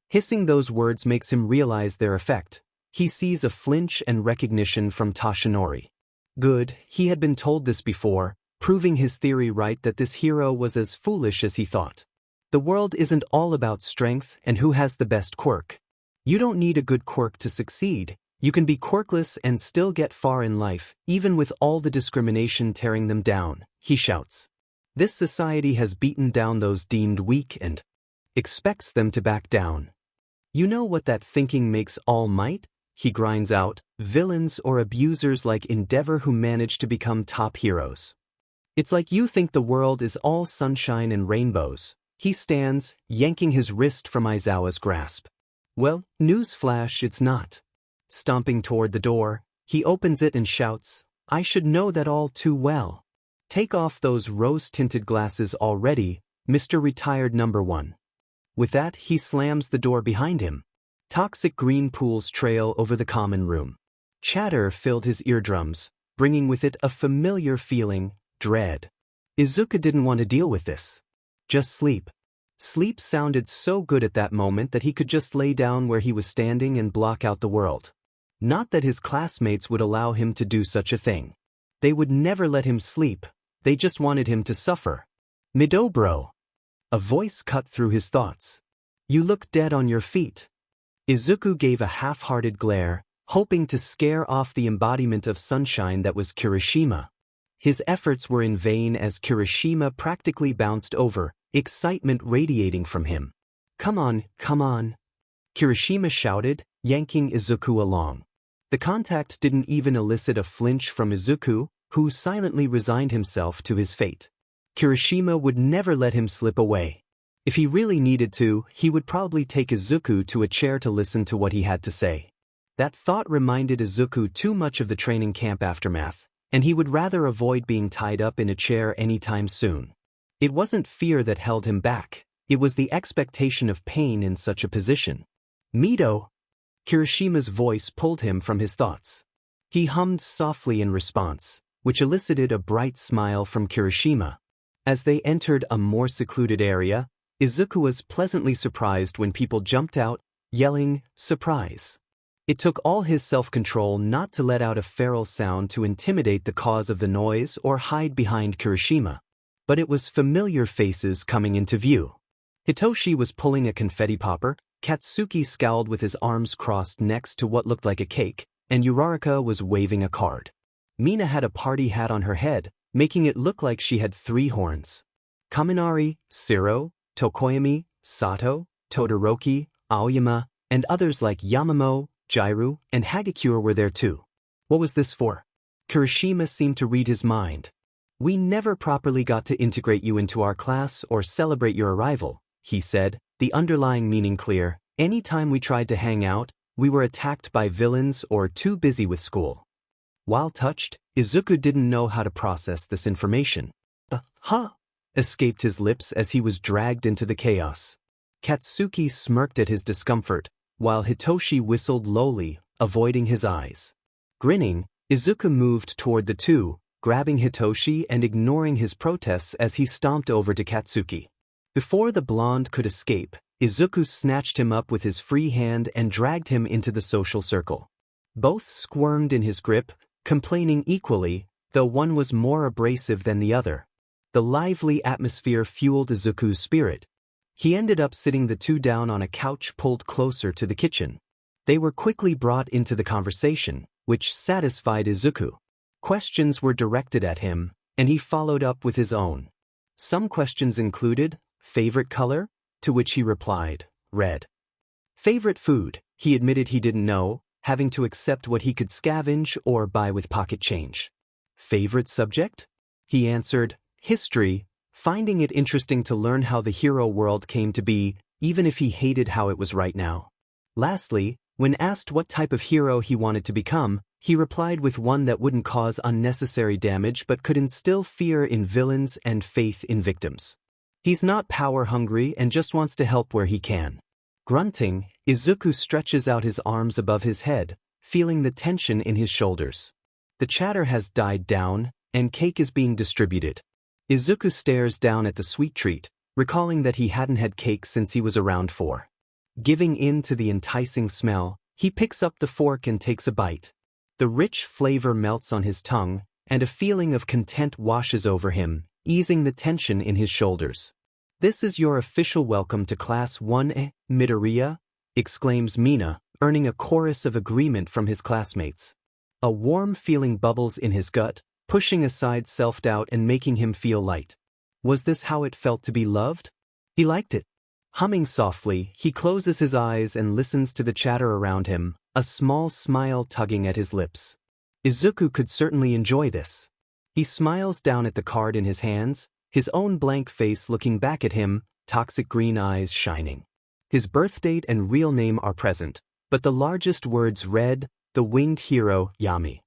[SPEAKER 1] Hissing those words makes him realize their effect. He sees a flinch and recognition from Toshinori. Good, he had been told this before, proving his theory right that this hero was as foolish as he thought. The world isn't all about strength and who has the best quirk. You don't need a good quirk to succeed. You can be quirkless and still get far in life, even with all the discrimination tearing them down, he shouts. This society has beaten down those deemed weak and expects them to back down. You know what that thinking makes all might? He grinds out, villains or abusers like Endeavor who manage to become top heroes. It's like you think the world is all sunshine and rainbows. He stands, yanking his wrist from Aizawa's grasp. Well, newsflash, it's not. Stomping toward the door, he opens it and shouts, I should know that all too well. Take off those rose-tinted glasses already, Mr. Retired Number 1. With that, he slams the door behind him. Toxic green pools trail over the common room. Chatter filled his eardrums, bringing with it a familiar feeling, dread. Izuku didn't want to deal with this. Just sleep. Sleep sounded so good at that moment that he could just lay down where he was standing and block out the world. Not that his classmates would allow him to do such a thing. They would never let him sleep, they just wanted him to suffer. Midobro. A voice cut through his thoughts. You look dead on your feet. Izuku gave a half-hearted glare, hoping to scare off the embodiment of sunshine that was Kirishima. His efforts were in vain as Kirishima practically bounced over, excitement radiating from him. Come on, come on. Kirishima shouted, yanking Izuku along. The contact didn't even elicit a flinch from Izuku, who silently resigned himself to his fate. Kirishima would never let him slip away. If he really needed to, he would probably take Izuku to a chair to listen to what he had to say. That thought reminded Izuku too much of the training camp aftermath, and he would rather avoid being tied up in a chair anytime soon. It wasn't fear that held him back, it was the expectation of pain in such a position. Mido! Kirishima's voice pulled him from his thoughts. He hummed softly in response, which elicited a bright smile from Kirishima. As they entered a more secluded area, Izuku was pleasantly surprised when people jumped out, yelling, "Surprise!" It took all his self-control not to let out a feral sound to intimidate the cause of the noise or hide behind Kirishima. But it was familiar faces coming into view. Hitoshi was pulling a confetti popper, Katsuki scowled with his arms crossed next to what looked like a cake, and Uraraka was waving a card. Mina had a party hat on her head, making it look like she had 3 horns. Kaminari, Siro, Tokoyami, Sato, Todoroki, Aoyama, and others like Yamamo, Jairu, and Hagakure were there too. What was this for? Kirishima seemed to read his mind. We never properly got to integrate you into our class or celebrate your arrival, he said, the underlying meaning clear. Any time we tried to hang out, we were attacked by villains or too busy with school. While touched, Izuku didn't know how to process this information. Huh? Escaped his lips as he was dragged into the chaos. Katsuki smirked at his discomfort, while Hitoshi whistled lowly, avoiding his eyes. Grinning, Izuku moved toward the two, grabbing Hitoshi and ignoring his protests as he stomped over to Katsuki. Before the blonde could escape, Izuku snatched him up with his free hand and dragged him into the social circle. Both squirmed in his grip, complaining equally, though one was more abrasive than the other. The lively atmosphere fueled Izuku's spirit. He ended up sitting the two down on a couch pulled closer to the kitchen. They were quickly brought into the conversation, which satisfied Izuku. Questions were directed at him, and he followed up with his own. Some questions included, favorite color? To which he replied, red. Favorite food? He admitted he didn't know, having to accept what he could scavenge or buy with pocket change. Favorite subject? He answered, history, finding it interesting to learn how the hero world came to be, even if he hated how it was right now. Lastly, when asked what type of hero he wanted to become, he replied with one that wouldn't cause unnecessary damage but could instill fear in villains and faith in victims. He's not power-hungry and just wants to help where he can. Grunting, Izuku stretches out his arms above his head, feeling the tension in his shoulders. The chatter has died down, and cake is being distributed. Izuku stares down at the sweet treat, recalling that he hadn't had cake since he was around 4. Giving in to the enticing smell, he picks up the fork and takes a bite. The rich flavor melts on his tongue, and a feeling of content washes over him, easing the tension in his shoulders. This is your official welcome to Class 1A, Midoriya, exclaims Mina, earning a chorus of agreement from his classmates. A warm feeling bubbles in his gut, pushing aside self-doubt and making him feel light. Was this how it felt to be loved? He liked it. Humming softly, he closes his eyes and listens to the chatter around him, a small smile tugging at his lips. Izuku could certainly enjoy this. He smiles down at the card in his hands, his own blank face looking back at him, toxic green eyes shining. His birthdate and real name are present, but the largest words read, the winged hero, Yami.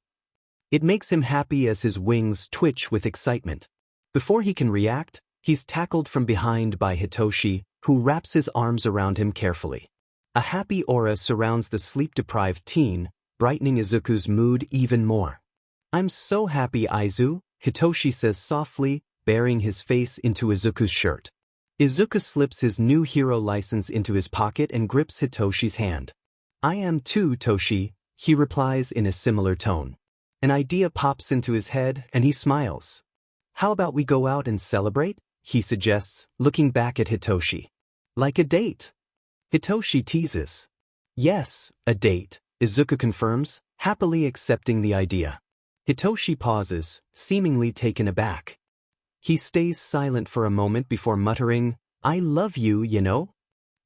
[SPEAKER 1] It makes him happy as his wings twitch with excitement. Before he can react, he's tackled from behind by Hitoshi, who wraps his arms around him carefully. A happy aura surrounds the sleep-deprived teen, brightening Izuku's mood even more. I'm so happy, Izu, Hitoshi says softly, burying his face into Izuku's shirt. Izuku slips his new hero license into his pocket and grips Hitoshi's hand. I am too, Toshi, he replies in a similar tone. An idea pops into his head and he smiles. How about we go out and celebrate? He suggests, looking back at Hitoshi. Like a date? Hitoshi teases. Yes, a date, Izuku confirms, happily accepting the idea. Hitoshi pauses, seemingly taken aback. He stays silent for a moment before muttering, I love you, you know?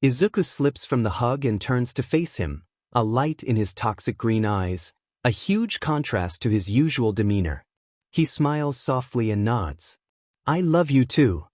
[SPEAKER 1] Izuku slips from the hug and turns to face him, a light in his toxic green eyes, a huge contrast to his usual demeanor. He smiles softly and nods. I love you too.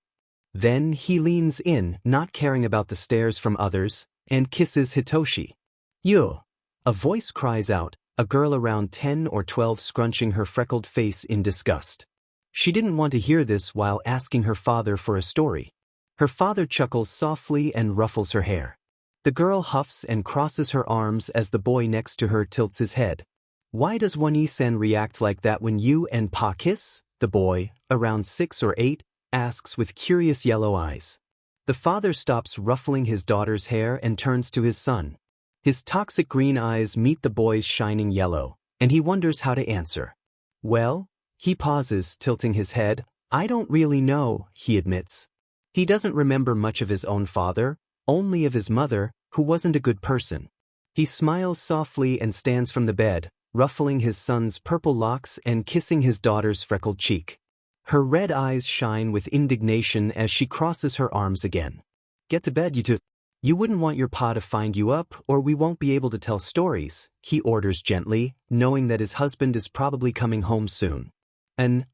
[SPEAKER 1] Then he leans in, not caring about the stares from others, and kisses Hitoshi. You! A voice cries out, a girl around 10 or 12 scrunching her freckled face in disgust. She didn't want to hear this while asking her father for a story. Her father chuckles softly and ruffles her hair. The girl huffs and crosses her arms as the boy next to her tilts his head. Why does One-E-san react like that when you and Pa kiss? The boy, around 6 or 8, asks with curious yellow eyes. The father stops ruffling his daughter's hair and turns to his son. His toxic green eyes meet the boy's shining yellow, and he wonders how to answer. Well, he pauses, tilting his head. I don't really know, he admits. He doesn't remember much of his own father, only of his mother, who wasn't a good person. He smiles softly and stands from the bed, ruffling his son's purple locks and kissing his daughter's freckled cheek. Her red eyes shine with indignation as she crosses her arms again. Get to bed, you two. You wouldn't want your pa to find you up, or we won't be able to tell stories, he orders gently, knowing that his husband is probably coming home soon. An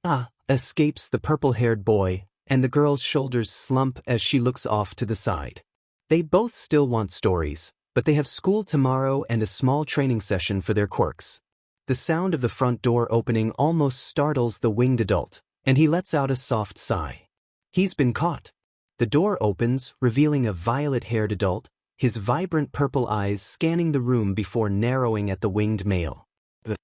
[SPEAKER 1] escapes the purple-haired boy, and the girl's shoulders slump as she looks off to the side. They both still want stories, but they have school tomorrow and a small training session for their quirks. The sound of the front door opening almost startles the winged adult, and he lets out a soft sigh. He's been caught. The door opens, revealing a violet-haired adult, his vibrant purple eyes scanning the room before narrowing at the winged male. The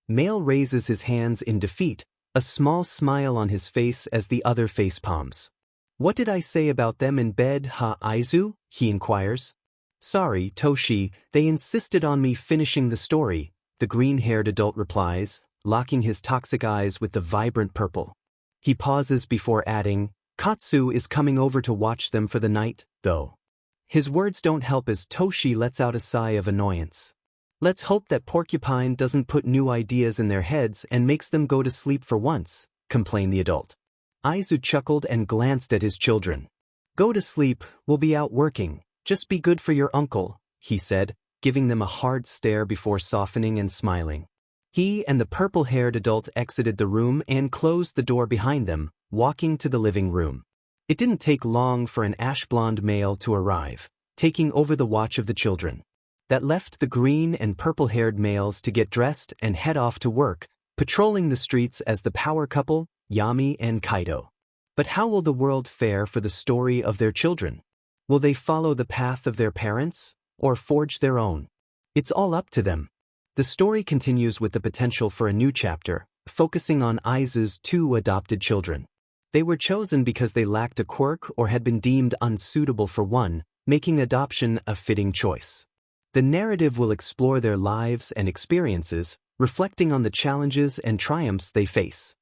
[SPEAKER 1] male raises his hands in defeat, a small smile on his face as the other face palms. What did I say about them in bed, Izu? He inquires. Sorry, Toshi, they insisted on me finishing the story, the green-haired adult replies, locking his toxic eyes with the vibrant purple. He pauses before adding, Katsu is coming over to watch them for the night, though. His words don't help as Toshi lets out a sigh of annoyance. Let's hope that Porcupine doesn't put new ideas in their heads and makes them go to sleep for once, complained the adult. Izu chuckled and glanced at his children. Go to sleep, we'll be out working, just be good for your uncle, he said, giving them a hard stare before softening and smiling. He and the purple-haired adult exited the room and closed the door behind them, walking to the living room. It didn't take long for an ash-blonde male to arrive, taking over the watch of the children. That left the green and purple-haired males to get dressed and head off to work, patrolling the streets as the power couple, Yami and Kaido. But how will the world fare for the story of their children? Will they follow the path of their parents, or forge their own? It's all up to them. The story continues with the potential for a new chapter, focusing on Izu's 2 adopted children. They were chosen because they lacked a quirk or had been deemed unsuitable for one, making adoption a fitting choice. The narrative will explore their lives and experiences, reflecting on the challenges and triumphs they face.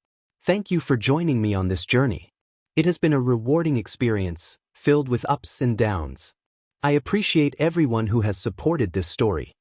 [SPEAKER 1] Thank you for joining me on this journey. It has been a rewarding experience, filled with ups and downs. I appreciate everyone who has supported this story.